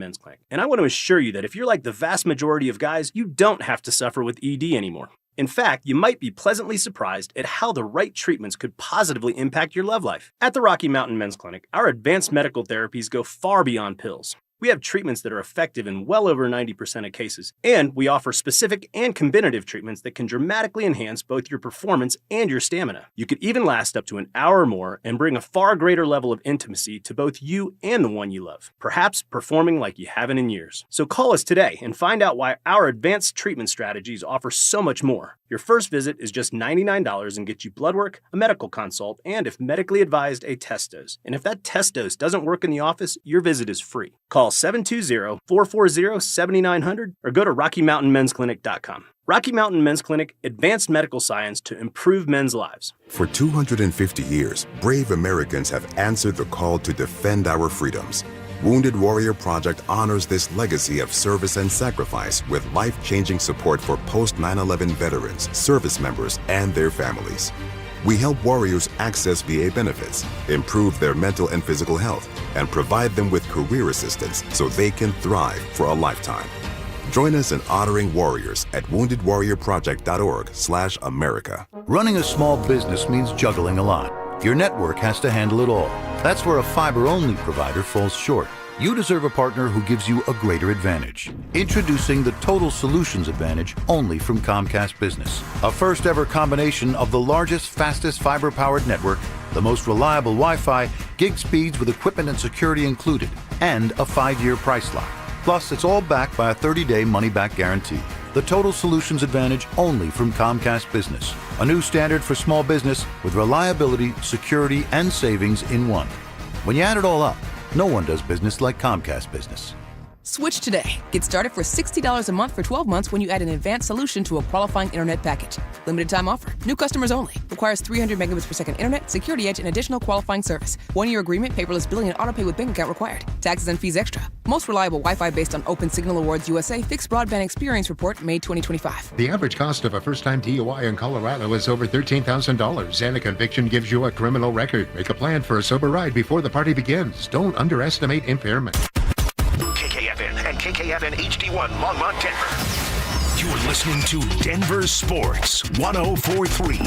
Men's Clinic. And I want to assure you that if you're like the vast majority of guys, you don't have to suffer with ED anymore. In fact, you might be pleasantly surprised at how the right treatments could positively impact your love life. At the Rocky Mountain Men's Clinic, our advanced medical therapies go far beyond pills. We have treatments that are effective in well over 90% of cases, and we offer specific and combinative treatments that can dramatically enhance both your performance and your stamina. You could even last up to an hour or more and bring a far greater level of intimacy to both you and the one you love, perhaps performing like you haven't in years. So call us today and find out why our advanced treatment strategies offer so much more. Your first visit is just $99 and gets you blood work, a medical consult, and if medically advised, a test dose. And if that test dose doesn't work in the office, your visit is free. Call 720-440-7900 or go to RockyMountainMen'sClinic.com. Rocky Mountain Men's Clinic, advanced medical science to improve men's lives. For 250 years, brave Americans have answered the call to defend our freedoms. Wounded Warrior Project honors this legacy of service and sacrifice with life-changing support for post-9/11 veterans, service members, and their families. We help warriors access VA benefits, improve their mental and physical health, and provide them with career assistance so they can thrive for a lifetime. Join us in honoring warriors at woundedwarriorproject.org/America. Running a small business means juggling a lot. Your network has to handle it all. That's where a fiber-only provider falls short. You deserve a partner who gives you a greater advantage. Introducing the Total Solutions Advantage only from Comcast Business. A first-ever combination of the largest, fastest fiber-powered network, the most reliable Wi-Fi, gig speeds with equipment and security included, and a 5-year price lock. Plus, it's all backed by a 30-day money-back guarantee. The Total Solutions Advantage only from Comcast Business. A new standard for small business with reliability, security, and savings in one. When you add it all up, no one does business like Comcast Business. Switch today. Get started for $60 a month for 12 months when you add an advanced solution to a qualifying internet package. Limited time offer. New customers only. Requires 300 megabits per second internet, security edge, and additional qualifying service. 1-year agreement, paperless billing, and autopay with bank account required. Taxes and fees extra. Most reliable Wi-Fi based on Open Signal Awards USA Fixed Broadband Experience Report, May 2025. The average cost of a first-time DUI in Colorado is over $13,000, and a conviction gives you a criminal record. Make a plan for a sober ride before the party begins. Don't underestimate impairment. KKFN and KKFN HD1 Longmont, Denver. You're listening to Denver Sports 104.3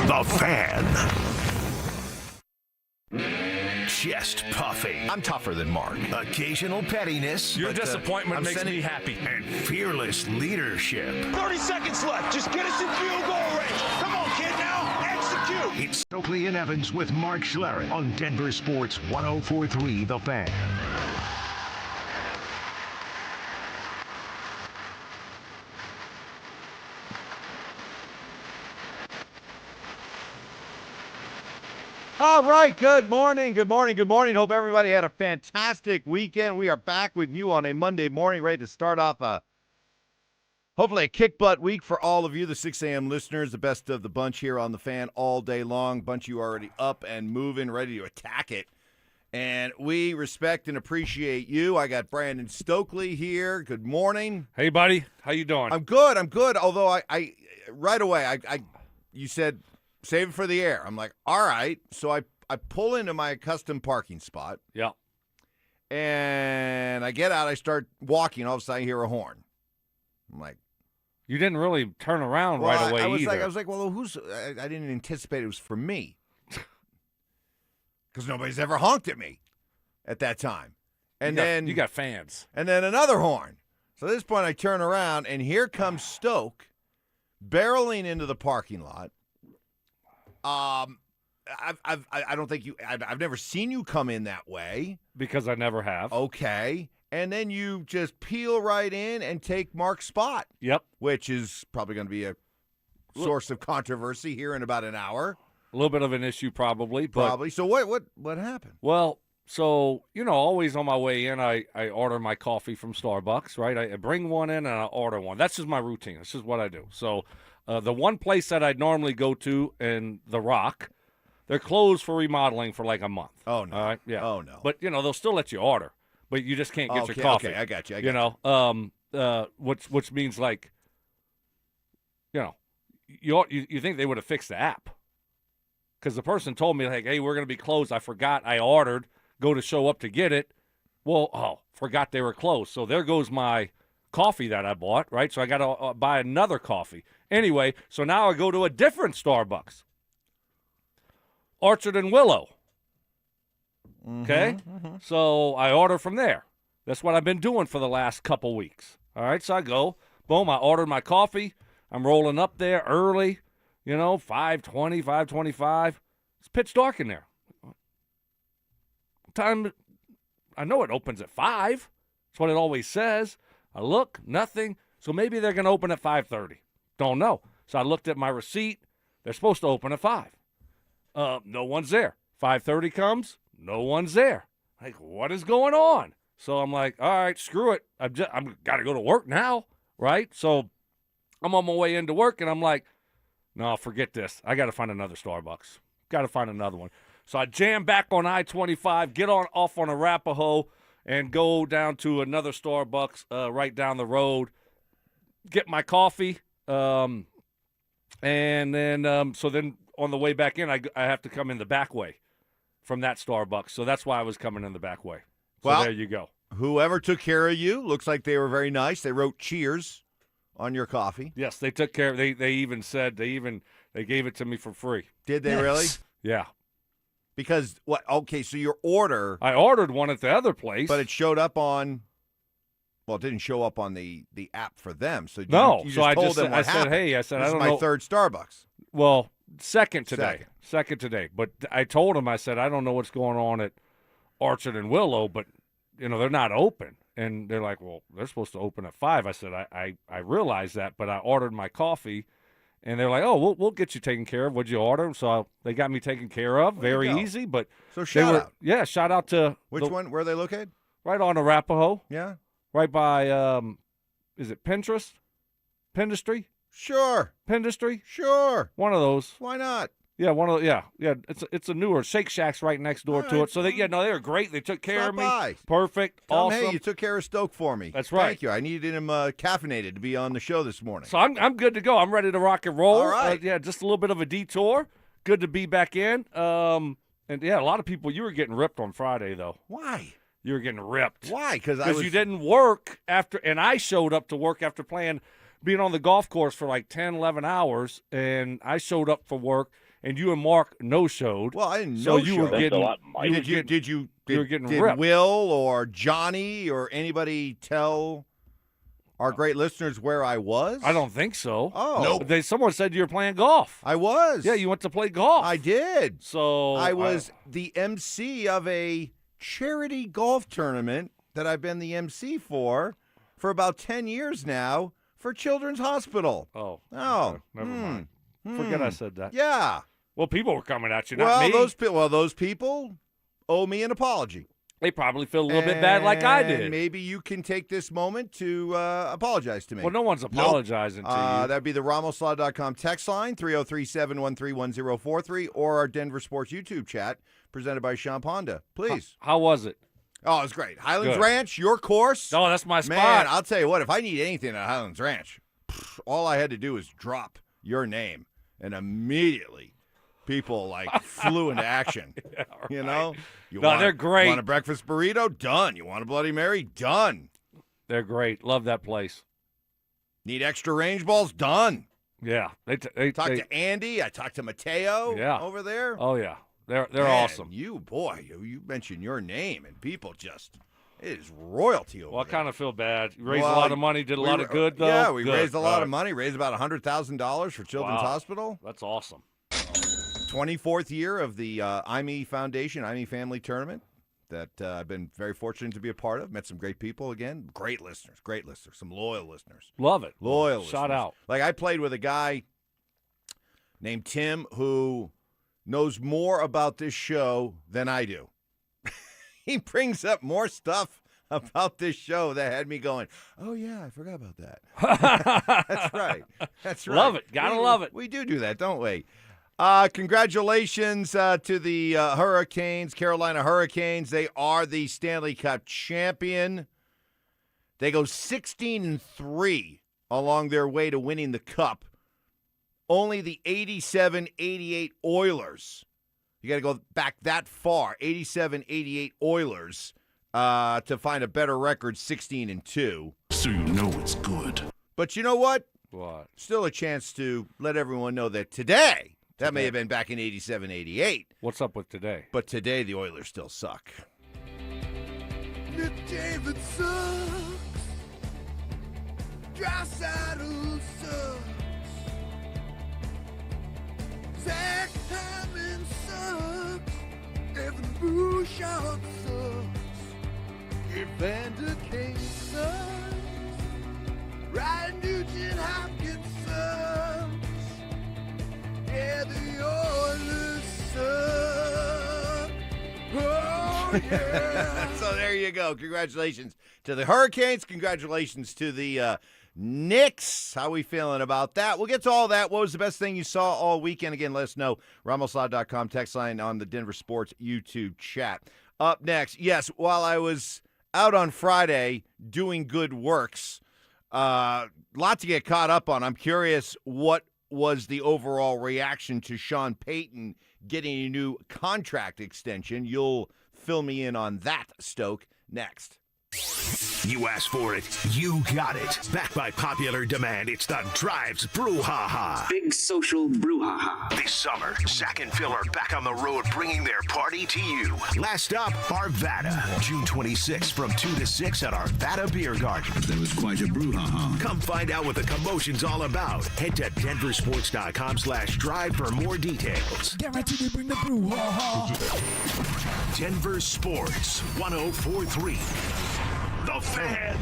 The Fan. Chest puffing. I'm tougher than Mark. Occasional pettiness. Your disappointment makes me happy. And fearless leadership. 30 seconds left. Just get us in field goal range. Come on, kid, now. Execute. It's Stokley and Evans with Mark Schlereth on Denver Sports 104.3 The Fan. All right, good morning. Hope everybody had a fantastic weekend. We are back with you on a Monday morning, ready to start off hopefully a kick-butt week for all of you, the 6 a.m. listeners, the best of the bunch here on the Fan all day long. Bunch of you already up and moving, ready to attack it. And we respect and appreciate you. I got Brandon Stokley here. Good morning. Hey, buddy. How you doing? I'm good. Although I right away, you said save it for the air. I'm like, all right. So I pull into my custom parking spot. Yeah. And I get out. I start walking. All of a sudden, I hear a horn. I'm like, you didn't really turn around right away either. I was like, well, I didn't anticipate it was for me. Because nobody's ever honked at me at that time. And then you got fans. And then another horn. So at this point, I turn around, and here comes Stoke barreling into the parking lot. I don't think I've never seen you come in that way. Because I never have. Okay. And then you just peel right in and take Mark's spot. Yep. Which is probably going to be a source of controversy here in about an hour. A little bit of an issue probably. Probably. So what happened? Well, so, always on my way in, I order my coffee from Starbucks, right? I bring one in and I order one. That's just my routine. That's just what I do. So the one place that I'd normally go to in The Rock, they're closed for remodeling for like a month. Oh, no. All right? Yeah. Oh, no. But, they'll still let you order. But you just can't get your coffee. Okay, I got you. Which means like, you think they would have fixed the app. Because the person told me, like, hey, we're going to be closed. I forgot I ordered. Go to show up to get it. Well, forgot they were closed. So there goes my coffee that I bought, right? So I got to buy another coffee. Anyway, so now I go to a different Starbucks. Orchard and Willow. Okay? So I order from there. That's what I've been doing for the last couple weeks. All right, so I go. Boom, I ordered my coffee. I'm rolling up there early, 5:20, 5:25. It's pitch dark in there. Time, I know it opens at 5. That's what it always says. I look, nothing. So maybe they're going to open at 5:30. Don't know. So I looked at my receipt. They're supposed to open at 5. No one's there. 5:30 comes. No one's there. Like, what is going on? So I'm like, all right, screw it. I'm got to go to work now, right? So I'm on my way into work, and I'm like, no, forget this. I got to find another Starbucks. Got to find another one. So I jam back on I-25, get off on Arapahoe, and go down to another Starbucks right down the road, get my coffee, and then so then on the way back in, I have to come in the back way from that Starbucks. So that's why I was coming in the back way. So well, there you go. Whoever took care of you, looks like they were very nice. They wrote cheers on your coffee. Yes, they took care. They even said they gave it to me for free. Did they really? Yeah. Because what? Okay, so your order. I ordered one at the other place, but it showed up on. Well, it didn't show up on the app for them. So no. You So I told them what said, happened. hey, I said, this I don't is my know. third Starbucks. Well, second today. But I told them, I said, I don't know what's going on at Orchard and Willow, but they're not open. And they're like, well, they're supposed to open at 5. I said, I realize that, but I ordered my coffee. And they're like, oh, we'll get you taken care of. What'd you order? So they got me taken care of. Very easy. But so shout out. Yeah, shout out to. Which one? Where are they located? Right on Arapahoe. Yeah. Right by, is it Pinterest? Pendustry? Sure. Pendustry? Sure. One of those. Why not? Yeah, yeah. It's a newer Shake Shack's right next door to it. So they were great. They took care of me. By. Perfect. Tell awesome. them, hey, you took care of Stoke for me. That's right. Thank you. I needed him caffeinated to be on the show this morning. So I'm good to go. I'm ready to rock and roll. All right. Just a little bit of a detour. Good to be back in. And yeah, a lot of people. You were getting ripped on Friday though. Why? You were getting ripped. Why? Because you didn't work after, and I showed up to work after being on the golf course for like 10, 11 hours, and I showed up for work. And you and Mark no-showed. Well, I didn't so no-show. You were getting. Did Will or Johnny or anybody tell our great listeners where I was? I don't think so. Oh, nope. Someone said you were playing golf. I was. Yeah, you went to play golf. I did. So I was the MC of a charity golf tournament that I've been the MC for about 10 years now for Children's Hospital. Oh. Okay. Never mind. Forget I said that. Yeah. Well, people were coming at you, not me. Those people owe me an apology. They probably feel a little bit bad like I did. Maybe you can take this moment to apologize to me. Well, no one's apologizing to you. That'd be the RamosLaw.com text line, 303-713-1043, or our Denver Sports YouTube chat presented by Sean Honda. Please. How was it? Oh, it was great. Highlands Ranch, your course. Oh, that's my spot. Man, I'll tell you what, if I need anything at Highlands Ranch, all I had to do was drop your name, and immediately people flew into action. Yeah, right. You know? They're great. You want a breakfast burrito? Done. You want a Bloody Mary? Done. They're great. Love that place. Need extra range balls? Done. Yeah. They talked to Andy. I talked to Mateo over there. Oh, yeah. They're Man, awesome. You mentioned your name, and people just, it is royalty over there. Well, I kind of feel bad. You raised a lot of money, did a lot of good, though. Yeah, we raised a lot of money, raised about $100,000 for Children's Hospital. That's awesome. 24th year of the IME Foundation, IME Family Tournament that I've been very fortunate to be a part of. Met some great people again. Great listeners, some loyal listeners. Love it. Loyal Shout listeners. out. I played with a guy named Tim who knows more about this show than I do. He brings up more stuff about this show that had me going, oh, yeah, I forgot about that. That's right. That's right. Love it. Gotta love it. We do that, don't we? Congratulations to the Hurricanes, Carolina Hurricanes. They are the Stanley Cup champion. They go 16-3 along their way to winning the Cup. Only the 87-88 Oilers, you got to go back that far, 87-88 Oilers to find a better record, 16-2. So you know it's good. But you know what? What? Still a chance to let everyone know that today, that may have been back in 87, 88. What's up with today? But today, the Oilers still suck. Nick David sucks. Draisaitl sucks. Zach Hyman sucks. Evan Bouchard sucks. Evander Kane sucks. Ryan Nugent-Hopkins sucks. Yeah, the Oilers suck. Oh, yeah. So there you go. Congratulations to the Hurricanes. Congratulations to the Knicks. How we feeling about that? We'll get to all that. What was the best thing you saw all weekend? Again, let us know. RamosLaw.com text line on the Denver Sports YouTube chat. Up next, yes, while I was out on Friday doing good works, lot to get caught up on. I'm curious what was the overall reaction to Sean Payton getting a new contract extension. You'll fill me in on that, Stoke, next. You asked for it, you got it. Backed by popular demand, it's the Drives Brouhaha. Big social brouhaha. This summer, Zach and Phil are back on the road bringing their party to you. Last up, Arvada. June 26th from 2 to 6 at Arvada Beer Garden. That was quite a brouhaha. Come find out what the commotion's all about. Head to DenverSports.com/drive for more details. Guaranteed to bring the brouhaha. Denver Sports 104.3. The Fan.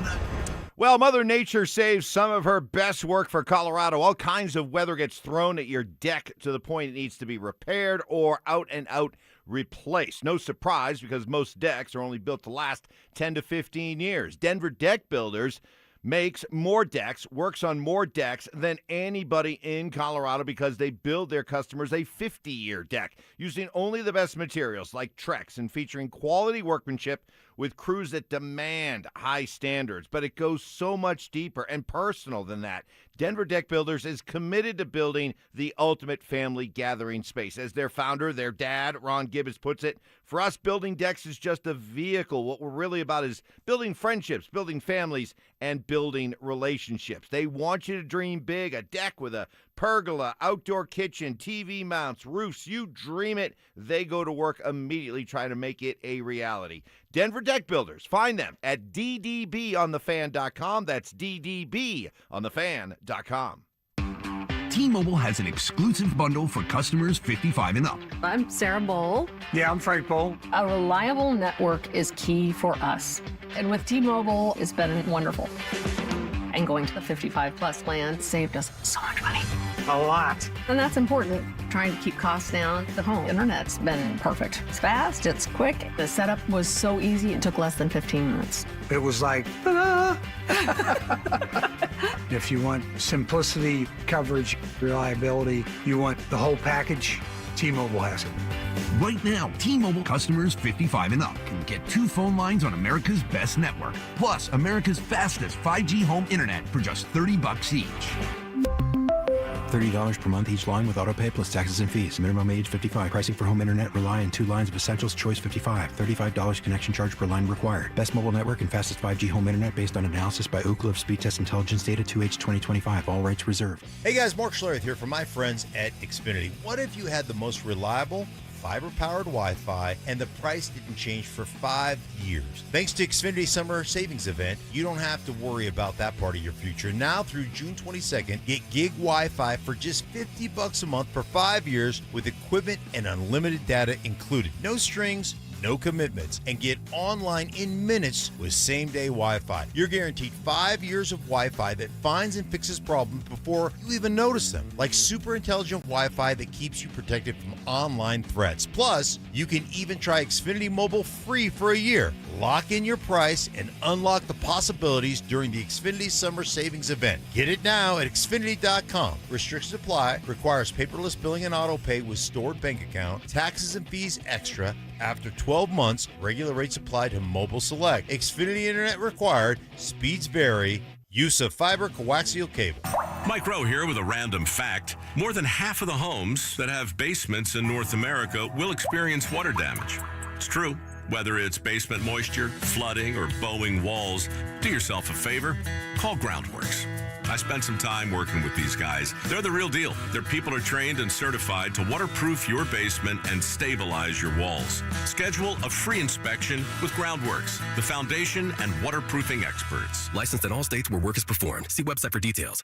Well, Mother Nature saves some of her best work for Colorado. All kinds of weather gets thrown at your deck to the point it needs to be repaired or out and out replaced. No surprise, because most decks are only built to last 10 to 15 years. Denver Deck Builders makes more decks, works on more decks than anybody in Colorado because they build their customers a 50-year deck using only the best materials like Trex and featuring quality workmanship with crews that demand high standards. But it goes so much deeper and personal than that. Denver Deck Builders is committed to building the ultimate family gathering space. As their founder, their dad, Ron Gibbons, puts it, for us, building decks is just a vehicle. What we're really about is building friendships, building families, and building relationships. They want you to dream big, a deck with a pergola, outdoor kitchen, TV mounts, roofs. You dream it. They go to work immediately trying to make it a reality. Denver Deck Builders. Find them at ddbonthefan.com. That's ddbonthefan.com. T-Mobile has an exclusive bundle for customers 55 and up. I'm Sarah Bowl. Yeah, I'm Frank Bowl. A reliable network is key for us. And with T-Mobile, it's been wonderful. And going to the 55-plus plan saved us so much money. A lot. And that's important. Trying to keep costs down. The home internet's been perfect. It's fast, it's quick. The setup was so easy, it took less than 15 minutes. It was like, ta-da! If you want simplicity, coverage, reliability, you want the whole package, T-Mobile has it. Right now, T-Mobile customers 55 and up can get 2 phone lines on America's best network, plus America's fastest 5G home internet for just $30 each. $30 per month each line with autopay plus taxes and fees. Minimum age 55. Pricing for home internet rely on 2 lines of essentials. Choice 55. $35 connection charge per line required. Best mobile network and fastest 5G home internet based on analysis by Ookla of Speed Test Intelligence data 2H 2025. All rights reserved. Hey guys, Mark Schlereth here from my friends at Xfinity. What if you had the most reliable fiber-powered Wi-Fi and the price didn't change for 5 years? Thanks to Xfinity Summer Savings Event, you don't have to worry about that part of your future. Now through June 22nd, get gig Wi-Fi for just $50 a month for 5 years with equipment and unlimited data included. No strings, no commitments, and get online in minutes with same-day Wi-Fi. You're guaranteed 5 years of Wi-Fi that finds and fixes problems before you even notice them, like super intelligent Wi-Fi that keeps you protected from online threats. Plus, you can even try Xfinity Mobile free for a year. Lock in your price and unlock the possibilities during the Xfinity Summer Savings Event. Get it now at Xfinity.com. Restrictions apply. Requires paperless billing and auto pay with stored bank account. Taxes and fees extra. After 12 months, regular rates apply to Mobile Select. Xfinity Internet required. Speeds vary. Use of fiber coaxial cable. Mike Rowe here with a random fact. More than half of the homes that have basements in North America will experience water damage. It's true. Whether it's basement moisture, flooding, or bowing walls, do yourself a favor, call Groundworks. I spent some time working with these guys. They're the real deal. Their people are trained and certified to waterproof your basement and stabilize your walls. Schedule a free inspection with Groundworks, the foundation and waterproofing experts. Licensed in all states where work is performed. See website for details.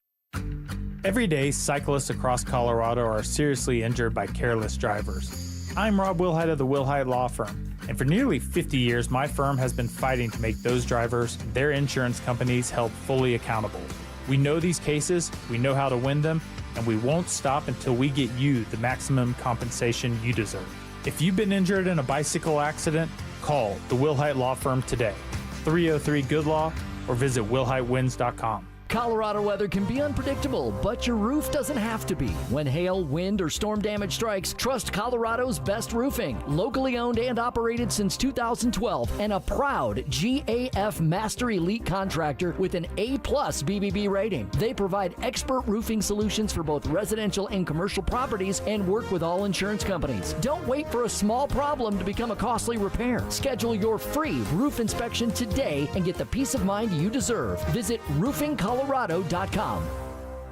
Every day, cyclists across Colorado are seriously injured by careless drivers. I'm Rob Wilhite of the Wilhite Law Firm, and for nearly 50 years, my firm has been fighting to make those drivers and their insurance companies held fully accountable. We know these cases, we know how to win them, and we won't stop until we get you the maximum compensation you deserve. If you've been injured in a bicycle accident, call the Wilhite Law Firm today, 303-GOOD-LAW, or visit wilhitewins.com. Colorado weather can be unpredictable, but your roof doesn't have to be. When hail, wind, or storm damage strikes, trust Colorado's Best Roofing. Locally owned and operated since 2012, and a proud GAF Master Elite contractor with an A+ BBB rating. They provide expert roofing solutions for both residential and commercial properties and work with all insurance companies. Don't wait for a small problem to become a costly repair. Schedule your free roof inspection today and get the peace of mind you deserve. Visit roofingcolorado.com.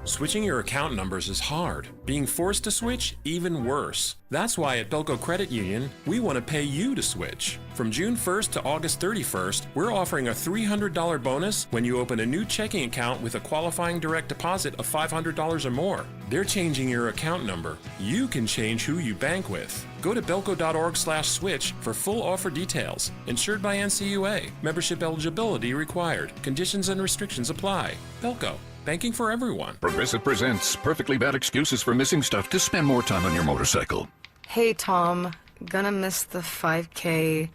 Switching your account numbers is hard. Being forced to switch, even worse. That's why at Belco Credit Union, we want to pay you to switch. From June 1st to August 31st, we're offering a $300 bonus when you open a new checking account with a qualifying direct deposit of $500 or more. They're changing your account number. You can change who you bank with. Go to belco.org/switch for full offer details. Insured by NCUA. Membership eligibility required. Conditions and restrictions apply. Belco. Banking for everyone. Progressive presents Perfectly Bad Excuses for Missing Stuff to Spend More Time on Your Motorcycle. Hey, Tom. Gonna miss the 5K.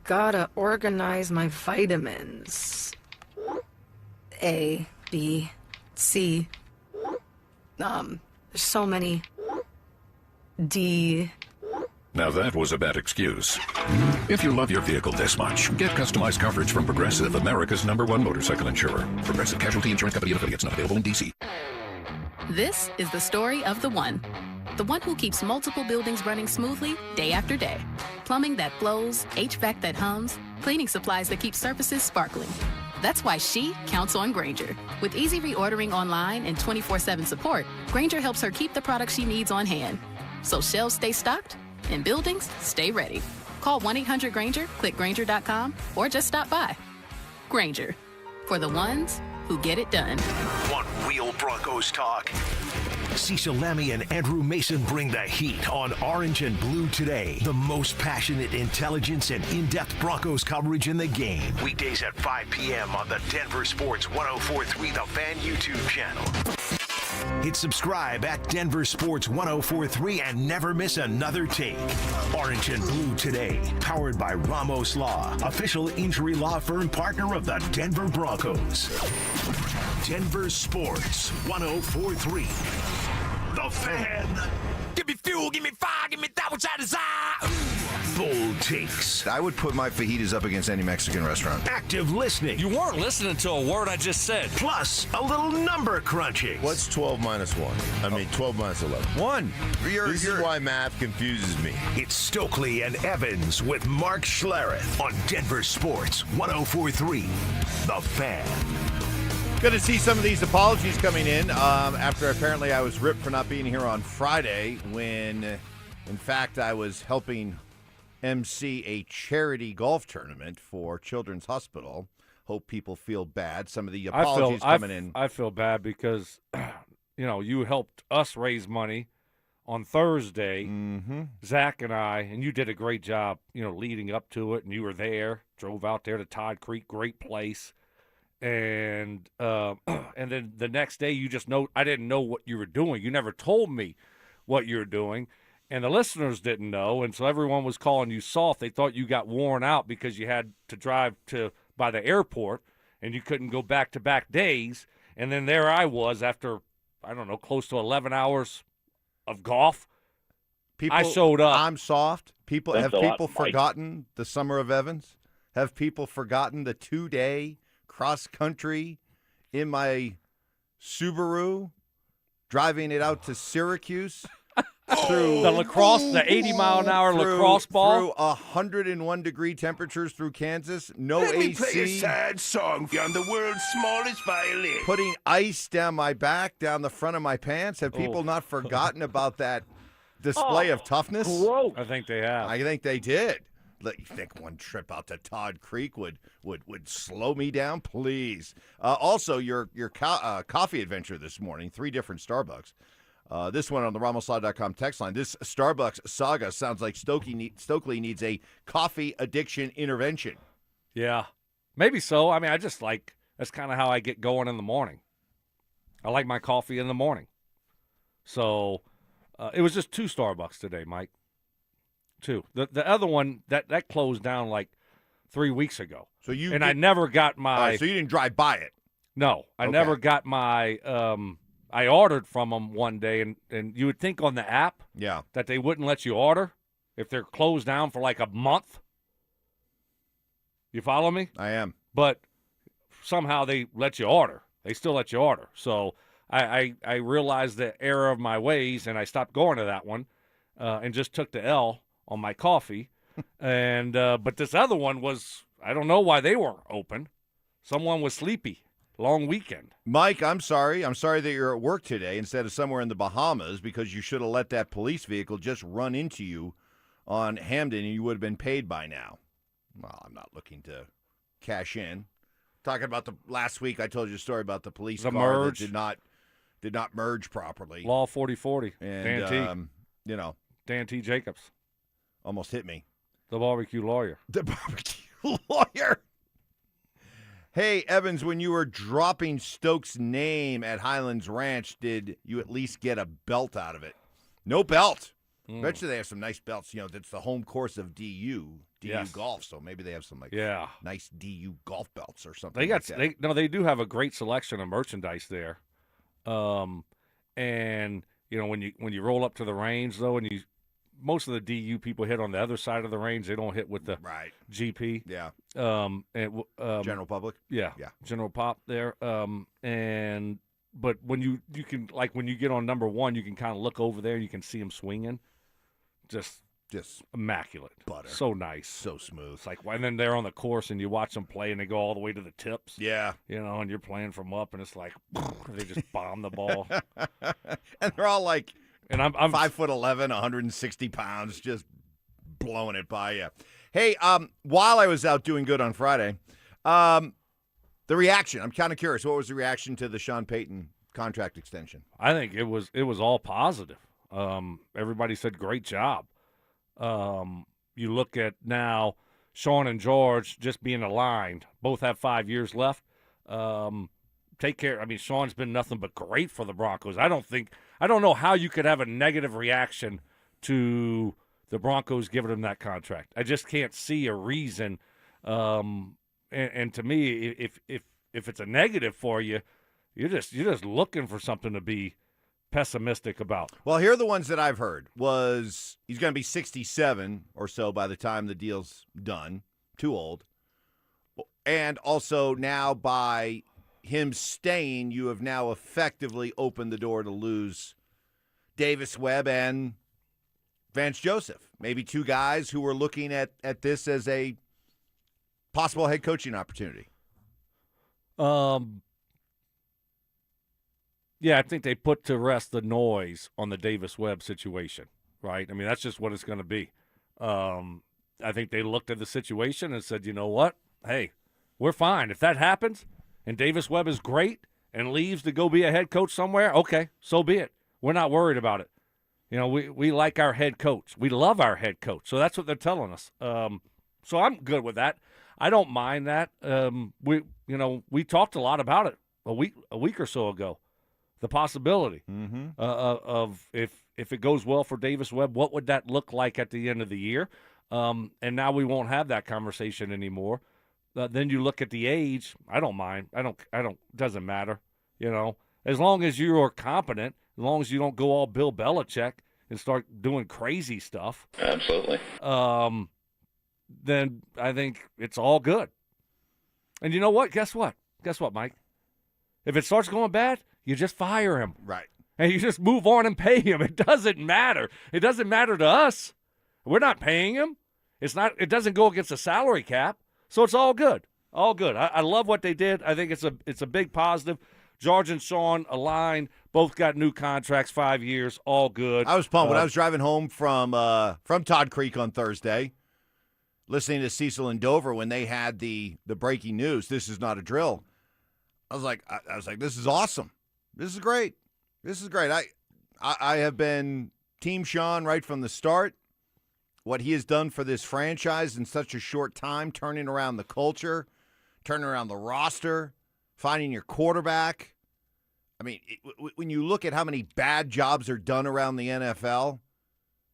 Gotta organize my vitamins. A, B, C. There's so many. D. Now that was a bad excuse. If you love your vehicle this much, get customized coverage from Progressive, America's #1 motorcycle insurer. Progressive Casualty Insurance Company and affiliates, not available in D.C. This is the story of the one who keeps multiple buildings running smoothly day after day. Plumbing that flows, HVAC that hums, cleaning supplies that keep surfaces sparkling. That's why she counts on Grainger. With easy reordering online and 24/7 support, Grainger helps her keep the products she needs on hand. So shelves stay stocked and buildings stay ready. Call 1-800-GRAINGER, click Grainger.com, or just stop by. Grainger, for the ones who get it done. Want real Broncos talk? Cecil Lemmy and Andrew Mason bring the heat on Orange and Blue Today. The most passionate intelligence and in-depth Broncos coverage in the game. Weekdays at 5 p.m. on the Denver Sports 104.3 The Fan YouTube channel. Hit subscribe at Denver Sports 104.3 and never miss another take. Orange and Blue Today, powered by Ramos Law, official injury law firm partner of the Denver Broncos. Denver Sports 104.3 The Fan. Give me fuel, give me fire, give me that which I desire. Bold takes. I would put my fajitas up against any Mexican restaurant. Active listening. You weren't listening to a word I just said. Plus, a little number crunching. What's 12 minus 1? I mean, 12 minus 11. 1. This is why math confuses me. It's Stokley and Evans with Mark Schlereth on Denver Sports 104.3 The Fan. Good to see some of these apologies coming in after apparently I was ripped for not being here on Friday when, in fact, I was helping MC a charity golf tournament for Children's Hospital. Hope people feel bad. Some of the apologies coming in. I feel bad because, you helped us raise money on Thursday, Zach and I, and you did a great job, leading up to it, and you were there, drove out there to Todd Creek, great place. And then the next day I didn't know what you were doing. You never told me what you were doing. And the listeners didn't know, and so everyone was calling you soft. They thought you got worn out because you had to drive by the airport, and you couldn't go back-to-back days. And then there I was after, I don't know, close to 11 hours of golf. I showed up. I'm soft. Have people forgotten the Summer of Evans? Have people forgotten the 2-day cross-country in my Subaru, driving it out to Syracuse? through the lacrosse, the 80-mile-an-hour lacrosse ball. Through 101-degree temperatures through Kansas. No Let me AC. play a sad song on the world's smallest violin. Putting ice down my back, down the front of my pants. Have people not forgotten about that display of toughness? I think they have. I think they did. You think one trip out to Todd Creek would slow me down? Please. Also, your coffee adventure this morning, 3 different Starbucks. This one on the RamosLaw.com text line. This Starbucks saga sounds like Stokley needs a coffee addiction intervention. Yeah, maybe so. I mean, that's kind of how I get going in the morning. I like my coffee in the morning. So it was just 2 Starbucks today, Mike. 2. The other one, that closed down like 3 weeks ago. So I never got my. so you didn't drive by it? No, I never got my. I ordered from them one day, and you would think on the app, that they wouldn't let you order if they're closed down for like a month. You follow me? I am. But somehow they let you order. They still let you order. So I realized the error of my ways, and I stopped going to that one, and just took the L on my coffee. And but this other one was, I don't know why they weren't open. Someone was sleepy. Long weekend. Mike, I'm sorry. I'm sorry that you're at work today instead of somewhere in the Bahamas, because you should have let that police vehicle just run into you on Hamden and you would have been paid by now. Well, I'm not looking to cash in. Talking about the last week, I told you a story about the police car merge. that did not merge properly. Law 4040. And, Dan T. Dan T. Jacobs. Almost hit me. The barbecue lawyer. The barbecue lawyer. Hey, Evans, when you were dropping Stokes' name at Highlands Ranch, did you at least get a belt out of it? No belt. Bet you they have some nice belts. That's the home course of DU golf, so maybe they have some nice DU golf belts or something. They do have a great selection of merchandise there. And when you roll up to the range though, and most of the DU people hit on the other side of the range. They don't hit with the GP. Yeah. General public. Yeah. General pop there. But when you can, like when you get on number 1, you can kind of look over there. You can see them swinging. Just immaculate. Butter. So nice. So smooth. It's like, and then they're on the course and you watch them play and they go all the way to the tips. Yeah. And you're playing from up and it's like, they just bomb the ball. And they're all like, and I'm 5'11", 160 pounds, just blowing it by you. Hey, while I was out doing good on Friday, the reaction. I'm kind of curious. What was the reaction to the Sean Payton contract extension? I think it was all positive. Everybody said great job. You look at now Sean and George just being aligned. Both have 5 years left. Take care. I mean, Sean's been nothing but great for the Broncos. I don't know how you could have a negative reaction to the Broncos giving him that contract. I just can't see a reason. And to me, if it's a negative for you, you're just looking for something to be pessimistic about. Well, here are the ones that I've heard. Was he's going to be 67 or so by the time the deal's done. Too old. And also now by him staying, you have now effectively opened the door to lose Davis Webb and Vance Joseph. Maybe 2 guys who were looking at this as a possible head coaching opportunity. Yeah, I think they put to rest the noise on the Davis Webb situation, right? I mean, that's just what it's going to be. I think they looked at the situation and said, you know what? Hey, we're fine. If that happens and Davis Webb is great and leaves to go be a head coach somewhere, okay, so be it. We're not worried about it. We like our head coach. We love our head coach. So that's what they're telling us. So I'm good with that. I don't mind that. We talked a lot about it a week or so ago. The possibility of if it goes well for Davis Webb, what would that look like at the end of the year? And now we won't have that conversation anymore. Then you look at the age. I don't mind. I don't. Doesn't matter. As long as you are competent, as long as you don't go all Bill Belichick and start doing crazy stuff. Absolutely. Then I think it's all good. And you know what? Guess what, Mike? If it starts going bad, you just fire him. Right. and you just move on and pay him. It doesn't matter. It doesn't matter to us. We're not paying him. It doesn't go against the salary cap, so it's all good. All good. I love what they did. I think it's a big positive. George and Sean aligned. Both got new contracts, 5 years, all good. I was pumped when I was driving home from Todd Creek on Thursday, listening to Cecil and Dover when they had the breaking news. This is not a drill. I was like, this is awesome. This is great. This is great. I have been Team Sean right from the start. What he has done for this franchise in such a short time, turning around the culture, turning around the roster, finding your quarterback. I mean, when you look at how many bad jobs are done around the NFL,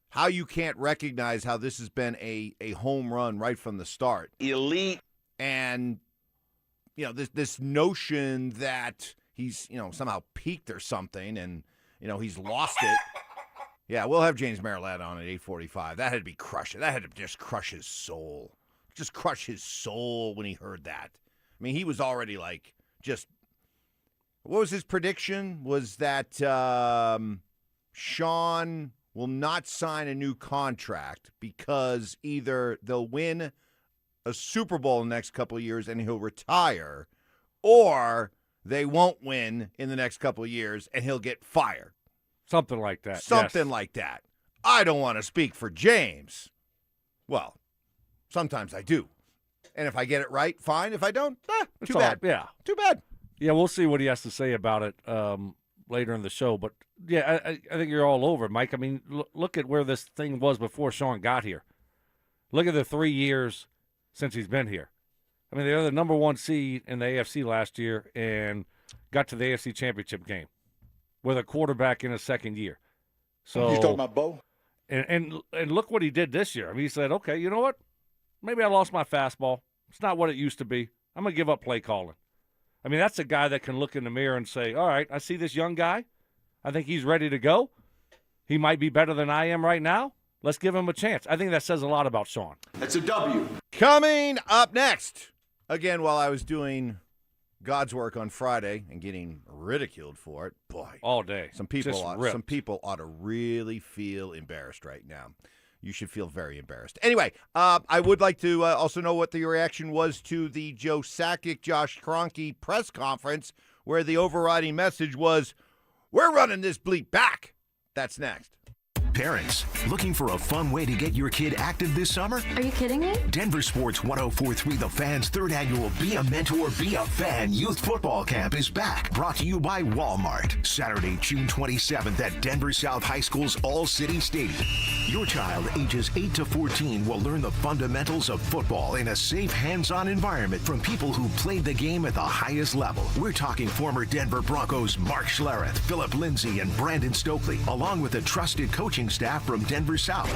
how you can't recognize how this has been a home run right from the start. Elite. And, this notion that he's, somehow peaked or something and, he's lost it. Yeah, we'll have James Marilat on at 8:45. That had to be crushing. That had to just crush his soul. Just crush his soul when he heard that. I mean, he was already like just – what was his prediction? Was that Sean will not sign a new contract because either they'll win a Super Bowl in the next couple of years and he'll retire, or they won't win in the next couple of years and he'll get fired. Something like that. Something like that. I don't want to speak for James. Well, sometimes I do. And if I get it right, fine. If I don't, too bad. Yeah. Too bad. Yeah, we'll see what he has to say about it later in the show. But, yeah, I think you're all over it, Mike. I mean, look at where this thing was before Sean got here. Look at the 3 years since he's been here. I mean, they were the number one seed in the AFC last year and got to the AFC Championship game with a quarterback in his second year. So he's talking about Bo? And look what he did this year. I mean, he said, okay, you know what? Maybe I lost my fastball. It's not what it used to be. I'm going to give up play calling. I mean, that's a guy that can look in the mirror and say, all right, I see this young guy. I think he's ready to go. He might be better than I am right now. Let's give him a chance. I think that says a lot about Sean. That's a W. Coming up next, again, while I was doing God's work on Friday and getting ridiculed for it, boy, all day. Some people ought to really feel embarrassed right now. You should feel very embarrassed. Anyway, I would like to also know what the reaction was to the Joe Sakic, Josh Kroenke press conference, where the overriding message was, we're running this bleep back. That's next. Parents, looking for a fun way to get your kid active this summer? Are you kidding me? Denver Sports 104.3 The Fan's third annual Be a Mentor, Be a Fan Youth Football Camp is back. Brought to you by Walmart. Saturday, June 27th at Denver South High School's All-City Stadium. Your child, ages 8 to 14, will learn the fundamentals of football in a safe, hands-on environment from people who played the game at the highest level. We're talking former Denver Broncos Mark Schlereth, Philip Lindsay, and Brandon Stokley, along with a trusted coaching staff from Denver South.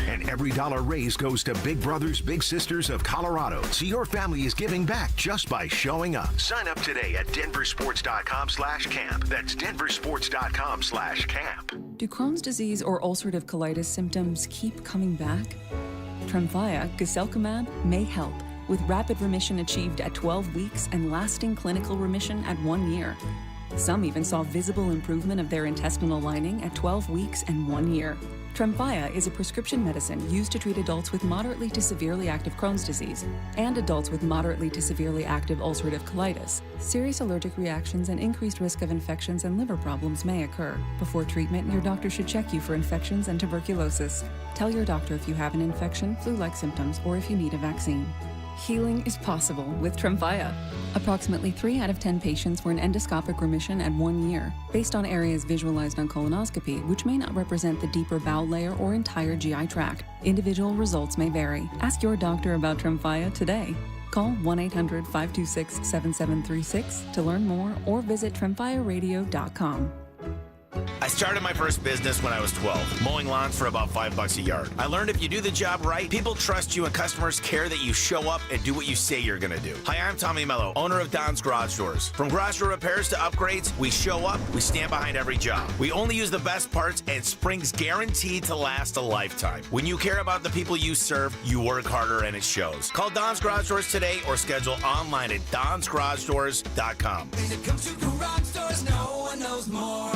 And every dollar raised goes to Big Brothers Big Sisters of Colorado. So your family is giving back just by showing up. Sign up today at DenverSports.com/camp. That's DenverSports.com/camp. Do Crohn's disease or ulcerative colitis symptoms keep coming back? Tremfya, guselkumab, may help, with rapid remission achieved at 12 weeks and lasting clinical remission at 1 year. Some even saw visible improvement of their intestinal lining at 12 weeks and 1 year. Tremfya is a prescription medicine used to treat adults with moderately to severely active Crohn's disease and adults with moderately to severely active ulcerative colitis. Serious allergic reactions and increased risk of infections and liver problems may occur. Before treatment, your doctor should check you for infections and tuberculosis. Tell your doctor if you have an infection, flu-like symptoms, or if you need a vaccine. Healing is possible with Tremfya. Approximately 3 out of 10 patients were in endoscopic remission at 1 year, based on areas visualized on colonoscopy, which may not represent the deeper bowel layer or entire GI tract. Individual results may vary. Ask your doctor about Tremfya today. Call 1-800-526-7736 to learn more or visit tremfyaradio.com. I started my first business when I was 12, mowing lawns for about $5 a yard. I learned if you do the job right, people trust you and customers care that you show up and do what you say you're going to do. Hi, I'm Tommy Mello, owner of Don's Garage Doors. From garage door repairs to upgrades, we show up, we stand behind every job. We only use the best parts and springs guaranteed to last a lifetime. When you care about the people you serve, you work harder and it shows. Call Don's Garage Doors today or schedule online at donsgaragedoors.com. When it comes to garage doors, no one knows more.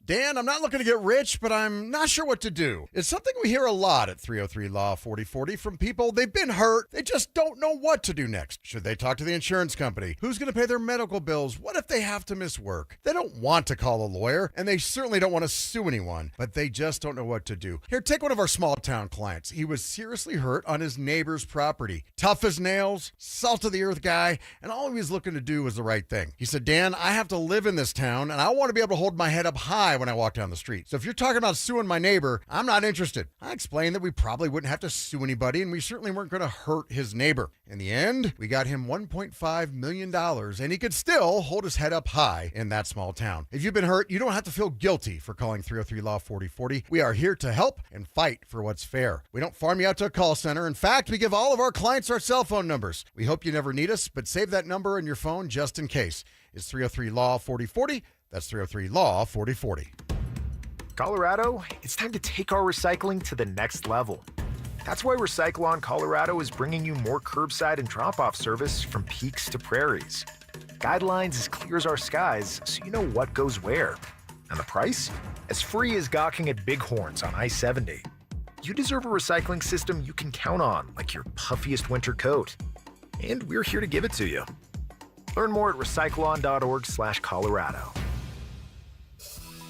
Dan, I'm not looking to get rich, but I'm not sure what to do. It's something we hear a lot at 303 Law 4040 from people. They've been hurt. They just don't know what to do next. Should they talk to the insurance company? Who's going to pay their medical bills? What if they have to miss work? They don't want to call a lawyer, and they certainly don't want to sue anyone, but they just don't know what to do. Here, take one of our small town clients. He was seriously hurt on his neighbor's property. Tough as nails, salt of the earth guy, and all he was looking to do was the right thing. He said, Dan, I have to live in this town, and I want to be able to hold my head up high when I walk down the street. So if you're talking about suing my neighbor, I'm not interested. I explained that we probably wouldn't have to sue anybody, and we certainly weren't going to hurt his neighbor. In the end, we got him $1.5 million, and he could still hold his head up high in that small town. If you've been hurt, you don't have to feel guilty for calling 303 Law 4040. We are here to help and fight for what's fair. We don't farm you out to a call center. In fact, we give all of our clients our cell phone numbers. We hope you never need us, but save that number in your phone just in case. It's 303 Law 4040. That's 303 Law 4040. Colorado, it's time to take our recycling to the next level. That's why Recyclon Colorado is bringing you more curbside and drop-off service from peaks to prairies. Guidelines as clear as our skies, so you know what goes where. And the price? As free as gawking at bighorns on I-70. You deserve a recycling system you can count on, like your puffiest winter coat. And we're here to give it to you. Learn more at recyclon.org/Colorado.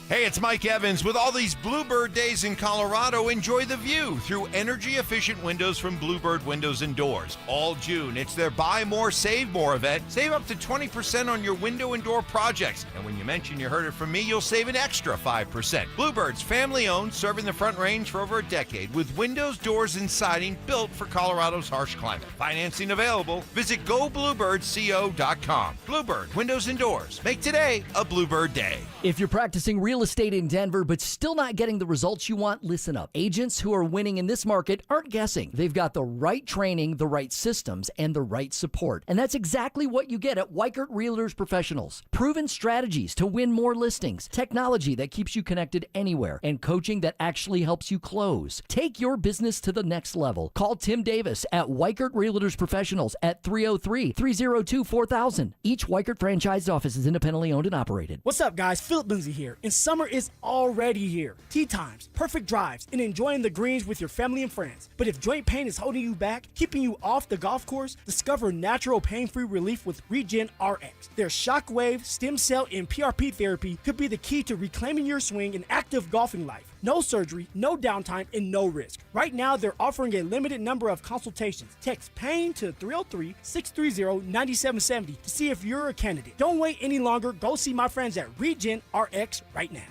Hey, it's Mike Evans. With all these Bluebird days in Colorado, enjoy the view through energy-efficient windows from Bluebird Windows and Doors. All June, it's their Buy More, Save More event. Save up to 20% on your window and door projects. And when you mention you heard it from me, you'll save an extra 5%. Bluebird's family-owned, serving the Front Range for over a decade, with windows, doors, and siding built for Colorado's harsh climate. Financing available. Visit GoBluebirdCO.com. Bluebird Windows and Doors. Make today a Bluebird day. If you're practicing real estate in Denver but still not getting the results you want, listen up. Agents who are winning in this market aren't guessing. They've got the right training, the right systems, and the right support. And that's exactly what you get at Weikert Realtors Professionals. Proven strategies to win more listings, technology that keeps you connected anywhere, and coaching that actually helps you close. Take your business to the next level. Call Tim Davis at Weikert Realtors Professionals at 303-302-4000. Each Weikert franchised office is independently owned and operated. What's up, guys? Philip Lindsay here, and summer is already here. Tee times, perfect drives, and enjoying the greens with your family and friends. But if joint pain is holding you back, keeping you off the golf course, discover natural pain-free relief with Regen RX. Their shockwave, stem cell, and PRP therapy could be the key to reclaiming your swing and active golfing life. No surgery, no downtime, and no risk. Right now, they're offering a limited number of consultations. Text PAIN to 303-630-9770 to see if you're a candidate. Don't wait any longer. Go see my friends at Regen RX right now.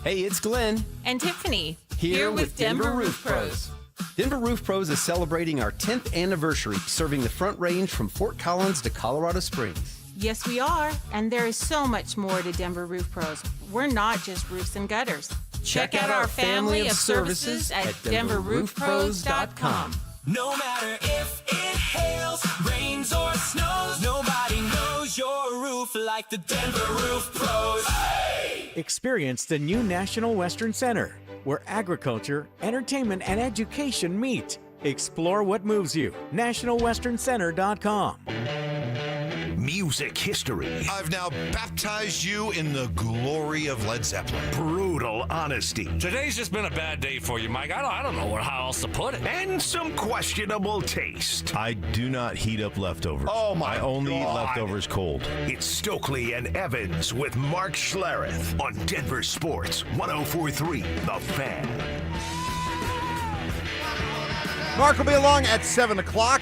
Hey, it's Glenn. And Tiffany. Here with Denver Roof Pros. Denver Roof Pros is celebrating our 10th anniversary, serving the Front Range from Fort Collins to Colorado Springs. Yes, we are. And there is so much more to Denver Roof Pros. We're not just roofs and gutters. Check out our family of services at DenverRoofPros.com. No matter if it hails, rains, or snows, nobody knows your roof like the Denver Roof Pros. Hey! Experience the new National Western Center, where agriculture, entertainment, and education meet. Explore what moves you. NationalWesternCenter.com. Music history. I've now baptized you in the glory of Led Zeppelin. Brutal honesty. Today's just been a bad day for you, Mike. I don't know how else to put it. And some questionable taste. I do not heat up leftovers. Oh, my I only eat God. leftovers cold. It's Stokley and Evans with Mark Schlereth on Denver Sports 104.3 The Fan. Mark will be along at 7 o'clock.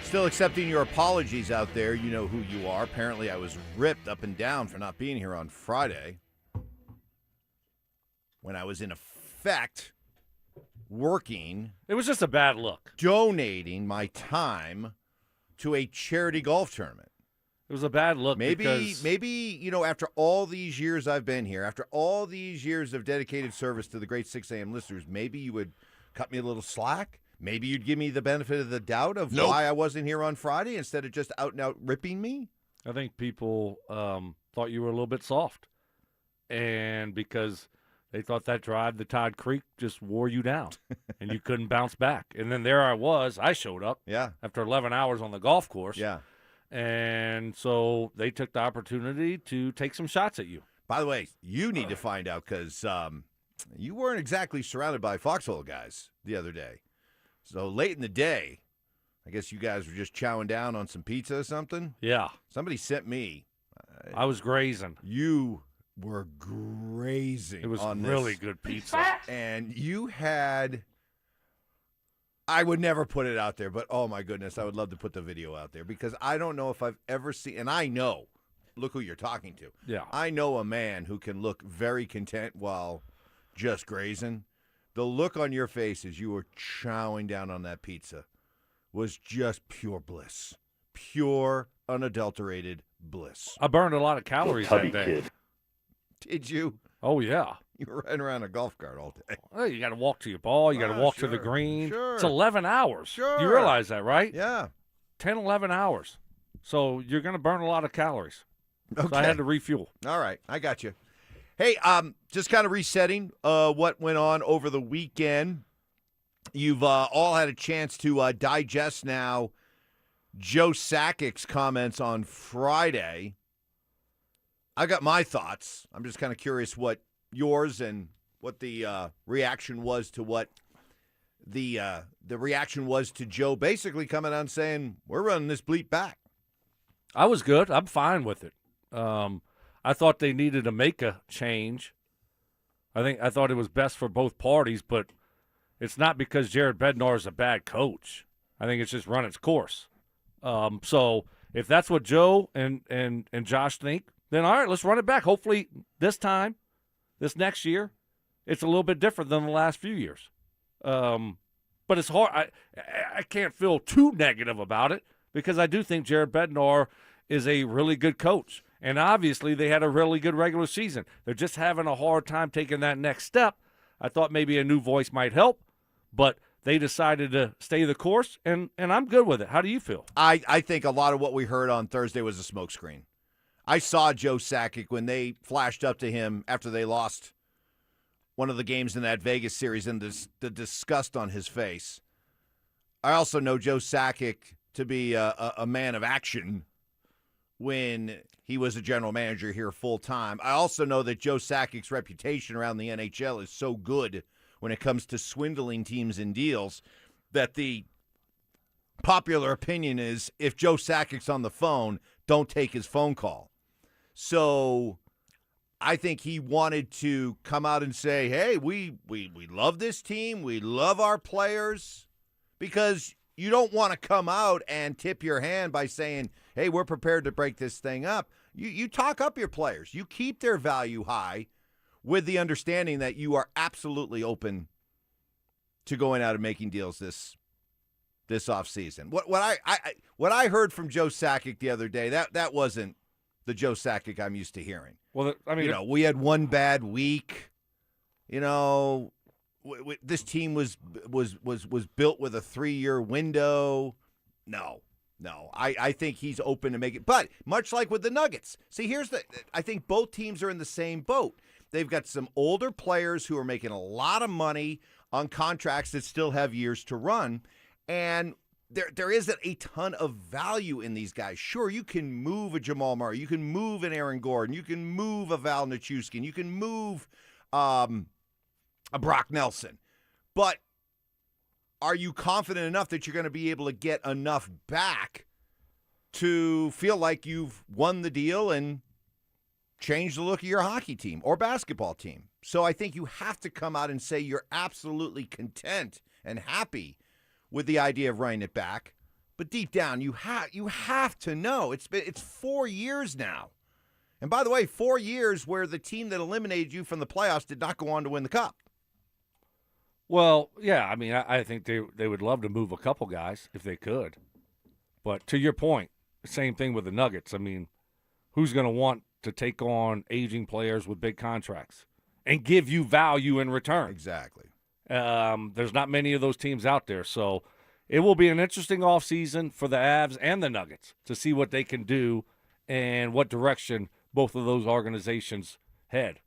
Still accepting your apologies out there. You know who you are. Apparently, I was ripped up and down for not being here on Friday when I was in effect working. It was just a bad look. Donating my time to a charity golf tournament. It was a bad look. Maybe, because after all these years I've been here, after all these years of dedicated service to the great 6 a.m. listeners, maybe you would cut me a little slack. Maybe you'd give me the benefit of the doubt of why I wasn't here on Friday instead of just out and out ripping me. I think people thought you were a little bit soft, and because they thought that drive to Todd Creek just wore you down, and you couldn't bounce back. And then there I was. I showed up after 11 hours on the golf course. Yeah. And so they took the opportunity to take some shots at you. By the way, you need to find out because you weren't exactly surrounded by foxhole guys the other day. So late in the day, I guess you guys were just chowing down on some pizza or something? Yeah. Somebody sent me. I was grazing. You were grazing. It was on really this. good pizza. And you had, I would never put it out there, but oh my goodness, I would love to put the video out there because I don't know if I've ever seen, and I know, look who you're talking to. Yeah. I know a man who can look very content while just grazing. The look on your face as you were chowing down on that pizza was just pure bliss. Pure, unadulterated bliss. I burned a lot of calories that day. Kid. Did you? Oh, yeah. You were riding around a golf cart all day. Well, you got to walk to your ball. You got to walk to the green. Sure. It's 11 hours. Sure. You realize that, right? Yeah. 10, 11 hours. So you're going to burn a lot of calories. Okay. So I had to refuel. All right. I got you. Hey, just kind of resetting what went on over the weekend. You've all had a chance to digest now Joe Sakic's comments on Friday. I got my thoughts. I'm just kind of curious what yours and what the reaction was to what the reaction was to Joe basically coming out and saying, we're running this bleep back. I was good. I'm fine with it. I thought they needed to make a change. I thought it was best for both parties, but it's not because Jared Bednar is a bad coach. I think it's just run its course. So if that's what Joe and Josh think, then all right, let's run it back. Hopefully this time, this next year, it's a little bit different than the last few years. But it's hard. I can't feel too negative about it because I do think Jared Bednar is a really good coach. And obviously they had a really good regular season. They're just having a hard time taking that next step. I thought maybe a new voice might help, but they decided to stay the course, and I'm good with it. How do you feel? I think a lot of what we heard on Thursday was a smokescreen. I saw Joe Sakic when they flashed up to him after they lost one of the games in that Vegas series and the disgust on his face. I also know Joe Sakic to be a man of action when he was a general manager here full-time. I also know that Joe Sakic's reputation around the NHL is so good when it comes to swindling teams in deals that the popular opinion is if Joe Sakic's on the phone, don't take his phone call. So I think he wanted to come out and say, hey, we love this team. We love our players, because you don't want to come out and tip your hand by saying, hey, we're prepared to break this thing up. You talk up your players. You keep their value high with the understanding that you are absolutely open to going out and making deals this offseason. What I heard from Joe Sakic the other day, that wasn't the Joe Sakic I'm used to hearing. Well, I mean, we had one bad week. This team was built with a 3-year window. No. I think he's open to make it. But much like with the Nuggets, see, I think both teams are in the same boat. They've got some older players who are making a lot of money on contracts that still have years to run, and there isn't a ton of value in these guys. Sure, you can move a Jamal Murray, you can move an Aaron Gordon, you can move a Val Nichushkin, you can move a Brock Nelson, but are you confident enough that you're going to be able to get enough back to feel like you've won the deal and changed the look of your hockey team or basketball team? So I think you have to come out and say you're absolutely content and happy with the idea of running it back. But deep down, you have to know. It's 4 years now. And by the way, 4 years where the team that eliminated you from the playoffs did not go on to win the cup. Well, yeah, I mean, I think they would love to move a couple guys if they could. But to your point, same thing with the Nuggets. I mean, who's going to want to take on aging players with big contracts and give you value in return? Exactly. There's not many of those teams out there. So it will be an interesting offseason for the Avs and the Nuggets to see what they can do and what direction both of those organizations head.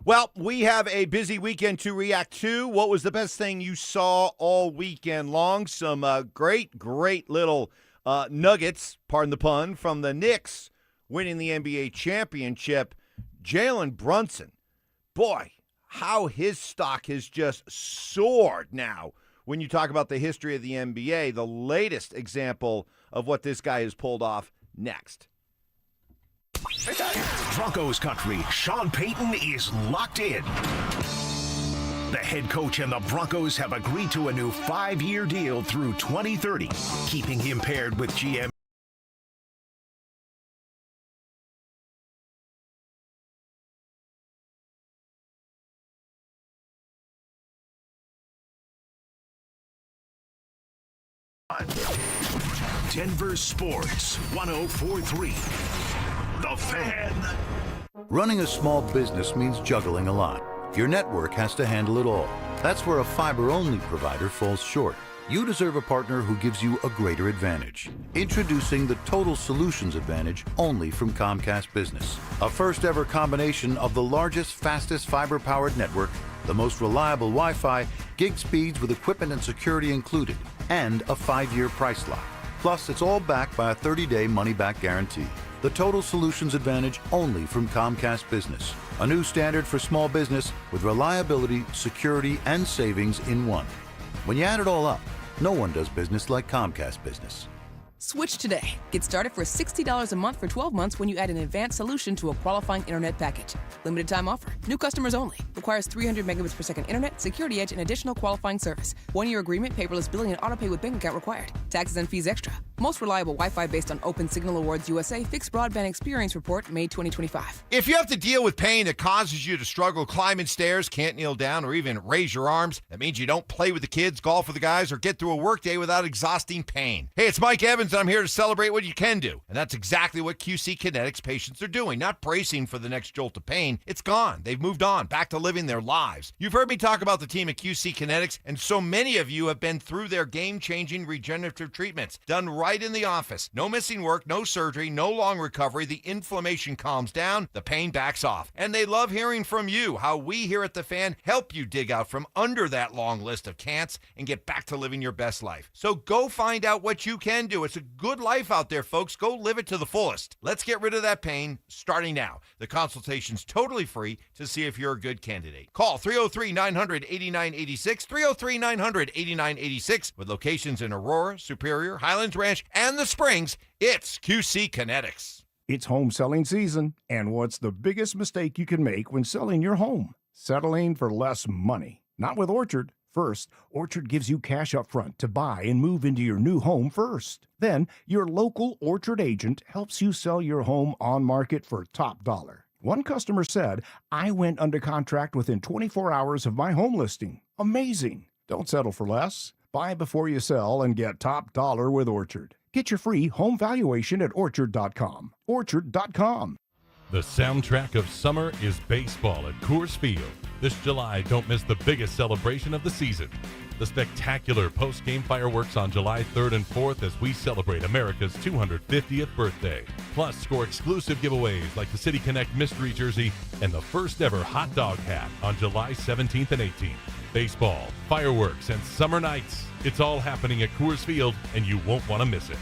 Well, we have a busy weekend to react to. What was the best thing you saw all weekend long? Some great little nuggets, pardon the pun, from the Knicks winning the NBA championship. Jalen Brunson, boy, how his stock has just soared now when you talk about the history of the NBA. The latest example of what this guy has pulled off next. Broncos country, Sean Payton is locked in. The head coach and the Broncos have agreed to a new 5-year deal through 2030, keeping him paired with GM. Denver Sports 104.3. The Fan. Running a small business means juggling a lot. Your network has to handle it all. That's where a fiber-only provider falls short. You deserve a partner who gives you a greater advantage. Introducing the Total Solutions Advantage only from Comcast Business. A first-ever combination of the largest, fastest fiber-powered network, the most reliable Wi-Fi, gig speeds with equipment and security included, and a 5-year price lock. Plus, it's all backed by a 30-day money-back guarantee. The Total Solutions Advantage only from Comcast Business. A new standard for small business with reliability, security, and savings in one. When you add it all up, no one does business like Comcast Business. Switch today. Get started for $60 a month for 12 months when you add an advanced solution to a qualifying internet package. Limited time offer. New customers only. Requires 300 megabits per second internet, security edge, and additional qualifying service. 1-year agreement, paperless billing, and autopay with bank account required. Taxes and fees extra. Most reliable Wi-Fi based on Open Signal Awards USA Fixed Broadband Experience Report, May 2025. If you have to deal with pain that causes you to struggle climbing stairs, can't kneel down, or even raise your arms, that means you don't play with the kids, golf with the guys, or get through a workday without exhausting pain. Hey, it's Mike Evans, and I'm here to celebrate what you can do. And that's exactly what QC Kinetics patients are doing. Not bracing for the next jolt of pain. It's gone. They've moved on, back to living their lives. You've heard me talk about the team at QC Kinetics, and so many of you have been through their game-changing regenerative treatments, done right in the office. No missing work, no surgery, no long recovery. The inflammation calms down, the pain backs off. And they love hearing from you, how we here at The Fan help you dig out from under that long list of can'ts and get back to living your best life. So go find out what you can do. It's a good life out there, folks. Go live it to the fullest. Let's get rid of that pain starting now. The consultation's totally free to see if you're a good candidate. Call 303-900-8986, 303-900-8986, with locations in Aurora, Superior, Highlands Ranch, and the Springs. It's QC Kinetics. It's home selling season, and what's the biggest mistake you can make when selling your home? Settling for less money. Not with Orchard. First, Orchard gives you cash up front to buy and move into your new home first. Then, your local Orchard agent helps you sell your home on market for top dollar. One customer said, "I went under contract within 24 hours of my home listing." Amazing! Don't settle for less. Buy before you sell and get top dollar with Orchard. Get your free home valuation at Orchard.com. Orchard.com. The soundtrack of summer is baseball at Coors Field. This July, don't miss the biggest celebration of the season. The spectacular post-game fireworks on July 3rd and 4th as we celebrate America's 250th birthday. Plus, score exclusive giveaways like the City Connect mystery jersey and the first ever hot dog hat on July 17th and 18th. Baseball, fireworks, and summer nights. It's all happening at Coors Field, and you won't want to miss it.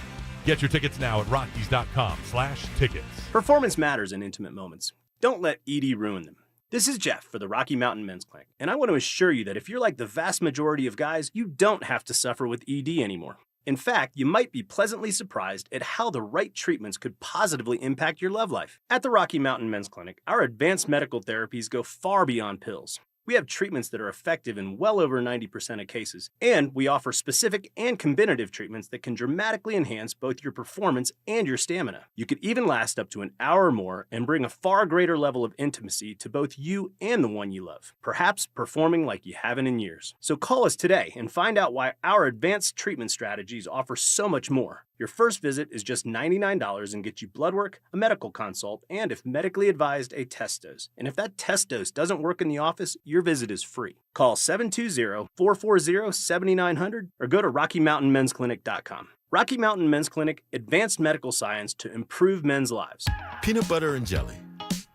Get your tickets now at Rockies.com/tickets. Performance matters in intimate moments. Don't let ED ruin them. This is Jeff for the Rocky Mountain Men's Clinic, and I want to assure you that if you're like the vast majority of guys, you don't have to suffer with ED anymore. In fact, you might be pleasantly surprised at how the right treatments could positively impact your love life. At the Rocky Mountain Men's Clinic, our advanced medical therapies go far beyond pills. We have treatments that are effective in well over 90% of cases, and we offer specific and combinative treatments that can dramatically enhance both your performance and your stamina. You could even last up to an hour or more and bring a far greater level of intimacy to both you and the one you love, perhaps performing like you haven't in years. So call us today and find out why our advanced treatment strategies offer so much more. Your first visit is just $99 and gets you blood work, a medical consult, and if medically advised, a test dose. And if that test dose doesn't work in the office, your visit is free. Call 720-440-7900 or go to RockyMountainMen'sClinic.com. Rocky Mountain Men's Clinic, advanced medical science to improve men's lives. Peanut butter and jelly,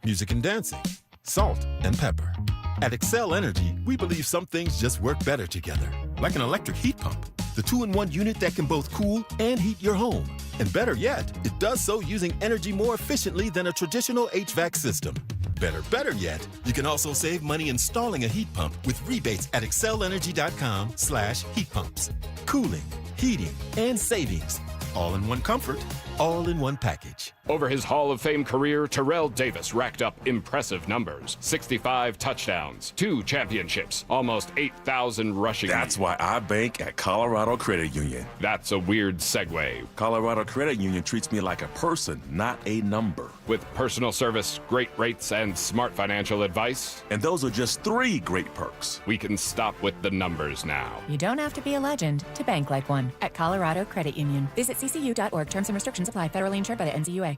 music and dancing, salt and pepper. At Excel Energy, we believe some things just work better together, like an electric heat pump. The 2-in-1 unit that can both cool and heat your home. And better yet, it does so using energy more efficiently than a traditional HVAC system. Better yet, you can also save money installing a heat pump with rebates at excelenergy.com/heat pumps. Cooling, heating, and savings. All in one comfort, all in one package. Over his Hall of Fame career, Terrell Davis racked up impressive numbers. 65 touchdowns, 2 championships, almost 8,000 rushing. That's why I bank at Colorado Credit Union. That's a weird segue. Colorado Credit Union treats me like a person, not a number. With personal service, great rates, and smart financial advice. And those are just 3 great perks. We can stop with the numbers now. You don't have to be a legend to bank like one at Colorado Credit Union. Visit ccu.org. Terms and restrictions apply. Federally insured by the NCUA.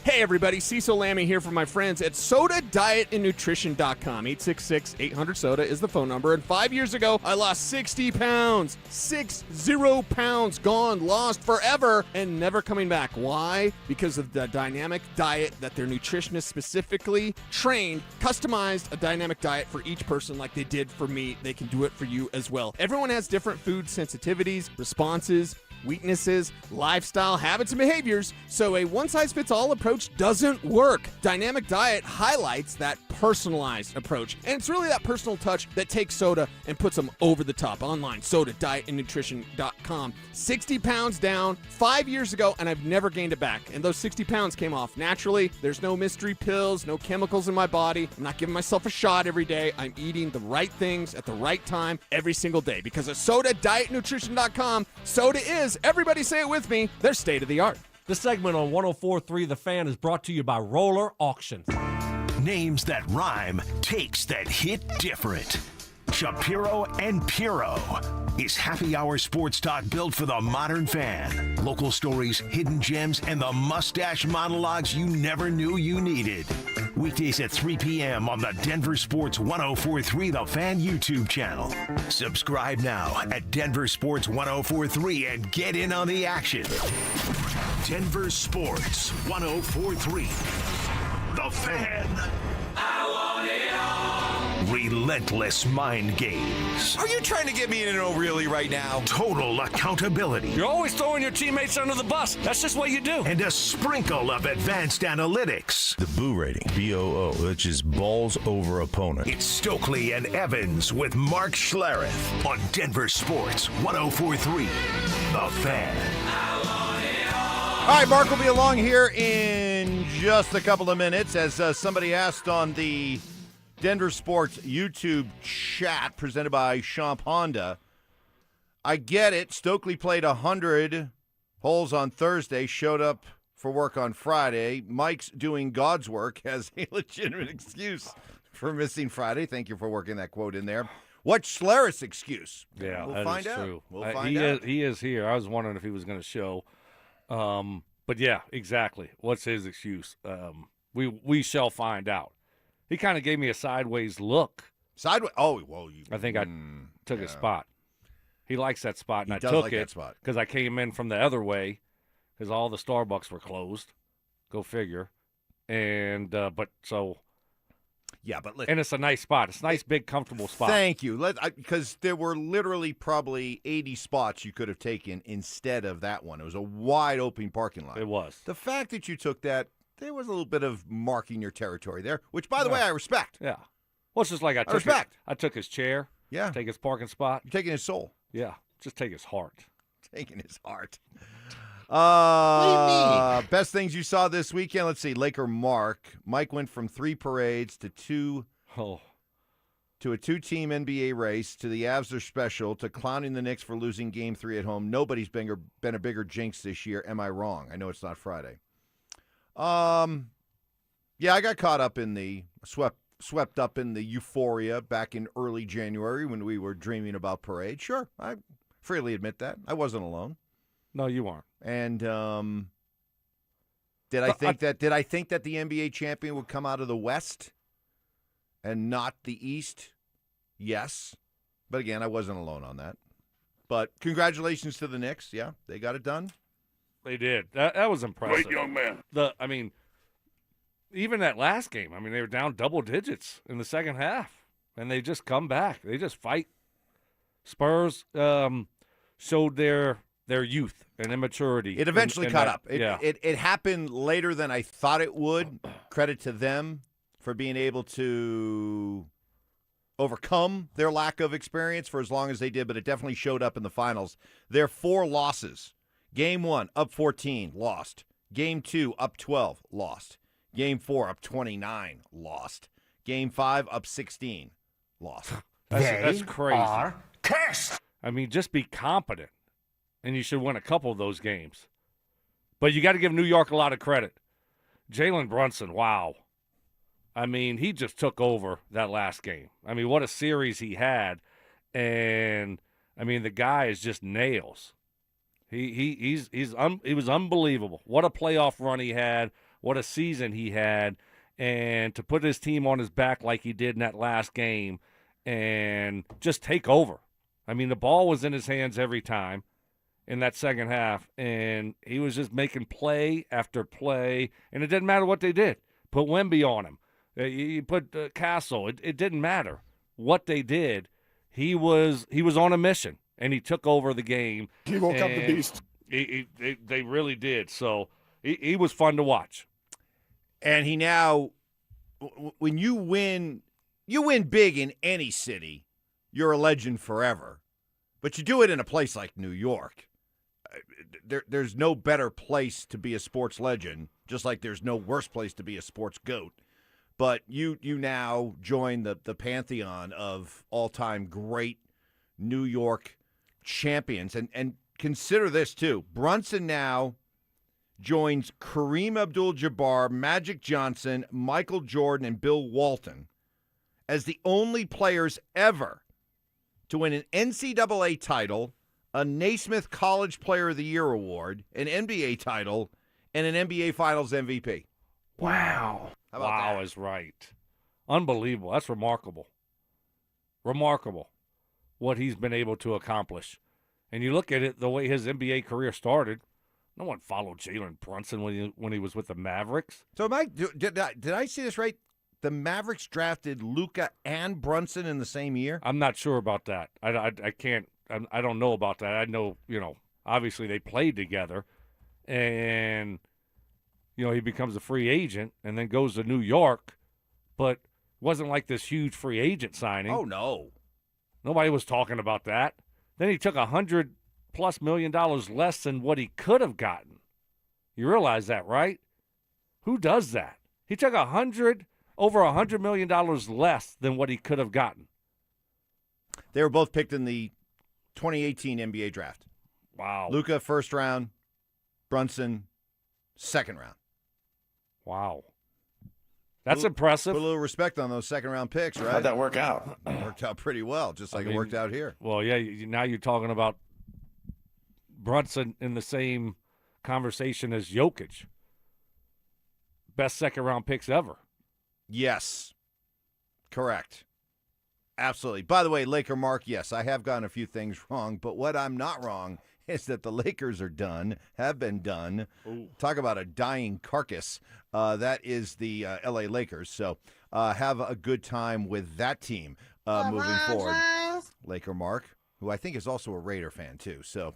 Hey everybody, Cecil Lammy here from my friends at SodaDietAndNutrition.com. 866-800-SODA is the phone number. And 5 years ago, I lost 60 pounds. 60 pounds gone, lost forever, and never coming back. Why? Because of the dynamic diet that their nutritionist specifically trained, customized a dynamic diet for each person like they did for me. They can do it for you as well. Everyone has different food sensitivities, responses, weaknesses, lifestyle, habits, and behaviors, so a one-size-fits-all approach doesn't work. Dynamic Diet highlights that personalized approach, and it's really that personal touch that takes soda and puts them over the top. Online, SodaDietAndNutrition.com. 60 pounds down 5 years ago, and I've never gained it back, and those 60 pounds came off naturally. There's no mystery pills, no chemicals in my body. I'm not giving myself a shot every day. I'm eating the right things at the right time every single day, because of SodaDietNutrition.com, soda is, everybody say it with me, they're state of the art. The segment on 104.3 The Fan is brought to you by Roller Auctions. Names that rhyme, takes that hit different. Shapiro and Piro. Is happy hour sports talk built for the modern fan. Local stories, hidden gems, and the mustache monologues you never knew you needed. Weekdays at 3 p.m. on the Denver Sports 104.3 The Fan YouTube channel. Subscribe now at Denver Sports 104.3 and get in on the action. Denver Sports 104.3 The Fan. I want it all. Relentless mind games. Are you trying to get me in an O'Reilly right now? Total accountability. You're always throwing your teammates under the bus. That's just what you do. And a sprinkle of advanced analytics. The Boo rating, BOO, which is balls over opponent. It's Stokley and Evans with Mark Schlereth on Denver Sports 104.3 The Fan. All right, Mark will be along here in just a couple of minutes. As somebody asked on the Denver Sports YouTube chat presented by Champ Honda, I get it. Stokley played 100 holes on Thursday, showed up for work on Friday. Mike's doing God's work, has a legitimate excuse for missing Friday. Thank you for working that quote in there. What's Schlereth's excuse? Yeah, we'll that find is out. true. We'll find out. He is here. I was wondering if he was going to show. But yeah, exactly. What's his excuse? We shall find out. He kind of gave me a sideways look. Sideways? Oh, well, I think I took his spot. He likes that spot, and He I does took like it that spot. because I came in from the other way because all the Starbucks were closed. Go figure. And yeah, but and it's a nice spot. It's a nice, big, comfortable spot. Thank you. Because there were literally probably 80 spots you could have taken instead of that one. It was a wide open parking lot. It was. The fact that you took that, there was a little bit of marking your territory there, which, by the way, I respect. Yeah. Well, it's just like I took his chair. Yeah. Take his parking spot. You're taking his soul. Yeah. Just take his heart. Taking his heart. What do you mean? Best things you saw this weekend. Let's see. Laker Mark. Mike went from 3 parades to a 2-team NBA race, to the Avs are special, to clowning the Knicks for losing Game 3 at home. Nobody's been a bigger jinx this year. Am I wrong? I know it's not Friday. Yeah, I got caught up in the swept up in the euphoria back in early January when we were dreaming about parade. Sure, I freely admit that. I wasn't alone. No, you weren't. And did I think that the NBA champion would come out of the West and not the East? Yes. But again, I wasn't alone on that. But congratulations to the Knicks. Yeah, they got it done. They did. That was impressive. Great young man. Even that last game, they were down double digits in the second half, and they just come back. They just fight. Spurs showed their youth and immaturity. It eventually caught up. Yeah. It happened later than I thought it would. Credit to them for being able to overcome their lack of experience for as long as they did, but it definitely showed up in the finals. Their 4 losses. Game 1, up 14, lost. Game 2, up 12, lost. Game 4, up 29, lost. Game 5, up 16, lost. That's crazy. Are cursed. Just be competent, and you should win a couple of those games. But you got to give New York a lot of credit. Jalen Brunson, wow. He just took over that last game. What a series he had. And, the guy is just nails. He was unbelievable. What a playoff run he had. What a season he had. And to put his team on his back like he did in that last game and just take over. The ball was in his hands every time in that second half, and he was just making play after play, and it didn't matter what they did. Put Wemby on him. You put Castle. It didn't matter what they did. He was on a mission, and he took over the game. He woke up the beast. They really did. So he was fun to watch. And he now, when you win big in any city, you're a legend forever. But you do it in a place like New York. There's no better place to be a sports legend, just like there's no worse place to be a sports goat. But you now join the pantheon of all-time great New York champions. And consider this, too. Brunson now joins Kareem Abdul-Jabbar, Magic Johnson, Michael Jordan, and Bill Walton as the only players ever to win an NCAA title, a Naismith College Player of the Year award, an NBA title, and an NBA Finals MVP. Wow. How about wow that? Is right. Unbelievable. That's remarkable. Remarkable what he's been able to accomplish. And you look at it, the way his NBA career started, no one followed Jalen Brunson when he was with the Mavericks. So, Mike, did I see this right? The Mavericks drafted Luka and Brunson in the same year? I'm not sure about that. I can't. I don't know about that. I know, obviously they played together, and he becomes a free agent and then goes to New York, but it wasn't like this huge free agent signing. Oh no, nobody was talking about that. Then he took $100+ million less than what he could have gotten. You realize that, right? Who does that? He took over $100 million less than what he could have gotten. They were both picked in the 2018 NBA draft. Wow. Luka, first round. Brunson, second round. Wow. That's impressive. Put a little respect on those second-round picks, right? How'd that work out? It worked out pretty well, just like it worked out here. Well, yeah, now you're talking about Brunson in the same conversation as Jokic. Best second-round picks ever. Yes. Correct. Absolutely. By the way, Laker Mark, yes, I have gotten a few things wrong, but what I'm not wrong is that the Lakers are done, have been done. Ooh. Talk about a dying carcass. That is the L.A. Lakers. So have a good time with that team moving forward. Laker Mark, who I think is also a Raider fan, too. So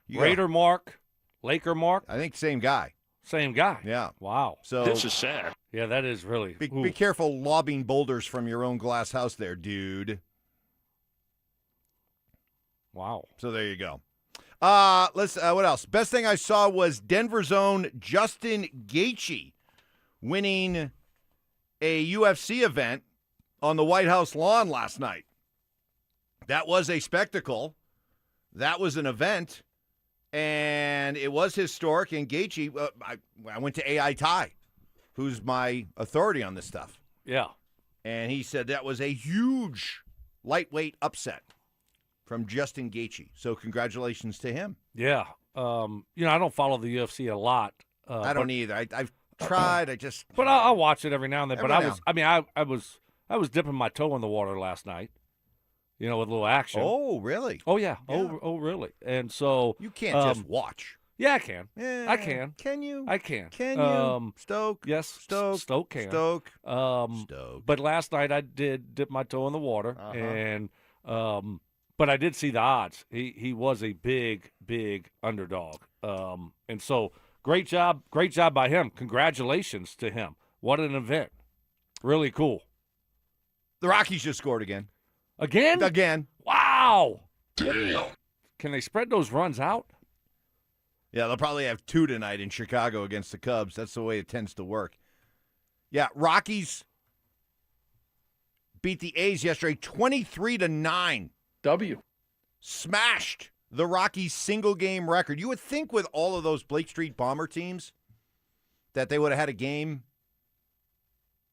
Raider Mark, Laker Mark? I think same guy. Same guy. Yeah. Wow. So This is sad. Yeah, that is really. Be careful lobbing boulders from your own glass house there, dude. Wow. So there you go. What else? Best thing I saw was Denver's own Justin Gaethje winning a UFC event on the White House lawn last night. That was a spectacle. That was an event, and it was historic. And Gaethje, I went to AI Tai, who's my authority on this stuff. Yeah. And he said that was a huge lightweight upset from Justin Gaethje. So congratulations to him. Yeah. I don't follow the UFC a lot. I don't either. I've tried. But I'll watch it every now and then. Every But now. I was dipping my toe in the water last night. With a little action. Oh, really? Oh, yeah. Oh, really? And so You can't just watch. Yeah, I can. Yeah, I can. Can you? I can. Can you? Stoke? Yes. Stoke can. Stoke. But last night I did dip my toe in the water, and but I did see the odds. He was a big underdog, and so great job by him. Congratulations to him. What an event! Really cool. The Rockies just scored again. Again? Wow. Damn. Can they spread those runs out? Yeah, they'll probably have 2 tonight in Chicago against the Cubs. That's the way it tends to work. Yeah, Rockies beat the A's yesterday 23-9. W. Smashed the Rockies' single-game record. You would think with all of those Blake Street Bomber teams that they would have had a game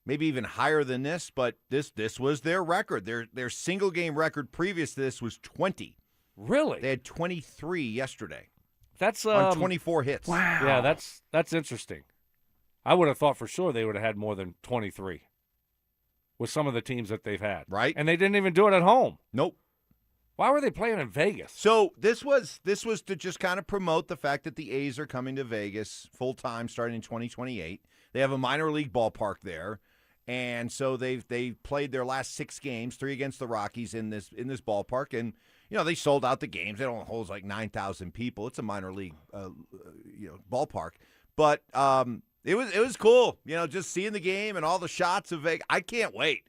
maybe even higher than this, but this was their record. Their single-game record previous to this was 20. Really? They had 23 yesterday. That's on 24 hits. Wow. Yeah, that's interesting. I would have thought for sure they would have had more than 23 with some of the teams that they've had. Right. And they didn't even do it at home. Nope. Why were they playing in Vegas? So this was to just kind of promote the fact that the A's are coming to Vegas full time starting in 2028. They have a minor league ballpark there. And so they've played their last 6 games, 3 against the Rockies in this ballpark, and they sold out the games. They don't hold like 9,000 people. It's a minor league ballpark, but it was cool. Just seeing the game and all the shots of Vegas. I can't wait.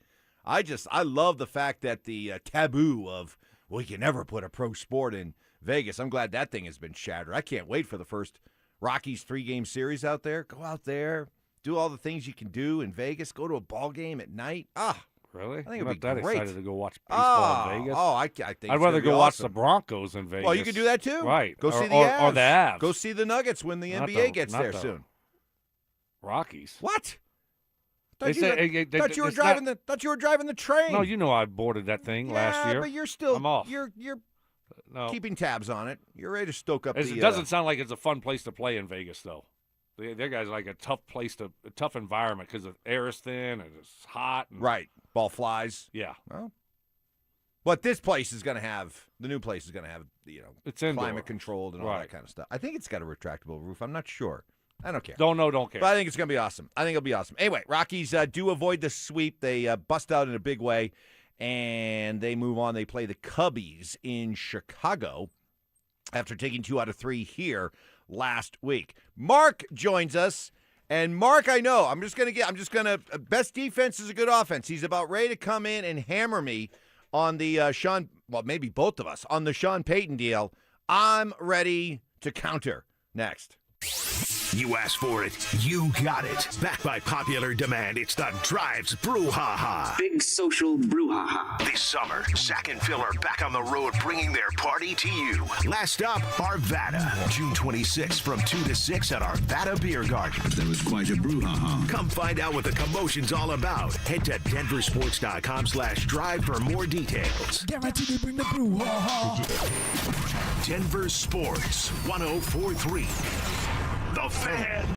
I love the fact that the taboo of you can never put a pro sport in Vegas. I'm glad that thing has been shattered. I can't wait for the first Rockies 3-game series out there. Go out there. Do all the things you can do in Vegas. Go to a ball game at night. Really? I think I'm it'd be not that great. excited to go watch baseball in Vegas. I think I'd rather go watch the Broncos in Vegas. Well, you can do that too. Right. Go see the or Avs. the Avs. Go see the Nuggets when the NBA gets there soon. Rockies. What? Thought you were driving the train. No, I boarded that thing last year. But you're still I'm off. You're No. keeping tabs on it. You're ready to stoke up It doesn't sound like it's a fun place to play in Vegas, though. Their guys like a tough environment because the air is thin and it's hot. And, right. Ball flies. Yeah. Well, but this place is going to have the new place is going to have it's indoor. climate controlled and all that kind of stuff. I think it's got a retractable roof. I'm not sure. I don't care. Don't care. But I think it's going to be awesome. I think it'll be awesome. Anyway, Rockies do avoid the sweep. They bust out in a big way, and they move on. They play the Cubbies in Chicago after taking 2 out of 3 here last week. Mark joins us, and Mark, I know I'm just gonna best defense is a good offense. He's about ready to come in and hammer me on the maybe both of us on the Sean Payton deal. I'm ready to counter next. You asked for it, you got it. Backed by popular demand, it's the Drives Brouhaha. Big social brouhaha. This summer, Zach and Phil are back on the road bringing their party to you. Last stop, Arvada. June 26th from 2 to 6 at Arvada Beer Garden. That was quite a brouhaha. Come find out what the commotion's all about. Head to DenverSports.com/drive for more details. Guaranteed to bring the brouhaha. Denver Sports 104.3. The Fan.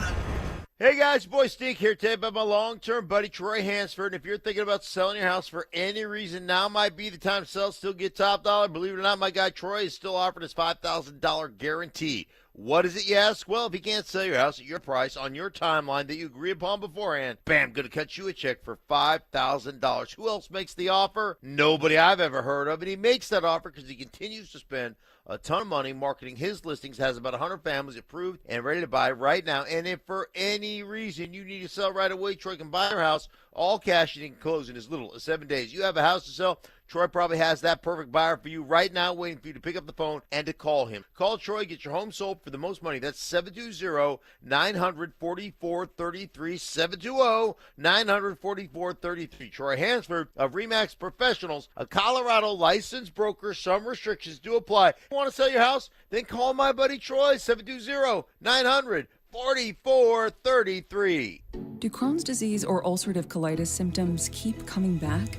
Hey guys, boy Stink here today about my long-term buddy Troy Hansford. And if you're thinking about selling your house for any reason, now might be the time to sell, still get top dollar. Believe it or not, my guy Troy is still offering his $5,000 guarantee. What is it, you ask? Well, if he can't sell your house at your price on your timeline that you agree upon beforehand, bam, going to cut you a check for $5,000. Who else makes the offer? Nobody I've ever heard of. And he makes that offer because he continues to spend a ton of money marketing his listings, has about 100 families approved and ready to buy right now. And if for any reason you need to sell right away, Troy can buy your house, all cash, and he can close in as little as 7 days. You have a house to sell, Troy probably has that perfect buyer for you right now, waiting for you to pick up the phone and to call him. Call Troy, get your home sold for the most money. That's 720-900-4433, 720-900-4433. Troy Hansford of RE/MAX Professionals, a Colorado licensed broker. Some restrictions do apply. Want to sell your house? Then call my buddy Troy, 720-900-4433. Do Crohn's disease or ulcerative colitis symptoms keep coming back?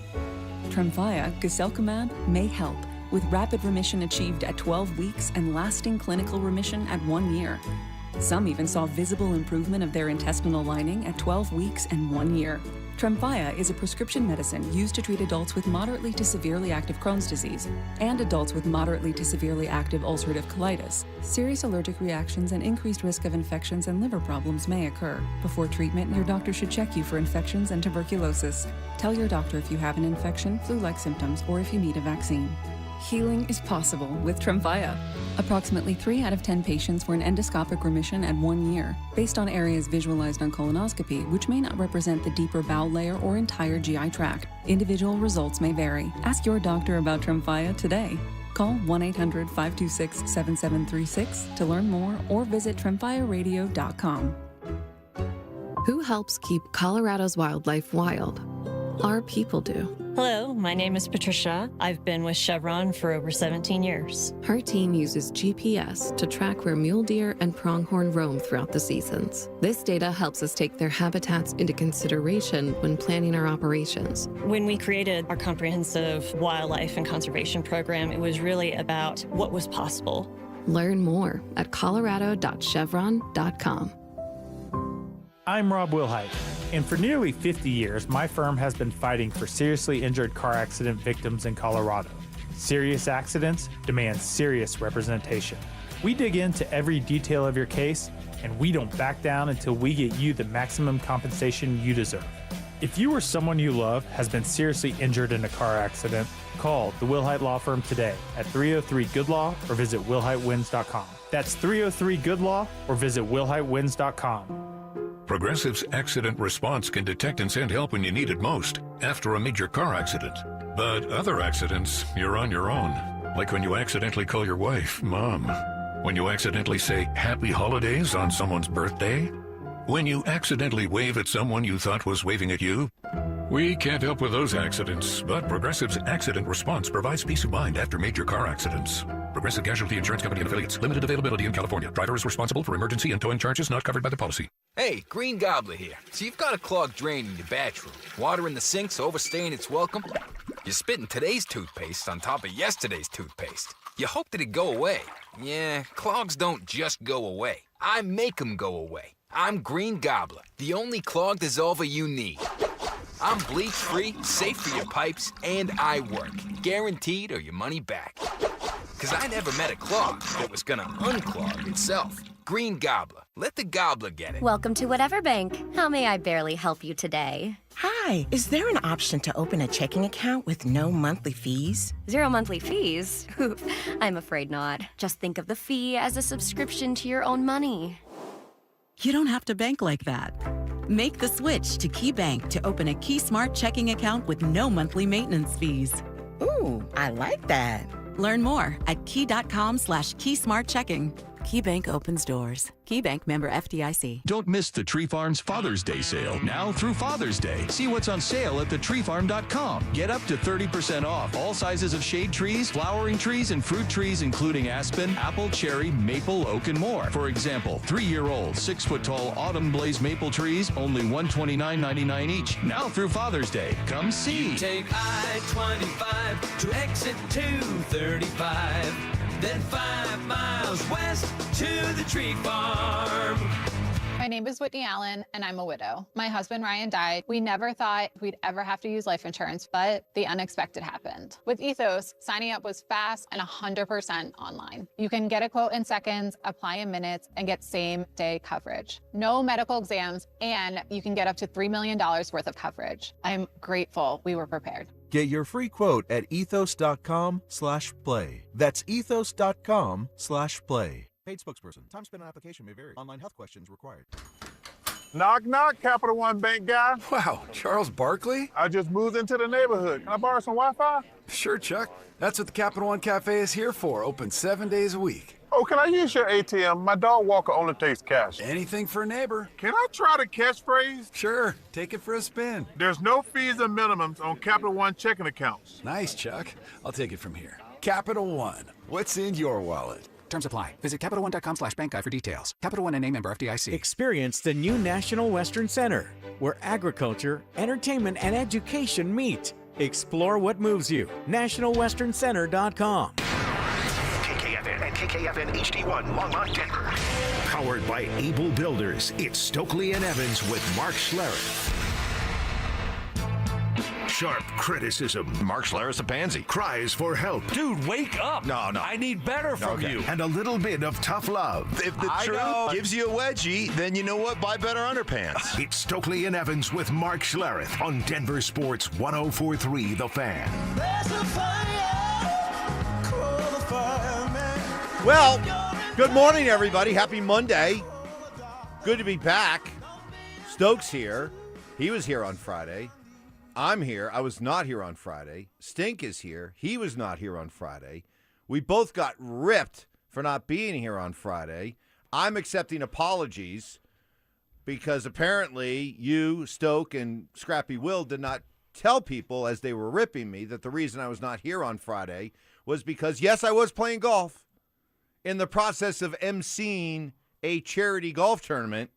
Tremfya, guselkumab, may help. with rapid remission achieved at 12 weeks and lasting clinical remission at 1 year. Some even saw visible improvement of their intestinal lining at 12 weeks and 1 year. Tremfya is a prescription medicine used to treat adults with moderately to severely active Crohn's disease and adults with moderately to severely active ulcerative colitis. Serious allergic reactions and increased risk of infections and liver problems may occur. Before treatment, your doctor should check you for infections and tuberculosis. Tell your doctor if you have an infection, flu-like symptoms, or if you need a vaccine. Healing is possible with Tremfya. Approximately 3 out of 10 patients were in endoscopic remission at 1 year, based on areas visualized on colonoscopy, which may not represent the deeper bowel layer or entire GI tract. Individual results may vary. Ask your doctor about Tremfya today. Call 1-800-526-7736 to learn more or visit tremfyaradio.com. Who helps keep Colorado's wildlife wild? Our people do. Hello, my name is Patricia. I've been with Chevron for over 17 years. Her team uses GPS to track where mule deer and pronghorn roam throughout the seasons. This data helps us take their habitats into consideration when planning our operations. When we created our comprehensive wildlife and conservation program, it was really about what was possible. Learn more at colorado.chevron.com. I'm Rob Wilhite, and for nearly 50 years, my firm has been fighting for seriously injured car accident victims in Colorado. Serious accidents demand serious representation. We dig into every detail of your case, and we don't back down until we get you the maximum compensation you deserve. If you or someone you love has been seriously injured in a car accident, call the Wilhite Law Firm today at 303-GOOD-LAW or visit wilhitewins.com. That's 303-GOOD-LAW or visit wilhitewins.com. Progressive's accident response can detect and send help when you need it most, after a major car accident. But other accidents, you're on your own. Like when you accidentally call your wife Mom. When you accidentally say Happy Holidays on someone's birthday. When you accidentally wave at someone you thought was waving at you. We can't help with those accidents, but Progressive's accident response provides peace of mind after major car accidents. Progressive Casualty Insurance Company and Affiliates. Limited availability in California. Driver is responsible for emergency and towing charges not covered by the policy. Hey, Green Gobbler here. So you've got a clogged drain in your bathroom. Water in the sink's overstaying its welcome. You're spitting today's toothpaste on top of yesterday's toothpaste. You hoped it'd go away. Yeah, clogs don't just go away. I make them go away. I'm Green Gobbler, the only clog dissolver you need. I'm bleach-free, safe for your pipes, and I work. Guaranteed or your money back. Because I never met a clog that was gonna unclog itself. Green Gobbler. Let the gobbler get it. Welcome to Whatever Bank. How may I barely help you today? Hi, is there an option to open a checking account with no monthly fees? 0 monthly fees? I'm afraid not. Just think of the fee as a subscription to your own money. You don't have to bank like that. Make the switch to Key Bank to open a Key Smart checking account with no monthly maintenance fees. Ooh, I like that. Learn more at key.com/keysmartchecking. Key Bank opens doors. Key Bank member FDIC. Don't miss the Tree Farm's Father's Day sale. Now through Father's Day. See what's on sale at thetreefarm.com. Get up to 30% off all sizes of shade trees, flowering trees, and fruit trees, including aspen, apple, cherry, maple, oak, and more. For example, 3-year-old, 6-foot-tall autumn blaze maple trees, only $129.99 each. Now through Father's Day. Come see. You take I-25 to exit 235. Then 5 miles west to the Tree Farm. My name is Whitney Allen, and I'm a widow. My husband, Ryan, died. We never thought we'd ever have to use life insurance, but the unexpected happened. With Ethos, signing up was fast and 100% online. You can get a quote in seconds, apply in minutes, and get same-day coverage. No medical exams, and you can get up to $3 million worth of coverage. I'm grateful we were prepared. Get your free quote at ethos.com/play. That's ethos.com/play. Paid spokesperson. Time spent on application may vary. Online health questions required. Knock, knock, Capital One Bank guy. Wow, Charles Barkley? I just moved into the neighborhood. Can I borrow some Wi-Fi? Sure, Chuck. That's what the Capital One Cafe is here for. Open 7 days a week. Oh, can I use your ATM? My dog walker only takes cash. Anything for a neighbor. Can I try the catchphrase? Sure, take it for a spin. There's no fees and minimums on Capital One checking accounts. Nice, Chuck. I'll take it from here. Capital One. What's in your wallet? Terms apply. Visit CapitalOne.com/bank guide for details. Capital One and a member FDIC. Experience the new National Western Center, where agriculture, entertainment, and education meet. Explore what moves you. NationalWesternCenter.com. KKFN and KKFN HD1 Longmont, Denver. Powered by Able Builders, it's Stokley and Evans with Mark Schlereth. Sharp criticism. Mark Schlereth's a pansy. Cries for help. Dude, wake up. No. I need better from you. And a little bit of tough love. If the truth gives you a wedgie, then you know what? Buy better underpants. It's Stokley and Evans with Mark Schlereth on Denver Sports 104.3 The Fan. Well, good morning, everybody. Happy Monday. Good to be back. Stokes here. He was here on Friday. I'm here. I was not here on Friday. Stink is here. He was not here on Friday. We both got ripped for not being here on Friday. I'm accepting apologies because apparently you, Stoke, and Scrappy Will did not tell people as they were ripping me that the reason I was not here on Friday was because, yes, I was playing golf in the process of emceeing a charity golf tournament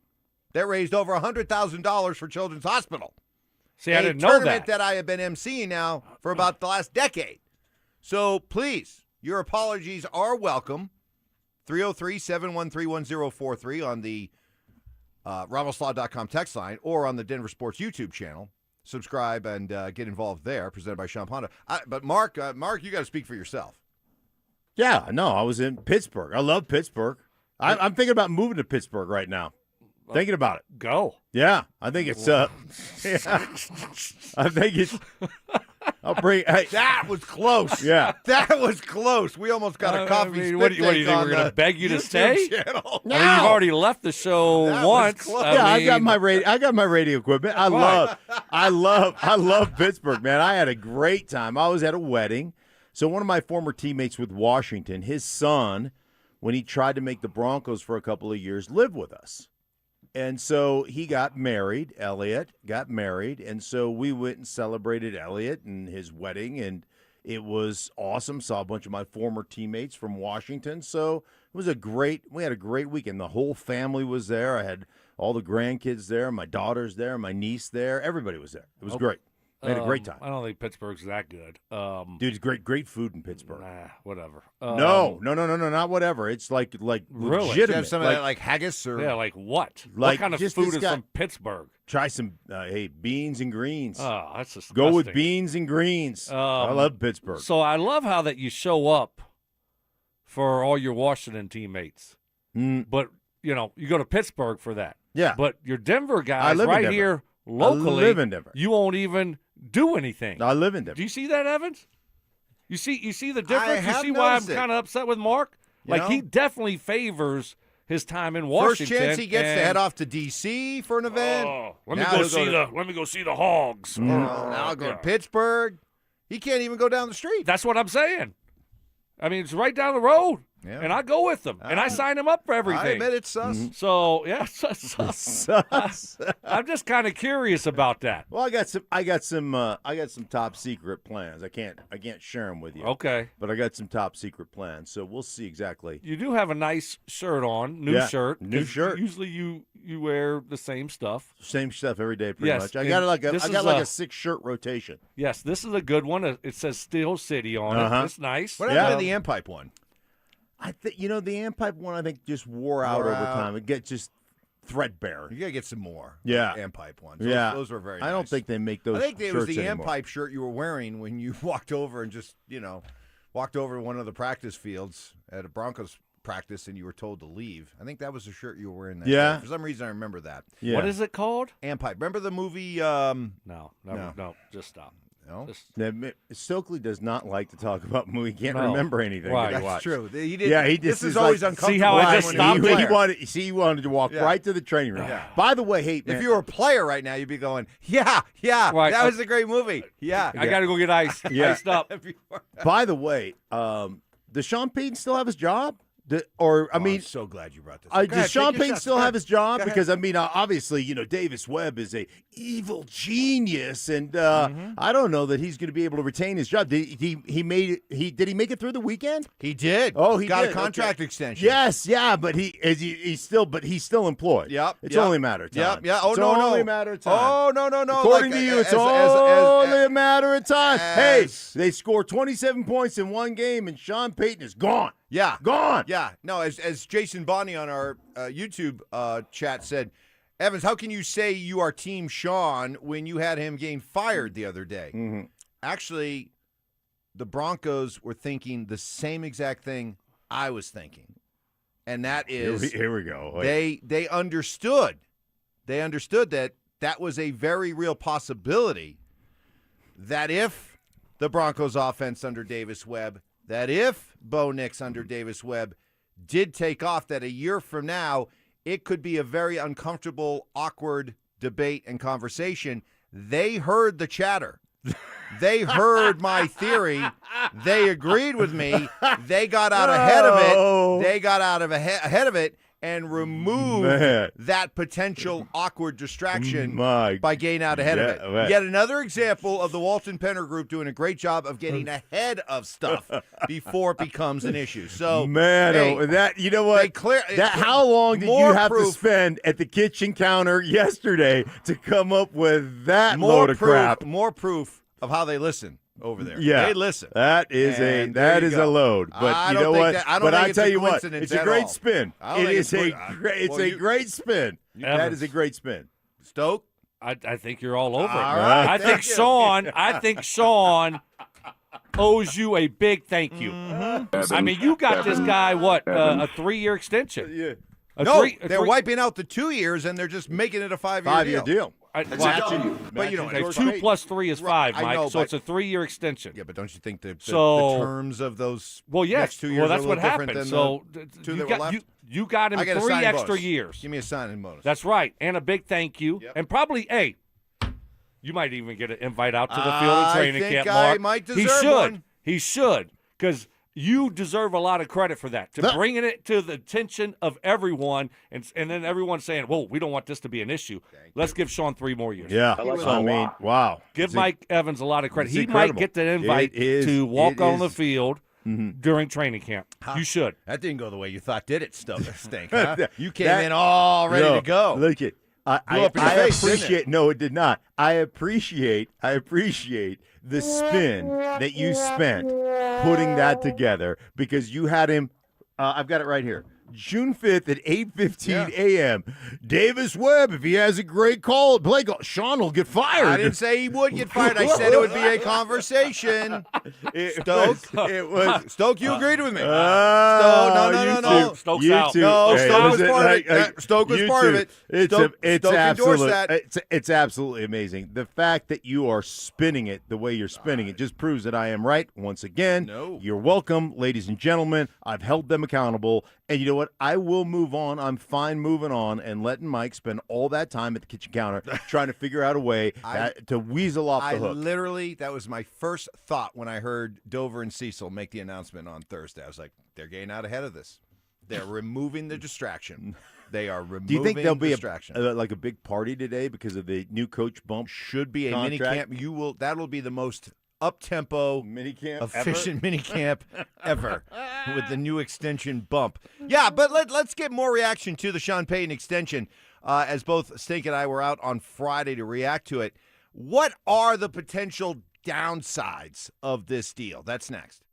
that raised over $100,000 for Children's Hospital. See, I didn't know tournament that I have been emceeing now for about the last decade. So please, your apologies are welcome. 303-713-1043 on the RamosLaw.com text line or on the Denver Sports YouTube channel. Subscribe and get involved there, presented by Sean Honda. But Mark, you got to speak for yourself. Yeah, no, I was in Pittsburgh. I love Pittsburgh. I'm thinking about moving to Pittsburgh right now. Thinking about it. Go. Yeah, I think it's I think it's I'll bring that was close. Yeah. That was close. We almost got a coffee what do you think we're going to beg you to stay? Channel. No. I mean, you've already left the show once. I got my radio equipment. I love Pittsburgh, man. I had a great time. I was at a wedding. So one of my former teammates with Washington, his son, when he tried to make the Broncos for a couple of years, lived with us. And so he got married, Elliot got married, and so we went and celebrated Elliot and his wedding, and it was awesome. Saw a bunch of my former teammates from Washington, so we had a great weekend. The whole family was there. I had all the grandkids there, my daughter's there, my niece there. Everybody was there. It was great. We had a great time. I don't think Pittsburgh's that good. Dude, it's great food in Pittsburgh. Nah, whatever. No, not whatever. It's like really? legitimate. Have some of that like haggis or like what? Like, what kind of food is from Pittsburgh? Try some beans and greens. Oh, that's disgusting. Go with beans and greens. I love Pittsburgh. So I love how that you show up for all your Washington teammates, but you go to Pittsburgh for that. Yeah, but your Denver guys right here locally, I live in Denver. You won't even do anything. I live in Denver. Do you see that, Evans? You see the difference? You see have why I'm noticed kind of upset with Mark? He definitely favors his time in Washington. First chance he gets to head off to D.C. for an event. Let me go see the Hogs. Now I'll go to Pittsburgh. He can't even go down the street. That's what I'm saying. I mean, it's right down the road. Yeah. And I go with them, and I sign them up for everything. I admit it's sus. So yeah, sus. I'm just kind of curious about that. Well, I got some top secret plans. I can't share them with you. Okay, but I got some top secret plans. So we'll see exactly. You do have a nice shirt on, new shirt. Usually you wear the same stuff. Same stuff every day, pretty much. I got a 6-shirt rotation. Yes, this is a good one. It says Steel City on it. It's nice. What happened to the Ampipe one? I think the Ampipe one. I think just wore out over time. It gets just threadbare. You gotta get some more. Yeah, Ampipe ones. Those were very nice. I don't think they make those. I think it was the anymore. Ampipe shirt you were wearing when you walked over and just walked over to one of the practice fields at a Broncos practice and you were told to leave. I think that was the shirt you were wearing that day. For some reason I remember that. Yeah. What is it called? Ampipe. Remember the movie? No, just stop. No? Stokely does not like to talk about movie. He can't remember anything. Right. That's true. He did. Yeah, he just this is always uncomfortable. See how I just stopped? He wanted to walk right to the training room. Yeah. By the way, hey, man, if you were a player right now, you'd be going, right. That was a great movie. Yeah. I got to go get iced up. By the way, does Sean Payton still have his job? I'm so glad you brought this. Does Sean Payton still have his job? Because obviously, Davis Webb is a evil genius, and I don't know that he's going to be able to retain his job. Did he make it through the weekend? He did. Oh, he got did. a contract extension. Yes, yeah, but he's still employed. Yep, it's only a matter of time. Yeah. Oh, it's no, only a matter of time. Oh, no. According to you, it's only a matter of time. Hey, they score 27 points in one game, and Sean Payton is gone. Yeah. Gone. Yeah. No, as Jason Bonney on our YouTube chat said, Evans, how can you say you are Team Sean when you had him getting fired the other day? Mm-hmm. Actually, the Broncos were thinking the same exact thing I was thinking. And that is here we go. They understood. They understood that was a very real possibility that if the Broncos offense under Davis Webb, that if Bo Nix under Davis Webb did take off, that a year from now, it could be a very uncomfortable, awkward debate and conversation. They heard the chatter. They heard my theory. They agreed with me. They got out ahead of it. They got out of ahead of it and removed that potential awkward distraction by getting out ahead of it. Yet another example of the Walton Penner Group doing a great job of getting ahead of stuff before it becomes an issue. So, you know what? How long did you have to spend at the kitchen counter yesterday to come up with that load of crap? More proof of how they listen over there. Yeah, they listen. That is a load. But you know what? But I tell you what, it's a great spin. It's a great spin. That is a great spin. Stoke, I think you're all over it. Right, I think Sean owes you a big thank you. Mm-hmm. I mean, you got this guy a 3-year extension. Yeah. They're wiping out the 2 years and they're just making it a 5-year deal. But 2 plus 3 is 5, Mike. Know, so it's a 3-year extension. Yeah, but don't you think the terms of those next 2 years that's are a what little happened. different So than the 2 that were left? You got him 3 extra years. Give me a signing bonus. That's right, and a big thank you, and probably you might even get an invite out to the field and training camp. Mark, I might deserve one. He should, because you deserve a lot of credit for that, to bringing it to the attention of everyone, and then everyone saying, "Whoa, we don't want this to be an issue." Let's give Sean 3 more years. Yeah, I mean, wow. Give Mike Evans a lot of credit. He might get the invite to walk on the field during training camp. You should. That didn't go the way you thought, did it, Stink? Huh? You came in all ready to go. Look it. I appreciate. No, it did not. I appreciate the spin that you spent putting that together, because you had him. I've got it right here. June 5th at 8:15 a.m. Davis Webb, if he has a great play call, Sean will get fired. I didn't say he would get fired. I said it would be a conversation. Stoke, you agreed with me. No. Stoke's out. No, Stoke was part of it. Stoke was part of it. Stoke endorsed that. It's absolutely amazing. The fact that you are spinning it the way you're spinning it just proves that I am right once again. No. You're welcome, ladies and gentlemen. I've held them accountable. And you know what? I will move on. I'm fine moving on and letting Mike spend all that time at the kitchen counter trying to figure out a way to weasel off the hook. That was my first thought when I heard Dover and Cecil make the announcement on Thursday. I was like, they're getting out ahead of this. They're removing the distraction. They are removing Do you think there'll be distraction. like a big party today because of the new coach bump? Should be a mini contract? camp. That'll be the most up-tempo, efficient minicamp ever with the new extension bump. Yeah, but let's get more reaction to the Sean Payton extension as both Stink and I were out on Friday to react to it. What are the potential downsides of this deal? That's next.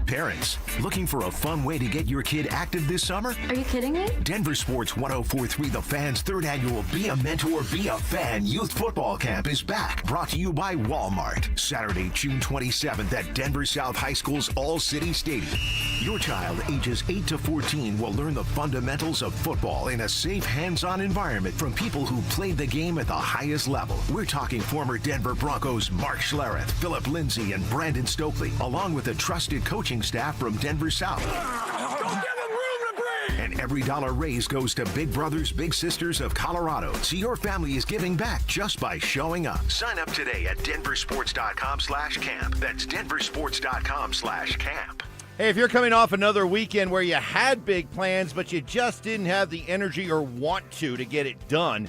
Parents, looking for a fun way to get your kid active this summer? Are you kidding me? Denver Sports 104.3 The Fan's 3rd annual Be a Mentor, Be a Fan Youth Football Camp is back. Brought to you by Walmart. Saturday, June 27th at Denver South High School's All-City Stadium. Your child ages 8 to 14 will learn the fundamentals of football in a safe, hands-on environment from people who played the game at the highest level. We're talking former Denver Broncos Mark Schlereth, Philip Lindsay, and Brandon Stokley, along with a trusted coaching staff from Denver South. And every dollar raised goes to Big Brothers Big Sisters of Colorado. So your family is giving back just by showing up. Sign up today at DenverSports.com/camp. That's DenverSports.com/camp. Hey, if you're coming off another weekend where you had big plans, but you just didn't have the energy or want to get it done,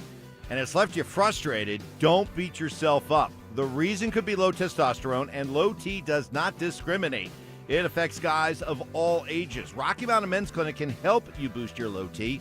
and it's left you frustrated, don't beat yourself up. The reason could be low testosterone, and low T does not discriminate. It affects guys of all ages. Rocky Mountain Men's Clinic can help you boost your low T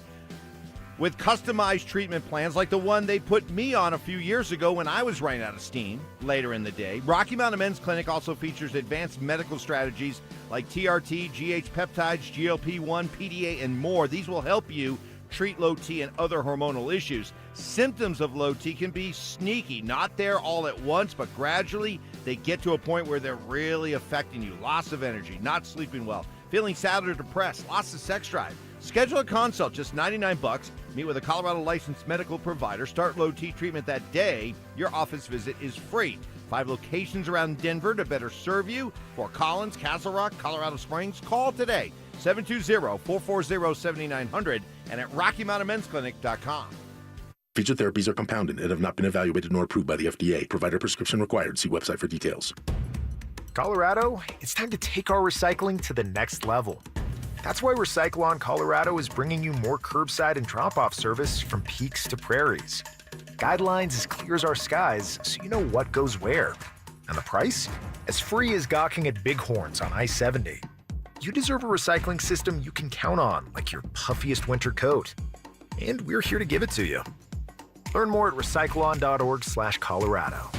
with customized treatment plans like the one they put me on a few years ago when I was running out of steam later in the day. Rocky Mountain Men's Clinic also features advanced medical strategies like TRT, GH peptides, GLP-1, PDA, and more. These will help you treat low T and other hormonal issues. Symptoms of low T can be sneaky, not there all at once, but gradually they get to a point where they're really affecting you. Loss of energy, not sleeping well, feeling sad or depressed, loss of sex drive. Schedule a consult, just $99. Meet with a Colorado licensed medical provider. Start low T treatment that day. Your office visit is free. 5 locations around Denver to better serve you. Fort Collins, Castle Rock, Colorado Springs. Call today, 720-440-7900 and at RockyMountainMen'sClinic.com. Featured therapies are compounded and have not been evaluated nor approved by the FDA. Provider prescription required. See website for details. Colorado, it's time to take our recycling to the next level. That's why Recycle-On Colorado is bringing you more curbside and drop-off service from peaks to prairies. Guidelines as clear as our skies, so you know what goes where. And the price? As free as gawking at bighorns on I-70. You deserve a recycling system you can count on, like your puffiest winter coat. And we're here to give it to you. Learn more at recycleon.org/Colorado.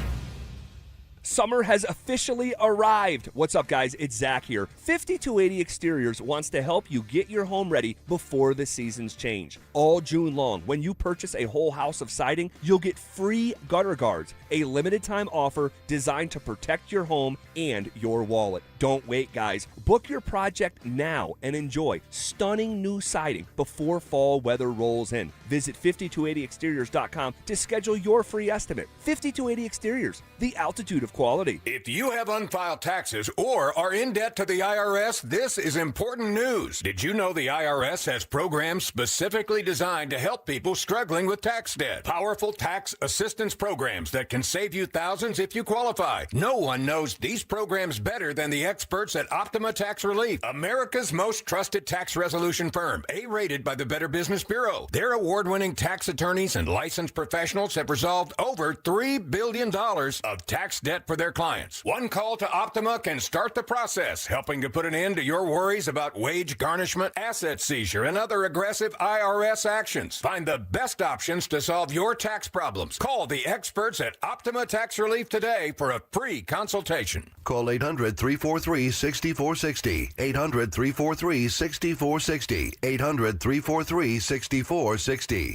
Summer has officially arrived. What's up, guys? It's Zach here. 5280 Exteriors wants to help you get your home ready before the seasons change. All June long, when you purchase a whole house of siding, you'll get free gutter guards, a limited time offer designed to protect your home and your wallet. Don't wait, guys. Book your project now and enjoy stunning new siding before fall weather rolls in. Visit 5280exteriors.com to schedule your free estimate. 5280 Exteriors, the altitude of quality. If you have unfiled taxes or are in debt to the IRS, this is important news. Did you know the IRS has programs specifically designed to help people struggling with tax debt? Powerful tax assistance programs that can save you thousands if you qualify. No one knows these programs better than the experts at Optima Tax Relief, America's most trusted tax resolution firm, A-rated by the Better Business Bureau. Their award-winning tax attorneys and licensed professionals have resolved over $3 billion of tax debt for their clients. One call to Optima can start the process, helping to put an end to your worries about wage garnishment, asset seizure, and other aggressive IRS actions. Find the best options to solve your tax problems. Call the experts at Optima Tax Relief today for a free consultation. Call 800-343-6460. 800-343-6460. 800-343-6460.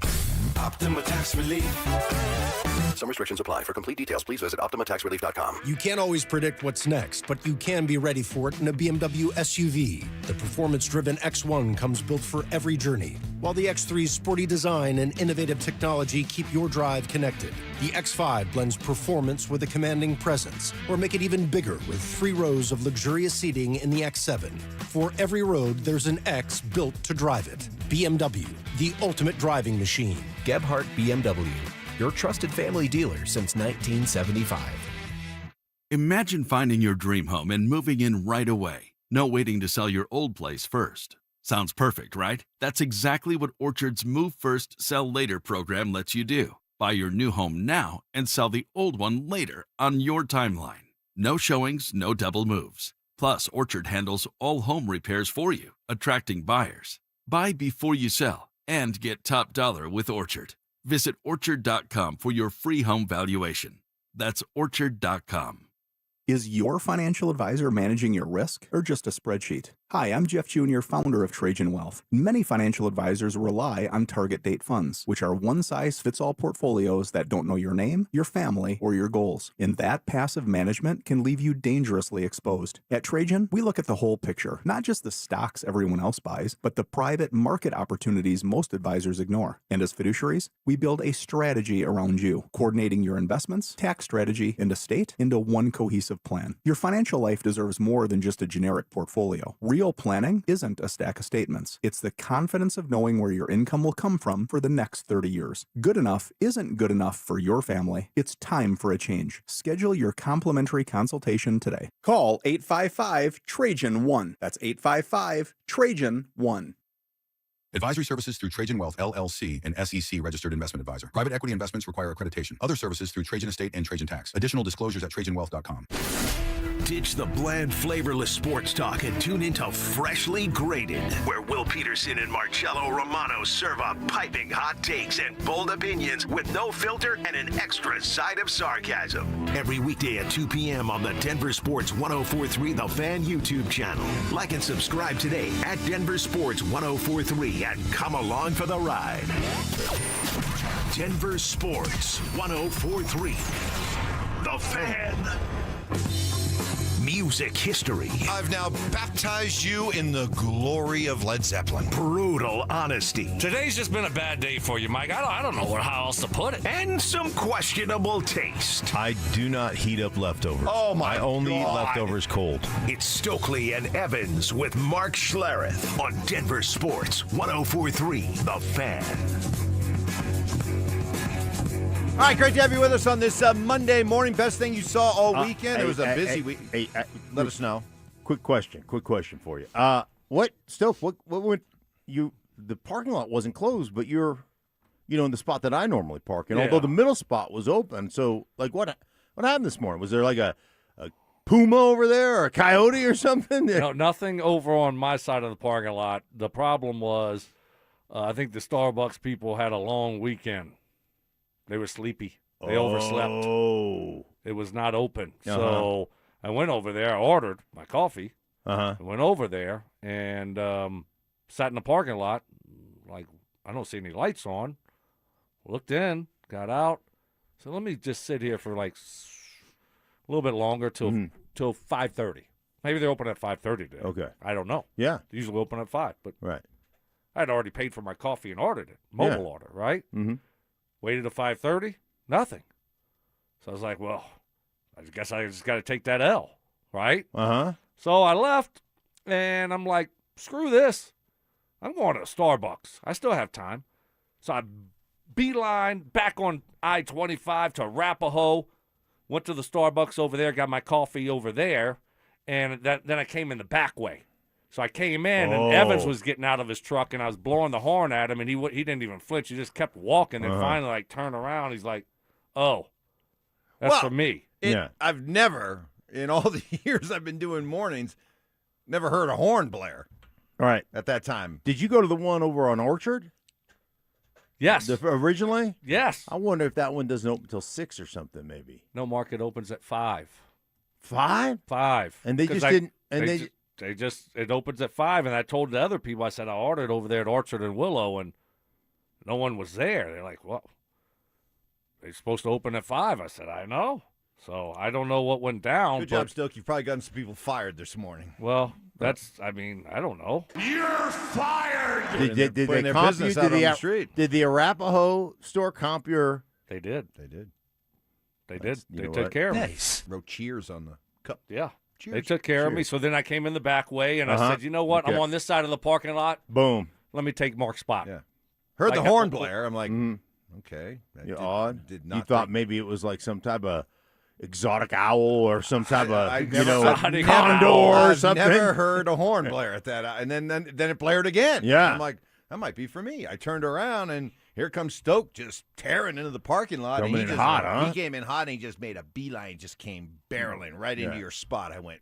Optima Tax Relief. Some restrictions apply. For complete details, please visit OptimaTaxRelief.com. You can't always predict what's next, but you can be ready for it in a BMW SUV. The performance-driven X1 comes built for every journey, while the X3's sporty design and innovative technology keep your drive connected. The X5 blends performance with a commanding presence, or make it even bigger with 3 rows of luxurious seating in the X7. For every road, there's an X built to drive it. BMW, the ultimate driving machine. Gebhardt BMW, your trusted family dealer since 1975. Imagine finding your dream home and moving in right away. No waiting to sell your old place first. Sounds perfect, right? That's exactly what Orchard's Move First, Sell Later program lets you do. Buy your new home now and sell the old one later on your timeline. No showings, no double moves. Plus, Orchard handles all home repairs for you, attracting buyers. Buy before you sell and get top dollar with Orchard. Visit Orchard.com for your free home valuation. That's Orchard.com. Is your financial advisor managing your risk or just a spreadsheet? Hi, I'm Jeff Jr., founder of Trajan Wealth. Many financial advisors rely on target date funds, which are one-size-fits-all portfolios that don't know your name, your family, or your goals. And that passive management can leave you dangerously exposed. At Trajan, we look at the whole picture, not just the stocks everyone else buys, but the private market opportunities most advisors ignore. And as fiduciaries, we build a strategy around you, coordinating your investments, tax strategy, and estate into one cohesive plan. Your financial life deserves more than just a generic portfolio. Real Real planning isn't a stack of statements. It's the confidence of knowing where your income will come from for the next 30 years. Good enough isn't good enough for your family. It's time for a change. Schedule your complimentary consultation today. Call 855-TRAJAN-1. That's 855-TRAJAN-1. Advisory services through Trajan Wealth, LLC, an SEC registered investment advisor. Private equity investments require accreditation. Other services through Trajan Estate and Trajan Tax. Additional disclosures at TrajanWealth.com. Ditch the bland, flavorless sports talk and tune into Freshly Grated, where Will Peterson and Marcello Romano serve up piping hot takes and bold opinions with no filter and an extra side of sarcasm. Every weekday at 2 p.m. on the Denver Sports 1043 The Fan YouTube channel. Like and subscribe today at Denver Sports 1043 and come along for the ride. Denver Sports 1043 The Fan. Music history. I've now baptized you in the glory of Led Zeppelin. Brutal honesty. Today's just been a bad day for you, Mike. I don't know how else to put it. And some questionable taste. I do not heat up leftovers. Oh, my I only eat God. leftovers cold. It's Stokley and Evans with Mark Schlereth on Denver Sports 1043 The Fan. All right, great to have you with us on this Monday morning. Best thing you saw all weekend? It was a busy week. Let us know. Quick question for you. What went you? The parking lot wasn't closed, but you're, in the spot that I normally park in. Yeah. Although the middle spot was open. So, like, what happened this morning? Was there like a puma over there or a coyote or something? No, nothing over on my side of the parking lot. The problem was, I think the Starbucks people had a long weekend. They were sleepy. They overslept. Oh. It was not open. So I went over there. I ordered my coffee. I went over there and sat in the parking lot. Like, I don't see any lights on. Looked in, got out. So let me just sit here for like a little bit longer till 5:30. Maybe they're open at 5:30 today. Okay. I don't know. Yeah. They usually open at 5. But right. I had already paid for my coffee and ordered it. Mobile order, right? Mm-hmm. Waited to 5:30, nothing. So I was like, well, I guess I just got to take that L, right? So I left, and I'm like, screw this. I'm going to Starbucks. I still have time. So I beeline back on I-25 to Arapahoe, went to the Starbucks over there, got my coffee over there, and then I came in the back way. So I came in, and Evans was getting out of his truck, and I was blowing the horn at him, and he didn't even flinch. He just kept walking, and finally, turned around. He's like, oh, that's for me. I've never, in all the years I've been doing mornings, never heard a horn blare. All right. At that time. Did you go to the one over on Orchard? Yes. Originally? Yes. I wonder if that one doesn't open until 6 or something, maybe. No, Mark, it opens at 5. 5? 5. And they just didn't. And it opens at 5, and I told the other people, I said, I ordered over there at Orchard and Willow, and no one was there. They're like, well, they're supposed to open at 5. I said, I know. So I don't know what went down. Good job, Stoke. You've probably gotten some people fired this morning. Well, I don't know. You're fired! Did they their comp business you? out on the street. Did the Arapahoe store comp your? They did. They did. They took care of me. Wrote cheers on the cup. Yeah. Cheers. They took care of me. So then I came in the back way, and I said, you know what? Okay. I'm on this side of the parking lot. Boom. Let me take Mark's spot. Yeah. Heard the horn blare. I'm like, okay. You're odd. Did not you thought maybe it was like some type of exotic owl or some type of condor or something. I've never heard a horn blare at that. And then it blared again. Yeah. I'm like, that might be for me. I turned around, and here comes Stoke just tearing into the parking lot. Coming and in hot, huh? He came in hot, and he just made a beeline, just came barreling right into your spot. I went,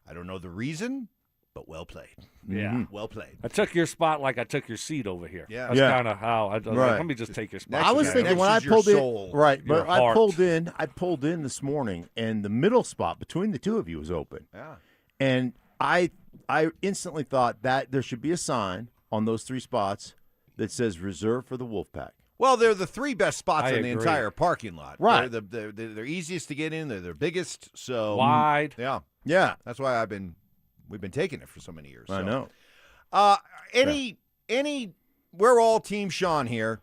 I don't know the reason, but well played. Yeah. Well played. I took your spot like I took your seat over here. Yeah. That's kind of how I was like, let me just take your spot. I was thinking when I pulled in, but I heart. pulled in this morning, and the middle spot between the two of you was open. Yeah. And I instantly thought that there should be a sign on those 3 spots that says reserved for the Wolfpack. Well, they're the 3 best spots I in the agree. entire parking lot. Right. They're easiest to get in. They're their biggest. So wide. Yeah. Yeah. That's why we've been taking it for so many years. I know. We're all Team Sean here.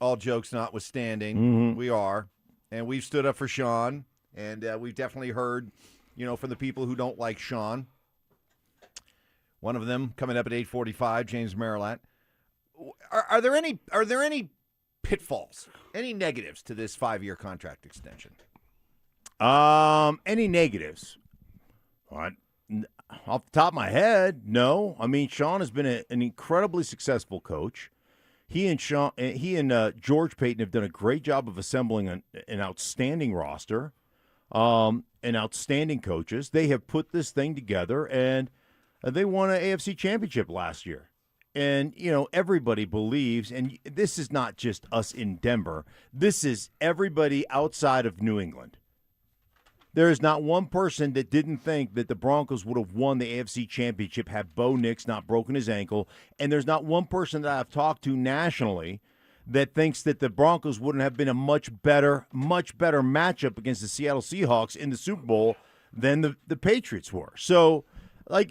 All jokes notwithstanding, we are, and we've stood up for Sean, and we've definitely heard, from the people who don't like Sean. One of them coming up at 8:45, James Marilat. Are there any pitfalls, any negatives to this 5-year contract extension? Any negatives? Off the top of my head, no. I mean, Sean has been an incredibly successful coach. He and George Payton have done a great job of assembling an outstanding roster, and outstanding coaches. They have put this thing together, and they won an AFC championship last year. And, everybody believes, and this is not just us in Denver, this is everybody outside of New England. There is not one person that didn't think that the Broncos would have won the AFC championship had Bo Nix not broken his ankle. And there's not one person that I've talked to nationally that thinks that the Broncos wouldn't have been a much better matchup against the Seattle Seahawks in the Super Bowl than the Patriots were. So,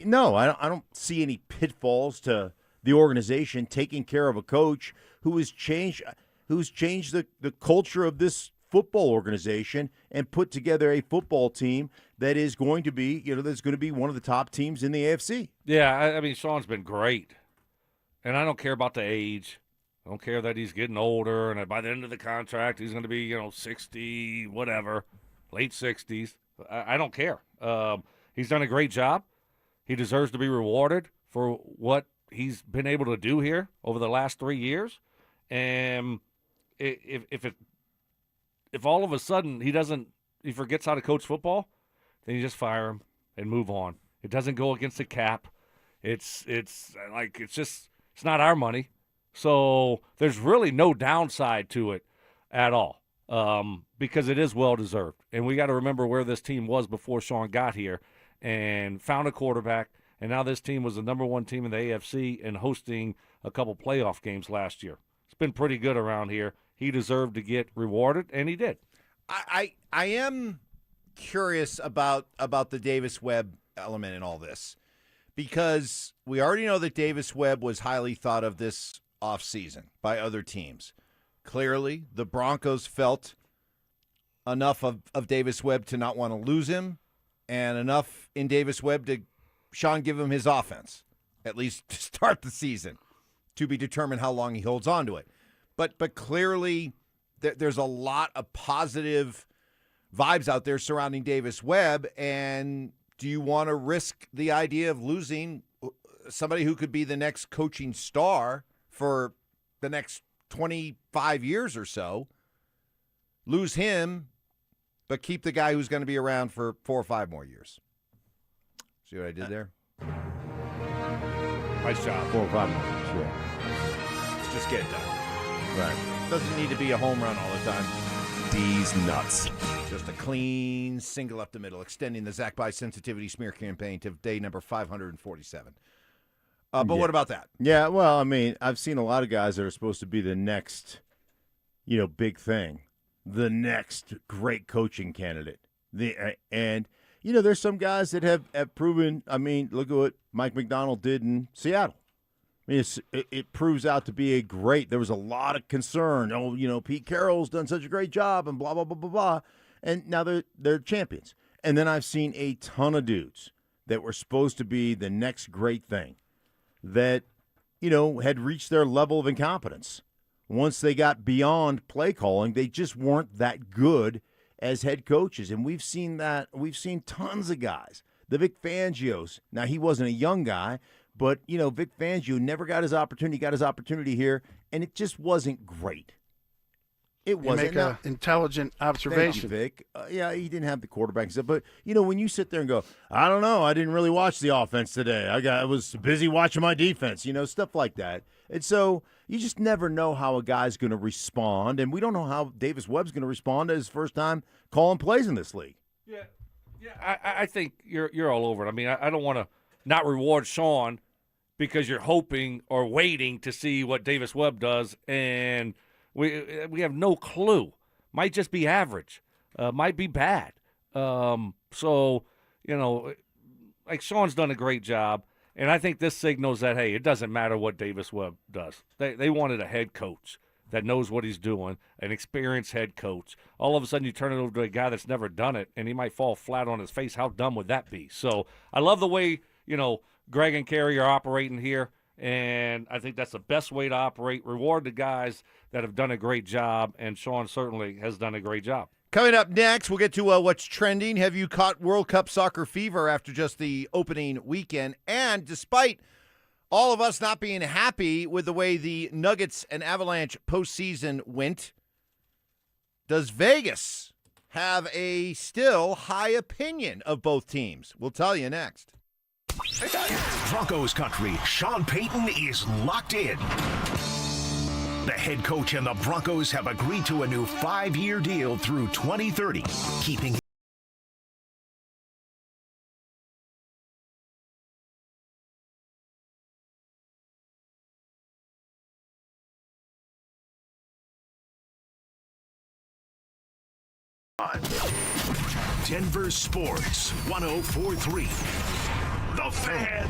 no, I don't see any pitfalls to the organization taking care of a coach who's changed the culture of this football organization and put together a football team that is going to be, that's going to be one of the top teams in the AFC. Yeah, I mean, Sean's been great. And I don't care about the age. I don't care that he's getting older and by the end of the contract he's going to be, 60, whatever, late 60s. I don't care. He's done a great job. He deserves to be rewarded for what he's been able to do here over the last 3 years. And if all of a sudden he forgets how to coach football, then you just fire him and move on. It doesn't go against the cap. It's not our money. So there's really no downside to it at all, because it is well-deserved. And we got to remember where this team was before Sean got here and found a quarterback, and now this team was the number one team in the AFC and hosting a couple playoff games last year. It's been pretty good around here. He deserved to get rewarded, and he did. I am curious about the Davis Webb element in all this, because we already know that Davis Webb was highly thought of this offseason by other teams. Clearly, the Broncos felt enough of Davis Webb to not want to lose him, and enough in Davis Webb to Sean give him his offense, at least to start the season, to be determined how long he holds on to it. But clearly, there's a lot of positive vibes out there surrounding Davis Webb, and do you want to risk the idea of losing somebody who could be the next coaching star for the next 25 years or so? Lose him, but keep the guy who's going to be around for 4 or 5 more years. See what I did there? Nice job. 4 or 5 more years, yeah. Let's just get it done. Right. Doesn't need to be a home run all the time. These nuts. Just a clean single up the middle, extending the Zach By Sensitivity Smear Campaign to day number 547. But what about that? Yeah, well, I mean, I've seen a lot of guys that are supposed to be the next, big thing, the next great coaching candidate. There's some guys that have proven, I mean, look at what Mike McDonald did in Seattle. I mean, it proves out to be there was a lot of concern. Pete Carroll's done such a great job and blah, blah, blah, blah, blah. And now they're champions. And then I've seen a ton of dudes that were supposed to be the next great thing that, had reached their level of incompetence. Once they got beyond play calling, they just weren't that good as head coaches. And we've seen that. We've seen tons of guys. The Vic Fangios. Now, he wasn't a young guy, but, Vic Fangio never got his opportunity. He got his opportunity here, and it just wasn't great. It wasn't. You make an intelligent observation. Thank you, Vic. Yeah, he didn't have the quarterback and stuff. But, when you sit there and go, I don't know, I didn't really watch the offense today. I was busy watching my defense, stuff like that. And so you just never know how a guy's going to respond. And we don't know how Davis Webb's going to respond to his first time calling plays in this league. Yeah. I think you're all over it. I mean, I don't want to not reward Sean because you're hoping or waiting to see what Davis Webb does, and we have no clue. Might just be average. Might be bad. So, Sean's done a great job, and I think this signals that, hey, it doesn't matter what Davis Webb does. They wanted a head coach that knows what he's doing, an experienced head coach. All of a sudden you turn it over to a guy that's never done it, and he might fall flat on his face. How dumb would that be? So I love the way, Greg and Kerry are operating here, and I think that's the best way to operate. Reward the guys that have done a great job, and Sean certainly has done a great job. Coming up next, we'll get to what's trending. Have you caught World Cup soccer fever after just the opening weekend? And despite all of us not being happy with the way the Nuggets and Avalanche postseason went, does Vegas have a still high opinion of both teams? We'll tell you next. Broncos country, Sean Payton is locked in. The head coach and the Broncos have agreed to a new 5-year deal through 2030, keeping Denver Sports 104.3. The Fan.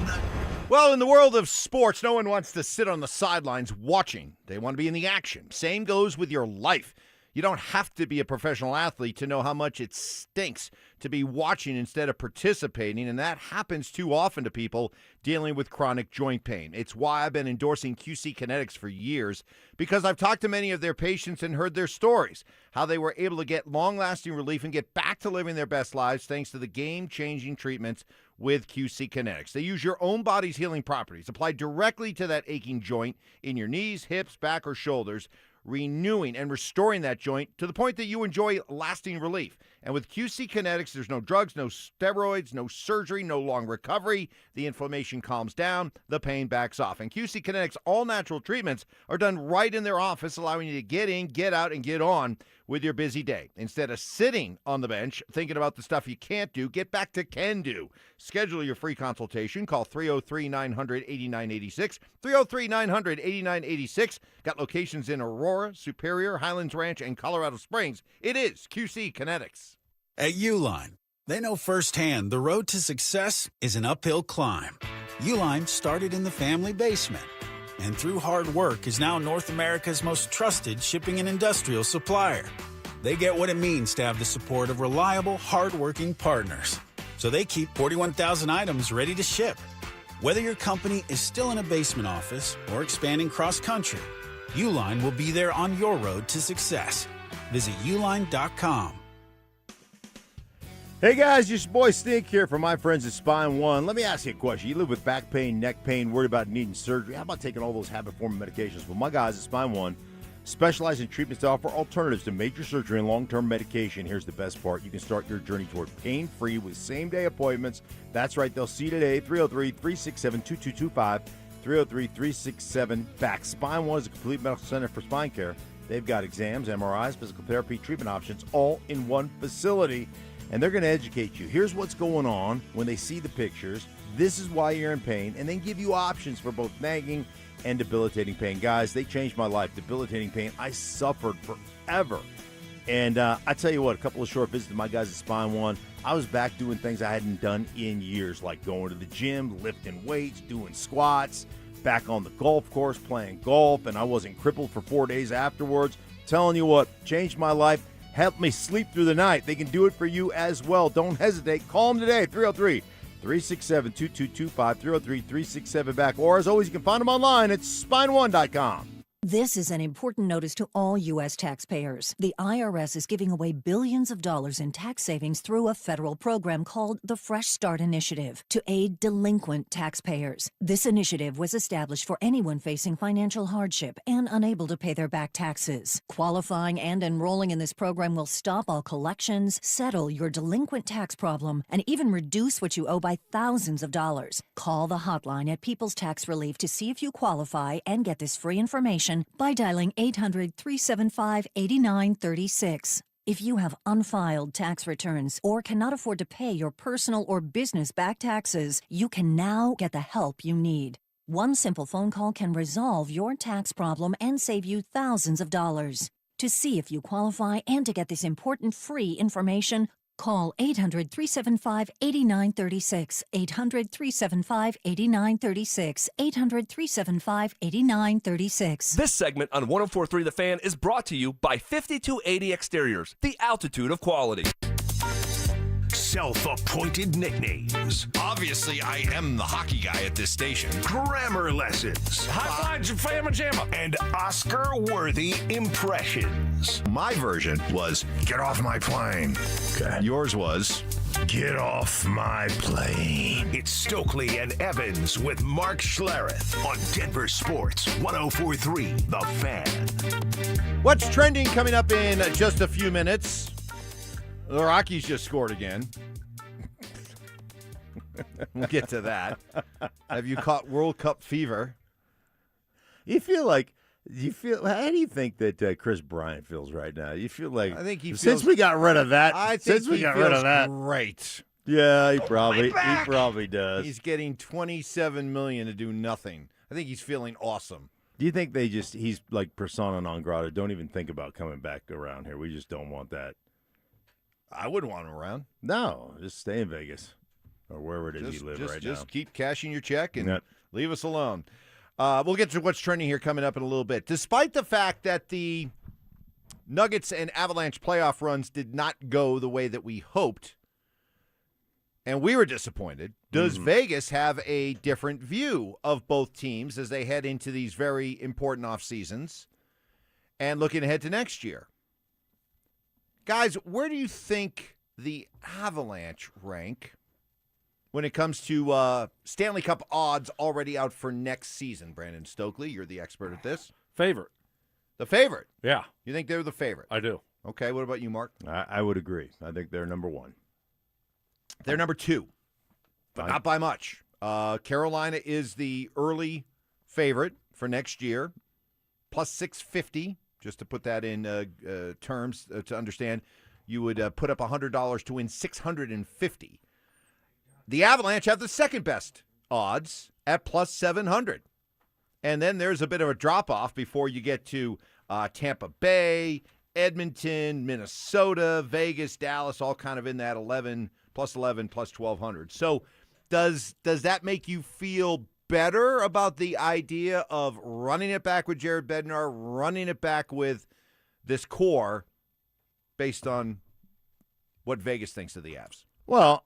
Well, in the world of sports, no one wants to sit on the sidelines watching. They want to be in the action. Same goes with your life. You don't have to be a professional athlete to know how much it stinks to be watching instead of participating, and that happens too often to people dealing with chronic joint pain. It's why I've been endorsing QC Kinetics for years, because I've talked to many of their patients and heard their stories, how they were able to get long-lasting relief and get back to living their best lives thanks to the game-changing treatments with QC Kinetics. They use your own body's healing properties, applied directly to that aching joint in your knees, hips, back, or shoulders, renewing and restoring that joint to the point that you enjoy lasting relief. And with QC Kinetics, there's no drugs, no steroids, no surgery, no long recovery. The inflammation calms down, the pain backs off. And QC Kinetics all-natural treatments are done right in their office, allowing you to get in, get out, and get on with your busy day. Instead of sitting on the bench thinking about the stuff you can't do, get back to can do. Schedule your free consultation. Call 303-900-8986. 303-900-8986. Got locations in Aurora, Superior, Highlands Ranch, and Colorado Springs. It is QC Kinetics. At Uline, they know firsthand the road to success is an uphill climb. Uline started in the family basement, and through hard work is now North America's most trusted shipping and industrial supplier. They get what it means to have the support of reliable, hard-working partners. So they keep 41,000 items ready to ship. Whether your company is still in a basement office or expanding cross-country, Uline will be there on your road to success. Visit uline.com. Hey guys, your boy Stink here from my friends at Spine One. Let me ask you a question. You live with back pain, neck pain, worried about needing surgery. How about taking all those habit-forming medications? Well, my guys at Spine One specialize in treatments to offer alternatives to major surgery and long-term medication. Here's the best part. You can start your journey toward pain-free with same-day appointments. That's right. They'll see you today, 303-367-2225, 303-367-BACK. Spine One is a complete medical center for spine care. They've got exams, MRIs, physical therapy, treatment options, all in one facility. And they're going to educate you. Here's what's going on when they see the pictures. This is why you're in pain, and then give you options for both nagging and debilitating pain. Guys, they changed my life. Debilitating pain, I suffered forever. And I tell you what, a couple of short visits to my guys at Spine One, I was back doing things I hadn't done in years, like going to the gym, lifting weights, doing squats, back on the golf course, playing golf, and I wasn't crippled for 4 days afterwards. Telling you what, changed my life. Help me sleep through the night. They can do it for you as well. Don't hesitate. Call them today, 303-367-2225, 303-367-BACK. Or, as always, you can find them online at spine1.com. This is an important notice to all U.S. taxpayers. The IRS is giving away billions of dollars in tax savings through a federal program called the Fresh Start Initiative to aid delinquent taxpayers. This initiative was established for anyone facing financial hardship and unable to pay their back taxes. Qualifying and enrolling in this program will stop all collections, settle your delinquent tax problem, and even reduce what you owe by thousands of dollars. Call the hotline at People's Tax Relief to see if you qualify and get this free information by dialing 800-375-8936. If you have unfiled tax returns or cannot afford to pay your personal or business back taxes, you can now get the help you need. One simple phone call can resolve your tax problem and save you thousands of dollars. To see if you qualify and to get this important free information, call 800-375-8936, 800-375-8936, 800-375-8936. This segment on 104.3 The Fan is brought to you by 5280 Exteriors, the altitude of quality. self-appointed nicknames, Obviously, I am the hockey guy at this station. grammar lessons, High five, Fama Jamma. and Oscar-worthy impressions. My version was, get off my plane. Okay. Yours was, get off my plane. It's Stokley and Evans with Mark Schlereth on Denver Sports 104.3 The Fan. What's trending coming up in just a few minutes? The Rockies just scored again. We'll get to that. Have you caught World Cup fever? How do you think that Chris Bryant feels right now? You feel like I think he feels, since we got rid of that. I think since we he got feels rid of that, great. Yeah, he probably does. He's getting $27 million to do nothing. I think he's feeling awesome. Do you think he's like persona non grata? Don't even think about coming back around here. We just don't want that. I wouldn't want him around. No, just stay in Vegas or wherever it is you live right now. Just keep cashing your check and Yep. leave us alone. We'll get to what's trending here coming up in a little bit. Despite the fact that the Nuggets and Avalanche playoff runs did not go the way that we hoped, and we were disappointed, does Vegas have a different view of both teams as they head into these very important off seasons and looking ahead to next year? Guys, where do you think the Avalanche rank when it comes to Stanley Cup odds already out for next season? Brandon Stokley, you're the expert at this. Favorite. The favorite? Yeah. You think they're the favorite? I do. Okay, what about you, Mark? I would agree. I think they're number one. They're number two, but not by much. Carolina is the early favorite for next year, plus 650. Just to put that in terms to understand, you would put up $100 to win $650. The Avalanche have the second best odds at plus 700. And then there's a bit of a drop-off before you get to Tampa Bay, Edmonton, Minnesota, Vegas, Dallas, all kind of in that 11, plus 1,200. So does that make you feel better about the idea of running it back with Jared Bednar, running it back with this core based on what Vegas thinks of the Avs? Well,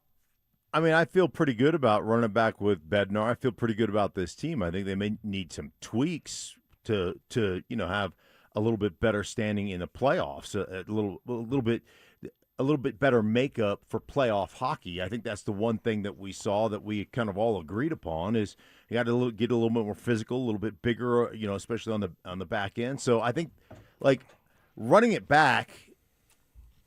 I mean, I feel pretty good about running back with Bednar. I feel pretty good about this team. I think they may need some tweaks to have a little bit better standing in the playoffs, a little bit better makeup for playoff hockey. I think that's the one thing that we saw that we kind of all agreed upon is you got to get a little bit more physical, a little bit bigger, especially on the back end. So I think like running it back,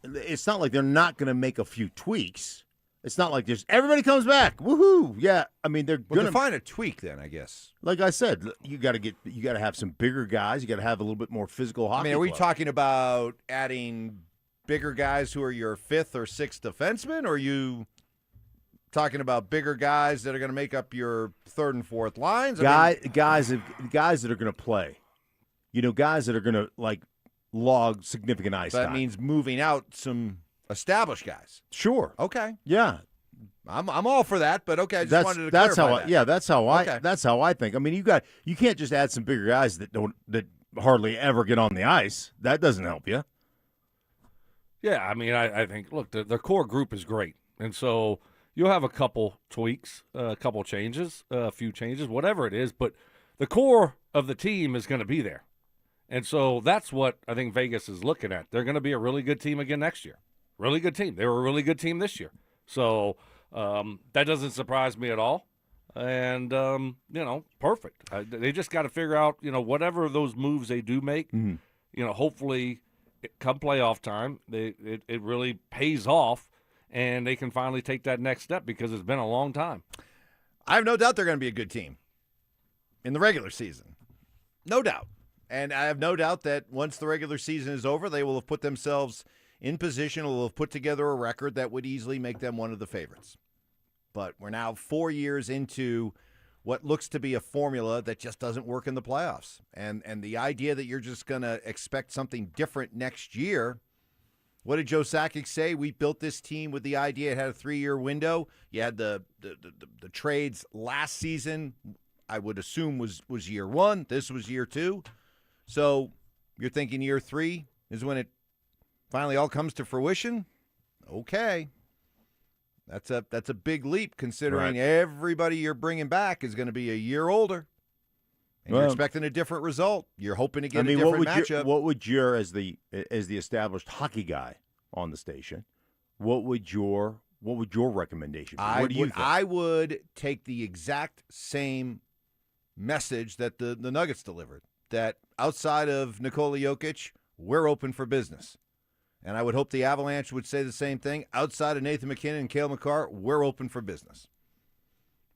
it's not like they're not going to make a few tweaks. It's not like just everybody comes back. Woohoo! Yeah, I mean they're going to find a tweak then, I guess. Like I said, you got to have some bigger guys. You got to have a little bit more physical hockey. I mean, are we club. talking about adding bigger guys who are your fifth or sixth defensemen, or are you talking about bigger guys that are going to make up your third and fourth lines? Guys that are going to play. Guys that are going to like log significant ice That time. means moving out some established guys. Sure. Okay. Yeah. I'm all for that, but okay, I just wanted to clarify that. That's how I think. I mean, you can't just add some bigger guys that hardly ever get on the ice. That doesn't help you. Yeah, I mean, I think, look, the core group is great. And so you'll have a couple tweaks, a couple changes, a few changes, whatever it is. But the core of the team is going to be there. And so that's what I think Vegas is looking at. They're going to be a really good team again next year. Really good team. They were a really good team this year. So that doesn't surprise me at all. And, perfect. They just got to figure out, whatever those moves they do make, hopefully – come playoff time, it really pays off, and they can finally take that next step because it's been a long time. I have no doubt they're going to be a good team in the regular season. No doubt. And I have no doubt that once the regular season is over, they will have put themselves in position, will have put together a record that would easily make them one of the favorites. But we're now 4 years into what looks to be a formula that just doesn't work in the playoffs. And the idea that you're just going to expect something different next year, what did Joe Sakic say? We built this team with the idea it had a 3-year window. You had the trades last season, I would assume was year one. This was year two. So you're thinking year three is when it finally all comes to fruition? Okay. That's a big leap considering everybody you're bringing back is going to be a year older. And you're expecting a different result. You're hoping to get a different matchup. What would your, as the established hockey guy on the station, what would your recommendation be? What do you think? I would take the exact same message that the Nuggets delivered, that outside of Nikola Jokic, we're open for business. And I would hope the Avalanche would say the same thing. Outside of Nathan McKinnon and Cale Makar, we're open for business.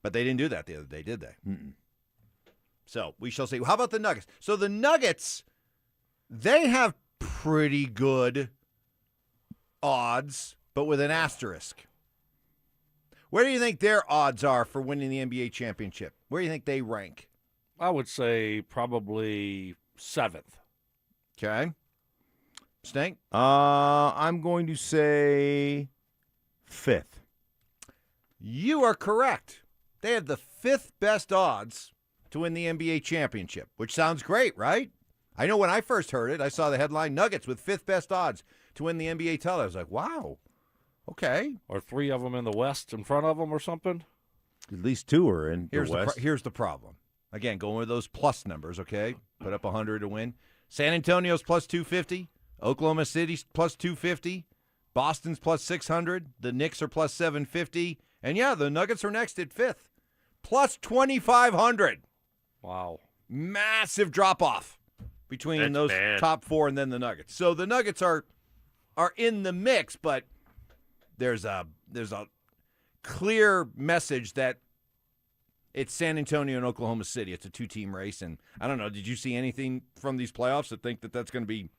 But they didn't do that the other day, did they? Mm-mm. So we shall see. How about the Nuggets? So the Nuggets, they have pretty good odds, but with an asterisk. Where do you think their odds are for winning the NBA championship? Where do you think they rank? I would say probably 7th. Okay. Stank? I'm going to say 5th. You are correct. They have the 5th best odds to win the NBA championship, which sounds great, right? I know when I first heard it, I saw the headline, Nuggets with 5th best odds to win the NBA title. I was like, wow, okay. Or 3 of them in the West in front of them or something? At least 2 are in the West. Here's the problem. Again, going with those plus numbers, okay? Put up 100 to win. San Antonio's plus 250. Oklahoma City's plus 250. Boston's plus 600. The Knicks are plus 750. And, yeah, the Nuggets are next at 5th. Plus 2,500. Wow. Massive drop-off between those top 4 and then the Nuggets. So the Nuggets are in the mix, but there's a clear message that it's San Antonio and Oklahoma City. It's a 2-team race, and I don't know, did you see anything from these playoffs that think that that's going to be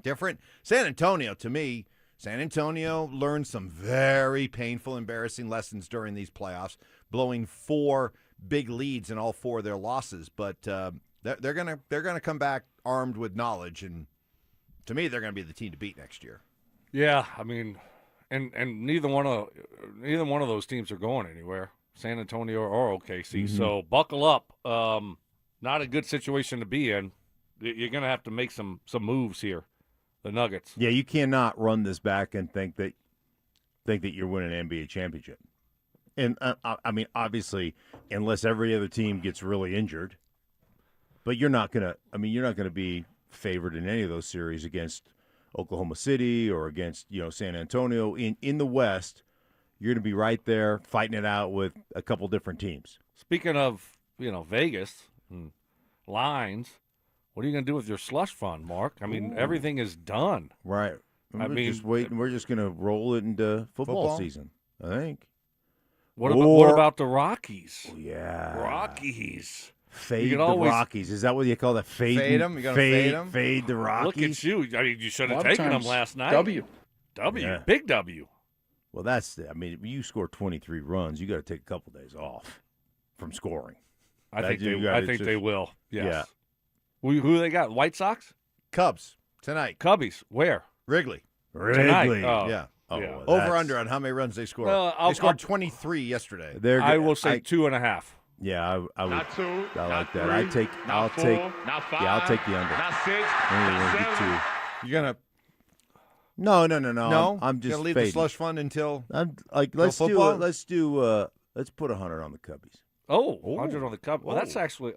different? San Antonio, to me, San Antonio learned some very painful, embarrassing lessons during these playoffs, blowing 4 big leads in all 4 of their losses. But they're gonna come back armed with knowledge, and to me, they're going to be the team to beat next year. Yeah, I mean, and neither one of those teams are going anywhere, San Antonio or OKC. Mm-hmm. So buckle up. Not a good situation to be in. You're going to have to make some moves here. The Nuggets. Yeah, you cannot run this back and think that you're winning an NBA championship. And I mean, obviously, unless every other team gets really injured, but you're not gonna be favored in any of those series against Oklahoma City or against San Antonio in the West. You're gonna be right there fighting it out with a couple different teams. Speaking of Vegas and lines, what are you gonna do with your slush fund, Mark? I mean, everything is done. Right. We're just waiting. We're just gonna roll it into football season, I think. What about the Rockies? Oh, yeah. Rockies. Fade the Rockies. Is that what you call that? Fade them? You going to fade them? Fade the Rockies? Look at you. I mean, you should have taken them last night. W. Yeah. Big W. Well, when you score 23 runs, you got to take a couple days off from scoring. I think they will. Yes. Yeah. Who they got? White Sox? Cubs tonight. Cubbies. Where? Wrigley. Tonight. Oh. Yeah. Oh, yeah. well, over under on how many runs they scored. Well, they scored 23 yesterday. I will say 2.5. Yeah, I would. Not 2. I like that. I'll take 4. Not 5. Yeah, I'll take the under. Not 6. Not 7. You're gonna. No. I'm just gonna leave fading. the slush fund until. I'm like let's put 100 on the Cubbies. Oh, 100 on the Cubs. Well, that's actually.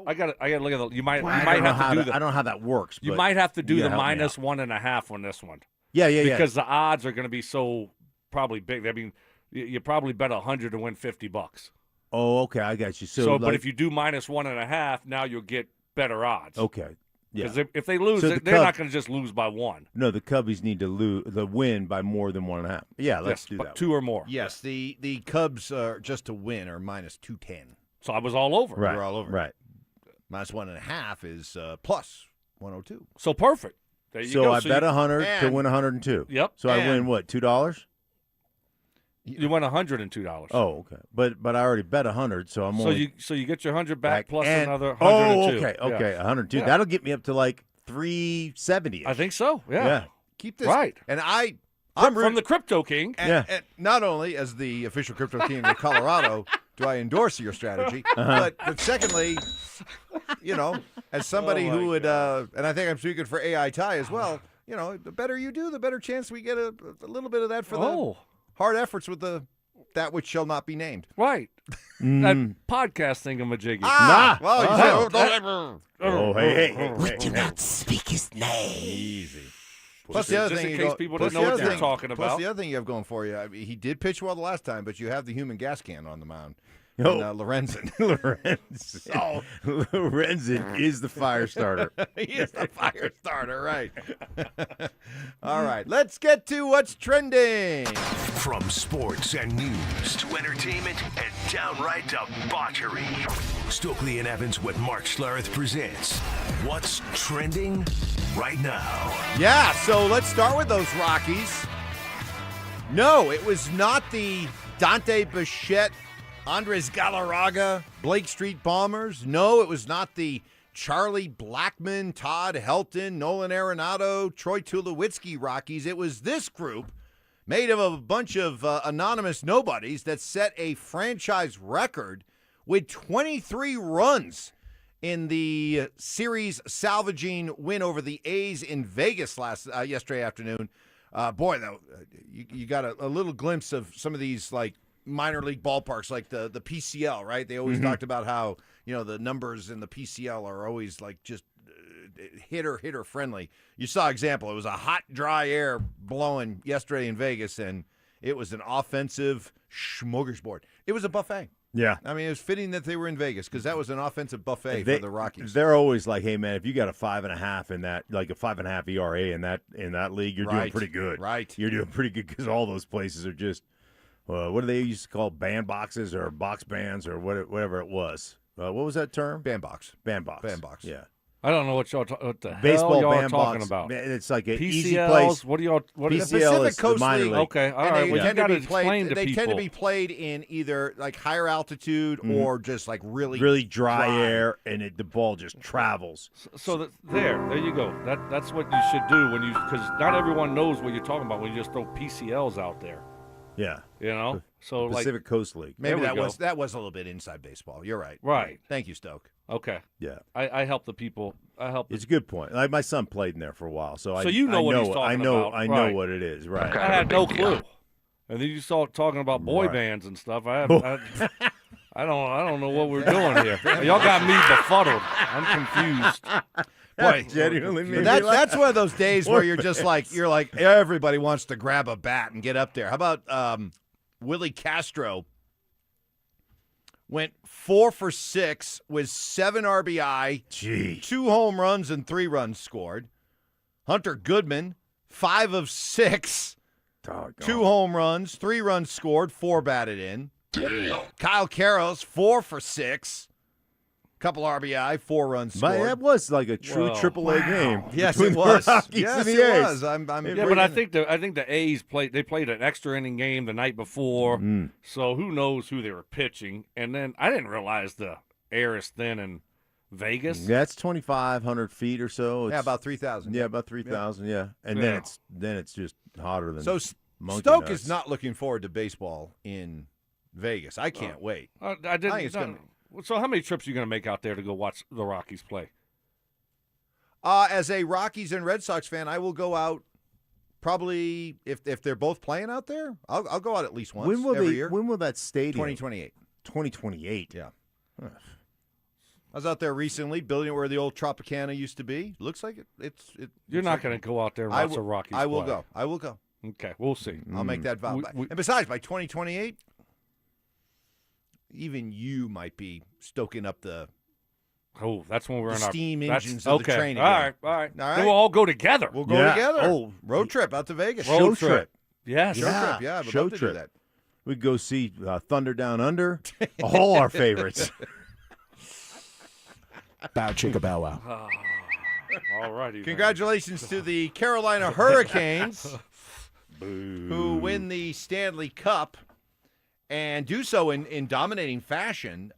I got to look at the. You might have to do that. I don't know how that works. You might have to do the minus 1.5 on this one. Yeah. Because the odds are going to be so probably big. I mean, you probably bet 100 to win $50. Oh, okay, I got you. But if you do minus 1.5, now you'll get better odds. Okay. Yeah. Because if they lose, they're not going to just lose by 1. No, the Cubbies need to win by more than 1.5. Yeah, let's do that. 2 or more. Yes, the Cubs just to win are minus 210. So I was all over. Right. You're all over. Right. Minus 1.5 is plus 102. So perfect. There you go. So I bet 100 to win 102. Yep. So I win what, $2? You win $102. Oh, okay. But I already bet 100, so I'm only. So you get your 100 back plus another 102. Oh, okay, 102. Yeah. That'll get me up to like 370. I think so. Yeah. Keep this right. And I'm from the Crypto King. And not only as the official Crypto King of Colorado do I endorse your strategy, but secondly, as somebody who would, and I think I'm speaking for AI Ty as well. The better you do, the better chance we get a little bit of that for hard efforts with that which shall not be named. Right. That podcast thingamajiggy. Would you not speak his name? Easy. Plus the other Just thing, in case people didn't know what you're talking Plus about. the other thing you have going for you, he did pitch well the last time, but you have the human gas can on the mound. Oh. And, Lorenzen. Lorenzen is the fire starter. He is the fire starter, right. All right, let's get to what's trending. From sports and news to entertainment and downright debauchery, Stokley and Evans with Mark Schlereth presents What's Trending Right Now. Yeah, so let's start with those Rockies. No, it was not the Dante Bichette, Andres Galarraga, Blake Street Bombers. No, it was not the Charlie Blackmon, Todd Helton, Nolan Arenado, Troy Tulowitzki Rockies. It was this group made of a bunch of anonymous nobodies that set a franchise record with 23 runs in the series salvaging win over the A's in Vegas yesterday afternoon. Boy, though, you got a little glimpse of some of these like minor league ballparks, like the PCL, right? They always talked about how, the numbers in the PCL are always like just hitter friendly. You saw example. It was a hot, dry air blowing yesterday in Vegas, and it was an offensive smorgasbord. It was a buffet. Yeah. I mean, it was fitting that they were in Vegas because that was an offensive buffet for the Rockies. They're always like, hey, man, if you got a 5.5 in that, like a 5.5 ERA in that league, you're doing pretty good. Right. You're doing pretty good because all those places are just, what do they used to call bandboxes or box bands or whatever it was? What was that term? Bandbox. Bandbox. Yeah. I don't know what the Baseball hell y'all are bandbox. talking about. It's like an PCLs, easy place. What do y'all? What PCL is the Pacific is the Coast minor League. league. Okay, all And right. they Well, you tend got to to be explain played. to They people. tend to be played in either like higher altitude or just like really dry air, and the ball just travels. So there you go. That's what you should do because not everyone knows what you're talking about when you just throw PCLs out there. Yeah. So Pacific Coast League. Maybe that was a little bit inside baseball. You're right. Right. Thank you, Stoke. Okay. Yeah. I help the people. It's a good point. Like my son played in there for a while, so you know what he's talking about. I know what it is. Right. I had no clue. And then you start talking about boy bands and stuff. I don't know what we're doing here. Y'all got me befuddled. I'm confused. Boy, genuinely, that's one of those days where you're just like everybody wants to grab a bat and get up there. How about Willie Castro? Went 4 for 6 with 7 RBI, 2 home runs and 3 runs scored. Hunter Goodman, 5 of 6, 2 home runs, 3 runs scored, 4 batted in. Kyle Karros, 4 for 6, couple RBI, 4 runs scored. That was like a true AAA game. Yes, it was. Yes, it was. But I think the A's played an extra inning game the night before, so who knows who they were pitching. And then I didn't realize the air is thin in Vegas. Yeah, it's 2,500 feet or so. It's, about 3,000. Yeah, about 3,000. Yeah, and then it's just hotter than. So monkey Stoke nuts. is not looking forward to baseball in Vegas. I can't wait. I didn't. So how many trips are you going to make out there to go watch the Rockies play? As a Rockies and Red Sox fan, I will go out probably if they're both playing out there. I'll go out at least once every year. When will that stadium? 2028. 2028. Yeah. I was out there recently, building it where the old Tropicana used to be. Looks like it. You're not going to go out there and watch the Rockies I will play. go. I will go. Okay, we'll see. I'll make that vow. And besides, by 2028, even you might be stoking up the. Oh, that's when we're in steam our engines of the train again. All right. Then we'll all go together. We'll go together. Oh, road trip out to Vegas. Show trip. Yes. Show trip. Yeah, show love to trip. do that. We'd go see Thunder Down Under. All our favorites. Bow chicka bow wow. All righty. Congratulations to the Carolina Hurricanes, who win the Stanley Cup and do so in dominating fashion.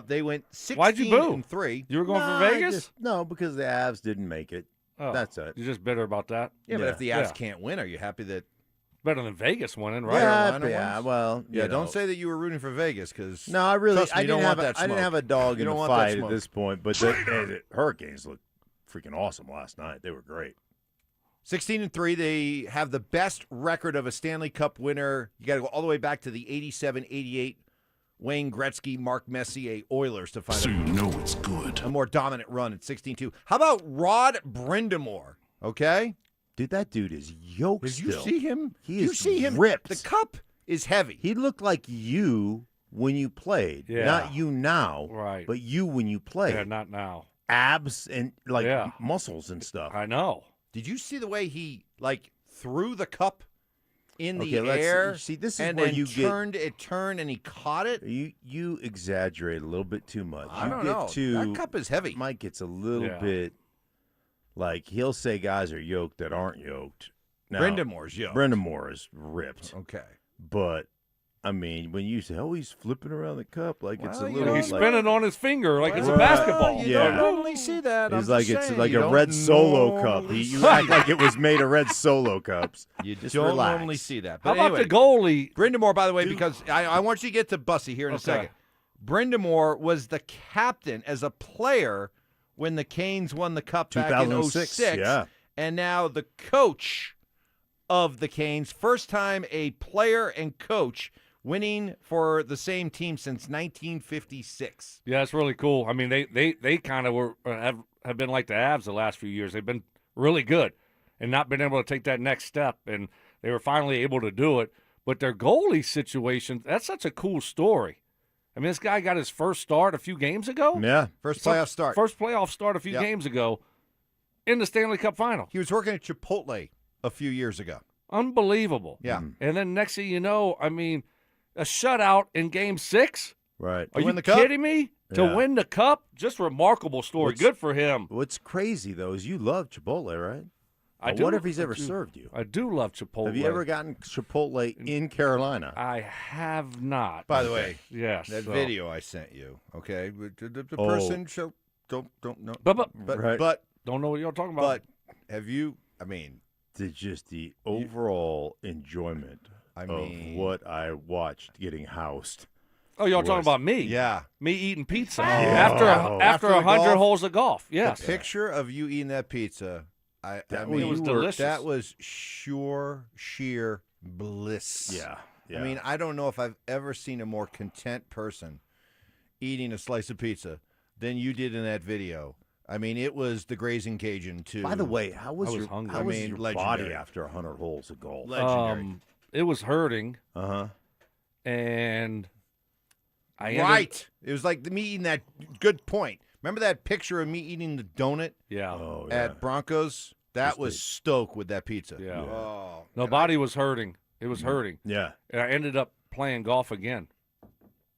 They went 16 Why'd you boo? and 3. You were going for Vegas? No, because the Avs didn't make it. Oh, that's it. You're just bitter about that? Yeah, but if the Avs can't win, are you happy that better than Vegas winning, right? Yeah, well, yeah. you Don't know. say that you were rooting for Vegas because No, I really, trust me, I you don't didn't have, want that I didn't smoke. have a dog You in don't the want that fight at smoke. this point. But the Hurricanes looked freaking awesome last night. They were great. 16-3. They have the best record of a Stanley Cup winner. You got to go all the way back to the 87-88 Wayne Gretzky, Mark Messier Oilers to find So you know it's good. a more dominant run at 16-2. How about Rod Brindamore? Okay, dude, that dude is yoked. Did you still. see him? He you is see him ripped. The cup is heavy. He looked like you when you played. Yeah. Not you now, Right. but you when you played. Yeah, not now. Abs and like Yeah. muscles and stuff. I know. Did you see the way he threw the cup in the Okay, let's air? see, this is and where then you get- it turned, and he caught it. You exaggerate a little bit too much. I You don't get know. too- That cup is heavy. Mike gets a little Yeah. bit like he'll say guys are yoked that aren't yoked. Now, Brindamore's yoked. Brindamore is ripped. Okay. But I mean, when you say, "Oh, he's flipping around the cup like it's a Well, you little," He's like, spinning on his finger like it's a Right. basketball. You Yeah. don't normally see that. He's I'm like just it's saying, like you a don't red Solo cup. normally You see act that. like it was made of red Solo cups. You Just don't relax. normally see that. How But about anyway, the goalie? Brindamore, by the way, because I want you to get to Bussy here in a Okay. second. Brindamore was the captain as a player when the Canes won the cup back in 2006, 06. yeah. And now the coach of the Canes, first time a player and coach winning for the same team since 1956. Yeah, it's really cool. I mean, they kind of have been like the Avs the last few years. They've been really good and not been able to take that next step, and they were finally able to do it. But their goalie situation, that's such a cool story. I mean, this guy got his first start a few games ago. Yeah, First playoff start. First playoff start a few Yep. games ago in the Stanley Cup final. He was working at Chipotle a few years ago. Unbelievable. Yeah. And then next thing you know, I mean, a shutout in Game 6? Right. Are To you win the cup? kidding me? To Yeah. win the cup? Just remarkable story. What's- Good for him. What's crazy though is you love Chipotle, right? I Now, do. what if he's I ever do. served you? I do love Chipotle. Have you ever gotten Chipotle in Carolina? I have not. By the way, yes. that so- video I sent you, okay? The Oh. person don't know. But Right. but don't know what you're talking about. But have you? I mean, Just the overall enjoyment I of mean- what I watched getting housed. Oh, y'all talking was- about me? yeah. Me eating pizza After after the 100 golf, holes of golf. Yes. The picture of you eating that pizza, I That mean, was delicious. That was sheer bliss. Yeah. I mean, I don't know if I've ever seen a more content person eating a slice of pizza than you did in that video. I mean, it was the grazing Cajun too. By the way, how was I was your hungry. how I was mean, your legendary. body after 100 holes of golf? Legendary. It was hurting, Uh-huh. and I ended- Right. It was like me eating that. Good point. Remember that picture of me eating the donut Yeah. Oh, yeah. at Broncos? That Just was the- Stoke with that pizza. Yeah. Oh. No, body was hurting. It was hurting. Yeah. And I ended up playing golf again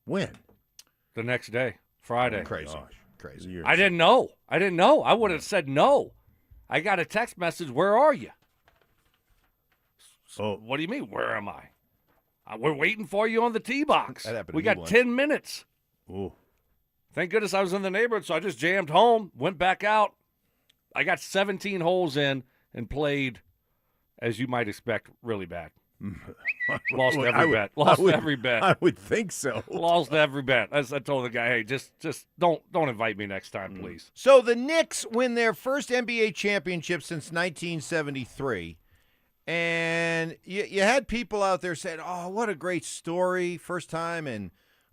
When? the next day, Friday. Crazy. Gosh. Crazy. You're- I didn't know. I would have said no. I got a text message, "Where are you?" Oh. What do you mean, where am I? We're waiting for you on the tee box. That happened to We me got once. 10 minutes. Ooh. Thank goodness I was in the neighborhood, so I just jammed home, went back out. I got 17 holes in and played, as you might expect, really bad. Lost Well, every bet. Lost every bet. I would think so. Lost every bet. As I told the guy, hey, just don't invite me next time, please. So the Knicks win their first NBA championship since 1973. And you had people out there saying, oh, what a great story. First time in,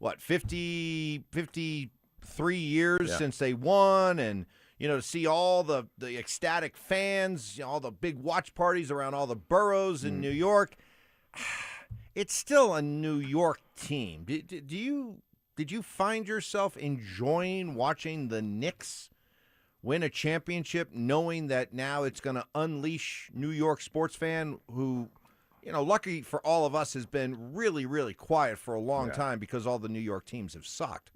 53 years since they won. And, to see all the ecstatic fans, all the big watch parties around all the boroughs in New York. It's still a New York team. Did you find yourself enjoying watching the Knicks win a championship, knowing that now it's going to unleash New York sports fan who, lucky for all of us, has been really, really quiet for a long time because all the New York teams have sucked.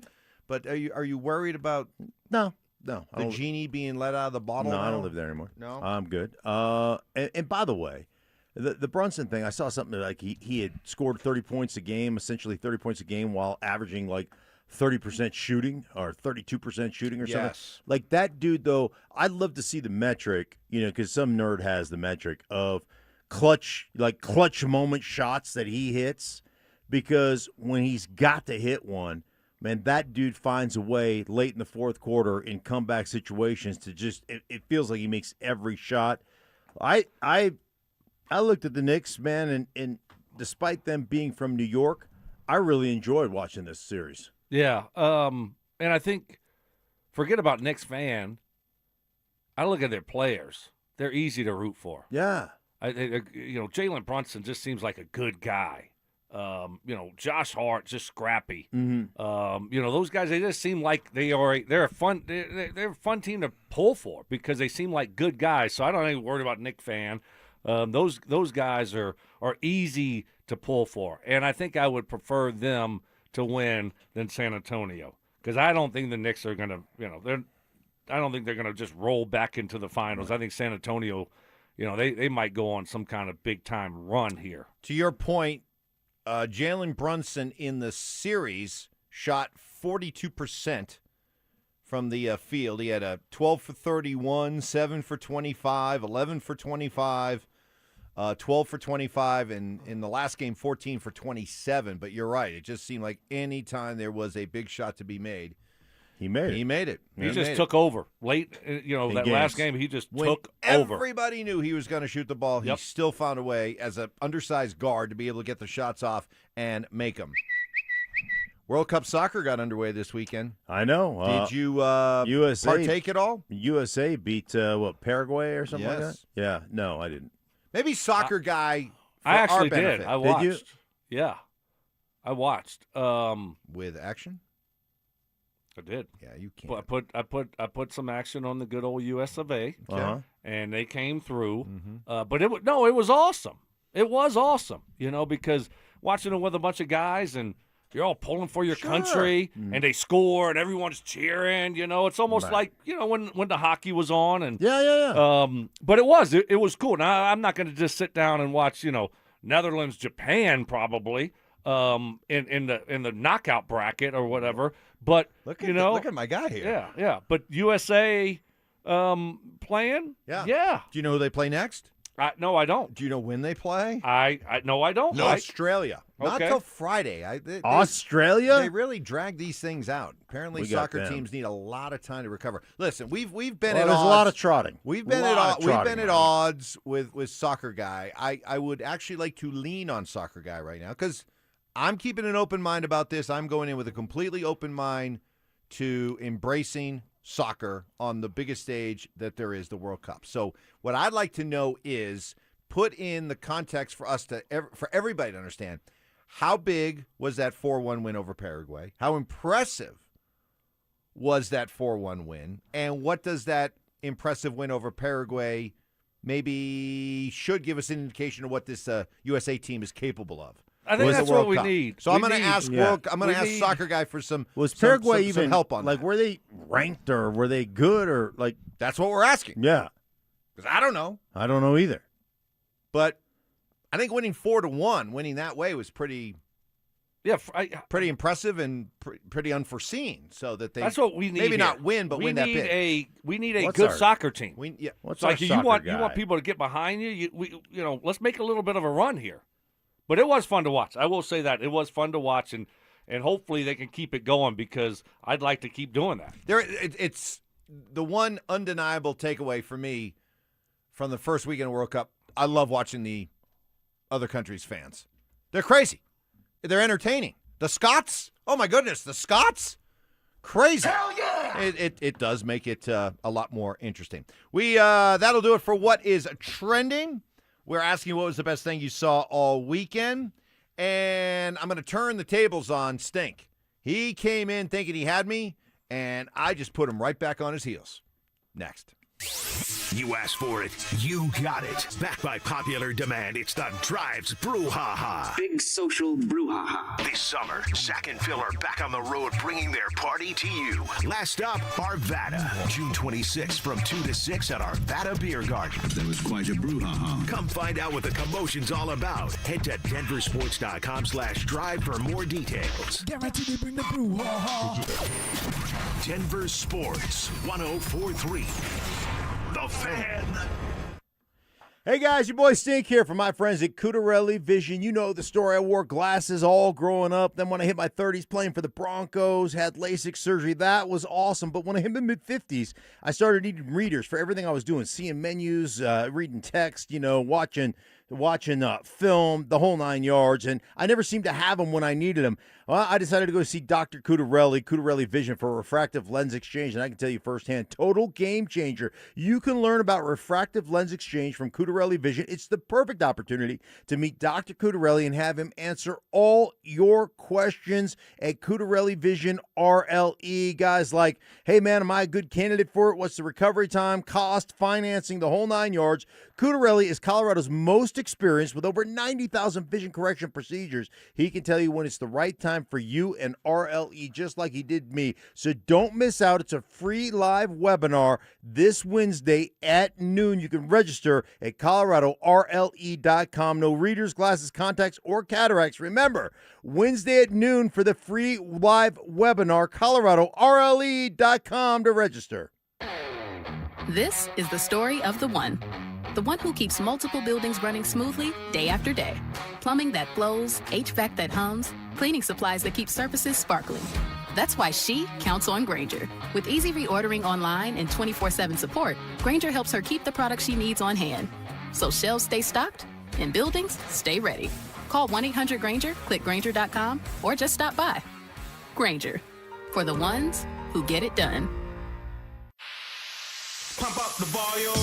But are you worried about No. the genie being let out of the bottle? No, now? I don't live there anymore. No? I'm good. And by the way, the Brunson thing, I saw something like he had scored 30 points a game, essentially 30 points a game, while averaging like 30% shooting or 32% shooting or something. Yes. Like that dude, though, I'd love to see the metric, because some nerd has the metric of clutch moment shots that he hits, because when he's got to hit one, man, that dude finds a way late in the fourth quarter in comeback situations to just it feels like he makes every shot I looked at the Knicks, man, and despite them being from New York, I really enjoyed watching this series. Yeah, and I think, forget about Knicks fan, I look at their players. They're easy to root for. Yeah. Jalen Brunson just seems like a good guy. Josh Hart, just scrappy. Mm-hmm. Those guys, they just seem like they're a fun team to pull for because they seem like good guys. So I don't even worry about Nick fan. Those guys are easy to pull for, and I think I would prefer them to win than San Antonio because I don't think the Knicks are gonna, I don't think they're gonna just roll back into the finals. I think San Antonio, they might go on some kind of big time run here. To your point, Jalen Brunson in the series shot 42% from the field. He had a 12 for 31, 7 for 25, 11 for 25, 12 for 25, and in the last game, 14 for 27. But you're right. It just seemed like any time there was a big shot to be made, he made it. He just took over late. That last game, he just took over. Everybody knew he was going to shoot the ball. He still found a way as an undersized guard to be able to get the shots off and make them. World Cup soccer got underway this weekend. I know. Did you USA partake at all? USA beat Paraguay or something like that? Yeah. No, I didn't. Maybe soccer guy. For I actually our benefit. did. I watched. Did you? Yeah, I watched. With action. I did. Yeah, you can't. I put some action on the good old US of A, and they came through. Mm-hmm. But it was awesome. It was awesome, because watching it with a bunch of guys and you're all pulling for your country, and they score and everyone's cheering. It's almost like when the hockey was on and yeah. But it was cool. Now I'm not going to just sit down and watch Netherlands, Japan probably in the knockout bracket or whatever. But look at my guy here. Yeah. But USA playing. Yeah. Do you know who they play next? No, I don't. Do you know when they play? No, I don't. Australia. Not Okay. till Friday. Australia? They really drag these things out. Apparently, We got soccer them. teams need a lot of time to recover. Listen, we've been Well, at there's odds. a lot of trotting. We've been at odds with soccer guy. I would actually like to lean on soccer guy right now because I'm keeping an open mind about this. I'm going in with a completely open mind to embracing soccer on the biggest stage that there is, the World Cup. So what I'd like to know is put in the context for us for everybody to understand how big was that 4-1 win over Paraguay? How impressive was that 4-1 win? And what does that impressive win over Paraguay maybe should give us an indication of what this USA team is capable of? I think that's what we need. So I'm going to ask soccer guy for some Was Paraguay some even help on that. were they ranked or were they good or like? That's what we're asking. Yeah, because I don't know. I don't know either. But I think winning 4-1, winning that way was pretty impressive and pretty unforeseen. So that that's what we need. Maybe here. not win, but win that big. We need a good soccer team. What's like our you want soccer guy? You want people to get behind you. Let's make a little bit of a run here. But it was fun to watch. I will say that it was fun to watch, and hopefully they can keep it going because I'd like to keep doing that. It's the one undeniable takeaway for me from the first weekend of World Cup. I love watching the other countries' fans. They're crazy. They're entertaining. The Scots, oh my goodness, the Scots, crazy. Hell yeah! It does make it a lot more interesting. That'll do it for what is trending. We're asking what was the best thing you saw all weekend, and I'm going to turn the tables on Stink. He came in thinking he had me, and I just put him right back on his heels. Next. You asked for it, you got it. Backed by popular demand, it's the Drives Brouhaha. Big social brouhaha. This summer, Zach and Phil are back on the road bringing their party to you. Last up, Arvada. June 26th from 2 to 6 at Arvada Beer Garden. That was quite a brouhaha. Come find out what the commotion's all about. Head to DenverSports.com/drive for more details. Guaranteed to bring the brouhaha. Denver Sports 104.3. The Fan. Hey guys, your boy Stink here from my friends at Cudarelli Vision. You know the story. I wore glasses all growing up. Then when I hit my 30s playing for the Broncos, had LASIK surgery. That was awesome. But when I hit my mid-50s, I started needing readers for everything I was doing, seeing menus, reading text, watching film, the whole 9 yards, and I never seemed to have them when I needed them. Well, I decided to go see Dr. Cudarelli Vision for a refractive lens exchange, and I can tell you firsthand, total game changer. You can learn about refractive lens exchange from Cudarelli Vision. It's the perfect opportunity to meet Dr. Cudarelli and have him answer all your questions at Cudarelli Vision RLE. Guys like, hey man, am I a good candidate for it? What's the recovery time, cost, financing, the whole 9 yards? Cudarelli is Colorado's most experienced with over 90,000 vision correction procedures. He can tell you when it's the right time for you and RLE, just like he did me. So don't miss out. It's a free live webinar this Wednesday at noon. You can register at coloradorle.com. No readers, glasses, contacts, or cataracts. Remember, Wednesday at noon for the free live webinar, coloradorle.com to register. This is the story of the one. The one who keeps multiple buildings running smoothly day after day. Plumbing that flows, HVAC that hums, cleaning supplies that keep surfaces sparkling. That's why she counts on Grainger. With easy reordering online and 24/7 support, Grainger helps her keep the products she needs on hand. So shelves stay stocked and buildings stay ready. Call 1-800-GRAINGER, click Grainger.com, or just stop by. Grainger, for the ones who get it done. Pump up the volume.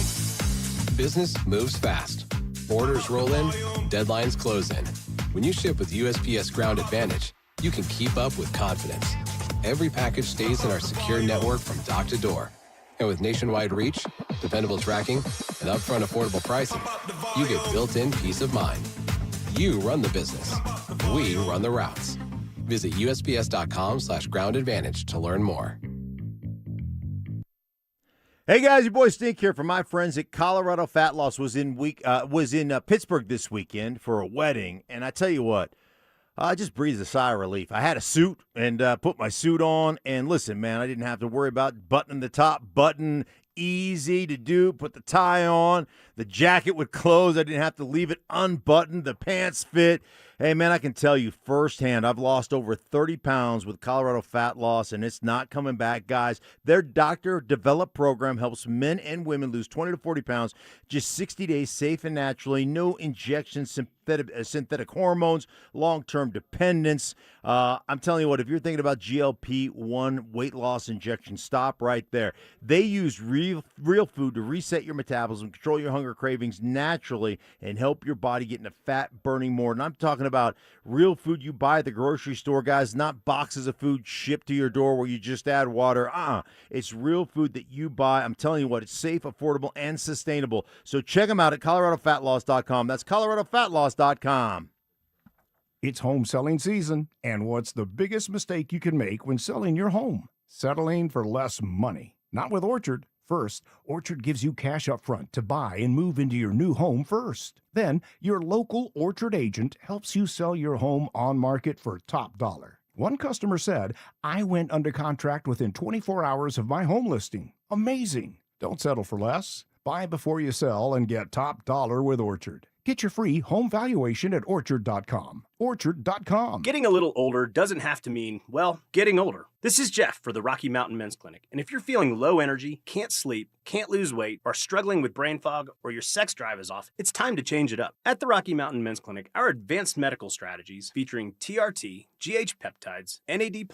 Business moves fast. Orders roll in, deadlines close in. When you ship with USPS Ground Advantage, you can keep up with confidence. Every package stays in our secure network from dock to door. And with nationwide reach, dependable tracking, and upfront affordable pricing, you get built-in peace of mind. You run the business. We run the routes. Visit USPS.com/Ground Advantage to learn more. Hey guys, your boy Stink here from my friends at Colorado Fat Loss. Was in Pittsburgh this weekend for a wedding, and I tell you what, I just breathed a sigh of relief. I had a suit and put my suit on, and listen, man, I didn't have to worry about buttoning the top button. Easy to do. Put the tie on. The jacket would close. I didn't have to leave it unbuttoned. The pants fit. Hey, man, I can tell you firsthand, I've lost over 30 pounds with Colorado Fat Loss, and it's not coming back, guys. Their doctor-developed program helps men and women lose 20 to 40 pounds, just 60 days, safe and naturally. No injections, synthetic hormones, long-term dependence. I'm telling you what, if you're thinking about GLP-1 weight loss injection, stop right there. They use real food to reset your metabolism, control your hunger cravings naturally, and help your body get into fat-burning mode. And I'm talking about real food you buy at the grocery store, guys, not boxes of food shipped to your door where you just add water. It's real food that you buy. I'm telling you what, it's safe, affordable, and sustainable. So check them out at coloradofatloss.com. That's coloradofatloss.com. It's home selling season, and what's the biggest mistake you can make when selling your home? Settling for less money. Not with Orchard. First, Orchard gives you cash up front to buy and move into your new home first. Then, your local Orchard agent helps you sell your home on market for top dollar. One customer said, "I went under contract within 24 hours of my home listing." Amazing! Don't settle for less. Buy before you sell and get top dollar with Orchard. Get your free home valuation at Orchard.com. Orchard.com. Getting a little older doesn't have to mean, well, getting older. This is Jeff for the Rocky Mountain Men's Clinic. And if you're feeling low energy, can't sleep, can't lose weight, are struggling with brain fog, or your sex drive is off, it's time to change it up. At the Rocky Mountain Men's Clinic, our advanced medical strategies featuring TRT, GH peptides, NAD+,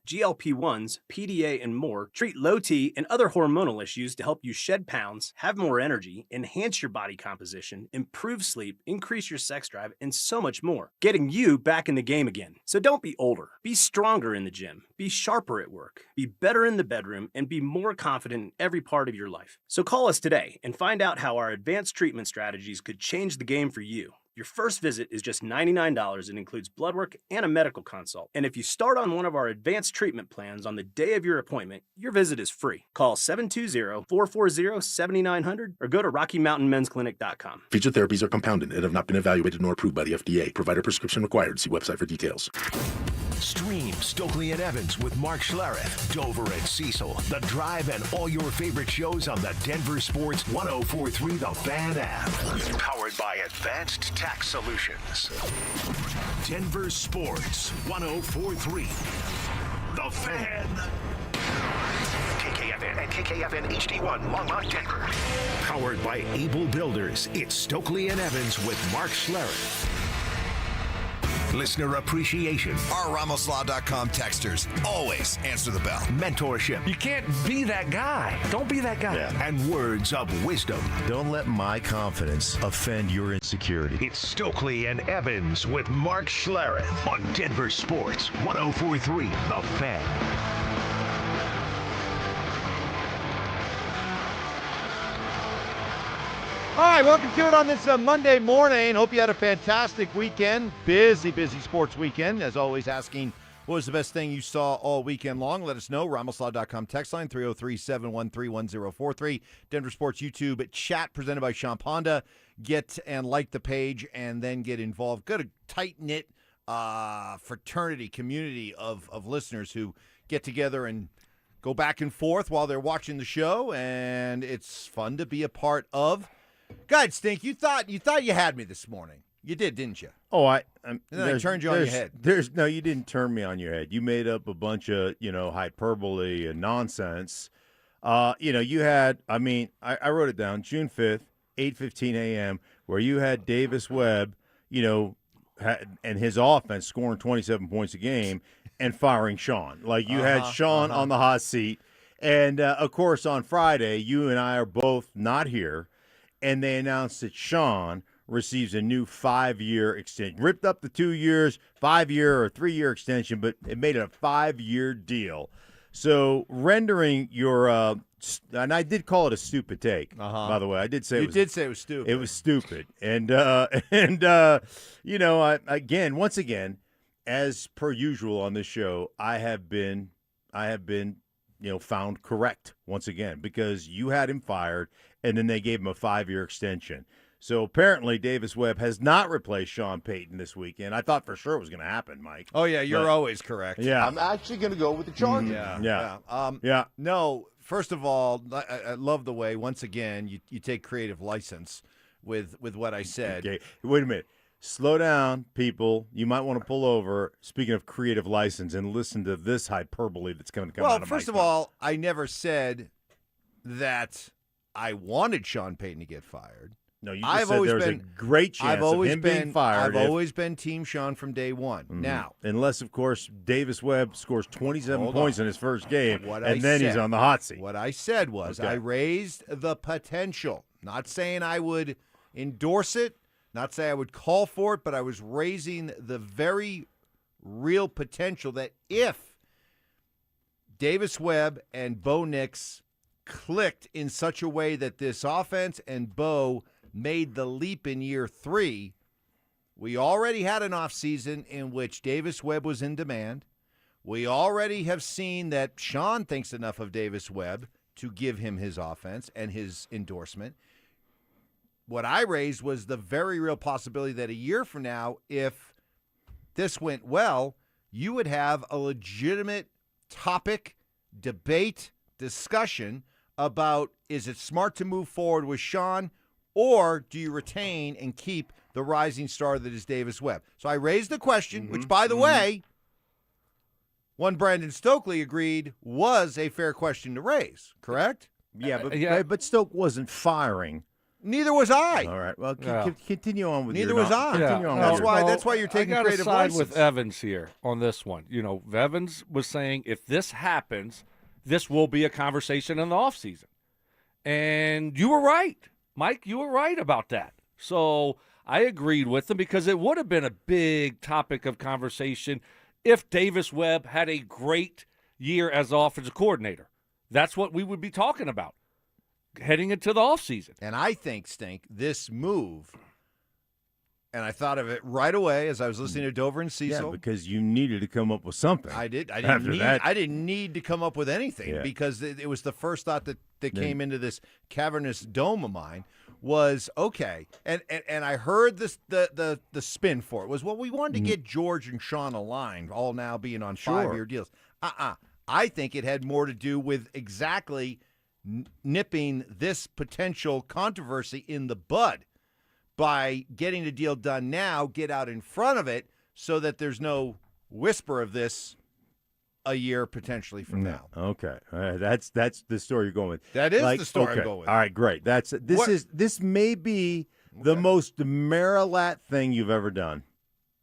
GLP-1s, PDA, and more treat low T and other hormonal issues to help you shed pounds, have more energy, enhance your body composition, improve sleep, increase your sex drive, and so much more. Getting you back in the game again. So don't be older. Be stronger in the gym. Be sharper at work. Be better in the bedroom, and be more confident in every part of your life. So call us today and find out how our advanced treatment strategies could change the game for you. Your first visit is just $99 and includes blood work and a medical consult. And if you start on one of our advanced treatment plans on the day of your appointment, your visit is free. Call 720-440-7900 or go to RockyMountainMen'sClinic.com. Featured therapies are compounded and have not been evaluated nor approved by the FDA. Provider prescription required. See website for details. Stream Stokley and Evans with Mark Schlereth, Dover and Cecil, The Drive, and all your favorite shows on the Denver Sports 104.3 The Fan app. Powered by Advanced Tax Solutions. Denver Sports 104.3 The Fan. KKFN and KKFN HD1 Longmont, Denver. Powered by Able Builders, it's Stokley and Evans with Mark Schlereth. Listener appreciation. Our RamosLaw.com texters always answer the bell. Mentorship. You can't be that guy. Don't be that guy. Yeah. And words of wisdom. Don't let my confidence offend your insecurity. It's Stokley and Evans with Mark Schlereth on Denver Sports 104.3 The Fan. All right, welcome to it on this Monday morning. Hope you had a fantastic weekend. Busy sports weekend. As always, asking what was the best thing you saw all weekend long. Let us know. RamosLaw.com text line 303-713-1043. Denver Sports YouTube chat presented by Sean Ponda. Get and like the page and then get involved. Got a tight-knit fraternity, community of listeners who get together and go back and forth while they're watching the show, and it's fun to be a part of. God, Stink, you thought you had me this morning. You did, didn't you? Oh, and then I turned you on your head. No, you didn't turn me on your head. You made up a bunch of, hyperbole and nonsense. You had, I wrote it down, June 5th, 8:15 a.m., where you had Davis Webb, and his offense scoring 27 points a game and firing Sean. Like, you had Sean on the hot seat. And, of course, on Friday, you and I are both not here. And they announced that Sean receives a new 5-year extension. Ripped up the 2 years, 5-year or 3-year extension, but it made it a 5-year deal. So rendering your and I did call it a stupid take, by the way. I did say you did say it was stupid. It was stupid. And once again, as per usual on this show, I have been found correct once again, because you had him fired and then they gave him a 5-year extension. So apparently Davis Webb has not replaced Sean Payton this weekend. I thought for sure it was going to happen, Mike. Oh, yeah, you're always correct. Yeah. I'm actually going to go with the Chargers. Yeah. No, first of all, I love the way, once again, you take creative license with what I said. Okay, wait a minute. Slow down, people. You might want to pull over, speaking of creative license, and listen to this hyperbole that's going to come out of my mouth. Well, first of all, I never said that I wanted Sean Payton to get fired. No, you just said there's a great chance of him being fired. I've always been Team Sean from day one. Mm-hmm. Now, unless, of course, Davis Webb scores 27 points in his first game, then he's on the hot seat. What I said was I raised the potential. Not saying I would endorse it, not saying I would call for it, but I was raising the very real potential that if Davis Webb and Bo Nix clicked in such a way that this offense and Bo made the leap in year 3, we already had an offseason in which Davis Webb was in demand. We already have seen that Sean thinks enough of Davis Webb to give him his offense and his endorsement. What I raised was the very real possibility that a year from now, if this went well, you would have a legitimate topic, debate, discussion about, is it smart to move forward with Sean, or do you retain and keep the rising star that is Davis Webb? So I raised the question, which, by the way, one Brandon Stokley agreed was a fair question to raise, correct? Yeah, but Stoke wasn't firing. Neither was I. All right. Well, continue on with Neither your was I. Continue on That's why you're taking creative I license. side with Evans here on this one. Evans was saying if this happens, this will be a conversation in the offseason. And you were right, Mike. You were right about that. So I agreed with him because it would have been a big topic of conversation if Davis Webb had a great year as offensive coordinator. That's what we would be talking about heading into the offseason. And I think, Stink, this move, and I thought of it right away as I was listening to Dover and Cecil. Yeah, because you needed to come up with something. I didn't need to come up with anything because it was the first thought that came into this cavernous dome of mine, was okay, and I heard this the spin for it was, well, we wanted to get George and Sean aligned, all now being on 5-year deals. I think it had more to do with exactly nipping this potential controversy in the bud by getting the deal done now, get out in front of it so that there's no whisper of this a year potentially from now. Okay. That's the story you're going with. That is the story I'm going with. All right, great. This may be the most Marilat thing you've ever done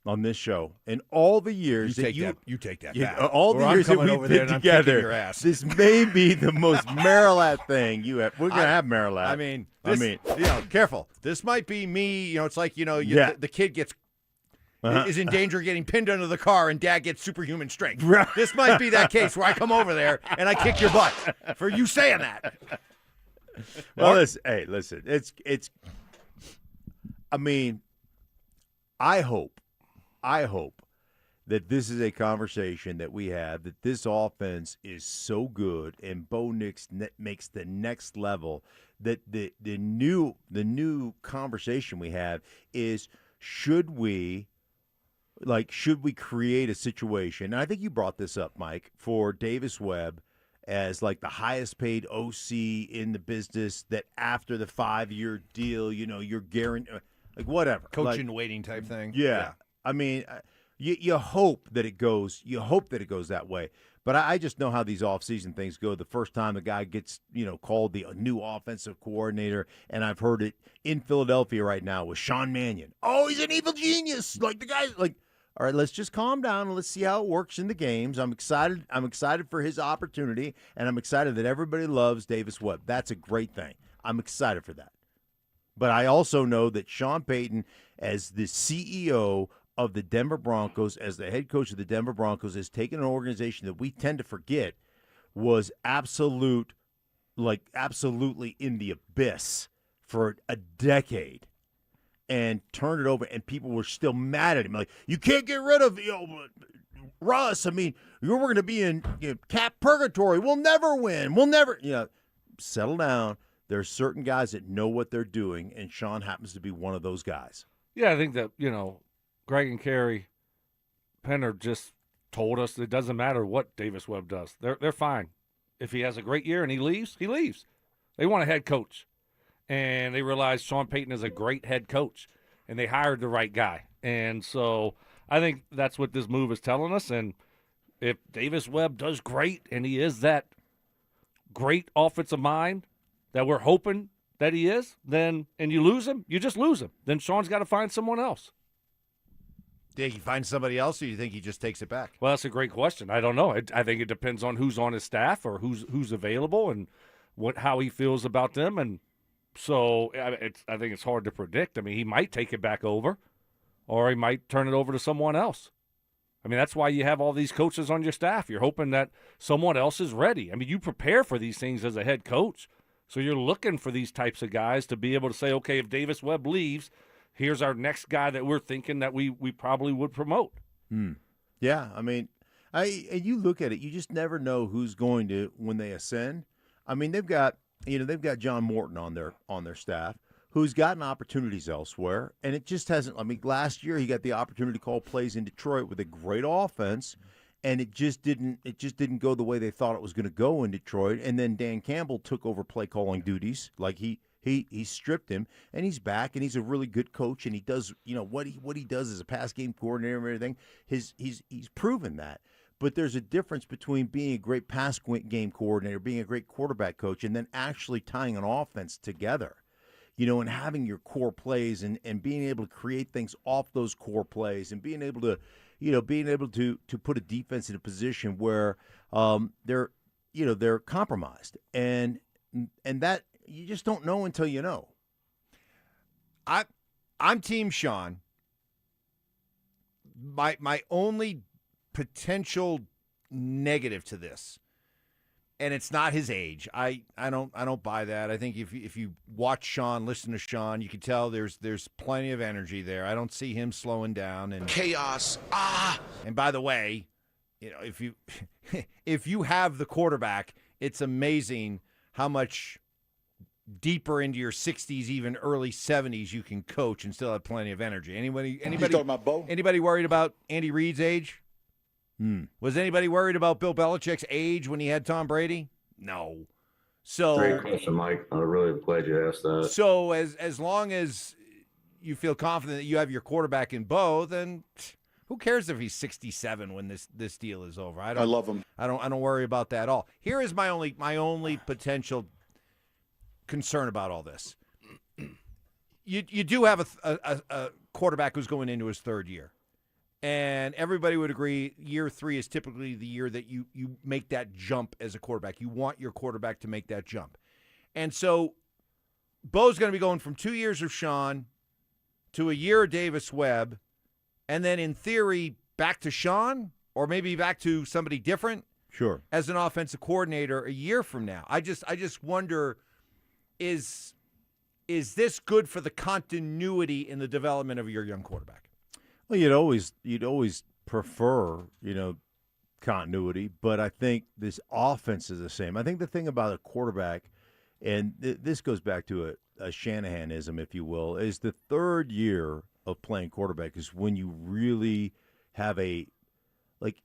on this show in all the years you take that back. All the years that we've been together. Your ass. This may be the most Marilat thing you have. We're gonna have Marilat. I mean, careful. This might be me. It's like the kid gets. Is in danger of getting pinned under the car, and Dad gets superhuman strength. Right. This might be that case where I come over there and I kick your butt for you saying that. Well, listen. It's. I mean, I hope that this is a conversation that we have, that this offense is so good and Bo Nix makes the next level, that the new conversation we have is, should we create a situation, and I think you brought this up, Mike, for Davis Webb as like the highest paid OC in the business, that after the 5-year deal, you're guaranteed, like whatever. Coaching waiting type thing. Yeah. I mean, you hope that it goes that way. But I just know how these off-season things go. The first time the guy gets, called the new offensive coordinator, and I've heard it in Philadelphia right now with Sean Mannion. Oh, he's an evil genius. Like, the guy's like, all right, let's just calm down and let's see how it works in the games. I'm excited for his opportunity, and I'm excited that everybody loves Davis Webb. That's a great thing. I'm excited for that. But I also know that Sean Payton, as the CEO of the Denver Broncos, as the head coach of the Denver Broncos, has taken an organization that we tend to forget was absolutely in the abyss for a decade, and turned it over, and people were still mad at him. Like, you can't get rid of Russ. I mean, we're going to be in cap purgatory. We'll never win. We'll never settle down. There's certain guys that know what they're doing, and Sean happens to be one of those guys. Yeah, I think that, Greg and Kerry Penner just told us it doesn't matter what Davis Webb does. They're fine. If he has a great year and he leaves, he leaves. They want a head coach. And they realize Sean Payton is a great head coach, and they hired the right guy. And so I think that's what this move is telling us. And if Davis Webb does great, and he is that great offensive mind that we're hoping that he is, then, and you lose him, you just lose him. Then Sean's got to find someone else. Do you think he finds somebody else, or do you think he just takes it back? Well, that's a great question. I don't know. I think it depends on who's on his staff or who's available and how he feels about them. And so I think it's hard to predict. I mean, he might take it back over, or he might turn it over to someone else. I mean, that's why you have all these coaches on your staff. You're hoping that someone else is ready. I mean, you prepare for these things as a head coach, so you're looking for these types of guys to be able to say, okay, if Davis Webb leaves, here's our next guy that we're thinking that we probably would promote. Yeah, I mean, and you look at it, you just never know who's going to, when they ascend. I mean, they've got John Morton on their staff, who's gotten opportunities elsewhere, and it just hasn't. I mean, last year he got the opportunity to call plays in Detroit with a great offense, and it just didn't go the way they thought it was going to go in Detroit. And then Dan Campbell took over play calling duties, like he stripped him, and he's back, and he's a really good coach, and he does what he does as a pass game coordinator and everything. He's proven that. But there's a difference between being a great pass game coordinator, being a great quarterback coach, and then actually tying an offense together, and having your core plays and being able to create things off those core plays, and being able to put a defense in a position where they're compromised, and that you just don't know until you know. I'm Team Sean. My only potential negative to this, and it's not his age. I don't buy that. I think if you watch Sean, listen to Sean, you can tell there's plenty of energy there. I don't see him slowing down and chaos. And by the way, if you have the quarterback, it's amazing how much deeper into your 60s, even early 70s, you can coach and still have plenty of energy. Anybody talking about Bo? Anybody worried about Andy Reid's age? Hmm. Was anybody worried about Bill Belichick's age when he had Tom Brady? No. So Great question, Mike. I'm really glad you asked that. So as long as you feel confident that you have your quarterback in Bo, then who cares if he's 67 when this deal is over? I love him. I don't worry about that at all. Here is my only potential concern about all this. You do have a quarterback who's going into his third year. And everybody would agree year 3 is typically the year that you make that jump as a quarterback. You want your quarterback to make that jump. And so Bo's going to be going from 2 years of Sean to a year of Davis Webb, and then in theory back to Sean or maybe back to somebody different. Sure. As an offensive coordinator a year from now. I just wonder, is this good for the continuity in the development of your young quarterback? Well, you'd always prefer, continuity, but I think this offense is the same. I think the thing about a quarterback, and this goes back to a Shanahanism, if you will, is the third year of playing quarterback is when you really have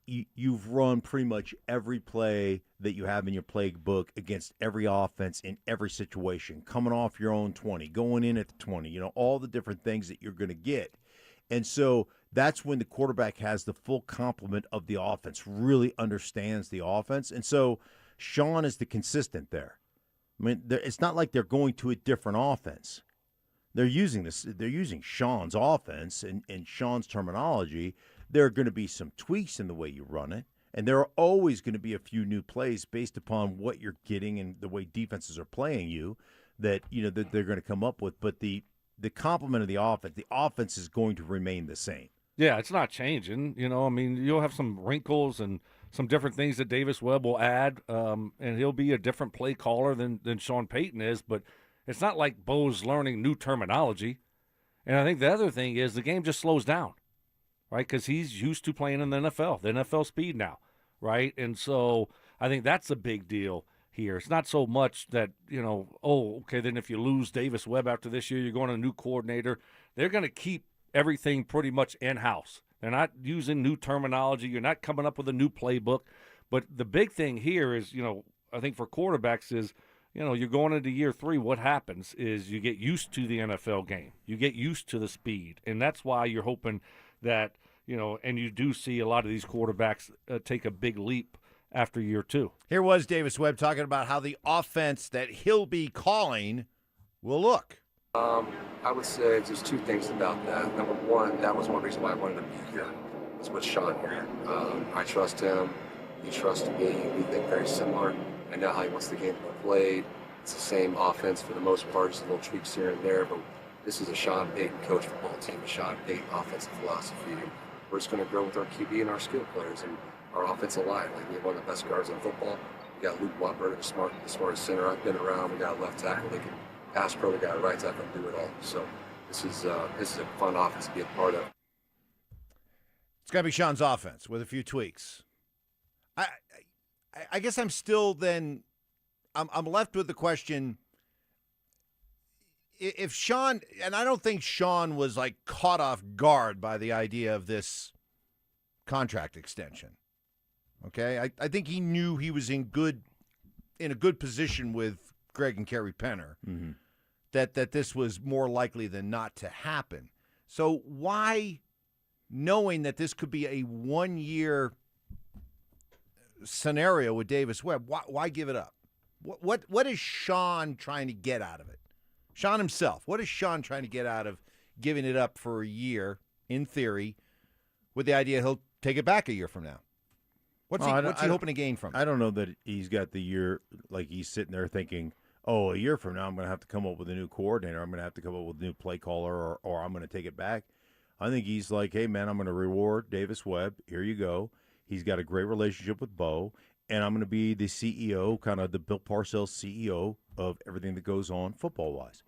you've run pretty much every play that you have in your playbook against every offense in every situation, coming off your own 20, going in at the 20, all the different things that you're going to get. And so that's when the quarterback has the full complement of the offense, really understands the offense. And so Sean is the consistent there. I mean, it's not like they're going to a different offense. They're using Sean's offense and Sean's terminology. There are going to be some tweaks in the way you run it, and there are always going to be a few new plays based upon what you're getting and the way defenses are playing you that that they're going to come up with. But the complement of the offense is going to remain the same. Yeah, it's not changing. You'll have some wrinkles and some different things that Davis Webb will add, and he'll be a different play caller than Sean Payton is, but it's not like Bo's learning new terminology. And I think the other thing is the game just slows down, right? Because he's used to playing in the NFL speed now, right? And so I think that's a big deal here. It's not so much that, then if you lose Davis Webb after this year, you're going to a new coordinator. They're going to keep everything pretty much in-house. They're not using new terminology. You're not coming up with a new playbook. But the big thing here is, I think for quarterbacks is, you're going into year 3. What happens is you get used to the NFL game. You get used to the speed. And that's why you're hoping that, and you do see a lot of these quarterbacks take a big leap after year 2. Here was Davis Webb talking about how the offense that he'll be calling will look. I would say there's 2 things about that. Number one, that was one reason why I wanted to be here, is with Sean here. I trust him. He trusts me. We think very similar. I know how he wants the game to be played. It's the same offense for the most part, just little tweaks here and there. But this is a Sean Payton coach football team, a Sean Payton offensive philosophy. And we're just going to grow with our QB and our skill players and our offensive line. We have one of the best guards in football. We got Luke Watford, the smartest center I've been around. We got a left tackle that can pass pro. We got a right tackle to do it all. So this is a fun offense to be a part of. It's got to be Sean's offense with a few tweaks. I guess I'm still then I'm left with the question, if Sean, and I don't think Sean was caught off guard by the idea of this contract extension. Okay? I think he knew he was in a good position with Greg and Kerry Penner, that this was more likely than not to happen. So why, knowing that this could be a 1-year scenario with Davis Webb, why give it up? What is Sean trying to get out of it? Sean himself, what is Sean trying to get out of giving it up for a year, in theory, with the idea he'll take it back a year from now? What's he hoping to gain from it? I don't know that he's got the year, he's sitting there thinking, a year from now I'm going to have to come up with a new coordinator, I'm going to have to come up with a new play caller, or I'm going to take it back. I think he's like, hey, man, I'm going to reward Davis Webb. Here you go. He's got a great relationship with Bo, and I'm going to be the CEO, kind of the Bill Parcells CEO of everything that goes on football-wise.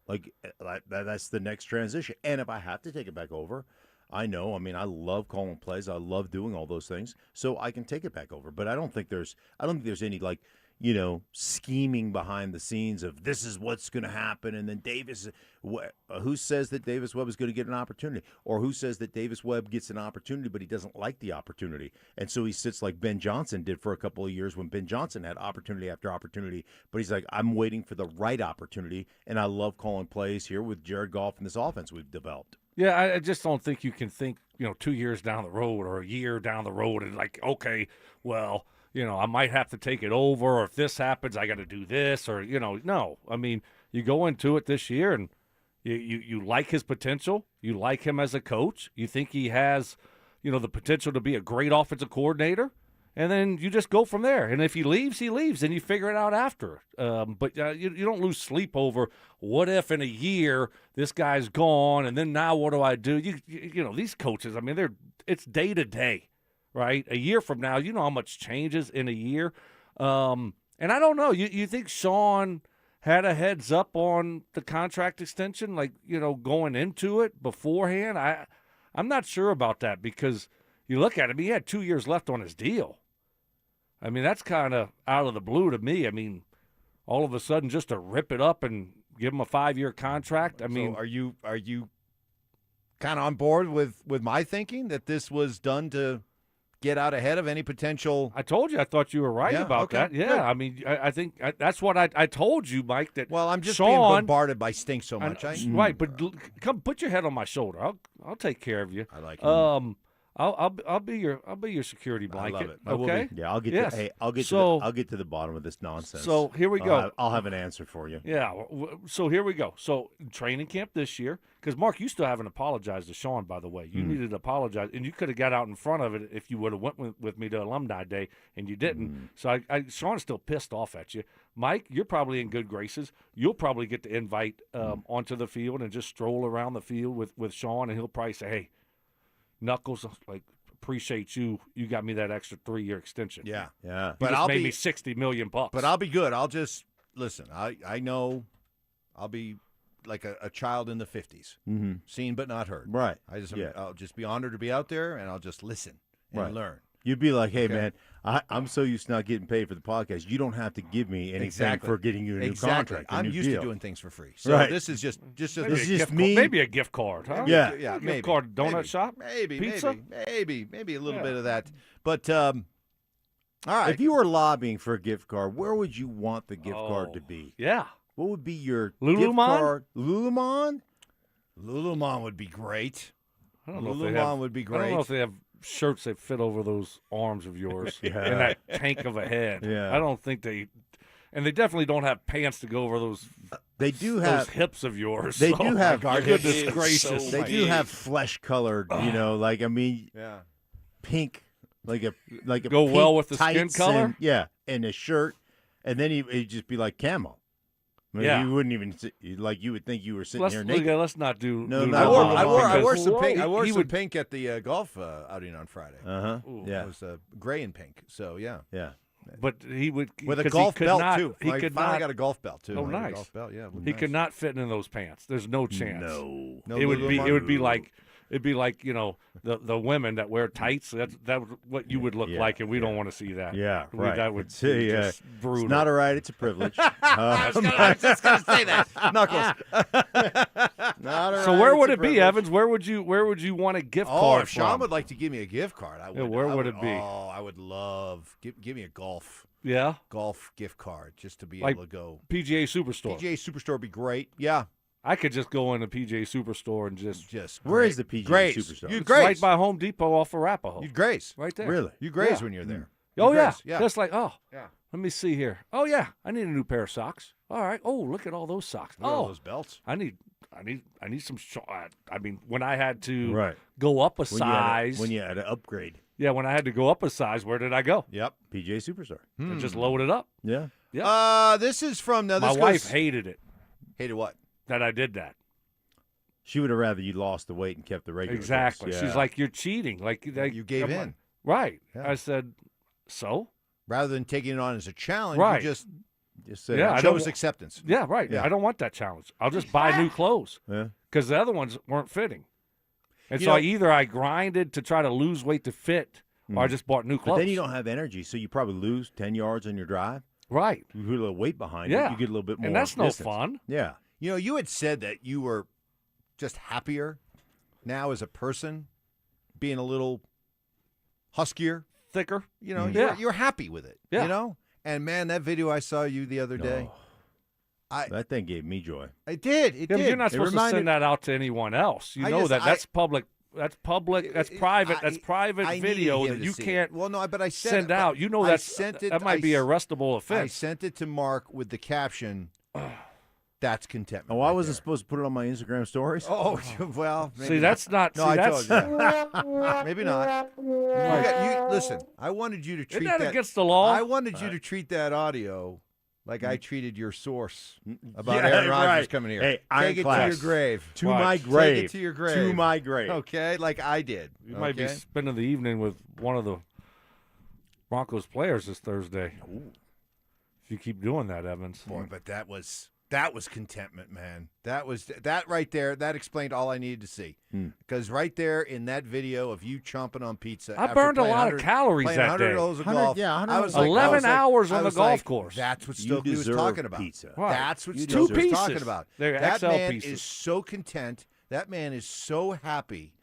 That's the next transition. And if I have to take it back over, I love calling plays. I love doing all those things, so I can take it back over. But I don't think there's any scheming behind the scenes of this is what's going to happen, and then Davis. Who says that Davis Webb is going to get an opportunity, or who says that Davis Webb gets an opportunity but he doesn't like the opportunity, and so he sits like Ben Johnson did for a couple of years when Ben Johnson had opportunity after opportunity, but he's like, I'm waiting for the right opportunity, and I love calling plays here with Jared Goff and this offense we've developed. Yeah, I just don't think you can think 2 years down the road or a year down the road and like, okay, well, I might have to take it over, or if this happens, I got to do this, or, no. I mean, you go into it this year and you like his potential. You like him as a coach. You think he has, the potential to be a great offensive coordinator, and then you just go from there. And if he leaves, and you figure it out after. But you don't lose sleep over what if in a year this guy's gone, and then now what do I do? These coaches, I mean, it's day to day. Right? A year from now, how much changes in a year. And I don't know. You think Sean had a heads up on the contract extension, like, going into it beforehand? I'm not sure about that, because you look at him, he had 2 years left on his deal. I mean, that's kind of out of the blue to me. I mean, all of a sudden just to rip it up and give him a 5-year contract. I mean, are you kind of on board with my thinking that this was done to get out ahead of any potential? I told you, I thought you were right about that. Yeah, good. I mean, I think that's what I told you, Mike. That I'm just Sean, being bombarded by Stink so much. Right, but come put your head on my shoulder. I'll take care of you. I like it. I'll be your security blanket. I love it. Okay. Yeah, I'll get to the bottom of this nonsense. So here we go. I'll have an answer for you. Yeah. So here we go. So training camp this year, because Mark, you still haven't apologized to Sean, by the way. You needed to apologize, and you could have got out in front of it if you would have went with me to Alumni Day, and you didn't. So Sean's still pissed off at you. Mike, you're probably in good graces. You'll probably get the invite onto the field and just stroll around the field with Sean, and he'll probably say, "Hey, Knuckles, like, appreciate you. You got me that extra 3-year extension." Yeah. But I'll made me $60 million. But I'll be good. I'll just listen. I know I'll be like a child in the 50s, seen but not heard. Right. I'll just be honored to be out there, and I'll just listen and learn. You'd be like, hey, man, I'm so used to not getting paid for the podcast. You don't have to give me anything for getting you a new contract. I'm used to doing things for free. So this is just this is just me. Maybe a gift card, huh? Yeah, maybe. Gift card, donut shop, maybe, pizza, maybe a little bit of that. But all right, if you were lobbying for a gift card, where would you want the gift card to be? Yeah, what would be your Lululemon? Gift card? Lululemon? Lululemon would be great. I don't know Lululemon would be great. I don't know if they have shirts that fit over those arms of yours and that tank of a head. Yeah. I don't think they definitely don't have pants to go over those. They do have those hips of yours. They do have. Goodness gracious. They do have flesh colored. Pink, like a go pink well with the skin color. And a shirt, and then he'd just be like camo. You wouldn't even you would think you were sitting here naked. Let's not do. I wore some pink. I wore some pink at the golf outing on Friday. Yeah, it was gray and pink. So yeah. But he would with a golf belt too. He could finally got a golf belt too. Oh, nice. Golf belt, yeah. He could not fit in those pants. There's no chance. No. It would be like. It'd be like, the women that wear tights. That's what you would look like, and we don't want to see that. Yeah, right. That would be just brutal. It's not a right. It's a privilege. I was just going to say that. Knuckles. Not a right. So where would it's it be, Evans? Where would you want a gift card if Sean from? would like to give me a gift card, I would. Where would it be? Oh, I would love give me a golf. Yeah. Golf gift card just to be like able to go. PGA Superstore. PGA Superstore would be great. Yeah. I could just go in a PGA Superstore and just where is the PGA Superstore? You'd it's right by Home Depot off Arapahoe. You'd graze. Right there. Really? You graze when you're there. Oh, yeah. Just like, let me see here. Oh, yeah, I need a new pair of socks. All right. Oh, look at all those socks. Look at all those belts. I need some. I mean, when I had to right. go up a size. When you had to upgrade. Yeah, when I had to go up a size, where did I go? Yep. PGA Superstore. And just load it up. Yeah. Yeah. This is from my wife hated it. Hated what? That I did that. She would have rather you lost the weight and kept the regular. Exactly. Yeah. She's like, you're cheating. Like you gave in. Right. Yeah. I said, so? Rather than taking it on as a challenge, right. you just said chose acceptance. Yeah, right. Yeah. I don't want that challenge. I'll just buy new clothes. Yeah. Because the other ones weren't fitting. And so either I grinded to try to lose weight to fit, or I just bought new clothes. But then you don't have energy, so you probably lose 10 yards on your drive. Right. You put a little weight behind Yeah. it. You get a little bit more. And that's no distance. fun. Yeah. You know, you had said that you were just happier now as a person, being a little huskier, thicker. You know, Yeah. you're happy with it. Yeah. You know, and man, that video I saw you the other day, That thing gave me joy. it did. It Yeah, did. but you're not supposed to send that out to anyone else. You know that's public. That's public. That's private. That's private I video needed him that to you see can't. it. Well, no, but I send it, out. You know I that's sent it, that might be arrestable I offense. sent it to Mark with the caption, "That's contentment." Oh, I wasn't supposed to put it on my Instagram stories. Oh, well. Maybe See, that's not. No, see, I that's, told you. Maybe not. Listen, I wanted you to treat Isn't that against the law? I wanted you to treat that audio like I treated your source about Yeah, Aaron Rodgers right. coming here. Hey, take it to your grave. To my grave. Take it to your grave. To my grave. Okay, like I did. You might be spending the evening with one of the Broncos players this Thursday. If you keep doing that, Evans. Boy, but that was contentment, man. That right there. That explained all I needed to see. Because right there in that video of you chomping on pizza, I after burned a playing lot of calories playing that 100 day. holes of 100 golf. yeah, 100 I was 11 hours on I the was golf like, course. That's what You Stokley was deserve talking about. pizza. Right. That's what You Stokley deserve was talking pieces. about. They're That XL man pieces. is so content. That man is so happy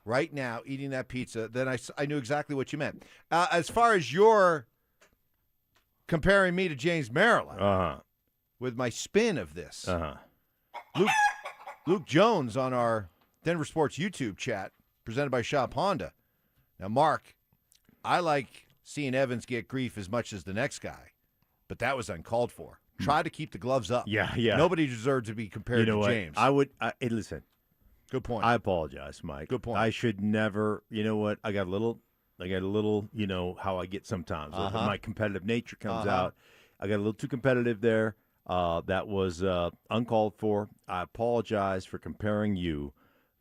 right now eating that pizza that I knew exactly what you meant. As far as your comparing me to James Maryland with my spin of this, Luke Jones on our Denver Sports YouTube chat presented by Shop Honda. Now, Mark, I like seeing Evans get grief as much as the next guy, but that was uncalled for. Try to keep the gloves up. Yeah. Nobody deserves to be compared You know to what? James. I would. Listen. Good point. I apologize, Mike. Good point. I should never. You know what? I got a little. You know how I get sometimes. My competitive nature comes out. I got a little too competitive there. That was uncalled for. I apologize for comparing you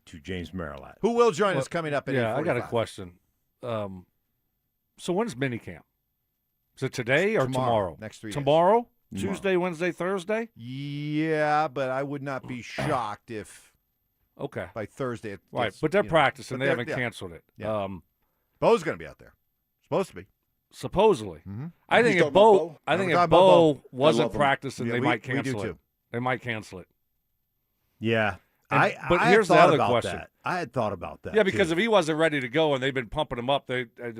to James Maryland. Who will join us coming up at 8:45? I got a question. So when's minicamp? Is it today or tomorrow? Next 3 days. Tomorrow? Tuesday, Wednesday, Thursday? Yeah, but I would not be shocked if by Thursday. Right, but they're practicing. They haven't canceled it. Yeah. Bo's going to be out there. Supposed to be. Supposedly. Mm-hmm. I think if Bo wasn't practicing, they might cancel it. They might cancel it. Yeah. But I here's the had thought other about question. that. I had thought about that. Yeah, because too. if he wasn't ready to go and they've been pumping him up, they it'd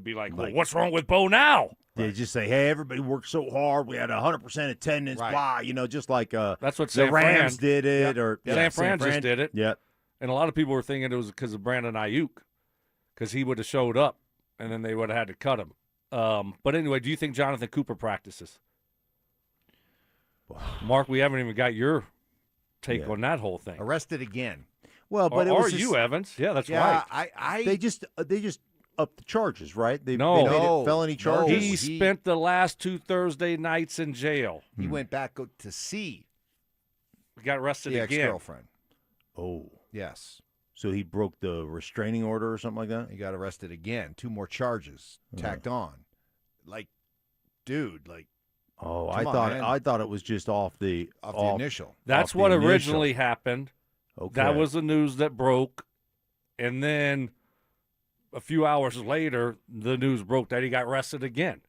be like, well, what's wrong with Bo now? They just say, hey, everybody worked so hard. We had 100% attendance. Blah, just like that's what the San Rams Fran did it. Yep. Or San Fran just did it. Yep. And a lot of people were thinking it was because of Brandon Ayuk, because he would have showed up, and then they would have had to cut him. But anyway, do you think Jonathan Cooper practices? Mark, we haven't even got your take on that whole thing. Arrested again. Well, but it was you, Evans? Yeah, that's right. They just upped the charges, right? They No. made it felony charges. He spent the last 2 Thursday nights in jail. He went back to see. He got arrested the again. ex-girlfriend. Oh. Yes. So he broke the restraining order or something like that? He got arrested again. 2 more charges tacked on. Like, dude, like. Oh, I thought it was just off the initial. That's what originally happened. Okay. That was the news that broke. And then a few hours later, the news broke that he got arrested again.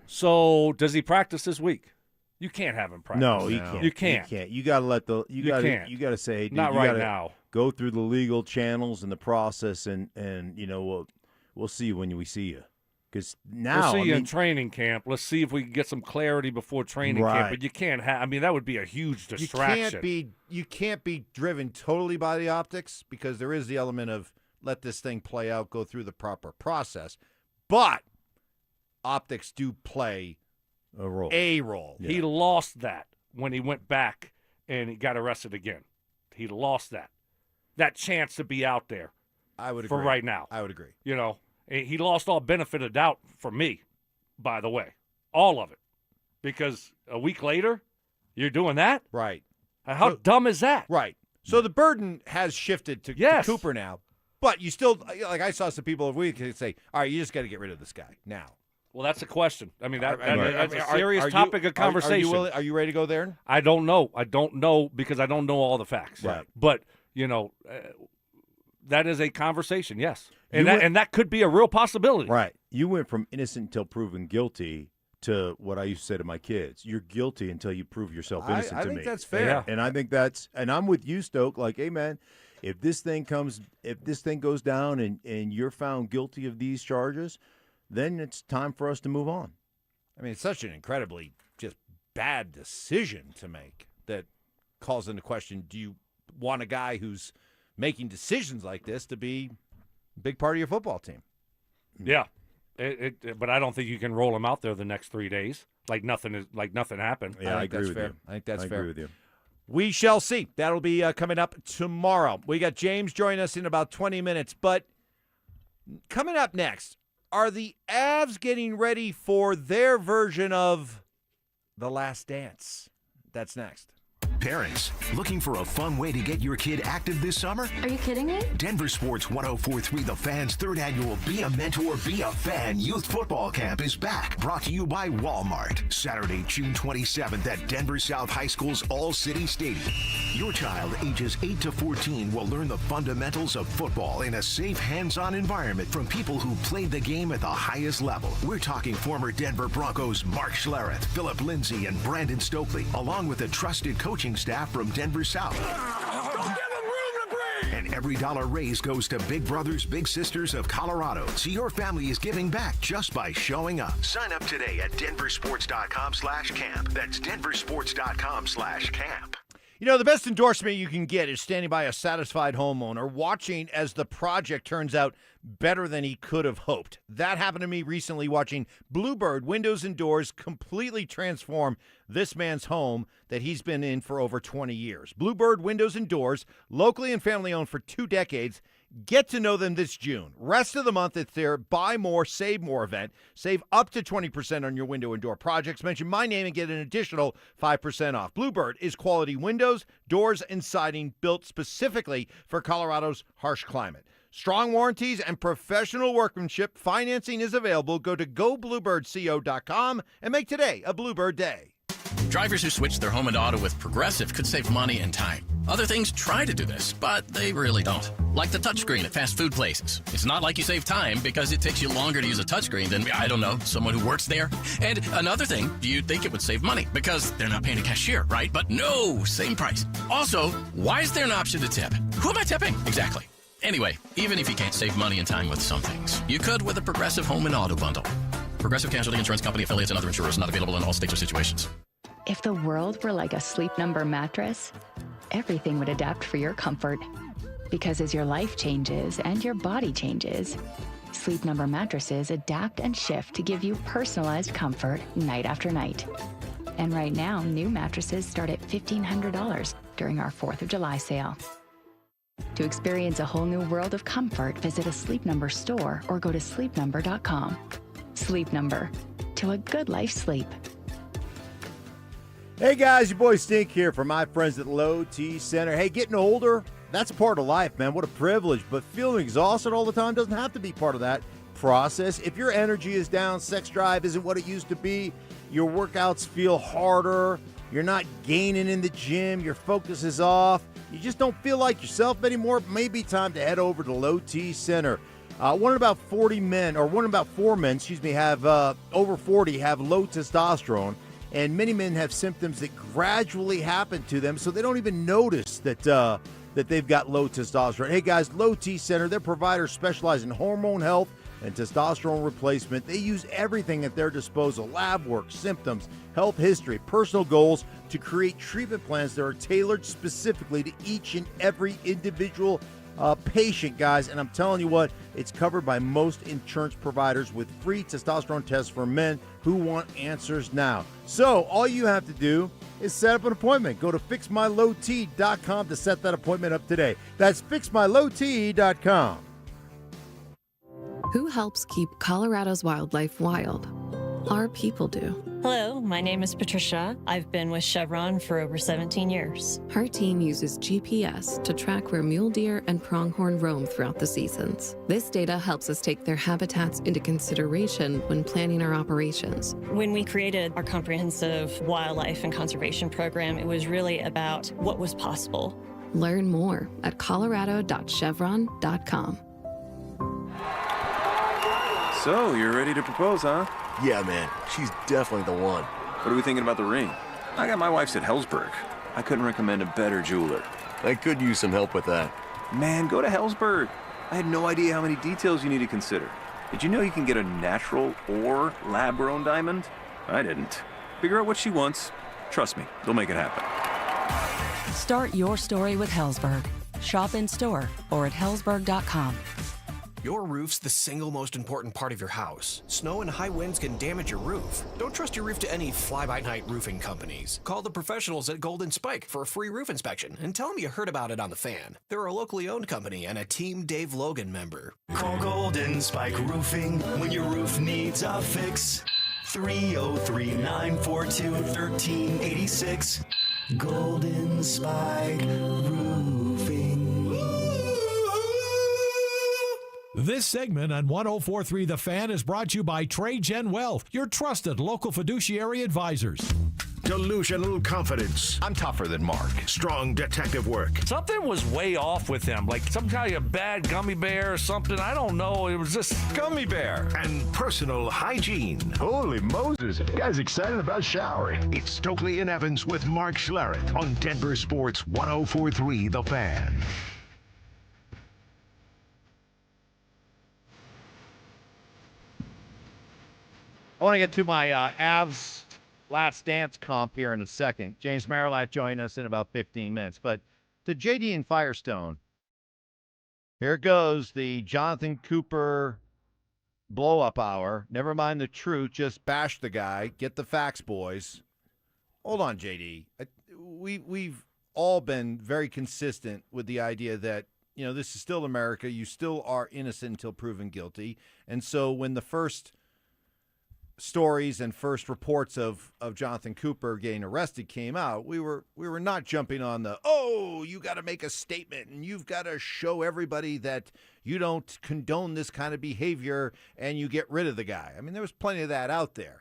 So does he practice this week? You can't have him practice. No, you can't. You can't. You can't. You got to let the you got to say, hey, dude, not you right gotta now. Go through the legal channels and the process, and we'll see you when we see you. Because now we'll see you in training camp. Let's see if we can get some clarity before training camp. But you can't have. I mean, that would be a huge distraction. You can't be driven totally by the optics, because there is the element of let this thing play out, go through the proper process. But optics do play a role. Yeah. He lost that when he went back and he got arrested again. He lost that chance to be out there. I would agree. For right now. I would agree. He lost all benefit of doubt for me, by the way. All of it. Because a week later, you're doing that? Right. How dumb is that? Right. So the burden has shifted to Cooper now. But you still, like I saw some people a week say, all right, you just got to get rid of this guy now. Well, that's a question. I mean, that's a serious topic of conversation. Are you ready to go there? I don't know. I don't know because I don't know all the facts. Right. But, that is a conversation, yes. And that could be a real possibility. Right. You went from innocent until proven guilty to what I used to say to my kids. You're guilty until you prove yourself innocent I to think me. that's fair. And I think and I'm with you, Stoke. Like, hey, man, if this thing goes down and you're found guilty of these charges, then it's time for us to move on. I mean, it's such an incredibly just bad decision to make that calls into question, do you want a guy who's making decisions like this to be a big part of your football team? Yeah. But I don't think you can roll him out there the next 3 days like nothing happened. Yeah, I agree that's with fair. you. I think that's fair. I agree with you. We shall see. That'll be coming up tomorrow. We got James joining us in about 20 minutes. But coming up next, are the Avs getting ready for their version of The Last Dance? That's next. Parents, looking for a fun way to get your kid active this summer? Are you kidding me? DenverSports 104.3 The Fan's third annual Be a Mentor, Be a Fan Youth Football Camp is back. Brought to you by Walmart. Saturday, June 27th at Denver South High School's All-City Stadium. Your child, ages 8 to 14, will learn the fundamentals of football in a safe, hands-on environment from people who played the game at the highest level. We're talking former Denver Broncos Mark Schlereth, Philip Lindsay, and Brandon Stokley, along with a trusted coaching staff from Denver South. And every dollar raised goes to Big Brothers Big Sisters of Colorado. So your family is giving back just by showing up. Sign up today at DenverSports.com/camp. That's DenverSports.com/camp. You know, the best endorsement you can get is standing by a satisfied homeowner, watching as the project turns out better than he could have hoped. That happened to me recently watching Bluebird Windows and Doors completely transform this man's home that he's been in for over 20 years. Bluebird Windows and Doors, locally and family owned for 2 decades. Get to know them this June. Rest of the month, it's their Buy More, Save More event. Save up to 20% on your window and door projects. Mention my name and get an additional 5% off. Bluebird is quality windows, doors, and siding built specifically for Colorado's harsh climate. Strong warranties and professional workmanship. Financing is available. Go to gobluebirdco.com and make today a Bluebird day. Drivers who switch their home and auto with Progressive could save money and time. Other things try to do this, but they really don't. Like the touchscreen at fast food places. It's not like you save time because it takes you longer to use a touchscreen than, I don't know, someone who works there. And another thing, you'd think it would save money because they're not paying a cashier, right? But no, same price. Also, why is there an option to tip? Who am I tipping? Exactly. Anyway, even if you can't save money and time with some things, you could with a Progressive Home and Auto Bundle. Progressive Casualty Insurance Company affiliates and other insurers not available in all states or situations. If the world were like a Sleep Number mattress, everything would adapt for your comfort. Because as your life changes and your body changes, Sleep Number mattresses adapt and shift to give you personalized comfort night after night. And right now, new mattresses start at $1,500 during our 4th of July sale. To experience a whole new world of comfort, visit a Sleep Number store or go to sleepnumber.com. Sleep Number. To a good life sleep. Hey guys, your boy Stink here from my friends at Low T Center. Hey, getting older, that's a part of life, man. What a privilege. But feeling exhausted all the time doesn't have to be part of that process. If your energy is down, sex drive isn't what it used to be, your workouts feel harder, you're not gaining in the gym, your focus is off, you just don't feel like yourself anymore, it may be time to head over to Low T Center. One in about 4 men have over 40 have low testosterone. And many men have symptoms that gradually happen to them, so they don't even notice that they've got low testosterone. Hey, guys, Low T Center, their providers specialize in hormone health and testosterone replacement. They use everything at their disposal, lab work, symptoms, health history, personal goals, to create treatment plans that are tailored specifically to each and every individual patient, guys. And I'm telling you what, it's covered by most insurance providers with free testosterone tests for men who want answers now. So all you have to do is set up an appointment. Go to fixmylowt.com to set that appointment up today. That's fixmylowt.com. Who helps keep Colorado's wildlife wild? Our people do. Hello, my name is Patricia. I've been with Chevron for over 17 years. Her team uses GPS to track where mule deer and pronghorn roam throughout the seasons. This data helps us take their habitats into consideration when planning our operations. When we created our comprehensive wildlife and conservation program, it was really about what was possible. Learn more at colorado.chevron.com. So, you're ready to propose, huh? Yeah, man, she's definitely the one. What are we thinking about the ring? I got my wife's at Hellsberg. I couldn't recommend a better jeweler. I could use some help with that. Man, go to Hellsberg. I had no idea how many details you need to consider. Did you know you can get a natural or lab-grown diamond? I didn't. Figure out what she wants. Trust me, they'll make it happen. Start your story with Hellsberg. Shop in store or at hellsberg.com. Your roof's the single most important part of your house. Snow and high winds can damage your roof. Don't trust your roof to any fly-by-night roofing companies. Call the professionals at Golden Spike for a free roof inspection and tell them you heard about it on The Fan. They're a locally owned company and a Team Dave Logan member. Call Golden Spike Roofing when your roof needs a fix. 303-942-1386. Golden Spike Roofing. This segment on 104.3 The Fan is brought to you by TradeGen Wealth, your trusted local fiduciary advisors. Delusional confidence. I'm tougher than Mark. Strong detective work. Something was way off with him, like some kind of bad gummy bear or something. I don't know. It was just Gummy bear. And personal hygiene. Holy Moses. Guy's excited about showering. It's Stokley and Evans with Mark Schlereth on Denver Sports 104.3 The Fan. I want to get to my Avs Last Dance comp here in a second. James Marilat join us in about 15 minutes. But to JD and Firestone, here goes the Jonathan Cooper blow-up hour. Never mind the truth, just Bash the guy. Get the facts, boys. Hold on, JD. We've all been very consistent with the idea that, you know, this is still America. You still are innocent until proven guilty. And so when the first stories and first reports of Jonathan Cooper getting arrested came out, we were not jumping on the, oh, you got to make a statement and you've got to show everybody that you don't condone this kind of behavior and you get rid of the guy. I mean, there was plenty of that out there.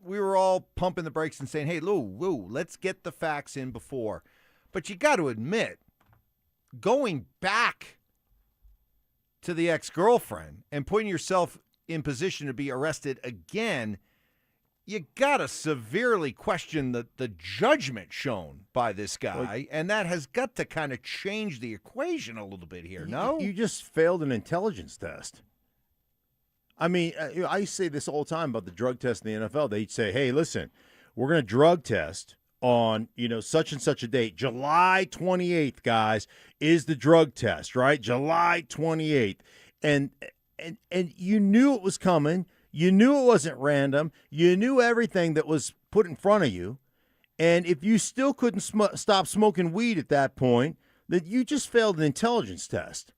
We were all pumping the brakes and saying, hey, Lou, let's get the facts in before. But you got to admit, going back to the ex-girlfriend and putting yourself in position to be arrested again, you got to severely question the judgment shown by this guy, and that has got to kind of change the equation a little bit here, no? You just failed an intelligence test. I mean, I say this all the time about the drug test in the NFL. They'd say, hey, listen, we're going to drug test on, such and such a date. July 28th, guys, is the drug test, right? July 28th. And you knew it was coming. You knew it wasn't random. You knew everything that was put in front of you. And if you still couldn't stop smoking weed at that point, that you just failed an intelligence test.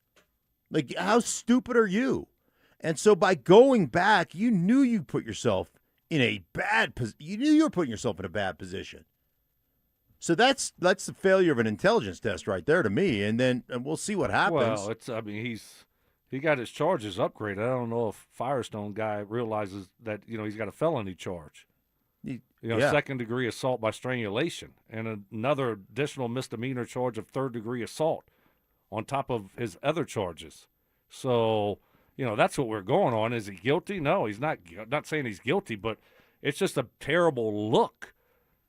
Like, how stupid are you? And so by going back, you knew you put yourself in a bad position. You knew you were putting yourself in a bad position. So that's the failure of an intelligence test right there to me. And then we'll see what happens. Well, he got his charges upgraded. I don't know if Firestone guy realizes that, he's got a felony charge. Second-degree assault by strangulation and another additional misdemeanor charge of third-degree assault on top of his other charges. So, that's what we're going on. Is he guilty? No, he's not. I'm not saying he's guilty, but it's just a terrible look.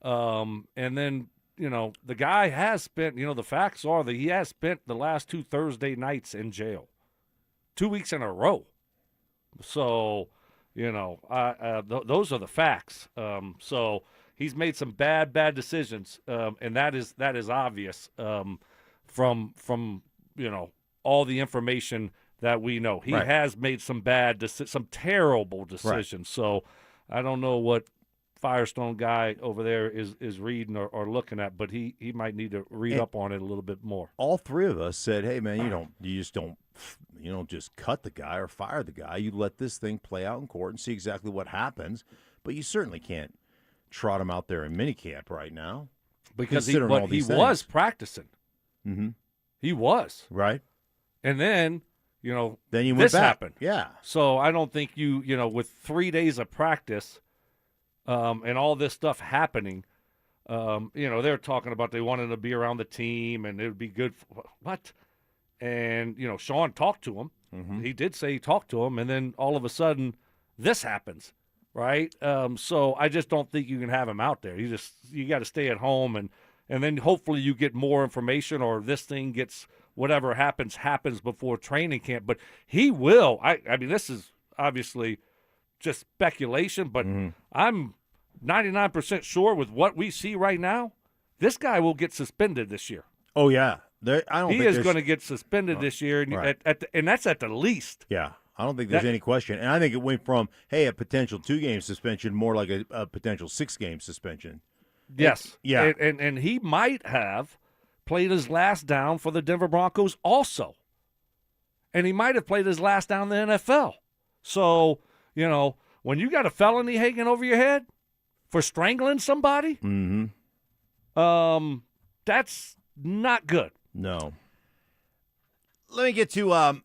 And then, the guy has spent, the facts are that he has spent the last 2 Thursday nights in jail. 2 weeks in a row. So, those are the facts. So he's made some bad decisions, and that is obvious from all the information that we know. He has made some some terrible decisions. Right. So I don't know what Firestone guy over there is reading or looking at, but he might need to read up on it a little bit more. All three of us said, hey, man, you don't just cut the guy or fire the guy. You let this thing play out in court and see exactly what happens. But you certainly can't trot him out there in minicamp right now. Because he was practicing. Mm-hmm. He was. Right. And then, then you this went back. Happened. Yeah. So I don't think with 3 days of practice and all this stuff happening, they're talking about they wanted to be around the team and it would be good. What? And, Sean talked to him. Mm-hmm. He did say he talked to him. And then all of a sudden, this happens. right? So I just don't think you can have him out there. You got to stay at home, and then hopefully you get more information, or this thing gets whatever happens before training camp. But he will. I mean, this is obviously just speculation, but I'm 99% sure with what we see right now, this guy will get suspended this year. Oh yeah, He is going to get suspended this year, and, right. and that's at the least. Yeah, I don't think there's any question. And I think it went from, hey, a potential 2-game suspension, more like a potential 6-game suspension. Yes. Yeah. And he might have played his last down for the Denver Broncos also. And he might have played his last down in the NFL. So, when you got a felony hanging over your head for strangling somebody, that's not good. No. Let me get to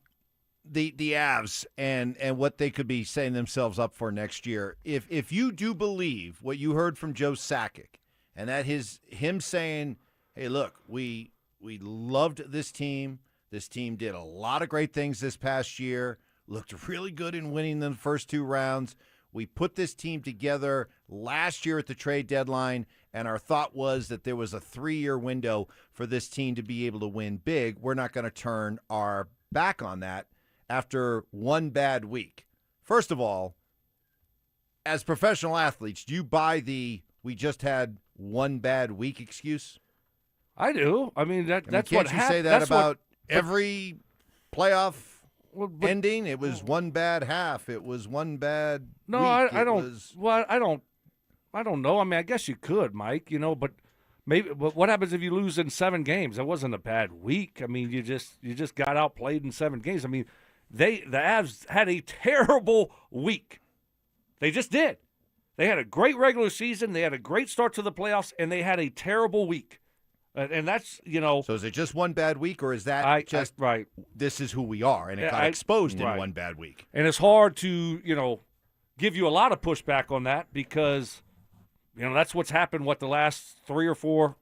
the Avs and what they could be setting themselves up for next year. If you do believe what you heard from Joe Sakic, and that him saying, hey, look, we loved this team. This team did a lot of great things this past year, looked really good in winning the first 2 rounds. We put this team together last year at the trade deadline, and our thought was that there was a 3-year window for this team to be able to win big. We're not going to turn our back on that after one bad week. First of all, as professional athletes, do you buy the we just had one bad week excuse? I do. I mean, that's what can't you say that that's about what, every playoff ending? It was one bad half. It was one bad No, week. I don't. Well, I don't know. I mean, I guess you could, Mike. But maybe. But what happens if you lose in 7 games? That wasn't a bad week. I mean, you just got outplayed in 7 games. I mean, the Avs had a terrible week. They just did. They had a great regular season. They had a great start to the playoffs, and they had a terrible week. And that's, So is it just one bad week, or is that right? This is who we are, and it got exposed in one bad week? And it's hard to, give you a lot of pushback on that because, that's what's happened, the last 3 or 4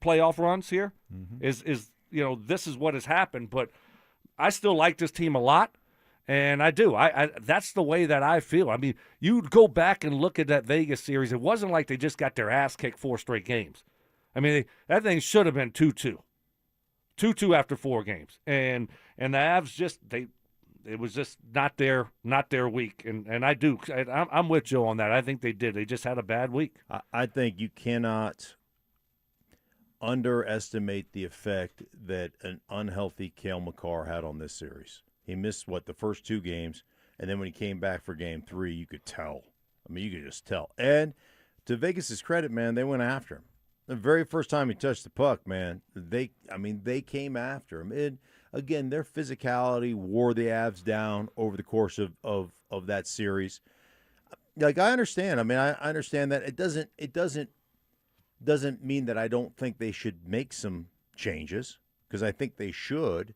playoff runs here is this is what has happened. But I still like this team a lot, and I do. I that's the way that I feel. I mean, you go back and look at that Vegas series. It wasn't like they just got their ass kicked 4 straight games. I mean, that thing should have been 2-2. 2-2 after 4 games. And the Avs it was just not their week. And I'm with Joe on that. I think they did. They just had a bad week. I think you cannot underestimate the effect that an unhealthy Cale Makar had on this series. He missed, the first 2 games, and then when he came back for game 3, you could tell. I mean, you could just tell. And to Vegas's credit, man, they went after him. The very first time he touched the puck, man, they came after him. And again, their physicality wore the Avs down over the course of that series. Like, I understand. I mean, I understand that it doesn't mean that I don't think they should make some changes, because I think they should.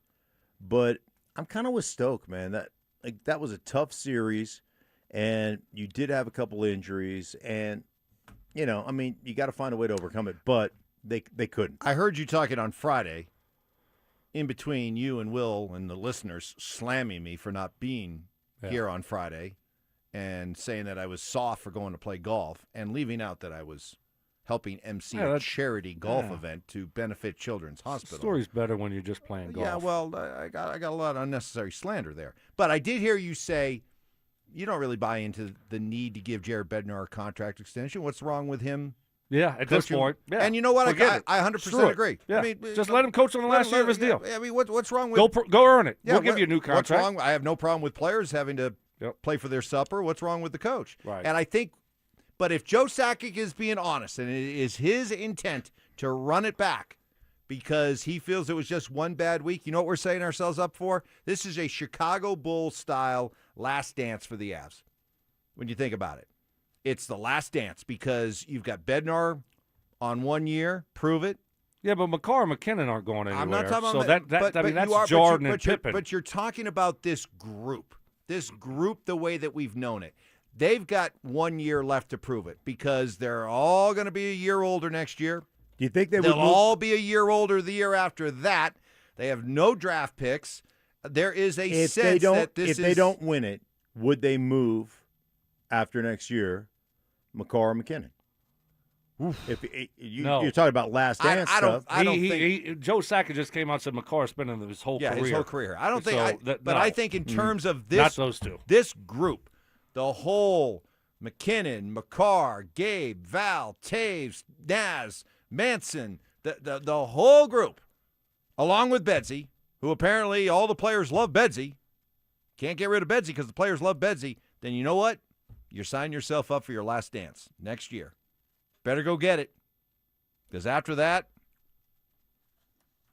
But I'm kind of with Stoke, man. That was a tough series, and you did have a couple injuries, and you got to find a way to overcome it, but they couldn't. I heard you talking on Friday, in between you and Will and the listeners slamming me for not being here on Friday and saying that I was soft for going to play golf and leaving out that I was helping MC a charity golf event to benefit Children's Hospital. The story's better when you're just playing golf. Yeah, well, I got a lot of unnecessary slander there. But I did hear you say you don't really buy into the need to give Jared Bednar a contract extension. What's wrong with him? Yeah, at this point. Yeah. And you know what? I 100% agree. Yeah. I mean, just let him coach on the last year of his deal. I mean, what's wrong with go earn it? Yeah, we'll give you a new contract. What's wrong? I have no problem with players having to play for their supper. What's wrong with the coach? Right. And I think, but if Joe Sakic is being honest, and it is his intent to run it back because he feels it was just one bad week, you know what we're setting ourselves up for? This is a Chicago Bulls style last dance for the Avs. When you think about it, it's the last dance because you've got Bednar on 1 year, prove it. Yeah, but Makar and McKinnon aren't going anywhere. I'm not talking about that. That's Jordan and Pippen. But you're talking about this group the way that we've known it. They've got 1 year left to prove it because they're all going to be a year older next year. Do you think they'll all be a year older the year after that? They have no draft picks. There is a sense that this if they don't win it, would they move after next year, McCarr and McKinnon. If No. you're talking about last dance stuff, I don't think Joe Sakic just came out and said McCarr spending his whole career. his whole career. I don't think. So I think in terms of this, not those two. This group, the whole McKinnon, McCarr, Gabe, Val, Taves, Naz, Manson, the whole group, along with Bedsy, who apparently all the players love Bedsy. Can't get rid of Bedsy because the players love Bedsy. Then you know what? You're signing yourself up for your last dance next year. Better go get it, because after that,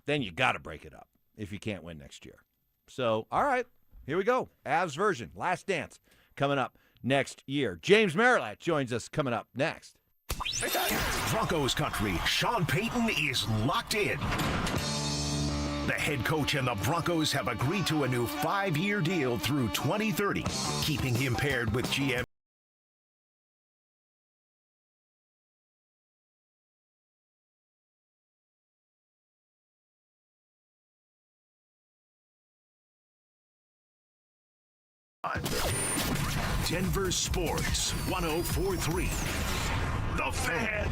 then you got to break it up if you can't win next year. So, all right, here we go. Avs version, last dance, coming up next year. James Marilat joins us coming up next. Broncos country, Sean Payton is locked in. The head coach and the Broncos have agreed to a new 5-year deal through 2030, keeping him paired with GM. Denver Sports 104.3. The Fan.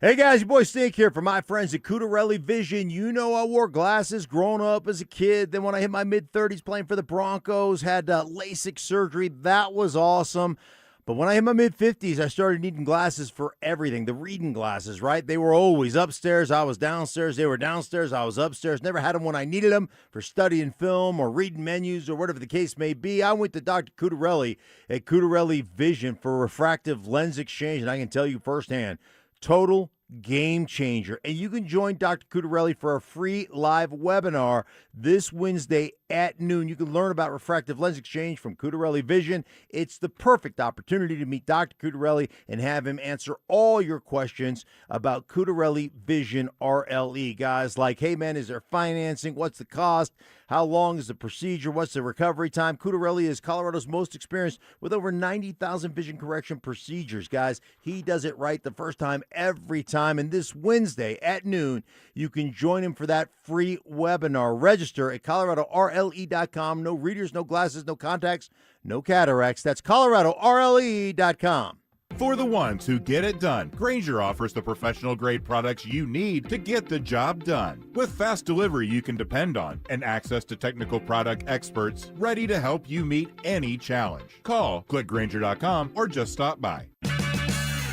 Hey guys, your boy Stink here from my friends at Cudarelli Vision. You know I wore glasses growing up as a kid. Then when I hit my mid-30s playing for the Broncos, had LASIK surgery. That was awesome. But when I hit my mid-50s, I started needing glasses for everything. The reading glasses, right? They were always upstairs. I was downstairs. They were downstairs. I was upstairs. Never had them when I needed them for studying film or reading menus or whatever the case may be. I went to Dr. Cudarelli at Cudarelli Vision for refractive lens exchange, and I can tell you firsthand, total game changer. And you can join Dr. Cudarelli for a free live webinar this Wednesday at noon. You can learn about refractive lens exchange from Cudarelli Vision. It's the perfect opportunity to meet Dr. Cudarelli and have him answer all your questions about Cudarelli Vision RLE. Guys, like, hey man, is there financing? What's the cost? How long is the procedure? What's the recovery time? Cudarelli is Colorado's most experienced with over 90,000 vision correction procedures. Guys, he does it right the first time, every time. And this Wednesday at noon, you can join him for that free webinar. Register at ColoradoRLE.com. No readers, no glasses, no contacts, no cataracts. That's ColoradoRLE.com. For the ones who get it done, Grainger offers the professional-grade products you need to get the job done. With fast delivery you can depend on and access to technical product experts ready to help you meet any challenge. Call, click Grainger.com, or just stop by.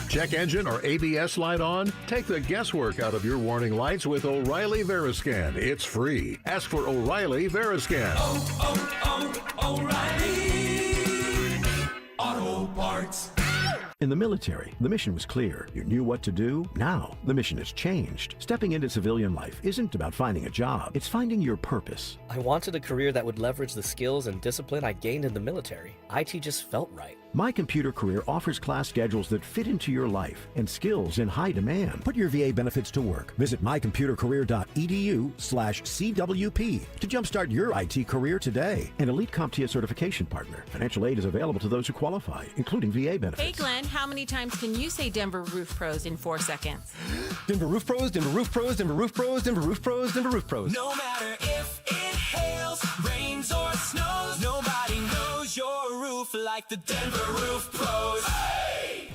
Check engine or ABS light on? Take the guesswork out of your warning lights with O'Reilly Veriscan. It's free. Ask for O'Reilly Veriscan. O'Reilly Auto Parts. In the military, the mission was clear. You knew what to do. Now, the mission has changed. Stepping into civilian life isn't about finding a job. It's finding your purpose. I wanted a career that would leverage the skills and discipline I gained in the military. IT just felt right. My Computer Career offers class schedules that fit into your life and skills in high demand. Put your VA benefits to work. Visit mycomputercareer.edu/CWP to jumpstart your IT career today. An elite CompTIA certification partner. Financial aid is available to those who qualify, including VA benefits. Hey Glenn, how many times can you say Denver Roof Pros in 4 seconds? Denver Roof Pros, Denver Roof Pros, Denver Roof Pros, Denver Roof Pros, Denver Roof Pros. No matter if it hails, rains, or snows, nobody knows your roof like the Denver Roof Pros. Hey!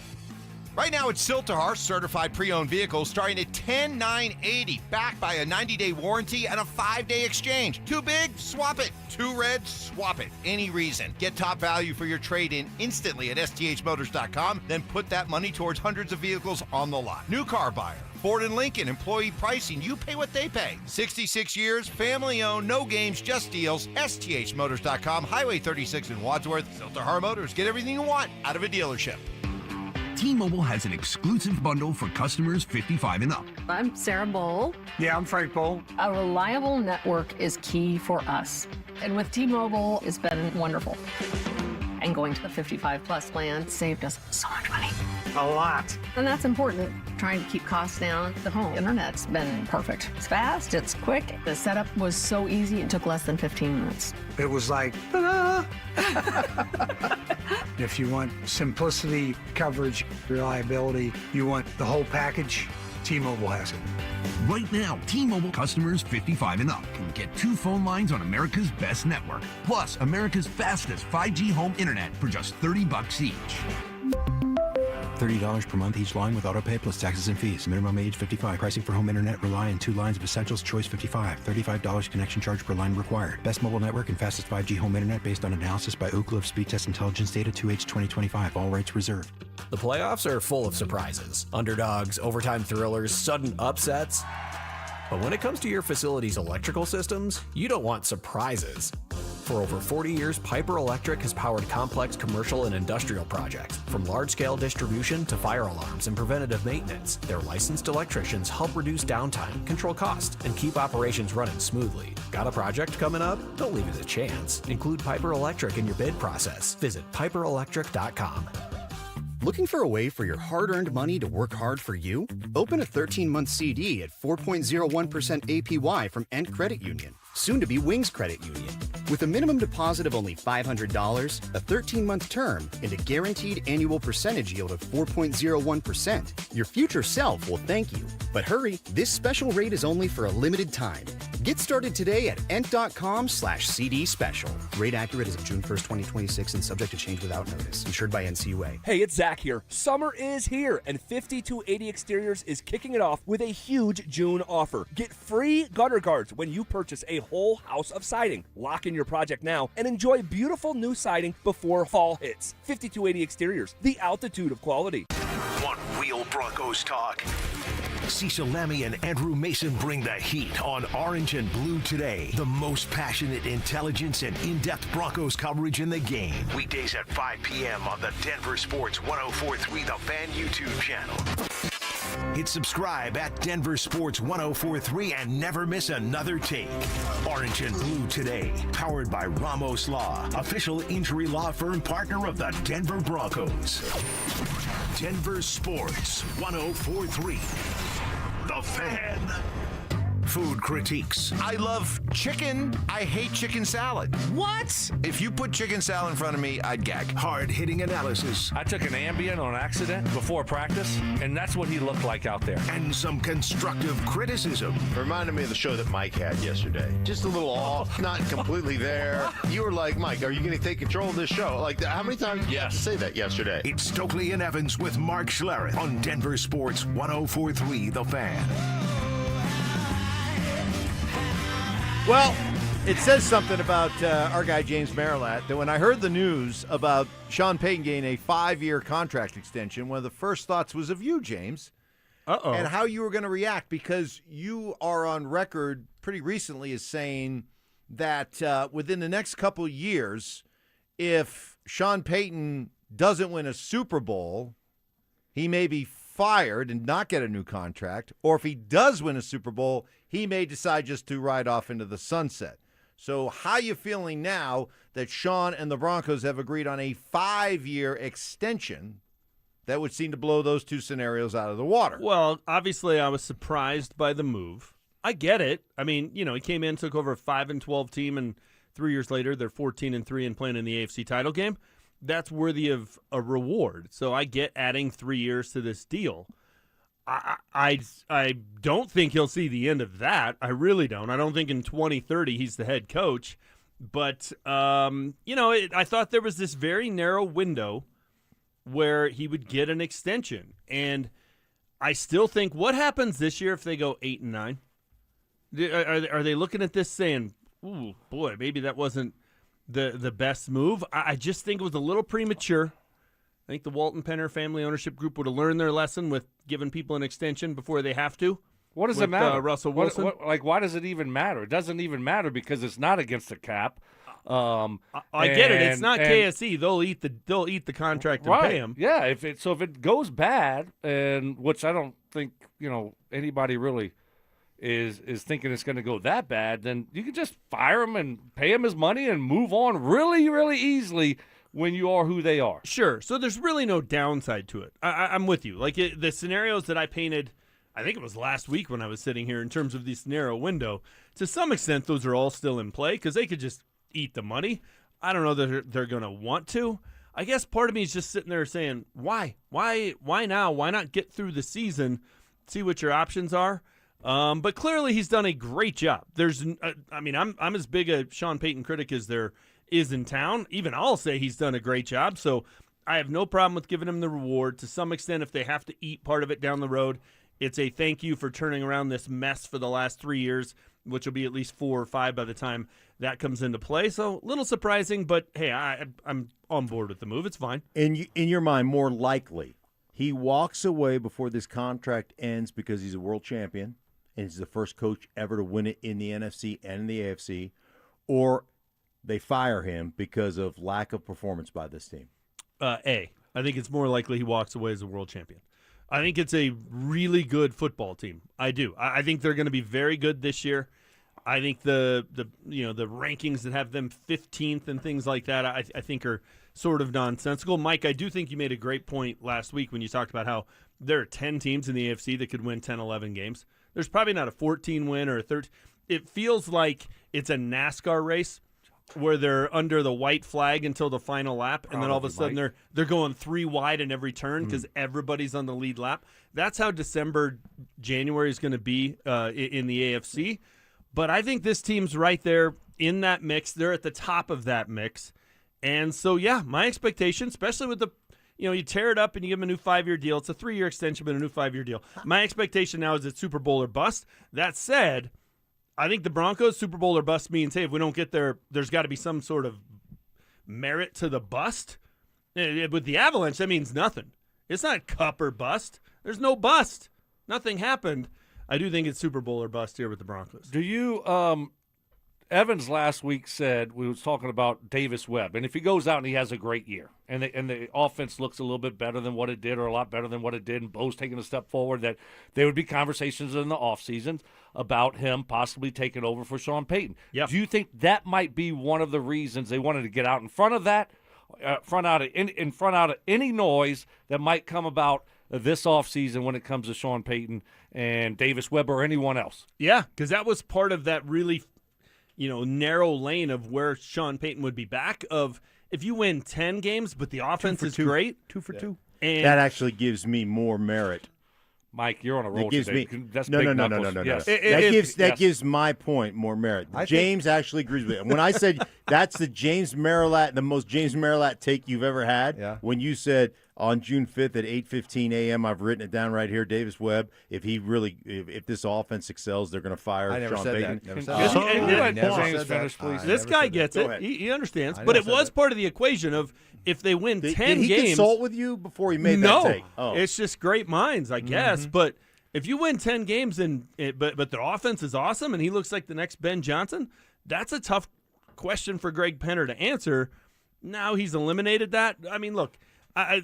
Right now it's Siltahar certified pre-owned vehicles starting at $10,980, backed by a 90-day warranty and a 5-day exchange. Too big? Swap it. Too red? Swap it. Any reason. Get top value for your trade-in instantly at sthmotors.com, then put that money towards hundreds of vehicles on the lot. New car buyer. Ford and Lincoln employee pricing. You pay what they pay. 66 years, family-owned, no games, just deals. sthmotors.com, Highway 36 in Wadsworth. Siltahar Motors. Get everything you want out of a dealership. T-Mobile has an exclusive bundle for customers 55 and up. I'm Sarah Bowl. Yeah, I'm Frank Bowl. A reliable network is key for us. And with T-Mobile, it's been wonderful. And going to the 55 plus plan saved us so much money. A lot. And that's important. Trying to keep costs down. The home internet's been perfect. It's fast, it's quick. The setup was so easy, it took less than 15 minutes. It was like, ta-da! If you want simplicity, coverage, reliability, you want the whole package, T-Mobile has it. Right now, T-Mobile customers 55 and up can get 2 phone lines on America's best network, plus America's fastest 5G home internet for just $30 each. $30 per month each line with autopay plus taxes and fees. Minimum age 55. Pricing for home internet rely on 2 lines of essentials. Choice 55. $35 connection charge per line required. Best mobile network and fastest 5G home internet based on analysis by Ookla of Speed Test Intelligence data 2H 2025. All rights reserved. The playoffs are full of surprises. Underdogs, overtime thrillers, sudden upsets. But when it comes to your facility's electrical systems, you don't want surprises. For over 40 years, Piper Electric has powered complex commercial and industrial projects, from large-scale distribution to fire alarms and preventative maintenance. Their licensed electricians help reduce downtime, control costs, and keep operations running smoothly. Got a project coming up? Don't leave it to chance. Include Piper Electric in your bid process. Visit piperelectric.com. Looking for a way for your hard-earned money to work hard for you? Open a 13-month CD at 4.01% APY from Ent Credit Union, soon to be Wings Credit Union. With a minimum deposit of only $500, a 13-month term, and a guaranteed annual percentage yield of 4.01%, your future self will thank you. But hurry, this special rate is only for a limited time. Get started today at ent.com/CD special. Rate accurate as of June 1st, 2026 and subject to change without notice. Insured by NCUA. Hey, it's Zach here. Summer is here, and 5280 Exteriors is kicking it off with a huge June offer. Get free gutter guards when you purchase a whole house of siding. Lock in your project now and enjoy beautiful new siding before fall hits. 5280 Exteriors, the altitude of quality. Want real Broncos talk? Cecil Lammy and Andrew Mason bring the heat on Orange and Blue Today. The most passionate intelligence and in-depth Broncos coverage in the game. Weekdays at 5 p.m. on the Denver Sports 1043 The Fan YouTube channel. Hit subscribe at Denver Sports 1043 and never miss another take. Orange and Blue Today, powered by Ramos Law, official injury law firm partner of the Denver Broncos. Denver Sports 1043. The Fan. Food critiques. I love chicken. I hate chicken salad. What? If you put chicken salad in front of me, I'd gag. Hard-hitting analysis. I took an Ambien on accident before practice, and that's what he looked like out there. And some constructive criticism. Reminded me of the show that Mike had yesterday. Just a little off, not completely there. You were like, Mike, are you going to take control of this show? Like, how many times did you have to say that yesterday? It's Stokley and Evans with Mark Schlereth on Denver Sports 1043 The Fan. Well, it says something about our guy James Marilat that when I heard the news about Sean Payton getting a 5-year contract extension, one of the first thoughts was of you, James. Uh-oh. And how you were going to react, because you are on record pretty recently as saying that within the next couple years, if Sean Payton doesn't win a Super Bowl, he may be fired and not get a new contract, or if he does win a Super Bowl, he may decide just to ride off into the sunset. So how you feeling now that Sean and the Broncos have agreed on a 5-year extension that would seem to blow those two scenarios out of the water? Well, obviously I was surprised by the move. I get it. I mean, you know, he came in, took over a 5-12 team, and 3 years later they're 14-3 and playing in the AFC title game. That's worthy of a reward. So I get adding 3 years to this deal. I don't think he'll see the end of that. I really don't. I don't think in 2030 he's the head coach. But, I thought there was this very narrow window where he would get an extension. And I still think, what happens this year if they go 8-9? Are they looking at this saying, ooh, boy, maybe that wasn't the best move? I just think it was a little premature. I think the Walton Penner family ownership group would have learned their lesson with giving people an extension before they have to. What does it matter? Russell Wilson. Why does it even matter? It doesn't even matter because it's not against the cap. I get it. It's not KSE. They'll eat the contract and pay him. Yeah. If it goes bad, and which I don't think anybody really is thinking it's going to go that bad, then you can just fire him and pay him his money and move on really, really easily when you are who they are. Sure. So there's really no downside to it. I'm with you. Like the scenarios that I painted, I think it was last week when I was sitting here in terms of this narrow window, to some extent those are all still in play because they could just eat the money. I don't know that they're going to want to. I guess part of me is just sitting there saying, why? Why now? Why not get through the season see what your options are. But clearly he's done a great job. I'm as big a Sean Payton critic as there is in town. Even I'll say he's done a great job. So I have no problem with giving him the reward. To some extent, if they have to eat part of it down the road, it's a thank you for turning around this mess for the last 3 years, which will be at least 4 or 5 by the time that comes into play. So a little surprising, but hey, I'm on board with the move. It's fine. In your mind, more likely, he walks away before this contract ends because he's a world champion and he's the first coach ever to win it in the NFC and in the AFC, or they fire him because of lack of performance by this team? I think it's more likely he walks away as a world champion. I think it's a really good football team. I do. I think they're going to be very good this year. I think the rankings that have them 15th and things like that, I think are sort of nonsensical. Mike, I do think you made a great point last week when you talked about how there are 10 teams in the AFC that could win 10, 11 games. There's probably not a 14 win or a 13. It feels like it's a NASCAR race where they're under the white flag until the final lap, and then all of a sudden they're going 3 wide in every turn because everybody's on the lead lap. That's how January is going to be in the AFC. But I think this team's right there in that mix. They're at the top of that mix. And so, yeah, my expectation, especially with you tear it up and you give them a new 5-year deal. It's a 3-year extension, but a new 5-year deal. My expectation now is it's Super Bowl or bust. That said, I think the Broncos, Super Bowl or bust means, hey, if we don't get there, there's got to be some sort of merit to the bust. With the Avalanche, that means nothing. It's not cup or bust. There's no bust. Nothing happened. I do think it's Super Bowl or bust here with the Broncos. Do you Evans last week said, we was talking about Davis Webb, and if he goes out and he has a great year, and the offense looks a little bit better than what it did or a lot better than what it did, and Bo's taking a step forward, that there would be conversations in the offseason about him possibly taking over for Sean Payton. Yep. Do you think that might be one of the reasons they wanted to get out in front of that, in front out of any noise that might come about this offseason when it comes to Sean Payton and Davis Webb or anyone else? Yeah, because that was part of that really narrow lane of where Sean Payton would be back of if you win 10 games, but the offense is great. 2 for 2. And that actually gives me more merit. Mike, you're on a roll today. That's no. Yes. That gives my point more merit. James actually agrees with it. When I said that's the most James Marilat take you've ever had, when you said on June 5th at 8:15 a.m., I've written it down right here, Davis Webb, if this offense excels, they're going to fire Sean Payton. James finish, please. This guy gets it. He understands. But it was part of the equation of if they win 10 did he games. consult with you before he made that take? No. It's just great minds, I guess. But if you win 10 games but their offense is awesome and he looks like the next Ben Johnson, that's a tough question for Greg Penner to answer. Now he's eliminated that. I mean, look, I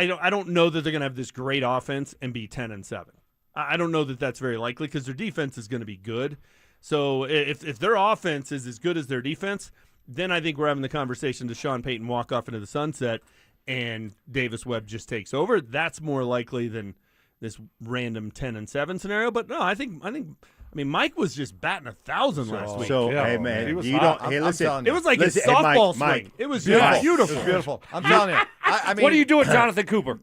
don't know that they're going to have this great offense and be 10-7. I don't know that that's very likely because their defense is going to be good. So if their offense is as good as their defense, then I think we're having the conversation to Sean Payton walk off into the sunset and Davis Webb just takes over. That's more likely than this random 10-7 scenario. But no, I mean, Mike was just batting 1,000 last week. So, hey, man, listen. It was like a softball swing. Mike, it was beautiful. beautiful. It was beautiful. I'm telling you. I mean, what do you do with Jonathan Cooper?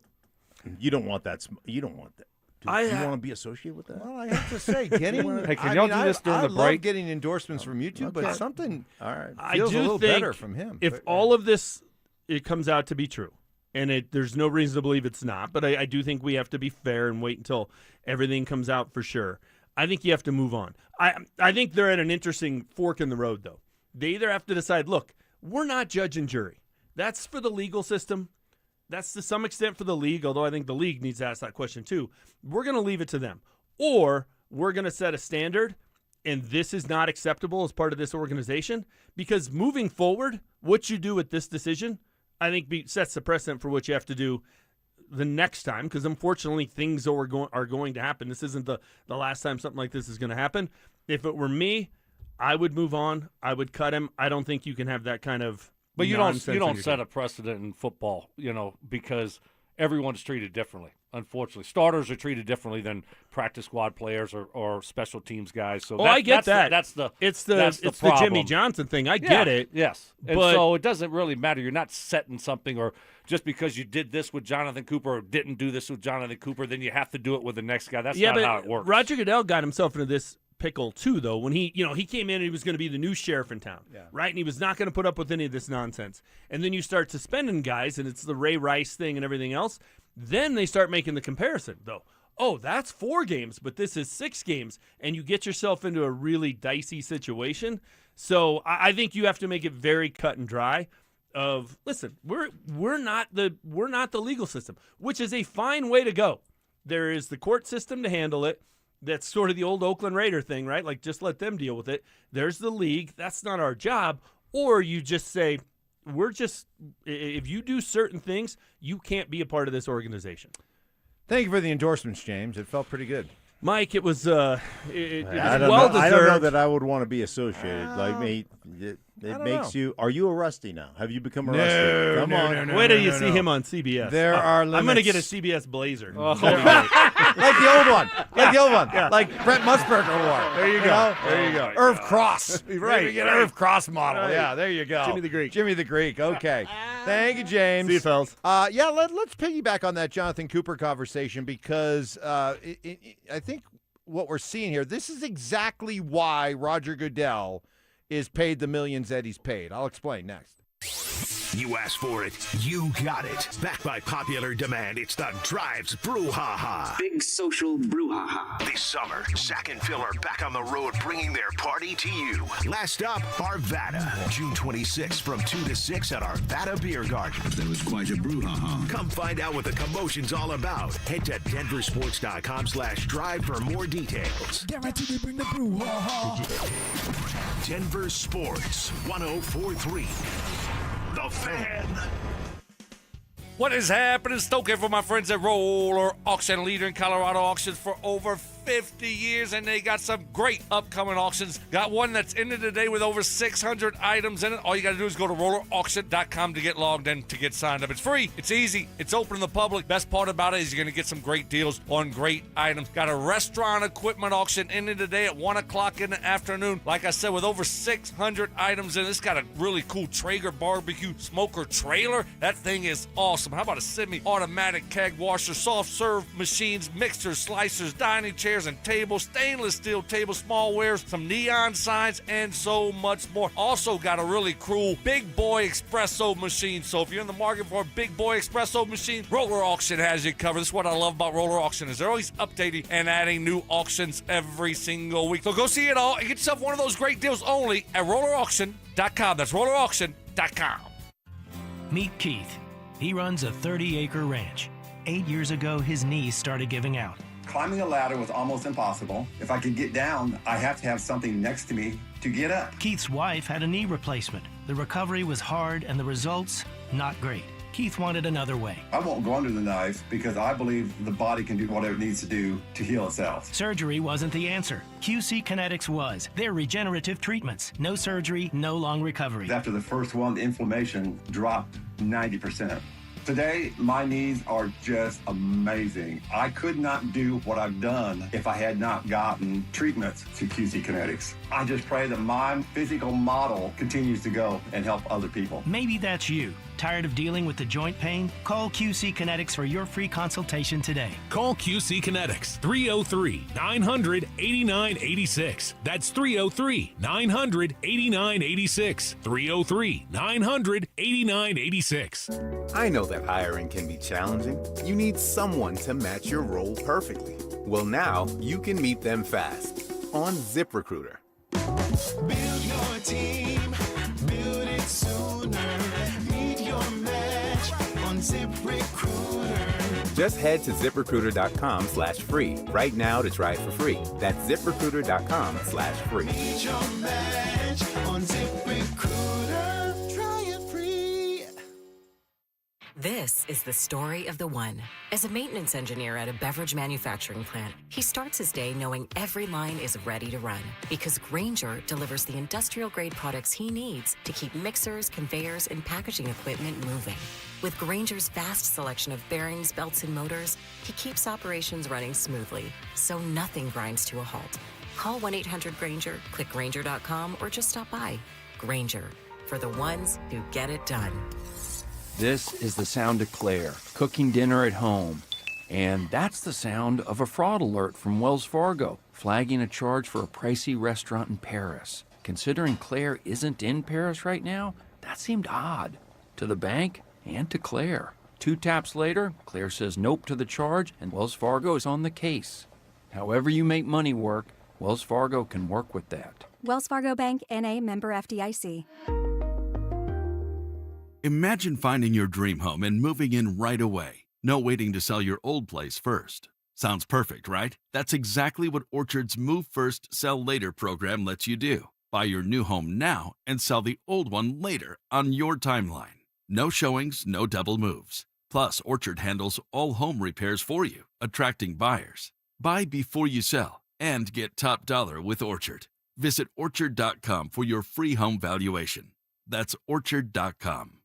You don't want that. You don't want that. Do you want to be associated with that? Well, I have to say, getting. Hey, can y'all do this during the break? I love getting endorsements from YouTube, but something feels a little better from him. If all of this it comes out to be true, and there's no reason to believe it's not, but I do think we have to be fair and wait until everything comes out for sure. I think you have to move on. I think they're at an interesting fork in the road, though. They either have to decide, look, we're not judge and jury. That's for the legal system. That's to some extent for the league, although I think the league needs to ask that question too. We're going to leave it to them. Or we're going to set a standard, and this is not acceptable as part of this organization, because moving forward, what you do with this decision, I think sets the precedent for what you have to do the next time, because unfortunately things are going to happen. This isn't the last time something like this is going to happen. If it were me, I would move on. I would cut him. I don't think you can have that kind of But you don't set a precedent in football, because everyone's treated differently. unfortunately. Starters are treated differently than practice squad players or special teams guys. So I get that. That's the the Jimmy Johnson thing. I get it. Yes. And but so it doesn't really matter. You're not setting something, or just because you did this with Jonathan Cooper or didn't do this with Jonathan Cooper, then you have to do it with the next guy. That's not how it works. Roger Goodell got himself into this pickle too, though, when he came in and he was going to be the new sheriff in town, right? And he was not going to put up with any of this nonsense. And then you start suspending guys, and it's the Ray Rice thing and everything else. Then they start making the comparison, though. Oh, that's 4 games, but this is 6 games, and you get yourself into a really dicey situation. So I think you have to make it very cut and dry. Of listen, we're not the legal system, which is a fine way to go. There is the court system to handle it. That's sort of the old Oakland Raider thing, right? Like, just let them deal with it. There's the league. That's not our job. Or you just say, if you do certain things, you can't be a part of this organization. Thank you for the endorsements, James. It felt pretty good. Mike, it was well deserved. I don't know that I would want to be associated. Like me, it makes you. Are you a Rusty now? Have you become a Rusty? Come on. Wait till you see him on CBS. There are limits. I'm going to get a CBS blazer. Like the old one. Yeah. Like Brett Musburger wore. There you go. There you go. Irv Cross. Right. Maybe get Irv Cross model. Right. Yeah, there you go. Jimmy the Greek. Okay. Thank you, James. See you, fellas. Let's piggyback on that Jonathan Cooper conversation because I think what we're seeing here, this is exactly why Roger Goodell is paid the millions that he's paid. I'll explain next. You asked for it, you got it. Backed by popular demand, it's the Drives Brouhaha. Big social brouhaha. This summer, Zach and Phil are back on the road bringing their party to you. Last stop, Arvada. June 26th from 2 to 6 at Arvada Beer Garden. That was quite a brouhaha. Come find out what the commotion's all about. Head to DenverSports.com/drive for more details. Guaranteed to bring the brouhaha. Denver Sports 1043. The Fan. What is happening? Stoke for my friends at Roller Auction, leader in Colorado auctions for over 50 years, and they got some great upcoming auctions. Got one that's ended today with over 600 items in it. All you got to do is go to rollerauction.com to get logged in, to get signed up. It's free. It's easy. It's open to the public. Best part about it is you're going to get some great deals on great items. Got a restaurant equipment auction ended today at 1 o'clock in the afternoon. Like I said, with over 600 items in it. It's got a really cool Traeger barbecue smoker trailer. That thing is awesome. How about a semi-automatic keg washer, soft serve machines, mixers, slicers, dining chairs, and tables, stainless steel tables, smallwares, some neon signs, and so much more. Also got a really cool big boy espresso machine. So if you're in the market for a big boy espresso machine, Roller Auction has you covered. This is what I love about Roller Auction, is they're always updating and adding new auctions every single week. So go see it all and get yourself one of those great deals only at rollerauction.com. That's rollerauction.com. Meet Keith. He runs a 30-acre ranch. 8 years ago, his knees started giving out. Climbing a ladder was almost impossible. If I could get down, I have to have something next to me to get up. Keith's wife had a knee replacement. The recovery was hard and the results, not great. Keith wanted another way. I won't go under the knife because I believe the body can do whatever it needs to do to heal itself. Surgery wasn't the answer. QC Kinetics was. They're regenerative treatments. No surgery, no long recovery. After the first one, the inflammation dropped 90%. Today, my knees are just amazing. I could not do what I've done if I had not gotten treatments to QC Kinetics. I just pray that my physical model continues to go and help other people. Maybe that's you. Tired of dealing with the joint pain? Call QC Kinetics for your free consultation today. Call QC Kinetics, 303-900-8986. That's 303-900-8986. 303-900-8986. I know that hiring can be challenging. You need someone to match your role perfectly. Well, now you can meet them fast on ZipRecruiter. Build your team, build it sooner. Meet your match on ZipRecruiter. Just head to ZipRecruiter.com/free right now to try it for free. That's ZipRecruiter.com/free. Meet your match on ZipRecruiter. Try it free. This is the story of the one. As a maintenance engineer at a beverage manufacturing plant, he starts his day knowing every line is ready to run because Grainger delivers the industrial-grade products he needs to keep mixers, conveyors, and packaging equipment moving. With Grainger's vast selection of bearings, belts, and motors, he keeps operations running smoothly, so nothing grinds to a halt. Call 1-800-GRAINGER, click Grainger.com, or just stop by. Grainger, for the ones who get it done. This is the sound of Claire, cooking dinner at home. And that's the sound of a fraud alert from Wells Fargo, flagging a charge for a pricey restaurant in Paris. Considering Claire isn't in Paris right now, that seemed odd. To the bank and to Claire. 2 taps later, Claire says nope to the charge, and Wells Fargo is on the case. However you make money work, Wells Fargo can work with that. Wells Fargo Bank, N.A., member FDIC. Imagine finding your dream home and moving in right away. No waiting to sell your old place first. Sounds perfect, right? That's exactly what Orchard's Move First, Sell Later program lets you do. Buy your new home now and sell the old one later on your timeline. No showings, no double moves. Plus, Orchard handles all home repairs for you, attracting buyers. Buy before you sell and get top dollar with Orchard. Visit Orchard.com for your free home valuation. That's Orchard.com.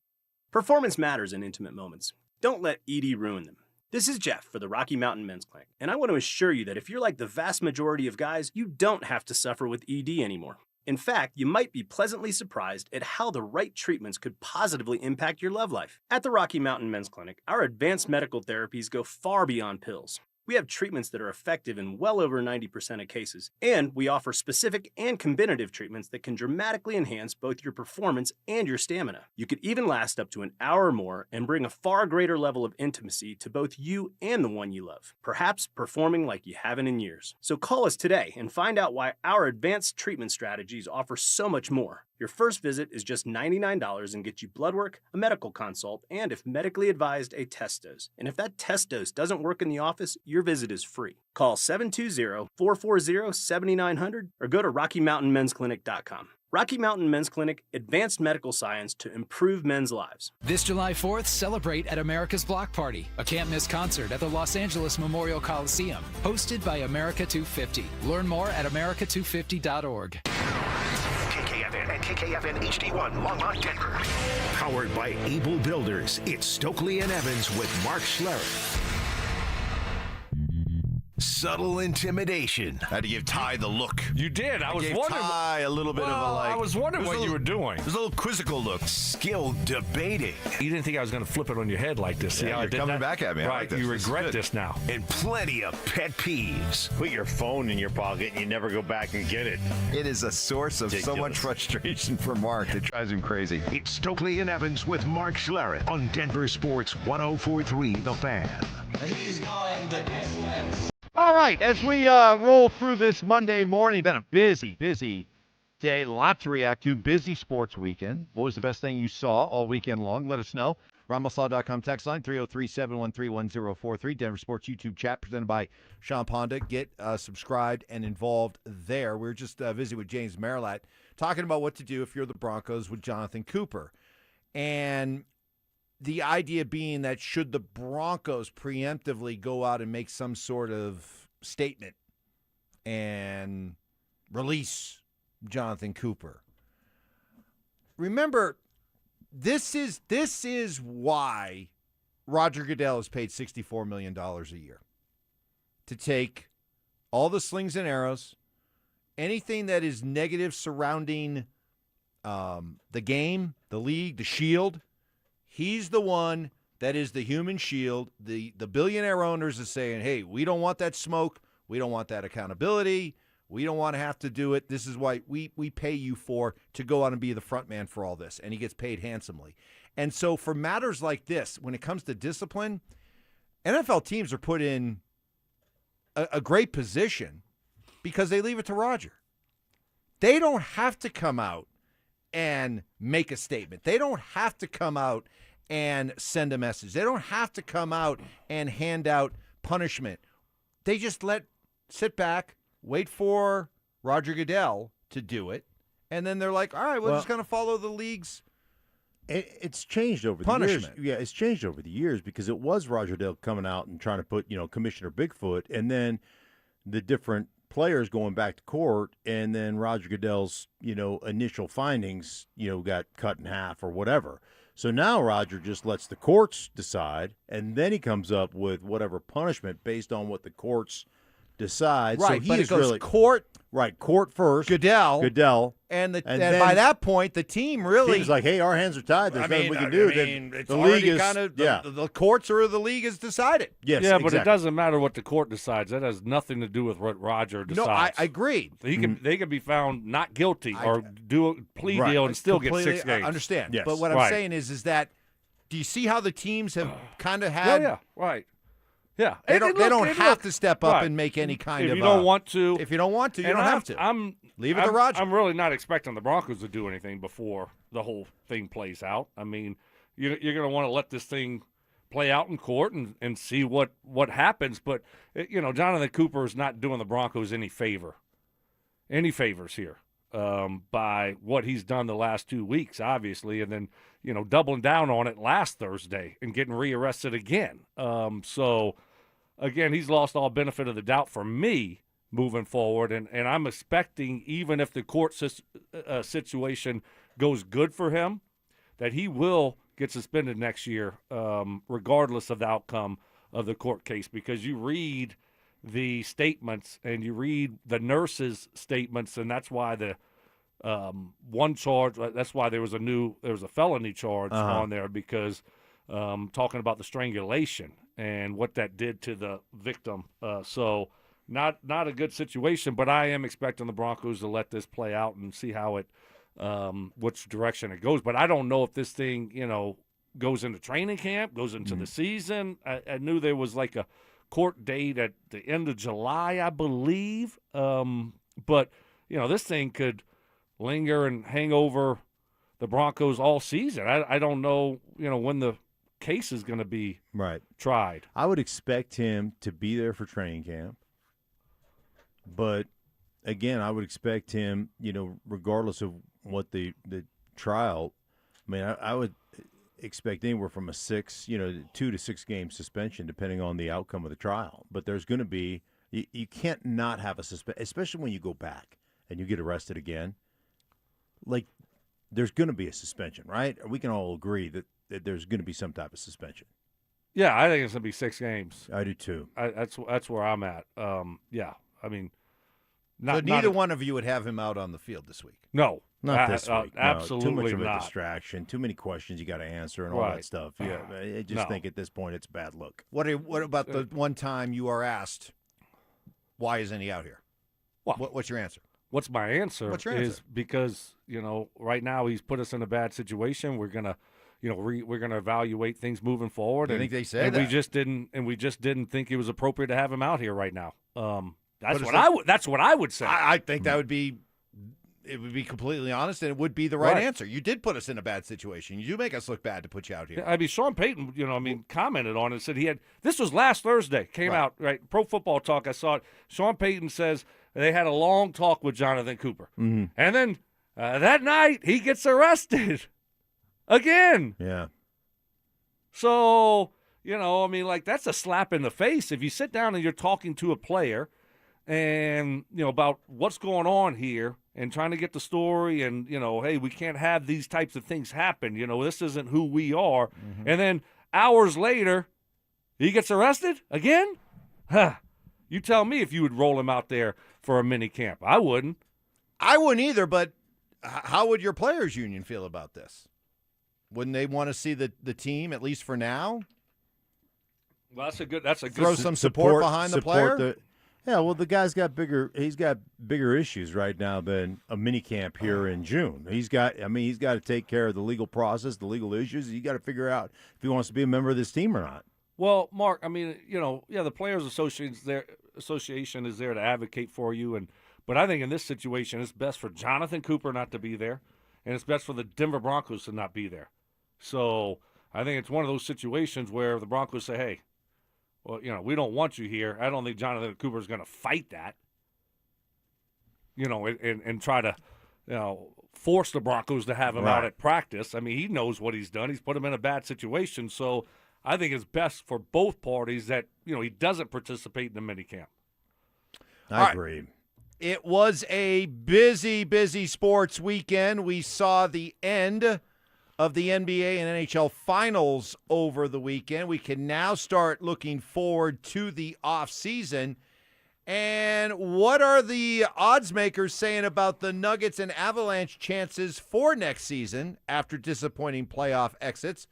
Performance matters in intimate moments. Don't let ED ruin them. This is Jeff for the Rocky Mountain Men's Clinic, and I want to assure you that if you're like the vast majority of guys, you don't have to suffer with ED anymore. In fact, you might be pleasantly surprised at how the right treatments could positively impact your love life. At the Rocky Mountain Men's Clinic, our advanced medical therapies go far beyond pills. We have treatments that are effective in well over 90% of cases, and we offer specific and combinative treatments that can dramatically enhance both your performance and your stamina. You could even last up to an hour or more and bring a far greater level of intimacy to both you and the one you love, perhaps performing like you haven't in years. So call us today and find out why our advanced treatment strategies offer so much more. Your first visit is just $99 and gets you blood work, a medical consult, and if medically advised, a test dose. And if that test dose doesn't work in the office, your visit is free. Call 720-440-7900 or go to RockyMountainMen'sClinic.com. Rocky Mountain Men's Clinic, advanced medical science to improve men's lives. This July 4th, celebrate at America's Block Party, a can't-miss concert at the Los Angeles Memorial Coliseum, hosted by America 250. Learn more at america250.org. KKFN and KKFN HD1, Longmont, Denver. Powered by Able Builders, it's Stokley and Evans with Mark Schlereth. Subtle intimidation. Had to give Ty the look. You did. I was gave wondering. Ty a little bit of a like. I was wondering what you were doing. It was a little quizzical look. Skill debating. You didn't think I was going to flip it on your head like this. See how I you're did coming that? back at me. I Right. like this. You This is regret good. this now. And plenty of pet peeves. Put your phone in your pocket and you never go back and get it. It is a source of so much frustration for Mark. It drives him crazy. It's Stokley and Evans with Mark Schlereth on Denver Sports 104.3 The Fan. He's going the distance. All right, as we roll through this Monday morning, been a busy day. Lot to react to. Busy sports weekend. What was the best thing you saw all weekend long? Let us know. RamosLaw.com text line 303-713-1043. Denver Sports YouTube chat presented by Sean Ponda. Get subscribed and involved there. We were just visiting with James Marilat talking about what to do if you're the Broncos with Jonathan Cooper. And the idea being that should the Broncos preemptively go out and make some sort of statement and release Jonathan Cooper. Remember, this is why Roger Goodell is paid $64 million a year. To take all the slings and arrows, anything that is negative surrounding the game, the league, the shield. He's the one that is the human shield. The billionaire owners are saying, hey, we don't want that smoke. We don't want that accountability. We don't want to have to do it. This is why we pay you to go out and be the front man for all this. And he gets paid handsomely. And so for matters like this, when it comes to discipline, NFL teams are put in a great position because they leave it to Roger. They don't have to come out and make a statement. They don't have to come out and send a message. They don't have to come out and hand out punishment. They just sit back, wait for Roger Goodell to do it, and then they're like, all right, we're just going to follow the league's It's changed over the Punishment. years. Yeah, it's changed over the years because it was Roger Dale coming out and trying to put, Commissioner Bigfoot, and then the different players going back to court, and then Roger Goodell's, initial findings, got cut in half or whatever. So now Roger just lets the courts decide, and then he comes up with whatever punishment based on what the courts decide. Right, so but he it is goes really court. Right, court first. Goodell. And And by that point, the team really. Team's like, hey, our hands are tied. There's nothing we can do. Then it's the league is kind of yeah. the courts or the league is decided. Yes, yeah, but exactly. it doesn't matter what the court decides. That has nothing to do with what Roger decides. No, I agree. They can be found not guilty or do a plea deal and still get 6 games. I understand. Yes. But what I'm saying is that do you see how the teams have kind of had? Yeah, right. Yeah, They don't have to step up and make any kind if of. you don't want to, if you don't want to, you don't have to. Leave it to Roger. I'm really not expecting the Broncos to do anything before the whole thing plays out. I mean, you're going to want to let this thing play out in court and see what happens. But Jonathan Cooper is not doing the Broncos any favors here by what he's done the last 2 weeks, obviously, and then doubling down on it last Thursday and getting rearrested again. So. Again, he's lost all benefit of the doubt for me moving forward, and I'm expecting, even if the court situation goes good for him, that he will get suspended next year, regardless of the outcome of the court case, because you read the statements and you read the nurses' statements, and that's why the one charge, that's why there was a felony charge on there, because talking about the strangulation and what that did to the victim. So not a good situation, but I am expecting the Broncos to let this play out and see how it, which direction it goes. But I don't know if this thing, goes into training camp, goes into the season. I knew there was like a court date at the end of July, I believe. But, this thing could linger and hang over the Broncos all season. I don't know, when the case is going to be tried. I would expect him to be there for training camp, but again, I would expect him, regardless of what the trial. I mean, I would expect anywhere from a 2 to 6 game suspension, depending on the outcome of the trial. But there's going to be you can't not have a suspension, especially when you go back and you get arrested again. Like, there's going to be a suspension, right? We can all agree that there's going to be some type of suspension. Yeah, I think it's going to be 6 games. I do too. That's where I'm at. Yeah, I mean, neither one of you would have him out on the field this week. No, not this week. No, absolutely too much of a not. distraction. Too many questions you got to answer and all that stuff. Yeah, I just think at this point it's a bad look. What about the one time you are asked, why isn't he out here? What's your answer? What's my answer? What's your answer? Is because right now he's put us in a bad situation. We're gonna. We're going to evaluate things moving forward. I think they say that. We just didn't think it was appropriate to have him out here right now. That's what I would say. I think it would be completely honest, and it would be the right answer. You did put us in a bad situation. You do make us look bad to put you out here. I mean, Sean Payton, commented on it and said this was last Thursday, came out, right? Pro Football Talk, I saw it. Sean Payton says they had a long talk with Jonathan Cooper. Mm-hmm. And then that night he gets arrested. Again. Yeah. So, that's a slap in the face. If you sit down and you're talking to a player and, about what's going on here and trying to get the story and, hey, we can't have these types of things happen. This isn't who we are. Mm-hmm. And then hours later, he gets arrested again? Huh. You tell me if you would roll him out there for a mini camp. I wouldn't. I wouldn't either, but how would your players' union feel about this? Wouldn't they want to see the team, at least for now? Well, that's a good throw some support behind the player. The guy's got bigger issues right now than a mini camp here in June. He's got to take care of the legal process, the legal issues. He's got to figure out if he wants to be a member of this team or not. Well, Mark, the Players Association is there to advocate for you, but I think in this situation it's best for Jonathan Cooper not to be there, and it's best for the Denver Broncos to not be there. So I think it's one of those situations where the Broncos say, hey, well, we don't want you here. I don't think Jonathan Cooper is going to fight that, and try to, force the Broncos to have him Right. out at practice. I mean, he knows what he's done. He's put him in a bad situation. So I think it's best for both parties that, he doesn't participate in the minicamp. I agree. It was a busy, busy sports weekend. We saw the end of the NBA and NHL finals over the weekend. We can now start looking forward to the offseason. And what are the odds makers saying about the Nuggets and Avalanche chances for next season after disappointing playoff exits?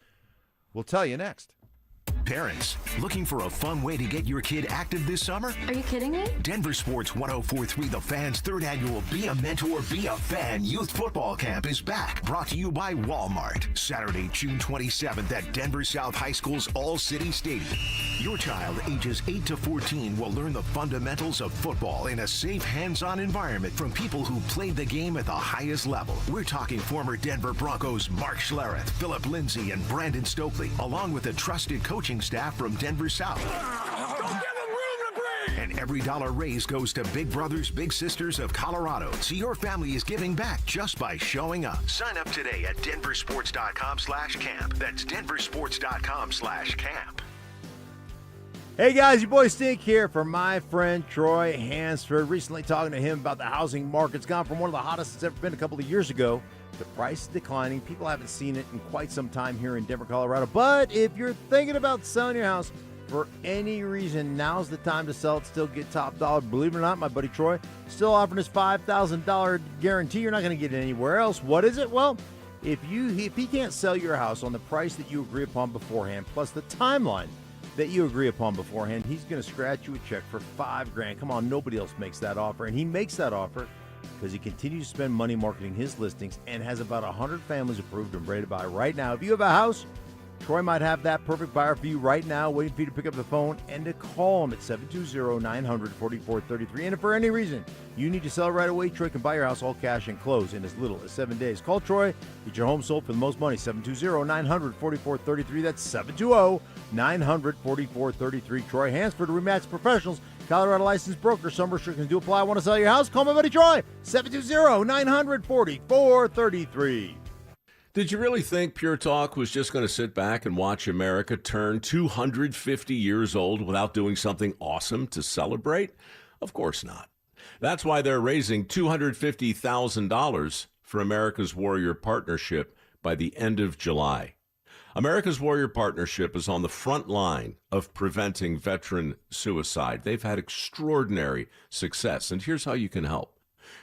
We'll tell you next. Parents, looking for a fun way to get your kid active this summer? Are you kidding me? Denver Sports 104.3 The Fan's third annual Be a Mentor, Be a Fan Youth Football Camp is back. Brought to you by Walmart. Saturday, June 27th at Denver South High School's All-City Stadium. Your child, ages 8 to 14, will learn the fundamentals of football in a safe, hands-on environment from people who played the game at the highest level. We're talking former Denver Broncos Mark Schlereth, Philip Lindsay, and Brandon Stokley, along with a trusted coaching staff from Denver South. And every dollar raised goes to Big Brothers Big Sisters of Colorado. So your family is giving back just by showing up. Sign up today at denversports.com/camp. That's denversports.com/camp. Hey guys, your boy Stink here for my friend Troy Hansford. Recently talking to him about the housing market's gone from one of the hottest it's ever been a couple of years ago. The price is declining. People haven't seen it in quite some time here in Denver, Colorado. But if you're thinking about selling your house for any reason, now's the time to sell it. Still get top dollar. Believe it or not, my buddy Troy still offering his $5,000 guarantee. You're not going to get it anywhere else. What is it? Well, if he can't sell your house on the price that you agree upon beforehand, plus the timeline that you agree upon beforehand, he's going to scratch you a check for $5,000. Come on, nobody else makes that offer, and he makes that offer because he continues to spend money marketing his listings and has about 100 families approved and ready to buy right now. If you have a house, Troy might have that perfect buyer for you right now, waiting for you to pick up the phone and to call him at 720-900-4433. And if for any reason you need to sell right away, Troy can buy your house all cash and close in as little as 7 days. Call Troy, get your home sold for the most money, 720-900-4433. That's 720-900-4433. Troy Hansford, Rematch Professionals, Colorado licensed broker. Some restrictions do apply. Want to sell your house? Call my buddy Troy, 720-900-4433. Did you really think Pure Talk was just going to sit back and watch America turn 250 years old without doing something awesome to celebrate? Of course not. That's why they're raising $250,000 for America's Warrior Partnership by the end of July. America's Warrior Partnership is on the front line of preventing veteran suicide. They've had extraordinary success, and here's how you can help.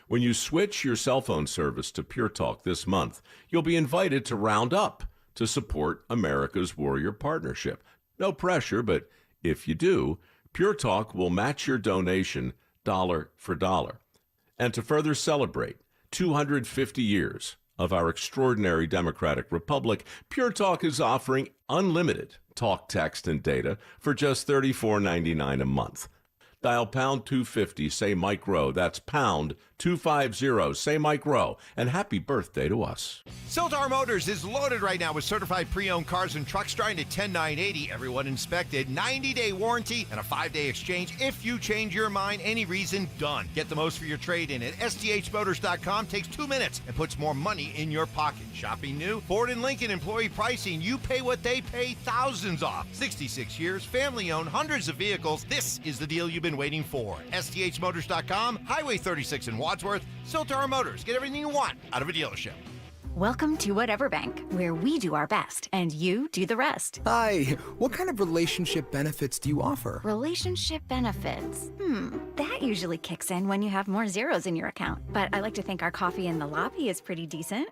When you switch your cell phone service to Pure Talk this month, you'll be invited to round up to support America's Warrior Partnership. No pressure, but if you do, Pure Talk will match your donation dollar for dollar. And to further celebrate 250 years of our extraordinary democratic republic, Pure Talk is offering unlimited talk, text, and data for just $34.99 a month. Dial pound 250, say Mike Rowe. That's pound 250, say Mike Rowe. And happy birthday to us. Siltar Motors is loaded right now with certified pre-owned cars and trucks starting at $10,980. Everyone inspected, 90-day warranty, and a 5-day exchange. If you change your mind, any reason, done. Get the most for your trade-in at sthmotors.com. Takes 2 minutes and puts more money in your pocket. Shopping new? Ford and Lincoln employee pricing. You pay what they pay, thousands off. 66 years, family-owned, hundreds of vehicles. This is the deal you've been waiting for. sthmotors.com, Highway 36 in Wadsworth. Siltar Motors. Get everything you want out of a dealership. Welcome to Whatever Bank, where we do our best and you do the rest. Hi, what kind of relationship benefits do you offer? Relationship benefits? That usually kicks in when you have more zeros in your account. But I like to think our coffee in the lobby is pretty decent.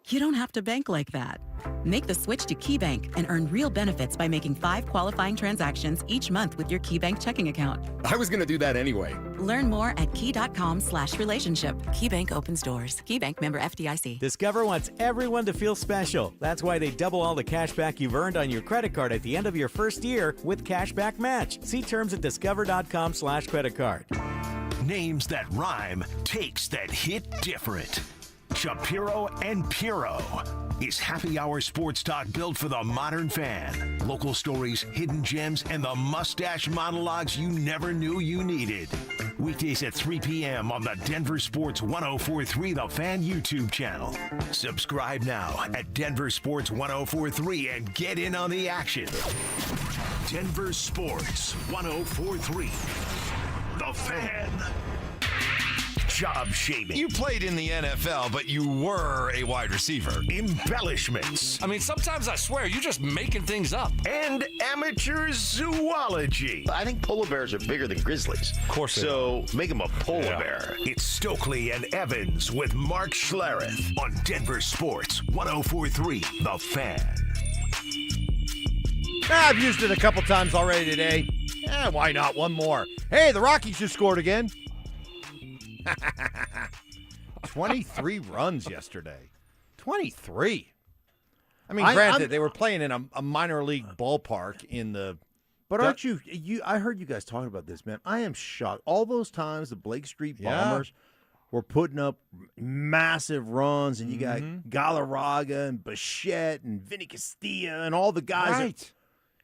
You don't have to bank like that. Make the switch to KeyBank and earn real benefits by making 5 qualifying transactions each month with your KeyBank checking account. I was going to do that anyway. Learn more at key.com/relationship. KeyBank opens doors. KeyBank member FDIC. Discover wants everyone to feel special. That's why they double all the cash back you've earned on your credit card at the end of your first year with Cashback Match. See terms at discover.com/creditcard. Names that rhyme, takes that hit different. Shapiro and Piro. is happy hour sports talk built for the modern fan. Local stories, hidden gems, and the mustache monologues you never knew you needed. Weekdays at 3 p.m. on the Denver Sports 1043 The Fan YouTube channel. Subscribe now at Denver Sports 1043 and get in on the action. Denver Sports 1043 The Fan. Job shaving. You played in the NFL, but you were a wide receiver. Embellishments. I mean, sometimes I swear you're just making things up. And amateur zoology. I think polar bears are bigger than grizzlies. Of course they So make them a polar bear. It's Stokley and Evans with Mark Schlereth on Denver Sports 1043 The Fan. I've used it a couple times already today. Why not? One more. Hey, the Rockies just scored again. 23 runs yesterday. 23. I mean, granted, they were playing in a minor league ballpark in the. But aren't you? I heard you guys talking about this, man. I am shocked. All those times the Blake Street Bombers were putting up massive runs, and you got Galarraga and Bichette and Vinny Castilla and all the guys. Right.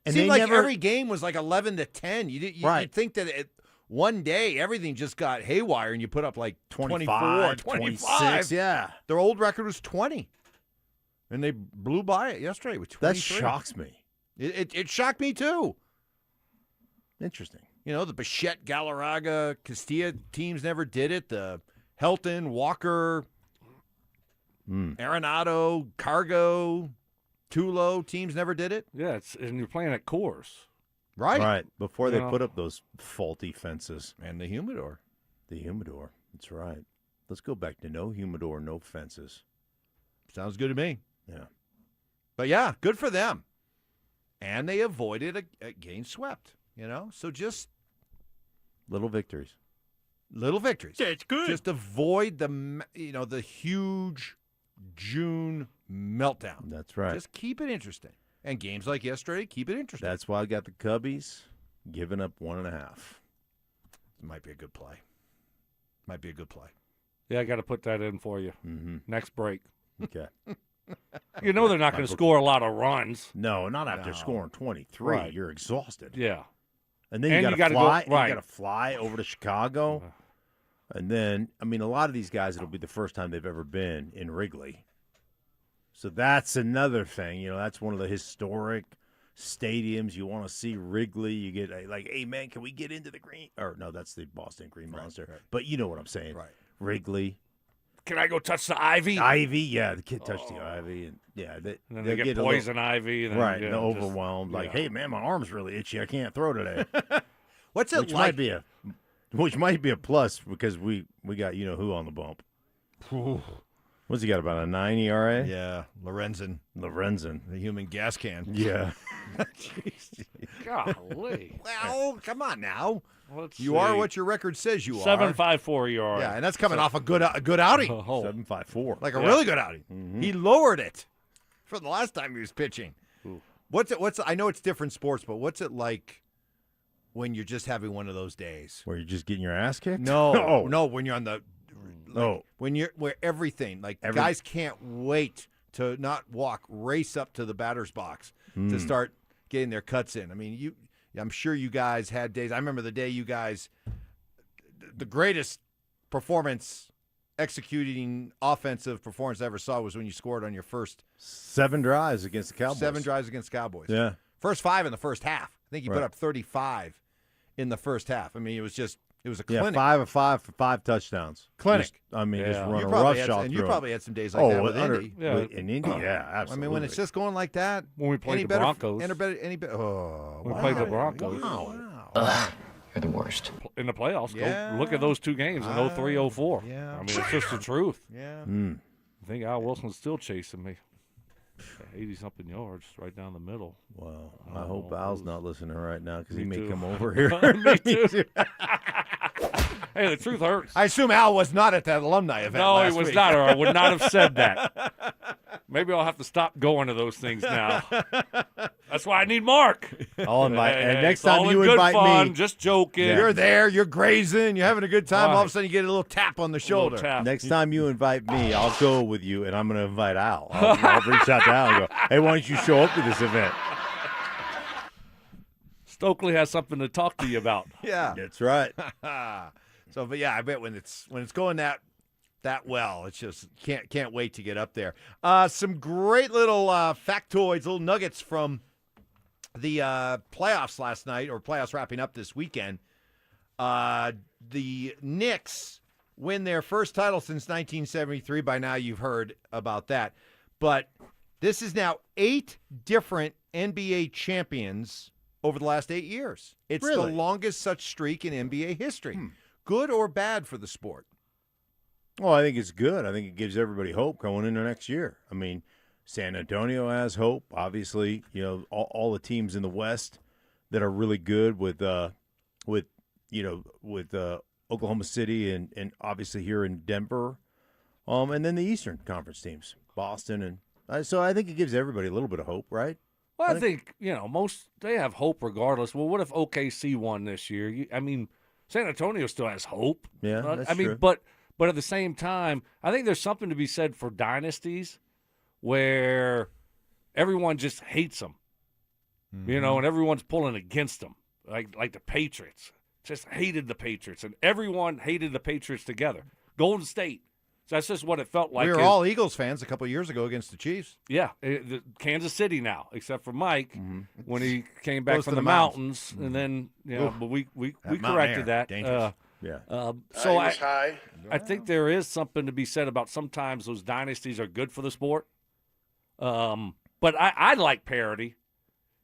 And Seemed they like never, every game was like 11-10. You'd think that one day everything just got haywire, and you put up like 24, 26. Yeah. Their old record was 20. And they blew by it yesterday with 23. That shocks me. It shocked me, too. Interesting. You know, the Bichette, Galarraga, Castilla teams never did it. The Helton, Walker, Arenado, Cargo, Tulo teams never did it. Yeah, and you're playing at Coors. Right. Right. Before they put up those faulty fences. And the humidor. The humidor. That's right. Let's go back to no humidor, no fences. Sounds good to me. Yeah. But, yeah, good for them. And they avoided a getting swept, you know? So just little victories. Little victories. Yeah, it's good. Just avoid the huge June meltdown. That's right. Just keep it interesting. And games like yesterday, keep it interesting. That's why I got the Cubbies giving up 1.5. It might be a good play. Might be a good play. Yeah, I got to put that in for you. Mm-hmm. Next break. Okay. You know they're not going to score a lot of runs. No, not after scoring 23. Right. You're exhausted. Yeah. And then you got to fly. Go, right. You got to fly over to Chicago. And then, I mean, a lot of these guys, it'll be the first time they've ever been in Wrigley. So that's another thing. You know, that's one of the historic stadiums. You want to see Wrigley. You get like, hey, man, can we get into the green? Or no, that's the Boston Green Monster. Right. But you know what I'm saying. Right. Can Wrigley. I go touch the ivy? Ivy, yeah. The kid touched the ivy. And yeah, and then they get poison ivy. And then, right. Yeah, they're overwhelmed. Like, hey, man, my arm's really itchy. I can't throw today. What's it which like? Which might be a plus because we got you-know-who on the bump. What's he got, about a 9 ERA? Yeah, Lorenzen. The human gas can. Yeah. Golly. Well, come on now. Let's you see. are what your record says you are. 7.54 ERA. Yeah, and that's coming off a good outing. 7.54. Like a really good outing. Mm-hmm. He lowered it from the last time he was pitching. Ooh. I know it's different sports, but what's it like when you're just having one of those days? Where you're just getting your ass kicked? No. No, when you're on the where everything, guys can't wait to not walk, race up to the batter's box to start getting their cuts in. I mean, I'm sure you guys had days. I remember the day you guys, the greatest performance, executing offensive performance I ever saw was when you scored on your first 7 drives against the Cowboys. 7 drives against the Cowboys. Yeah. First 5 in the first half. I think you put Right. up 35 in the first half. I mean, it was a clinic. Yeah, 5 of 5 for 5 touchdowns. Clinic. Just run You a probably rough shot and through you probably had some days like that with Indy. In Indy, yeah, absolutely. I mean, when it's just going like that. When we played the Broncos. We played the Broncos. Wow. You're the worst. In the playoffs, Yeah. go look at those 2 games in 03, 04. Yeah. I mean, it's just the truth. Yeah. I think Al Wilson's still chasing me. 80-something yards right down the middle. Wow. I hope Al's not listening right now because he Me may too. come over here. Me too. Hey, the truth hurts. I assume Al was not at that alumni event. No, last he was week. not, or I would not have said that. Maybe I'll have to stop going to those things now. That's why I need Mark. I'll invite. And next It's all time in you good invite fun, me, just joking. You're there, you're grazing, you're having a good time. All of a sudden, you get a little tap on the shoulder. next time you invite me, I'll go with you, and I'm going to invite Al. I'll reach out to Al and go, hey, why don't you show up to this event? Stokely has something to talk to you about. Yeah, that's right. So, but yeah, I bet when it's going that well, it's just can't wait to get up there. Some great little factoids, little nuggets from the playoffs last night, or playoffs wrapping up this weekend. The Knicks win their first title since 1973. By now, you've heard about that, but this is now 8 different NBA champions over the last 8 years. It's Really? the longest such streak in NBA history. Good or bad for the sport? Well, I think it's good. I think it gives everybody hope going into next year. I mean, San Antonio has hope. Obviously, all the teams in the West that are really good with Oklahoma City and obviously here in Denver, and then the Eastern Conference teams, Boston, and so I think it gives everybody a little bit of hope, right? Well, I think most they have hope regardless. Well, what if OKC won this year? San Antonio still has hope. Yeah, that's true. But at the same time, I think there's something to be said for dynasties where everyone just hates them, and everyone's pulling against them, like the Patriots. Just hated the Patriots, and everyone hated the Patriots together. Golden State. So that's just what it felt like. We were all Eagles fans a couple of years ago against the Chiefs. Yeah, Kansas City now, except for Mike when he came back Goes from to the the mountains, and then but we corrected that. Dangerous. So I think there is something to be said about sometimes those dynasties are good for the sport. But I like parity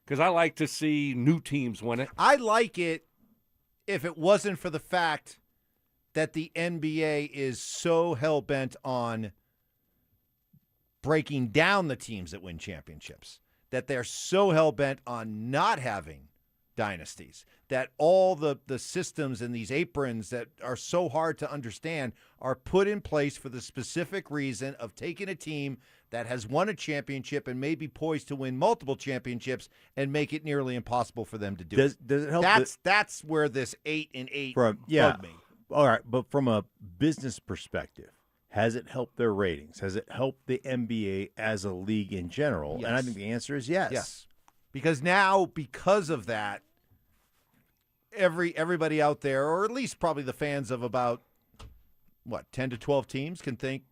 because I like to see new teams win it. I like it if it wasn't for the fact that the NBA is so hell-bent on breaking down the teams that win championships, that they're so hell-bent on not having dynasties, that all the systems and these aprons that are so hard to understand are put in place for the specific reason of taking a team that has won a championship and may be poised to win multiple championships and make it nearly impossible for them to do it. Does it help? That's where this 8-8 bugged me. All right, but from a business perspective, has it helped their ratings? Has it helped the NBA as a league in general? Yes. And I think the answer is yes. Yes. Because now, because of that, everybody out there, or at least probably the fans of about, 10 to 12 teams can think,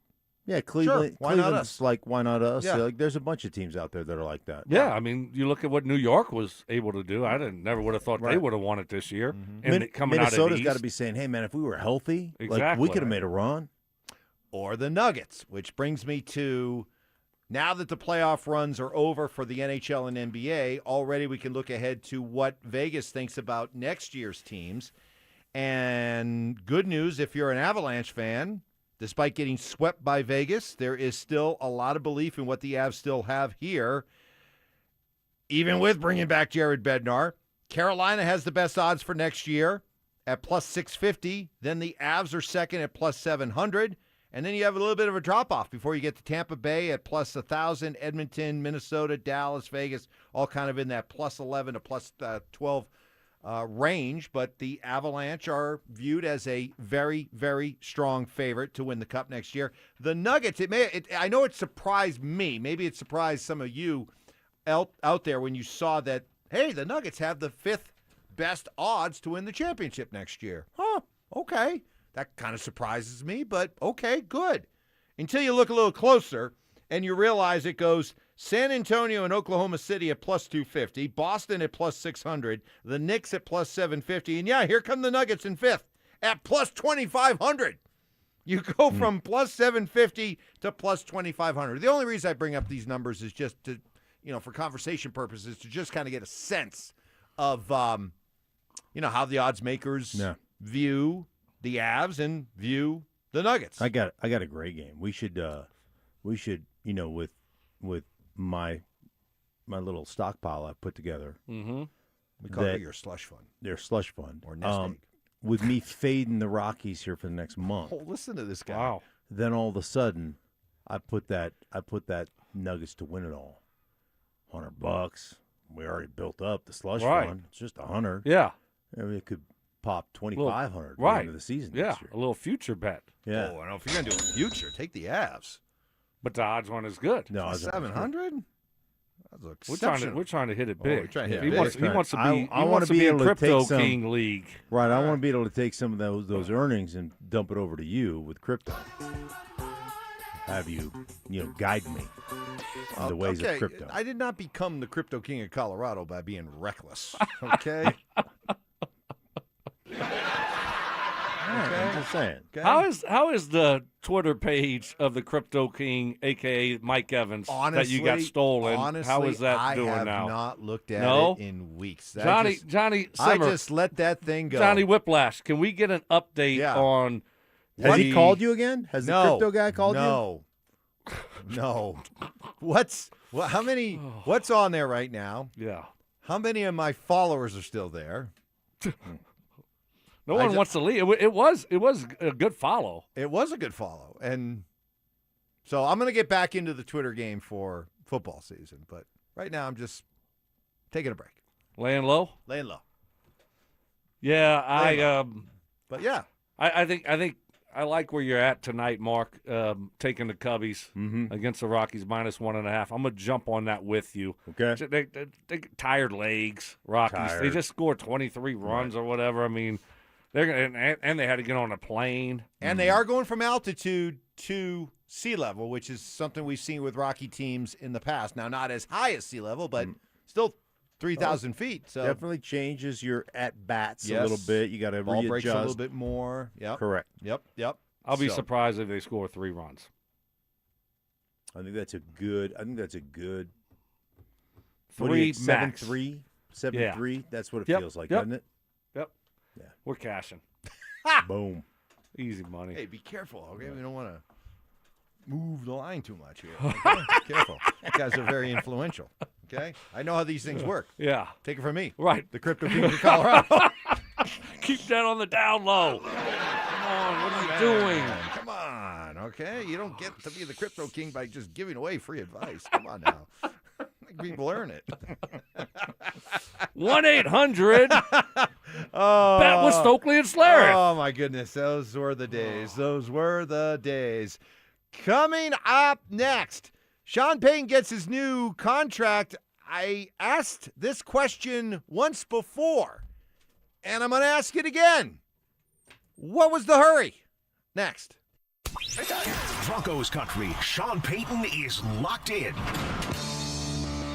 yeah, Cleveland. Sure, why not us? Like, why not us? Yeah. Like, there's a bunch of teams out there that are like that. Yeah, I mean, you look at what New York was able to do. I never would have thought they would have won it this year. And Minnesota's got to be saying, hey, man, if we were healthy, we could have made a run. Or the Nuggets, which brings me to now that the playoff runs are over for the NHL and NBA, already we can look ahead to what Vegas thinks about next year's teams. And good news, if you're an Avalanche fan, despite getting swept by Vegas, there is still a lot of belief in what the Avs still have here. Even with bringing back Jared Bednar, Carolina has the best odds for next year at plus 650. Then the Avs are second at plus 700. And then you have a little bit of a drop-off before you get to Tampa Bay at plus 1,000, Edmonton, Minnesota, Dallas, Vegas, all kind of in that plus 11 to plus 12 range. But the Avalanche are viewed as a very, very strong favorite to win the Cup next year. The Nuggets, I know it surprised me. Maybe it surprised some of you out there when you saw that, hey, the Nuggets have the 5th best odds to win the championship next year. Huh, okay. That kind of surprises me, but okay, good. Until you look a little closer and you realize it goes San Antonio and Oklahoma City at plus 250, Boston at plus 600, the Knicks at plus 750, and yeah, here come the Nuggets in 5th at plus 2,500. You go from plus 750 to plus 2,500. The only reason I bring up these numbers is just to, for conversation purposes, to just kind of get a sense of, how the odds makers view the Avs and view the Nuggets. I got a great game. We should with my little stockpile I put together. Mm-hmm. We call it your slush fund. Their slush fund. Or nest egg. With me fading the Rockies here for the next month. Oh, listen to this guy. Wow. Then all of a sudden, I put that Nuggets to win it all. $100, We already built up the slush Right. fund. It's just 100. Yeah. I mean, it could pop 2,500 right. into the season Yeah, next year. a little future bet. Yeah. Oh, I don't know if you're gonna do a future. Take the Avs. But the odds one is good. No, 700. We're trying to hit it big. we're trying to hit he it wants big. he wants to be I he want wants to be in able to Crypto take some, King League. Right. I want to be able to take some of those earnings and dump it over to you with crypto. Have you guide me in the ways okay. of crypto. I did not become the Crypto King of Colorado by being reckless. Okay. I'm just saying. Okay. How is the Twitter page of the Crypto King, aka Mike Evans, that you got stolen? Honestly, how is that doing I have now? not looked at No? it in weeks. Johnny I Simmer, just let that thing go. Johnny Whiplash, can we get an update on? Has he called you again? Has the crypto guy called you? No. What's on there right now? Yeah. How many of my followers are still there? No one wants to leave. It was a good follow. It was a good follow. And so I'm going to get back into the Twitter game for football season. But right now I'm just taking a break. Laying low? Laying low. Yeah, But yeah. I think I like where you're at tonight, Mark, taking the Cubbies against the Rockies -1.5. I'm going to jump on that with you. Okay. They tired legs, Rockies. Tired. They just scored 23 runs or whatever. I mean, they're gonna, and they had to get on a plane. And they are going from altitude to sea level, which is something we've seen with Rocky teams in the past. Now, not as high as sea level, but still 3,000 feet. So definitely changes your at-bats a Yes. little bit. You got to ball readjust. breaks a little bit more. Yep. Correct. Yep. I'll be surprised if they score 3 runs. I think that's a good. Three max. 7-3, 7-3. That's what it Yep. feels like, Yep. doesn't it? Yep. Yeah. We're cashing. Boom. Easy money. Hey, be careful, okay? We don't want to move the line too much here. Okay? Careful. You guys are very influential, okay? I know how these things work. Yeah. Take it from me. Right. The Crypto King of Colorado. Keep that on the down low. Come on, what are you doing? Come on, okay? You don't get to be the Crypto King by just giving away free advice. Come on now. Make people earn it. 1-800 bet with Stokley and Schlereth. Oh, my goodness. Those were the days. Those were the days. Coming up next, Sean Payton gets his new contract. I asked this question once before, and I'm going to ask it again. What was the hurry? Next. Broncos country, Sean Payton is locked in.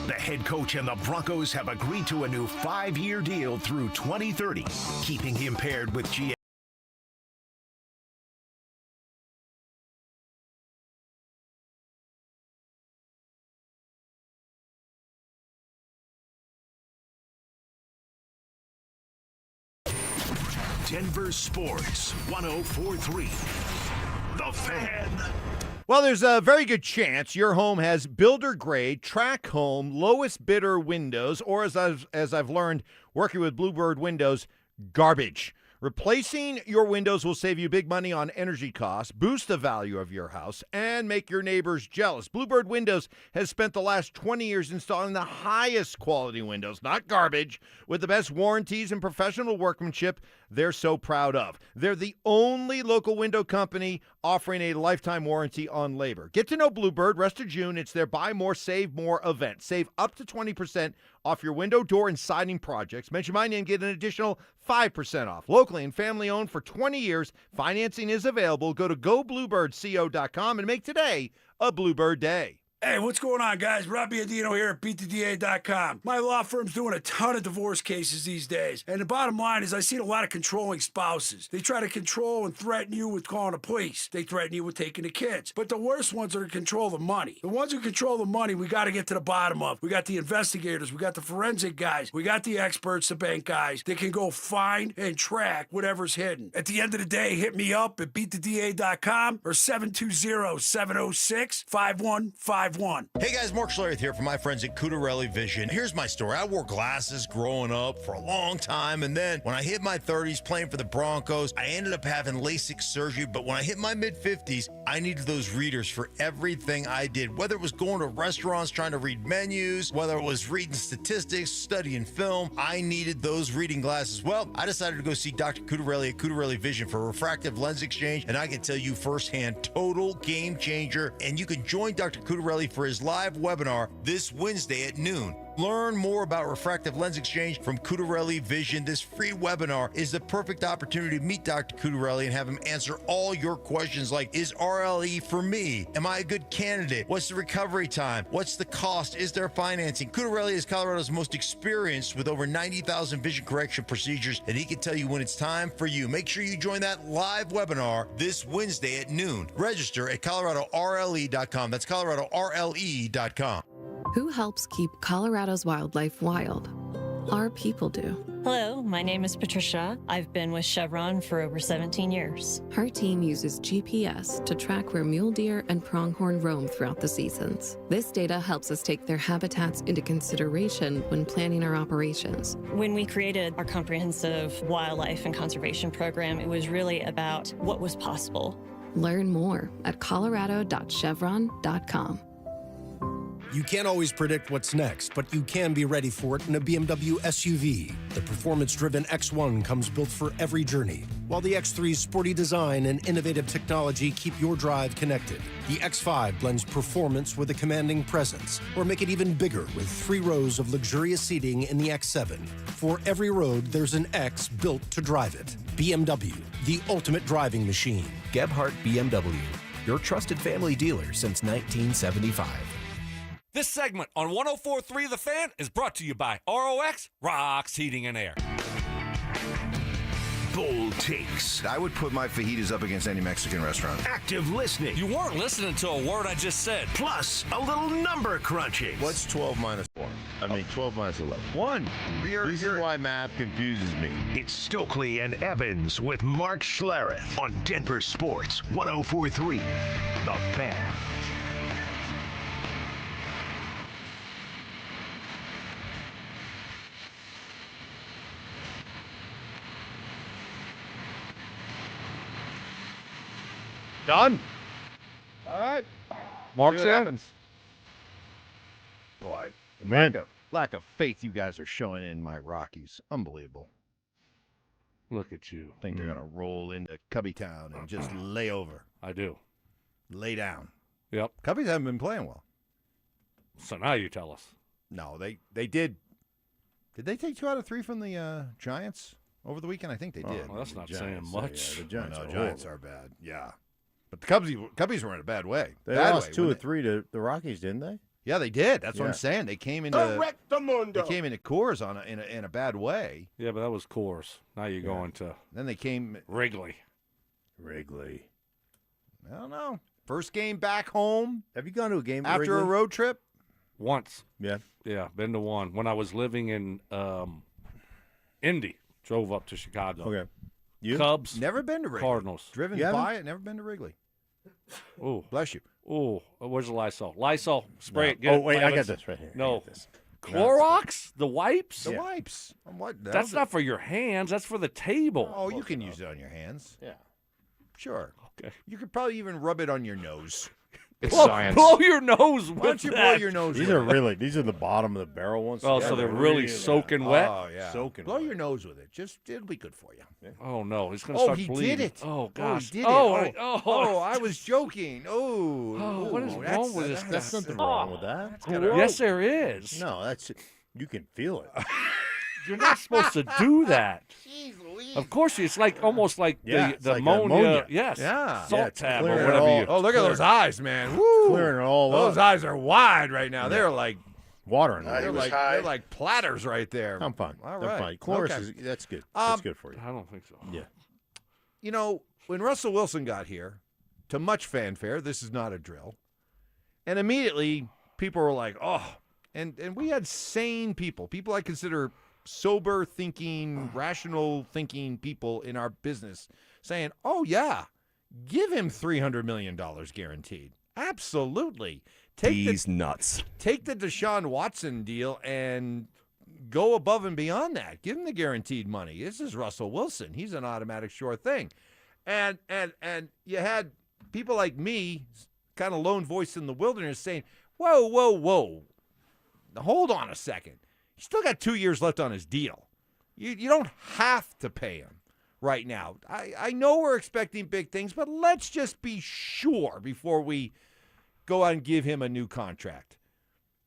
The head coach and the Broncos have agreed to a new 5-year deal through 2030, keeping him paired with GM. Denver Sports 104.3. The Fan. Well, there's a very good chance your home has builder-grade, track home, lowest bidder windows, or as I've learned working with Bluebird Windows, garbage. Replacing your windows will save you big money on energy costs, boost the value of your house, and make your neighbors jealous. Bluebird Windows has spent the last 20 years installing the highest quality windows, not garbage, with the best warranties and professional workmanship they're so proud of. They're the only local window company offering a lifetime warranty on labor. Get to know Bluebird. Rest of June, it's their Buy More, Save More event. Save up to 20% off your window, door, and siding projects. Mention my name, get an additional 5% off. Locally and family owned for 20 years. Financing is available. Go to gobluebirdco.com and make today a Bluebird Day. Hey, what's going on, guys? Rob Biadino here at BeatTheDA.com. My law firm's doing a ton of divorce cases these days, and the bottom line is I see a lot of controlling spouses. They try to control and threaten you with calling the police. They threaten you with taking the kids. But the worst ones are to control the money. The ones who control the money, we got to get to the bottom of. We got the investigators, we got the forensic guys, we got the experts, the bank guys. They can go find and track whatever's hidden. At the end of the day, hit me up at BeatTheDA.com or 720-706-5151. 551. Hey guys, Mark Schlereth here from my friends at Cutarelli Vision. Here's my story. I wore glasses growing up for a long time, and then when I hit my 30s playing for the Broncos, I ended up having LASIK surgery, but when I hit my mid-50s, I needed those readers for everything I did, whether it was going to restaurants trying to read menus, whether it was reading statistics, studying film, I needed those reading glasses. Well, I decided to go see Dr. Cutarelli at Cutarelli Vision for a refractive lens exchange, and I can tell you firsthand, total game changer. And you can join Dr. Cutarelli for his live webinar this Wednesday at noon. Learn more about refractive lens exchange from Cutarelli Vision. This free webinar is the perfect opportunity to meet Dr. Cutarelli and have him answer all your questions like, is RLE for me? Am I a good candidate? What's the recovery time? What's the cost? Is there financing? Cutarelli is Colorado's most experienced with over 90,000 vision correction procedures, and he can tell you when it's time for you. Make sure you join that live webinar this Wednesday at noon. Register at coloradorle.com. That's coloradorle.com. Who helps keep Colorado's wildlife wild? Our people do. Hello, my name is Patricia. I've been with Chevron for over 17 years. Her team uses GPS to track where mule deer and pronghorn roam throughout the seasons. This data helps us take their habitats into consideration when planning our operations. When we created our comprehensive wildlife and conservation program, it was really about what was possible. Learn more at colorado.chevron.com. You can't always predict what's next, but you can be ready for it in a BMW SUV. The performance-driven X1 comes built for every journey, while the X3's sporty design and innovative technology keep your drive connected. The X5 blends performance with a commanding presence, or make it even bigger with 3 rows of luxurious seating in the X7. For every road, there's an X built to drive it. BMW, the ultimate driving machine. Gebhardt BMW, your trusted family dealer since 1975. This segment on 104.3 The Fan is brought to you by ROX, Rocks Heating and Air. Bold takes. I would put my fajitas up against any Mexican restaurant. Active listening. You weren't listening to a word I just said. Plus, a little number crunching. What's 12 minus 4? 12 minus 11. 1. This is why math confuses me. It's Stokley and Evans with Mark Schlereth on Denver Sports 104.3 The Fan. Done. All right. Mark See what Evans. Boy, Man. lack of faith you guys are showing in my Rockies. Unbelievable. Look at you. Think they're going to roll into Cubbytown and just lay over. I do. Lay down. Yep. Cubbies haven't been playing well. So now you tell us. No, they did. Did they take 2 out of 3 from the Giants over the weekend? I think they did. Well, that's not Giants, saying much. Yeah, the Giants, No, Giants are bad. Yeah. But the Cubbies were in a bad way. They bad lost way, 2 or when 3 to the Rockies, didn't they? Yeah, they did. That's what I'm Yeah. saying. They came into They came into Coors in a bad way. Yeah, but that was Coors. Now you're going to Then they came Wrigley. I don't know. First game back home Have you gone to a game after a Wrigley? road trip. Once. Yeah. Yeah, been to one. When I was living in Indy. Drove up to Chicago. Okay. You? Cubs. Never been to Wrigley. Cardinals. Driven You by it. Never been to Wrigley. Ooh. Bless you. Ooh. Where's the Lysol? Lysol. Spray No. it. Get Oh, it, wait, I got Evans. this right here. I No. got this. Clorox? The wipes? The wipes. What? That's not for your hands. That's for the table. Oh, you can use it on your hands. Yeah. Sure. Okay. You could probably even rub it on your nose. Blow your nose with Why don't you that. blow your nose? These with are it? these are the bottom of the barrel ones. Oh, so they're really soaking wet? Oh yeah. Soaking Blow wet. your nose with it. It'll be good for you. Oh, no. He's going to Oh, start he bleeding. did it. Oh, gosh. he did it. I was joking. Oh, what is that's- wrong with this guy? There's nothing wrong with that. Yes, there is. No, that's you can feel it. You're not supposed to do that. Of course, it's like almost like Yeah, the it's like ammonia. ammonia. Yes. Yeah. Salt Yeah, it's tab or clearing it whatever all- you. Oh, look at those eyes, man. Woo. Clearing it all Those up. eyes are wide right now. They're like Watering. they're like platters right there. I'm fine. All I'm right. fine. Chloris Okay. is that's good. That's good for you. I don't think so. Yeah. You know, when Russell Wilson got here, to much fanfare, this is not a drill. And immediately people were like, oh, and we had sane people I consider sober thinking, rational thinking people in our business saying, oh, yeah, give him $300 million guaranteed. Absolutely. These nuts. Take the Deshaun Watson deal and go above and beyond that. Give him the guaranteed money. This is Russell Wilson. He's an automatic sure thing. And you had people like me, kind of lone voice in the wilderness, saying, whoa. Hold on a second. He's still got 2 years left on his deal. You don't have to pay him right now. I know we're expecting big things, but let's just be sure before we go out and give him a new contract.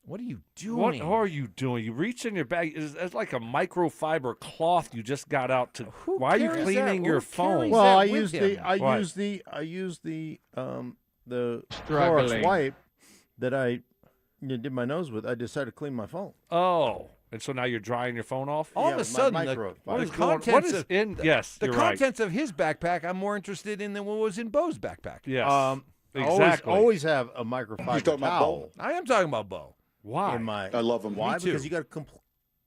What are you doing? What are you doing? You reach in your bag. It's like a microfiber cloth you just got out to. Why are you cleaning your phone? Well, I use the Clorox wipe that I did my nose with. I decided to clean my phone. Oh, and so now you're drying your phone off? All of a sudden, the contents of his backpack I'm more interested in than what was in Bo's backpack. Yes. Exactly. Always have a microfiber You talking about towel. I am talking about Bo. Why? I love him. Why? Me too. Because you got to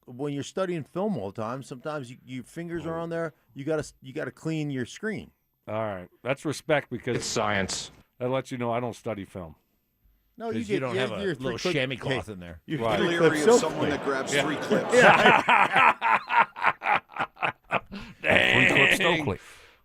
when you're studying film all the time. Sometimes your fingers are on there. You got to clean your screen. All right, that's respect because It's science. That lets you know I don't study film. No, You don't have a little chamois cloth in there. You're Right. Leery of someone that grabs 3 clips. Dang. 3 clip Stokley.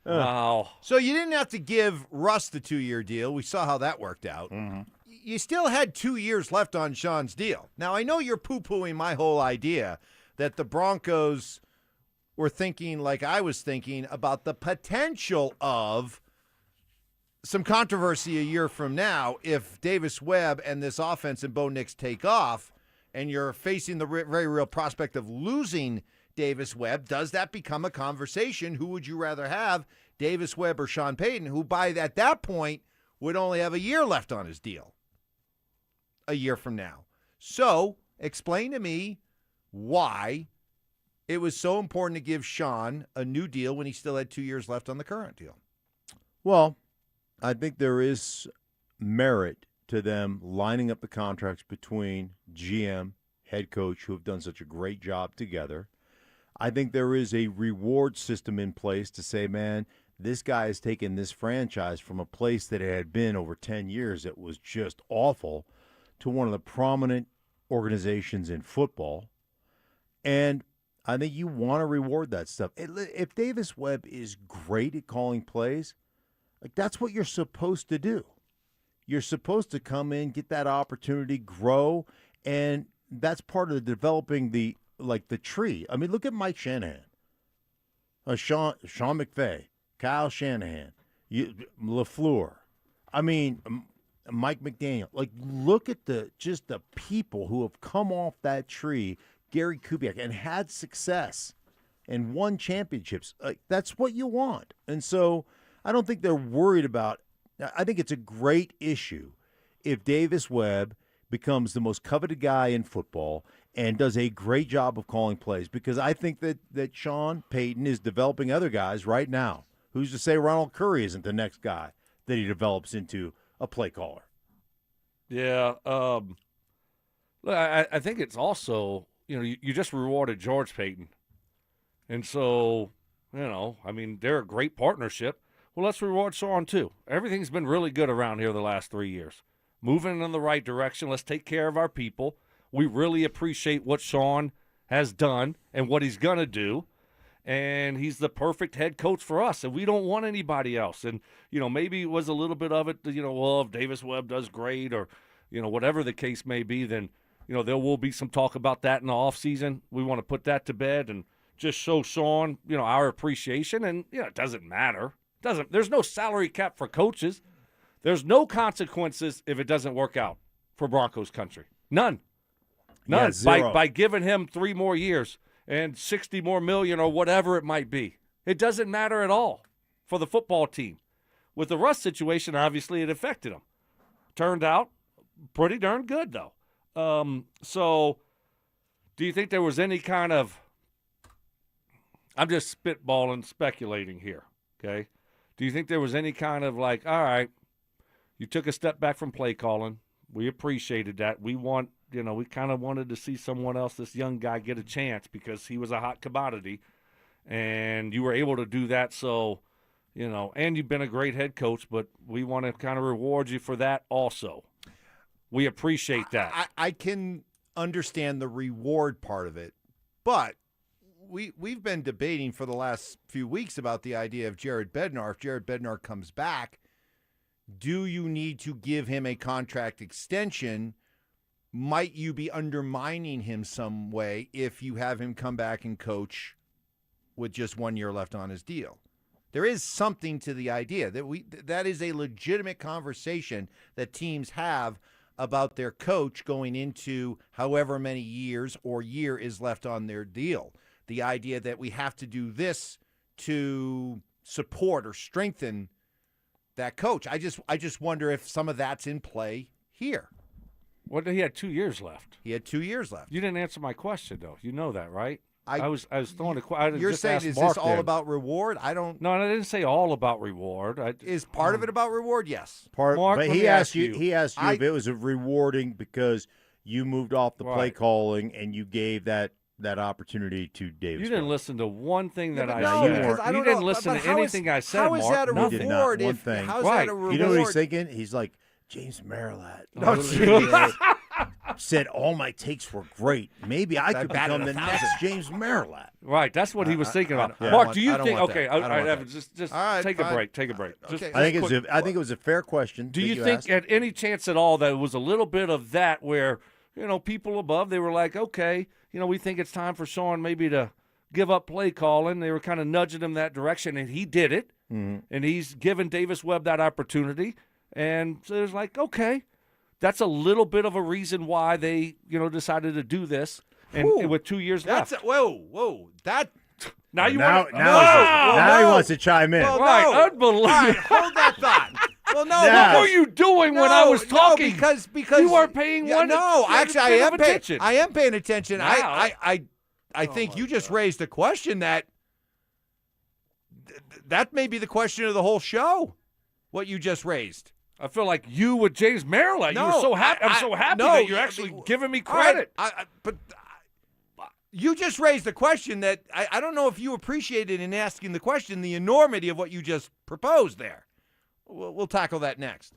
Wow. So you didn't have to give Russ the 2-year deal. We saw how that worked out. Mm-hmm. You still had 2 years left on Sean's deal. Now, I know you're poo-pooing my whole idea that the Broncos were thinking like I was thinking about the potential of some controversy a year from now if Davis Webb and this offense and Bo Nix take off and you're facing the very real prospect of losing Davis Webb. Does that become a conversation? Who would you rather have, Davis Webb or Sean Payton, who at that point would only have a year left on his deal a year from now? So explain to me why it was so important to give Sean a new deal when he still had 2 years left on the current deal. Well, I think there is merit to them lining up the contracts between GM, head coach, who have done such a great job together. I think there is a reward system in place to say, man, this guy has taken this franchise from a place that it had been over 10 years that was just awful to one of the prominent organizations in football. And I think you want to reward that stuff. If Davis Webb is great at calling plays, like that's what you're supposed to do. You're supposed to come in, get that opportunity, grow, and that's part of the developing the tree. I mean, look at Mike Shanahan, Sean McVay, Kyle Shanahan, LaFleur. I mean, Mike McDaniel. Like, look at the people who have come off that tree. Gary Kubiak, and had success and won championships. That's what you want. And so I don't think they're worried about. I think it's a great issue if Davis Webb becomes the most coveted guy in football and does a great job of calling plays, because I think that Sean Payton is developing other guys right now. Who's to say Ronald Curry isn't the next guy that he develops into a play caller? Yeah. I think it's also, you just rewarded George Payton. And so, I mean, they're a great partnership. Well, let's reward Sean too. Everything's been really good around here the last 3 years. Moving in the right direction. Let's take care of our people. We really appreciate what Sean has done and what he's going to do. And he's the perfect head coach for us, and we don't want anybody else. And, maybe it was a little bit of it, well, if Davis Webb does great or, whatever the case may be, then, there will be some talk about that in the offseason. We want to put that to bed and just show Sean, our appreciation. And, it doesn't matter. There's no salary cap for coaches. There's no consequences if it doesn't work out for Broncos country. None. Yeah, zero. By giving him 3 more years and $60 more million or whatever it might be. It doesn't matter at all for the football team. With the Russ situation, obviously it affected him. Turned out pretty darn good, though. So do you think there was any kind of – I'm just spitballing, speculating here, okay? Do you think there was any kind of all right, you took a step back from play calling. We appreciated that. We want – we kind of wanted to see someone else, this young guy, get a chance because he was a hot commodity, and you were able to do that. So, and you've been a great head coach, but we want to kind of reward you for that also. We appreciate that. I can understand the reward part of it, but we've been debating for the last few weeks about the idea of Jared Bednar. If Jared Bednar comes back, do you need to give him a contract extension? Might you be undermining him some way if you have him come back and coach with just 1 year left on his deal? There is something to the idea that is a legitimate conversation that teams have about their coach going into however many years or year is left on their deal. The idea that we have to do this to support or strengthen that coach. I just wonder if some of that's in play here. Well, he had 2 years left. He had 2 years left. You didn't answer my question, though. You know that, right? I was throwing a question. You're saying, is this all about reward? I don't. No, I didn't say all about reward. Is part of it about reward? Yes. Mark, but he asked you. He asked you if it was rewarding because you moved off the play calling and you gave that opportunity to Davis. You didn't listen to one thing that I said. You didn't listen to anything I said, How is that a Mark. reward? One thing. How's that a reward? You know what he's thinking? He's like, James Marilat. Said all my takes were great. Maybe I could become the next James Marilat. Right, that's what he was thinking about. I Mark, want- do you I don't think? want Okay, that. all I don't right, want Evan, that. just All right, take a fine. break. Take a break. Okay. I think it was a fair question. Do that you think asked. at any chance at all that it was a little bit of that where, people above, they were like, okay, we think it's time for Sean maybe to give up play calling. They were kind of nudging him that direction, and he did it. Mm-hmm. And he's given Davis Webb that opportunity. And so it's like, okay, that's a little bit of a reason why they, decided to do this. And with 2 years left. Whoa. That. Now you now, want to. Now he wants to chime in. Well, Right, no. unbelievable. All right, hold that thought. Well, no. Now- What were you doing when I was talking? Because you weren't paying one. No, actually, I am paying. attention. I am paying attention. Now. I think you just raised a question that may be the question of the whole show. What you just raised. I feel like you with James Marilat. No, you were so happy. I'm so happy that you're actually giving me credit. But you just raised a question that I don't know if you appreciated in asking the question, the enormity of what you just proposed there. We'll tackle that next.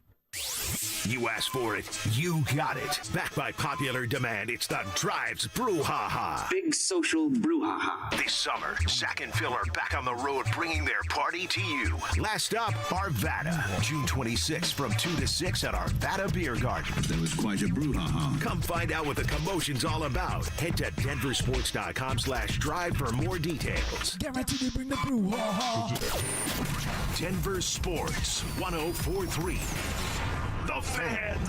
You asked for it, you got it. Backed by popular demand, it's the Drives Brouhaha. Big social brouhaha. This summer, Zach and Phil are back on the road bringing their party to you. Last up, Arvada. June 26th from 2 to 6 at Arvada Beer Garden. That was quite a brouhaha. Come find out what the commotion's all about. Head to DenverSports.com/drive for more details. Guaranteed to bring the brouhaha. Denver Sports 1043. The Fan.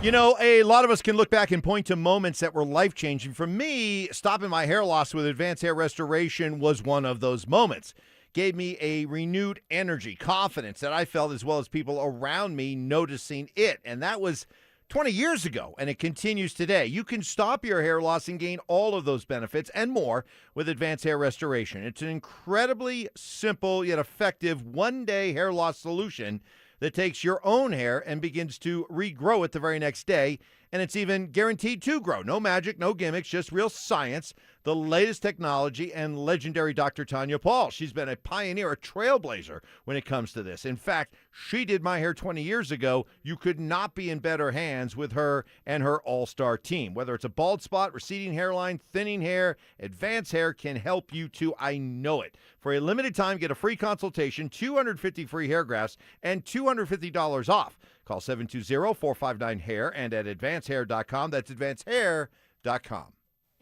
A lot of us can look back and point to moments that were life-changing. For me, stopping my hair loss with Advanced Hair Restoration was one of those moments. Gave me a renewed energy, confidence that I felt as well as people around me noticing it. And that was 20 years ago, and it continues today. You can stop your hair loss and gain all of those benefits and more with Advanced Hair Restoration. It's an incredibly simple yet effective one-day hair loss solution that takes your own hair and begins to regrow it the very next day. And it's even guaranteed to grow. No magic, no gimmicks, just real science, the latest technology, and legendary Dr. Tanya Paul. She's been a pioneer, a trailblazer when it comes to this. In fact, she did my hair 20 years ago. You could not be in better hands with her and her all-star team. Whether it's a bald spot, receding hairline, thinning hair, Advanced Hair can help you too. I know it. For a limited time, get a free consultation, 250 free hair grafts, and $250 off. Call 720-459-HAIR and at advancehair.com. That's advancehair.com.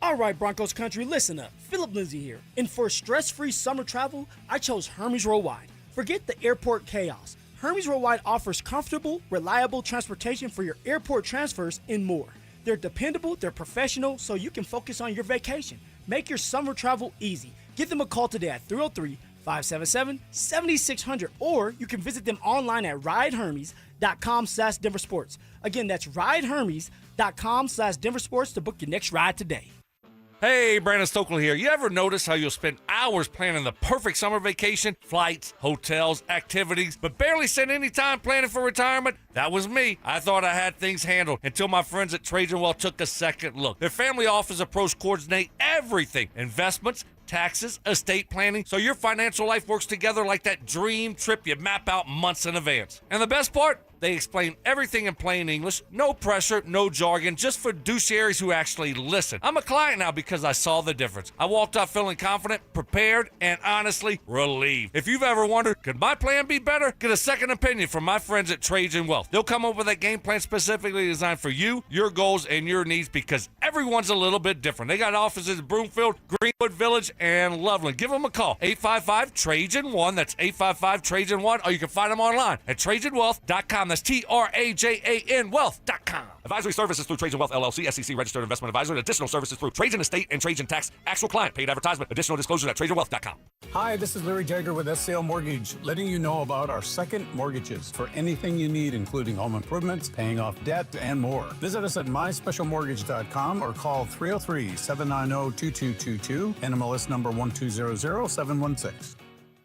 All right, Broncos country, listen up. Philip Lindsay here. And for stress-free summer travel, I chose Hermes Worldwide. Forget the airport chaos. Hermes Worldwide offers comfortable, reliable transportation for your airport transfers and more. They're dependable, they're professional, so you can focus on your vacation. Make your summer travel easy. Give them a call today at 303-577-7600, or you can visit them online at ridehermes.com/DenverSports. Again, that's ridehermes.com/DenverSports to book your next ride today. Hey, Brandon Stokley here. You ever notice how you'll spend hours planning the perfect summer vacation? Flights, hotels, activities, but barely spend any time planning for retirement? That was me. I thought I had things handled until my friends at Trajan Well took a second look. Their family office approach coordinate everything. Investments, taxes, estate planning, so your financial life works together like that dream trip you map out months in advance. And the best part? They explain everything in plain English, no pressure, no jargon, just fiduciaries who actually listen. I'm a client now because I saw the difference. I walked out feeling confident, prepared, and honestly relieved. If you've ever wondered, could my plan be better? Get a second opinion from my friends at Cajun Wealth. They'll come up with a game plan specifically designed for you, your goals, and your needs because everyone's a little bit different. They got offices in Broomfield, Greenwood Village, and Loveland. Give them a call. 855-TRAJAN1. That's 855-TRAJAN1. Or you can find them online at TrajanWealth.com. That's TRAJAN Wealth.com. Advisory services through Trajan Wealth LLC, SEC registered investment advisor, and additional services through Trajan Estate and Trajan Tax. Actual client paid advertisement. Additional disclosures at TrajanWealth.com. Hi, this is Larry Jager with SCL Mortgage, letting you know about our second mortgages for anything you need, including home improvements, paying off debt, and more. Visit us at myspecialmortgage.com or call 303-790-2222, NMLS number 1200716.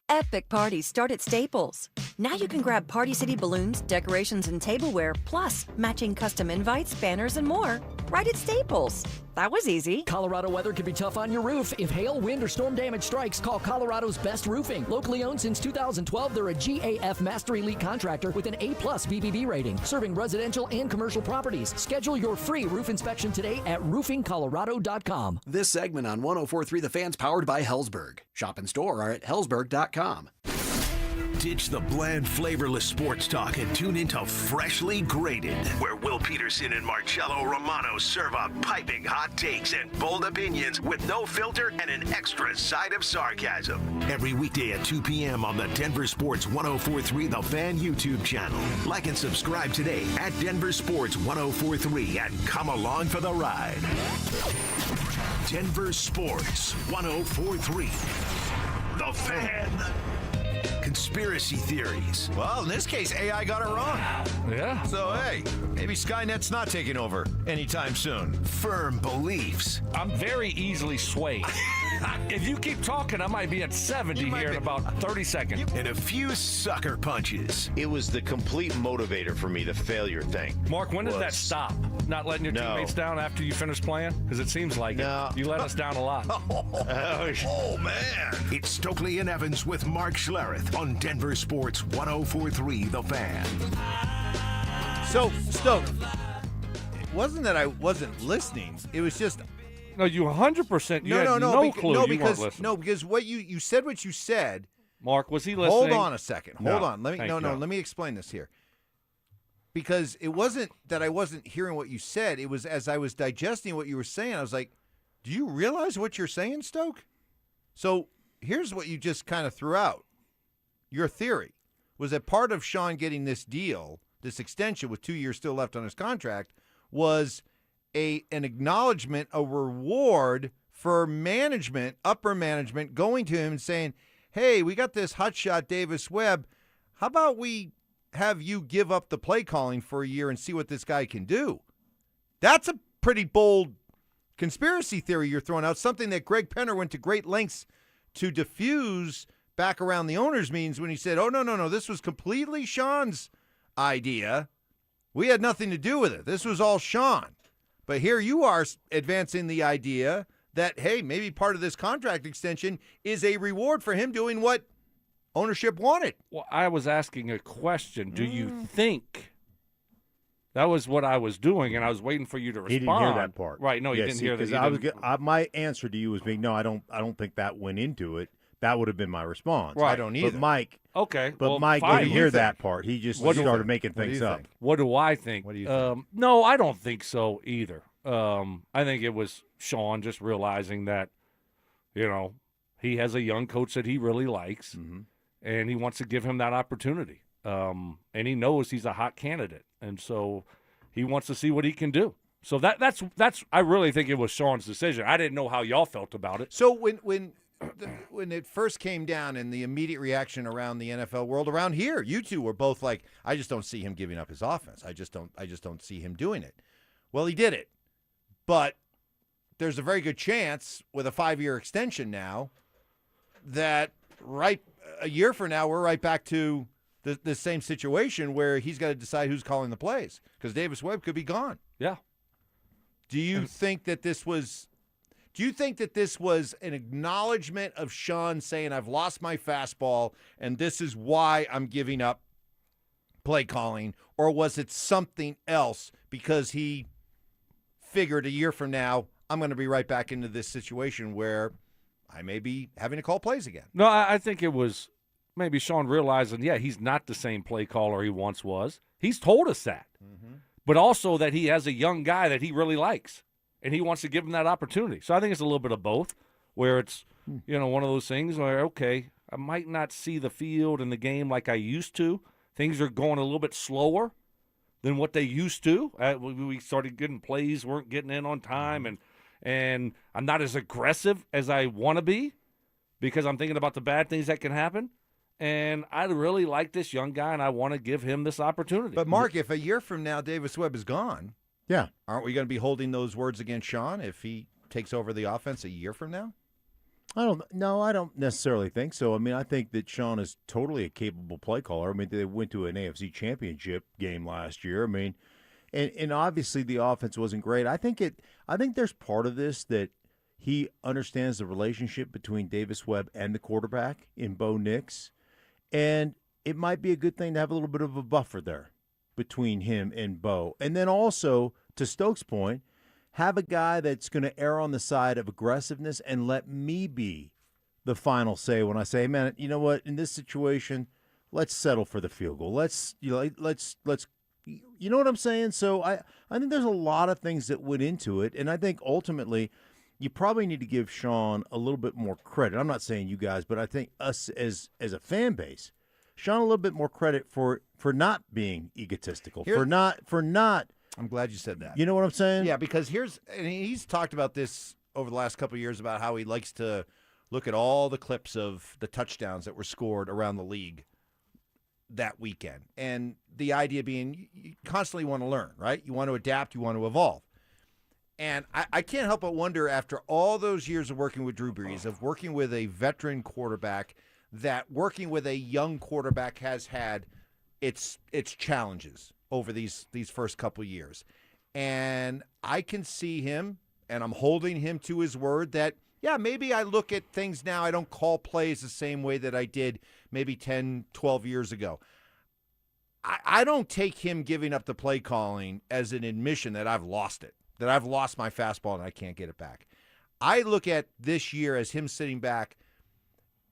Epic parties start at Staples. Now you can grab Party City balloons, decorations, and tableware, plus matching custom invites, banners, and more right at Staples. That was easy. Colorado weather can be tough on your roof. If hail, wind, or storm damage strikes, call Colorado's Best Roofing. Locally owned since 2012, they're a GAF Master Elite contractor with an A-plus BBB rating, serving residential and commercial properties. Schedule your free roof inspection today at roofingcolorado.com. This segment on 104.3 The Fan's powered by Hellsberg. Shop and store are at hellsberg.com. Ditch the bland, flavorless sports talk and tune into Freshly Grated, where Will Peterson and Marcello Romano serve up piping hot takes and bold opinions with no filter and an extra side of sarcasm. Every weekday at 2 p.m. on the Denver Sports 104.3 The Fan YouTube channel. Like and subscribe today at Denver Sports 104.3 and come along for the ride. Denver Sports 104.3. The Fan. Conspiracy theories. Well, in this case, AI got it wrong. Yeah. So, hey, maybe Skynet's not taking over anytime soon. Firm beliefs. I'm very easily swayed. If you keep talking, I might be at 70 here in about 30 seconds. And a few sucker punches. It was the complete motivator for me, the failure thing. Mark, when did that stop? Not letting your teammates down after you finish playing? Because it seems like it. You let us down a lot. Oh, man. It's Stokley and Evans with Mark Schlereth on Denver Sports 104.3 The Fan. So, Stoke, it wasn't that I wasn't listening. It was just... No, you 100%. You had no clue no, you because, weren't listening. No, because what you said what you said. Mark, was he listening? Hold on a second. Hold on. Let me Let me explain this here. Because it wasn't that I wasn't hearing what you said. It was as I was digesting what you were saying, I was like, do you realize what you're saying, Stoke? So here's what you just kind of threw out. Your theory was that part of Sean getting this deal, this extension with 2 years still left on his contract, was an acknowledgement, a reward for management, upper management, going to him and saying, hey, we got this hotshot Davis Webb. How about we have you give up the play calling for a year and see what this guy can do? That's a pretty bold conspiracy theory you're throwing out, something that Greg Penner went to great lengths to diffuse back around the owners' meetings when he said, oh, no, this was completely Sean's idea. We had nothing to do with it. This was all Sean. But here you are advancing the idea that, hey, maybe part of this contract extension is a reward for him doing what ownership wanted. Well, I was asking a question. Do you think that was what I was doing, and I was waiting for you to respond? He didn't hear that part. Right, no, you didn't hear that. Because my answer to you was being, no, I don't think that went into it. That would have been my response. Right. I don't either. But Mike, okay, Mike didn't hear that part. He just started making things up. What do I think? What do you think? No, I don't think so either. I think it was Sean just realizing that, he has a young coach that he really likes, and he wants to give him that opportunity. And he knows he's a hot candidate, and so he wants to see what he can do. So that's I really think it was Sean's decision. I didn't know how y'all felt about it. So when it first came down and the immediate reaction around the NFL world, around here, you two were both like, I just don't see him giving up his offense. I just don't see him doing it. Well, he did it. But there's a very good chance with a 5-year extension now that right a year from now we're right back to the same situation where he's got to decide who's calling the plays because Davis Webb could be gone. Yeah. Do you think that this was an acknowledgement of Sean saying, I've lost my fastball, and this is why I'm giving up play calling, or was it something else because he figured a year from now I'm going to be right back into this situation where I may be having to call plays again? No, I think it was maybe Sean realizing, he's not the same play caller he once was. He's told us that. But also that he has a young guy that he really likes, and he wants to give him that opportunity. So I think it's a little bit of both, where it's, one of those things where, okay, I might not see the field and the game like I used to. Things are going a little bit slower than what they used to. We started getting plays, weren't getting in on time, and I'm not as aggressive as I want to be because I'm thinking about the bad things that can happen. And I really like this young guy, and I want to give him this opportunity. But, Mark, if a year from now Davis Webb is gone, aren't we going to be holding those words against Sean if he takes over the offense a year from now? I don't necessarily think so. I mean, I think that Sean is totally a capable play caller. I mean, they went to an AFC championship game last year. I mean, and obviously the offense wasn't great. I think there's part of this that he understands the relationship between Davis Webb and the quarterback in Bo Nix. And it might be a good thing to have a little bit of a buffer there between him and Bo. And then also, to Stokes' point, have a guy that's going to err on the side of aggressiveness and let me be the final say when I say, man, you know what, in this situation, let's settle for the field goal. Let's you know what I'm saying? So I think there's a lot of things that went into it, and I think ultimately you probably need to give Sean a little bit more credit. I'm not saying you guys, but I think us as a fan base, Sean a little bit more credit for not being egotistical, for not. I'm glad you said that. You know what I'm saying? Yeah, because and he's talked about this over the last couple of years about how he likes to look at all the clips of the touchdowns that were scored around the league that weekend. And the idea being you constantly want to learn, right? You want to adapt, you want to evolve. And I can't help but wonder, after all those years of working with Drew Brees, of working with a veteran quarterback, that working with a young quarterback has had its challenges over these first couple of years. And I can see him, and I'm holding him to his word that, maybe I look at things now, I don't call plays the same way that I did maybe 10, 12 years ago. I don't take him giving up the play calling as an admission that I've lost it, that I've lost my fastball and I can't get it back. I look at this year as him sitting back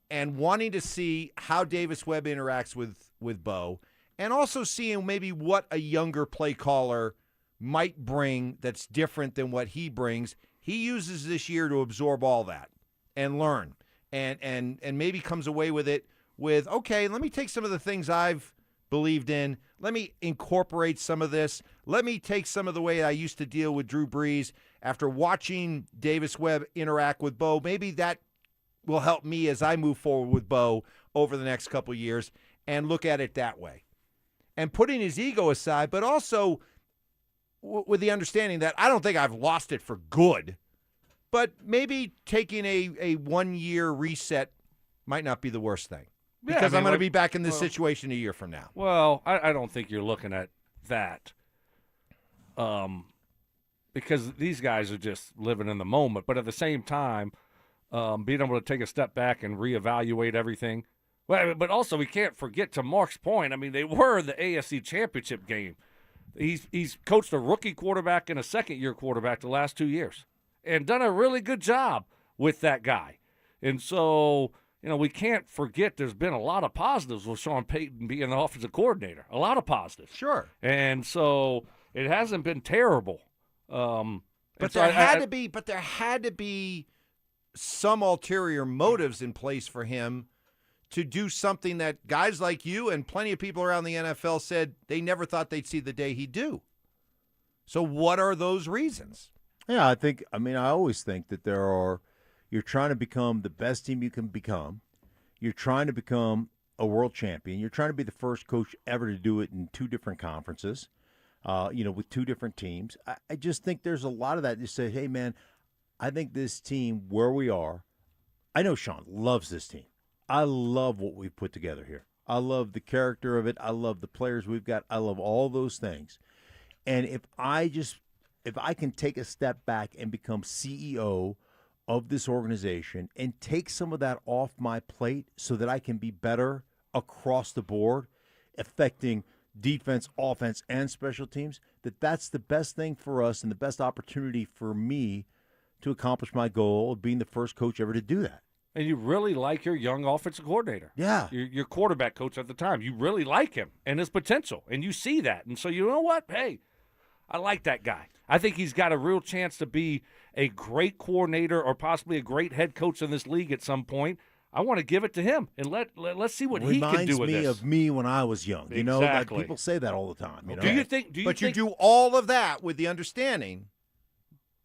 and wanting to see how Davis Webb interacts with Bo, and also seeing maybe what a younger play caller might bring that's different than what he brings. He uses this year to absorb all that and learn, and maybe comes away with it with, okay, let me take some of the things I've believed in. Let me incorporate some of this. Let me take some of the way I used to deal with Drew Brees. After watching Davis Webb interact with Bo, maybe that will help me as I move forward with Bo over the next couple of years, and look at it that way. And putting his ego aside, but also with the understanding that I don't think I've lost it for good, but maybe taking a 1-year reset might not be the worst thing. Because I'm going to be back in this situation a year from now. Well, I don't think you're looking at that, because these guys are just living in the moment. But at the same time, being able to take a step back and reevaluate everything. But also, we can't forget, to Mark's point, I mean, they were in the AFC Championship game. He's coached a rookie quarterback and a second-year quarterback the last 2 years and done a really good job with that guy. And so, we can't forget there's been a lot of positives with Sean Payton being the offensive coordinator. A lot of positives. Sure. And so it hasn't been terrible. But there had to be some ulterior motives in place for him to do something that guys like you and plenty of people around the NFL said they never thought they'd see the day he'd do. So what are those reasons? Yeah, I always think that you're trying to become the best team you can become. You're trying to become a world champion. You're trying to be the first coach ever to do it in 2 different conferences, with 2 different teams. I just think there's a lot of that. You say, hey, man, I think this team, where we are, I know Sean loves this team. I love what we've put together here. I love the character of it. I love the players we've got. I love all those things. And if I can take a step back and become CEO of this organization and take some of that off my plate so that I can be better across the board, affecting defense, offense, and special teams, that's the best thing for us and the best opportunity for me to accomplish my goal of being the first coach ever to do that. And you really like your young offensive coordinator. Yeah. Your quarterback coach at the time. You really like him and his potential, and you see that. And so you know what? Hey, I like that guy. I think he's got a real chance to be a great coordinator or possibly a great head coach in this league at some point. I want to give it to him, and let's see what he can do with this. Reminds me of me when I was young. Exactly. You know, like people say that all the time. You know? Do you think you do all of that with the understanding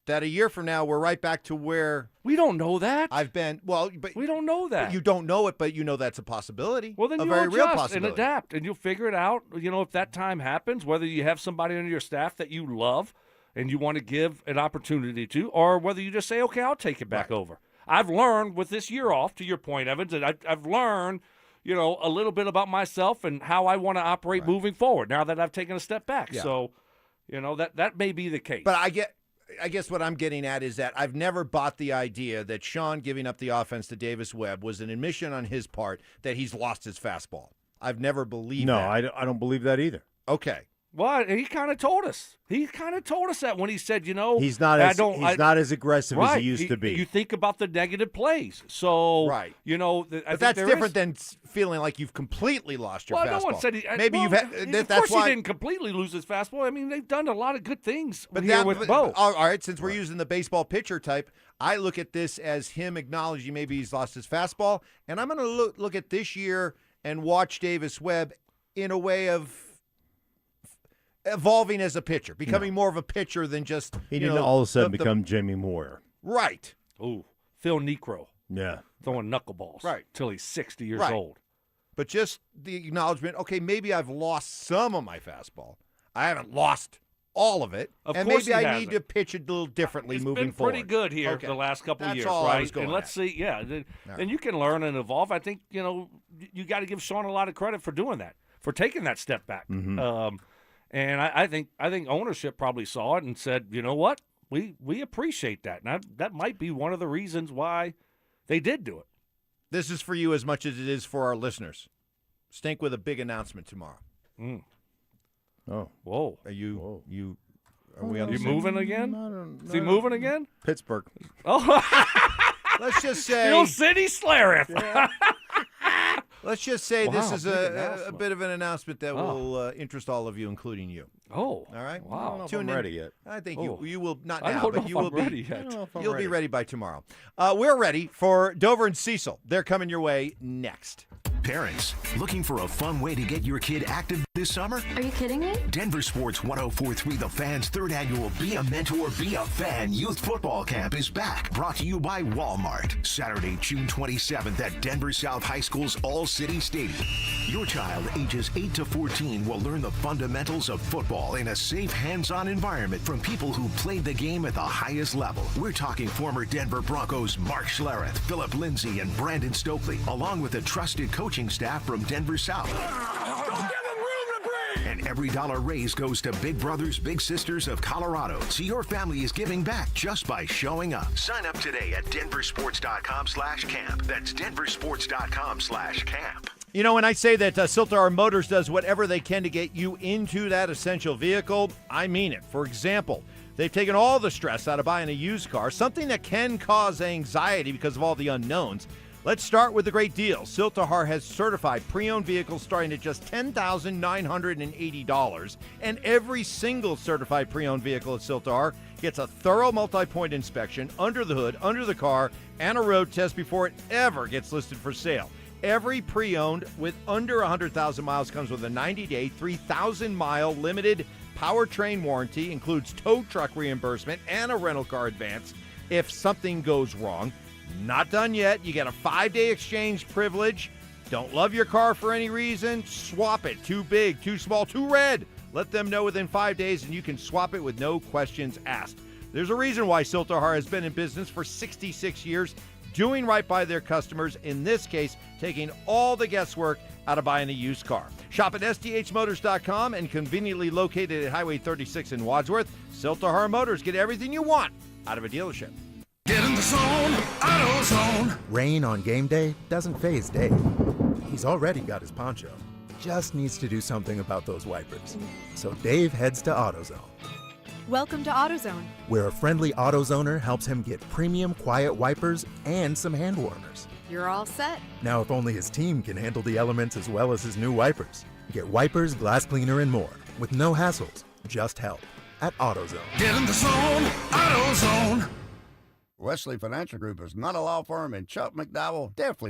that a year from now we're right back to where we don't know that I've been? Well, but we don't know that. But you don't know it, but you know that's a possibility. Well, then a you very real adjust possibility. and adapt, and you'll figure it out. You know, if that time happens, whether you have somebody on your staff that you love and you want to give an opportunity to, or whether you just say, okay, I'll take it back over. I've learned with this year off, to your point, Evans, and I've learned, you know, a little bit about myself and how I want to operate moving forward now that I've taken a step back. Yeah. So, you know, that may be the case. But I guess what I'm getting at is that I've never bought the idea that Sean giving up the offense to Davis Webb was an admission on his part that he's lost his fastball. I've never believed that. No, I don't believe that either. Okay. Well, he kind of told us. He kind of told us that when he said, you know, he's not as aggressive as he used to be. You think about the negative plays. So, right. You know, but that's different than feeling like you've completely lost your fastball. No one said he. Maybe well, you've had. Of that's course, why he didn't completely lose his fastball. I mean, they've done a lot of good things but here with Bo. All right, since we're using the baseball pitcher type, I look at this as him acknowledging maybe he's lost his fastball, and I'm going to look at this year and watch Davis Webb in a way of evolving as a pitcher, becoming more of a pitcher than just he didn't all of a sudden become Jamie Moyer. Right. Ooh, Phil Necro. Yeah. Throwing knuckleballs. Right. Till he's 60 years Right. old. But just the acknowledgement, okay, maybe I've lost some of my fastball. I haven't lost all of it. Of and course maybe he I hasn't. need to pitch it a little differently It's moving been forward. pretty good here Okay. the last couple of That's years, all right? I was going and let's at. see, yeah. And you can learn and evolve. I think, you know, you got to give Sean a lot of credit for doing that, for taking that step back. Mm-hmm. And I think ownership probably saw it and said, you know what, we appreciate that. And that might be one of the reasons why they did do it. This is for you as much as it is for our listeners. Stink with a big announcement tomorrow. Mm. Oh. Whoa. Are you are we on You the same- moving again? Is he moving again? Pittsburgh. Oh. Let's just say Bill City Schlereth. Let's just say Wow, this is big a announcement. bit of an announcement that Oh. will interest all of you, including you. Oh. All right. Wow. I don't know if Tune I'm in. ready yet. I think Oh. you will not I now, don't know but if you will I'm be ready yet. I don't know if I'm you'll ready. be ready by tomorrow. We're ready for Dover and Cecil. They're coming your way next. Parents, looking for a fun way to get your kid active this summer? Are you kidding me? Denver Sports 104.3 The Fan's third annual Be a Mentor, Be a Fan Youth Football Camp is back. Brought to you by Walmart. Saturday, June 27th at Denver South High School's All-City Stadium. Your child, ages 8 to 14, will learn the fundamentals of football in a safe, hands-on environment from people who played the game at the highest level. We're talking former Denver Broncos Mark Schlereth, Philip Lindsay, and Brandon Stokley, along with a trusted coaching staff from Denver South. And every dollar raised goes to Big Brothers Big Sisters of Colorado. So your family is giving back just by showing up. Sign up today at denversports.com/camp. That's denversports.com/camp. You know, when I say that Siltar Motors does whatever they can to get you into that essential vehicle, I mean it. For example, they've taken all the stress out of buying a used car, something that can cause anxiety because of all the unknowns. Let's start with the great deal. Siltar has certified pre-owned vehicles starting at just $10,980, and every single certified pre-owned vehicle at Siltar gets a thorough multi-point inspection under the hood, under the car, and a road test before it ever gets listed for sale. Every pre-owned with under 100,000 miles comes with a 90-day, 3,000-mile limited powertrain warranty, includes tow truck reimbursement and a rental car advance if something goes wrong. Not done yet. You get a 5-day exchange privilege. Don't love your car for any reason? Swap it. Too big, too small, too red. Let them know within 5 days and you can swap it with no questions asked. There's a reason why Siltar has been in business for 66 years, doing right by their customers, in this case, taking all the guesswork out of buying a used car. Shop at sthmotors.com and conveniently located at Highway 36 in Wadsworth. Siltar Motors, get everything you want out of a dealership. Get in the zone, AutoZone. Rain on game day doesn't faze Dave. He's already got his poncho. just needs to do something about those wipers. So Dave heads to AutoZone, Welcome to AutoZone. where a friendly AutoZoner helps him get premium quiet wipers and some hand warmers. You're all set. Now, if only his team can handle the elements as well as his new wipers. Get wipers, glass cleaner, and more with no hassles, just help at AutoZone. Get in the zone, AutoZone. Wesley Financial Group is not a law firm, and Chuck McDowell definitely